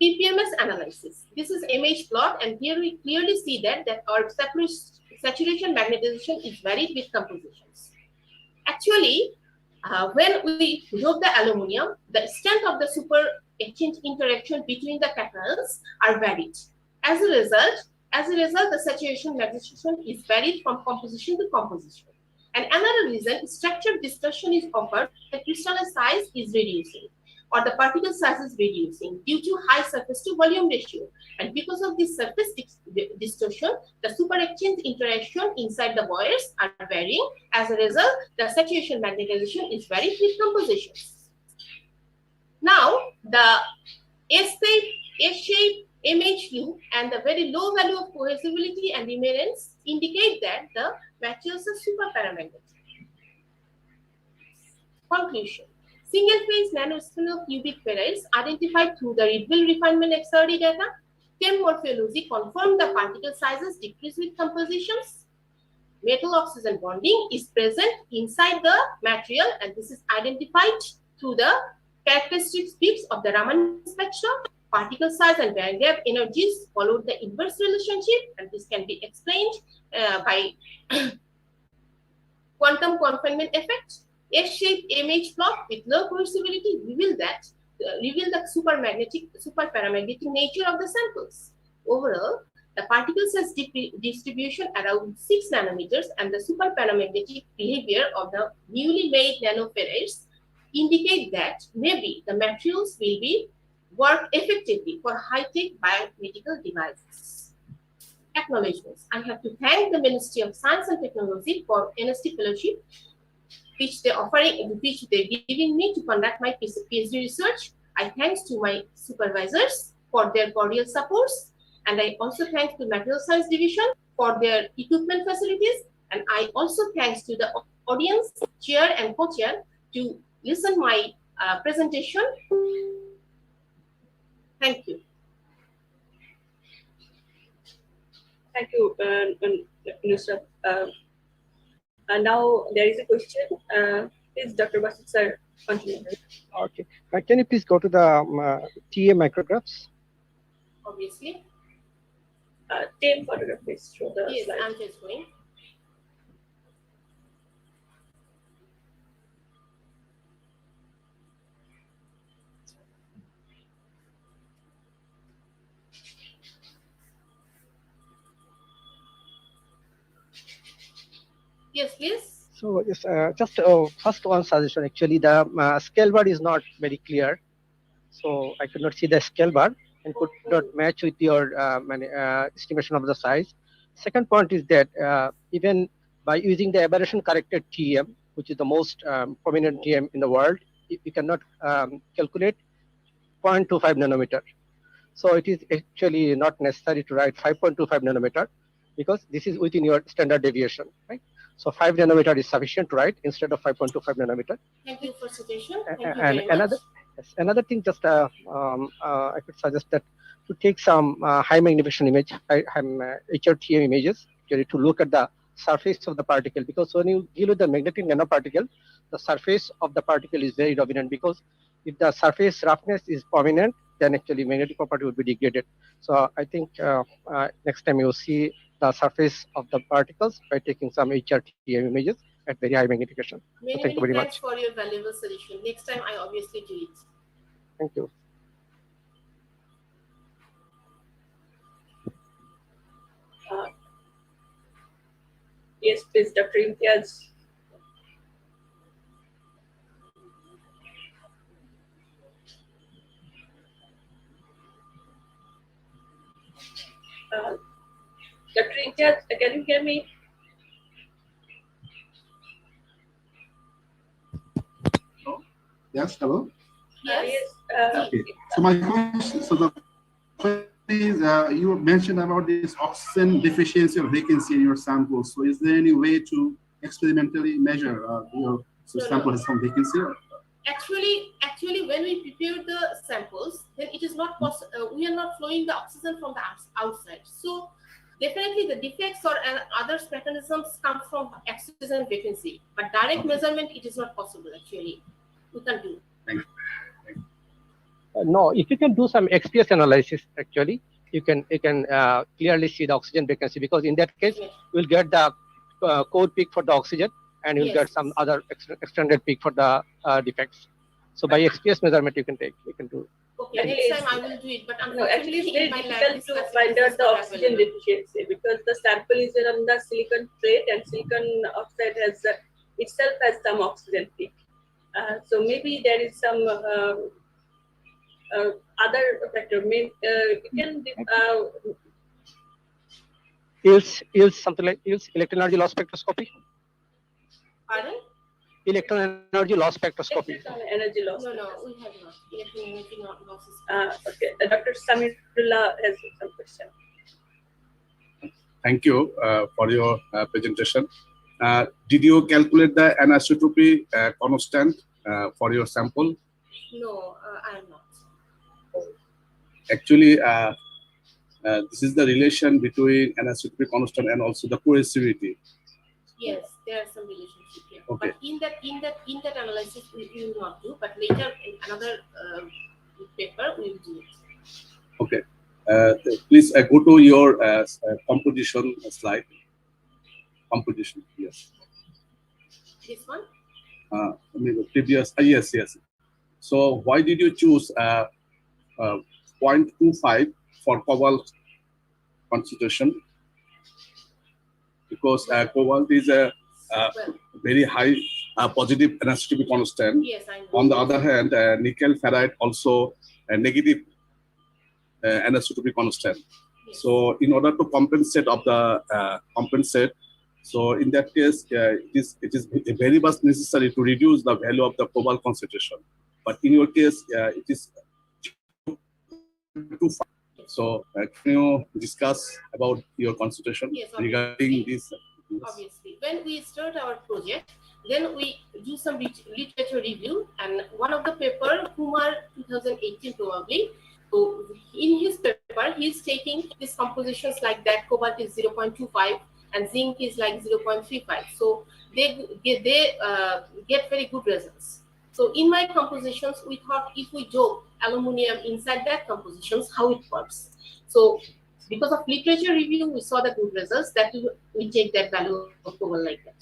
S11: PPMS analysis. This is image plot, and here we clearly see that our saturation magnetization is varied with compositions. Actually, when we dope the aluminum, the extent of the super exchange interaction between the cations are varied. As a result, the saturation magnetization is varied from composition to composition. And another reason, structure distortion is occurred, the crystalline size is reducing, or the particle size is reducing due to high surface to volume ratio. And because of this surface distortion, the super exchange interaction inside the wires are varying. As a result, the saturation magnetization is varied with compositions. Now, the S-shape image loop and the very low value of cohesivity and immerence indicate that the materials are superparamagnetic. Conclusion. Single-phase nanospinel cubic ferrites identified through the Rietville refinement XRD data. TEM morphology confirmed the particle sizes decrease with compositions. Metal-oxygen bonding is present inside the material, and this is identified through the characteristic peaks of the Raman spectrum. Particle size and band gap energies followed the inverse relationship, and this can be explained by quantum confinement effect. S-shaped image plot with low coercibility reveal the superparamagnetic nature of the samples. Overall, the particle size distribution around 6 nanometers and the superparamagnetic behavior of the newly made nanoferrites indicate that maybe the materials will work effectively for high-tech biomedical devices. Acknowledgements. I have to thank the Ministry of Science and Technology for NST Fellowship, which they're giving me to conduct my PhD research. I thanks to my supervisors for their cordial supports, and I also thank the Material Science Division for their equipment facilities, and I also thanks to the audience, chair and co-chair to listen my presentation. Thank you.
S22: Thank you, Nusrat. Now there is a question. Please, Dr. Basit sir, continue.
S10: Okay. Can you please go to the TA micrographs?
S11: Obviously.
S22: 10 photographs show the
S11: Yes,
S22: slide.
S11: I'm just going. Yes, please.
S10: So yes, just first one suggestion. Actually, the scale bar is not very clear, so I could not see the scale bar and could not match with your estimation of the size. Second point is that even by using the aberration corrected TEM, which is the most prominent TEM in the world, you cannot calculate 0.25 nanometer. So it is actually not necessary to write 5.25 nanometer because this is within your standard deviation, right? So 5 nanometer is sufficient to write instead of 5.25 nanometer.
S11: Thank you for suggestion. Thank you
S10: And
S11: very much.
S10: another thing, just I could suggest that to take some high magnification image, HRTM images, to look at the surface of the particle, because when you deal with the magnetic nanoparticle, the surface of the particle is very dominant, because if the surface roughness is prominent, then actually magnetic property would be degraded. So I think next time you'll see the surface of the particles by taking some HRTM images at very high magnification.
S11: Many,
S10: Thank you very
S11: thanks
S10: much.
S11: for your valuable suggestion. Next time I obviously do it.
S10: Thank you.
S22: Yes, please, Dr. Imtiaz. Dr. Imtiaz, can you hear me?
S7: Yes, hello.
S22: Yes.
S7: Okay. So my question, the question is, you mentioned about this oxygen deficiency or vacancy in your sample. So is there any way to experimentally measure your sample has some vacancy?
S11: Actually, when we prepare the samples, then it is not possible. We are not flowing the oxygen from the outside. So definitely the defects or other mechanisms come from oxygen vacancy. But direct measurement, it is not possible actually. We can't do.
S7: Thank you.
S10: No, if you can do some XPS analysis, actually, you can clearly see the oxygen vacancy, because in that case, you'll get the code peak for the oxygen, and you'll get some other extended peak for the defects. So by XPS measurement, you can do.
S11: Okay, next time I will do it. But
S22: No, actually, it's very difficult to find out the oxygen deficiency, because the sample is on the silicon plate, and silicon oxide itself has some oxygen peak. So maybe there is some other factor. It can
S10: Yields something like electron energy loss spectroscopy.
S11: Pardon?
S10: Electron energy loss spectroscopy.
S22: Energy loss.
S11: No, we have not. Electron energy losses.
S22: Okay, Dr. Samirullah has some question.
S12: Thank you for your presentation. Did you calculate the anisotropy constant for your sample?
S11: No, I am not.
S12: Actually, this is the relation between anisotropy constant and also the coercivity.
S11: Yes, there are some relationship here.
S12: Okay.
S11: But in that analysis we will not do. But later in another paper we will do it.
S12: Okay. Please go to your composition slide. Composition, yes.
S11: This one?
S12: previous. Yes, yes. So why did you choose 0.25 for cobalt concentration? Because cobalt is a very high positive anisotropy constant.
S11: Yes, I know.
S12: On the other hand, nickel ferrite also a negative anisotropy constant.
S11: Yes.
S12: So in order to compensate so in that case, it is very much necessary to reduce the value of the cobalt concentration. But in your case, it is too far. So can you discuss about your concentration regarding this?
S11: Obviously, when we start our project, then we do some literature review, and one of the paper, Kumar 2018 probably, so in his paper, he's taking these compositions like that, cobalt is 0.25 and zinc is like 0.35. So they get very good results. So in my compositions, we thought if we joke aluminum inside that compositions, how it works. So because of literature review, we saw the good results that we take that value of cobalt like that.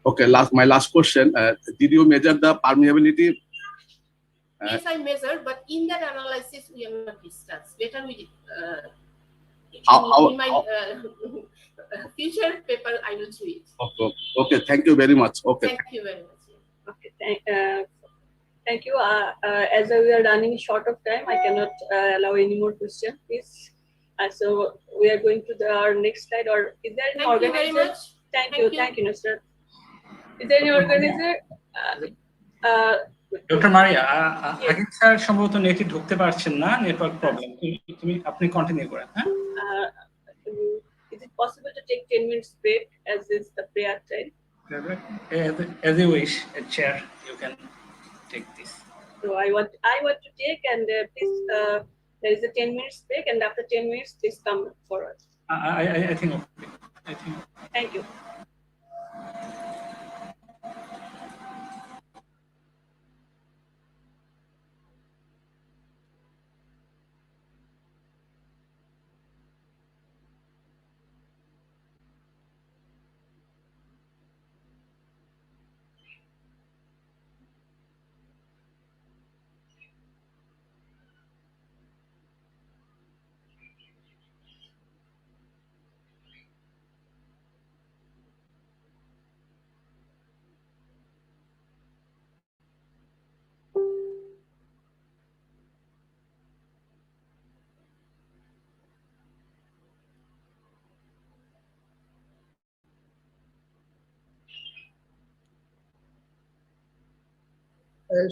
S12: Okay. My last question. Did you measure the permeability?
S11: Yes, I measured, but in that analysis, we are not discussed. Better we in my future paper, I will do it.
S12: Okay. Thank you very much. Okay.
S11: Thank you very much.
S22: Okay, thank you. As we are running short of time, I cannot allow any more questions, please. So we are going to our next slide. Or is there any
S11: Thank you
S22: organizer?
S11: very much.
S22: Thank you, Mr. Is there any organizer?
S6: Doctor Maria, Hakim sir সম্ভবত নেটে ঢুকতে পারছেন না, network problem. আপনি continue করেন। হ্যাঁ,
S22: Is it possible to take 10 minutes break as is the prayer time?
S6: As you wish, chair, you can take this.
S22: So I want to take, and please there is a 10 minutes break, and after 10 minutes please come forward.
S6: I think okay.
S22: Thank you.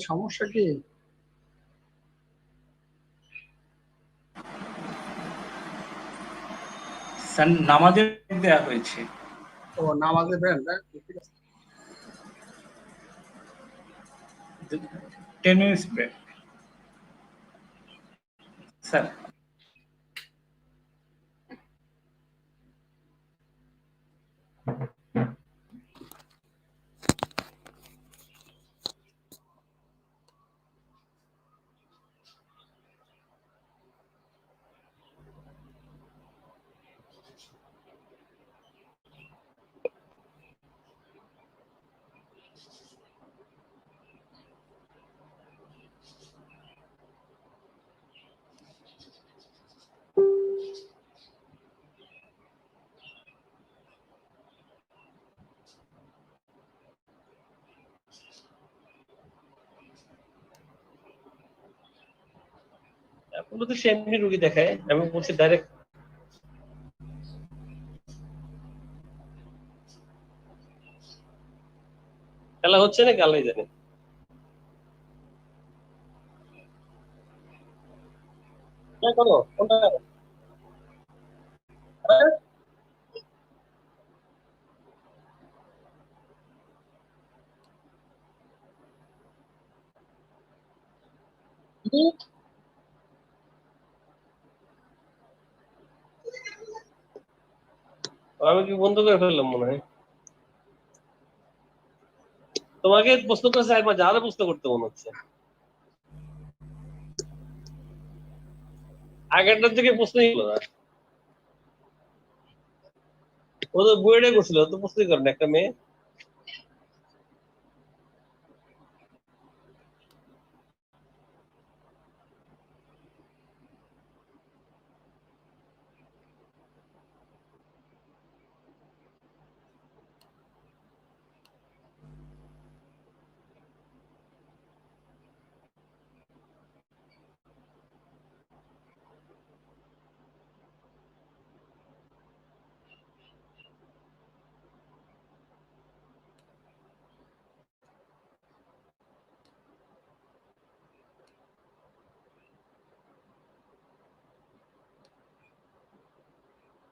S3: সমস্যা কি?
S6: Sir নামাজের দেয়া হয়েছে।
S3: ও নামাজে দেন না? ঠিক আছে।
S6: 10 minutes break. Sir
S1: আপনারা তো সেমনি রোগী দেখায়, আমি বলছি ডাইরেক্ট খেলা হচ্ছে না, আল্লাহই জানে। করো কোনটা আমি কি বন্ধ করে ফেললাম মনে হয়। তোমাকে প্রশ্ন করছে একবার যারা প্রশ্ন করতে মনে হচ্ছে আগেরটার থেকে প্রশ্নই হলো না। ও তো বইটাই করছিল, তো প্রশ্নই করে না একটা মেয়ে।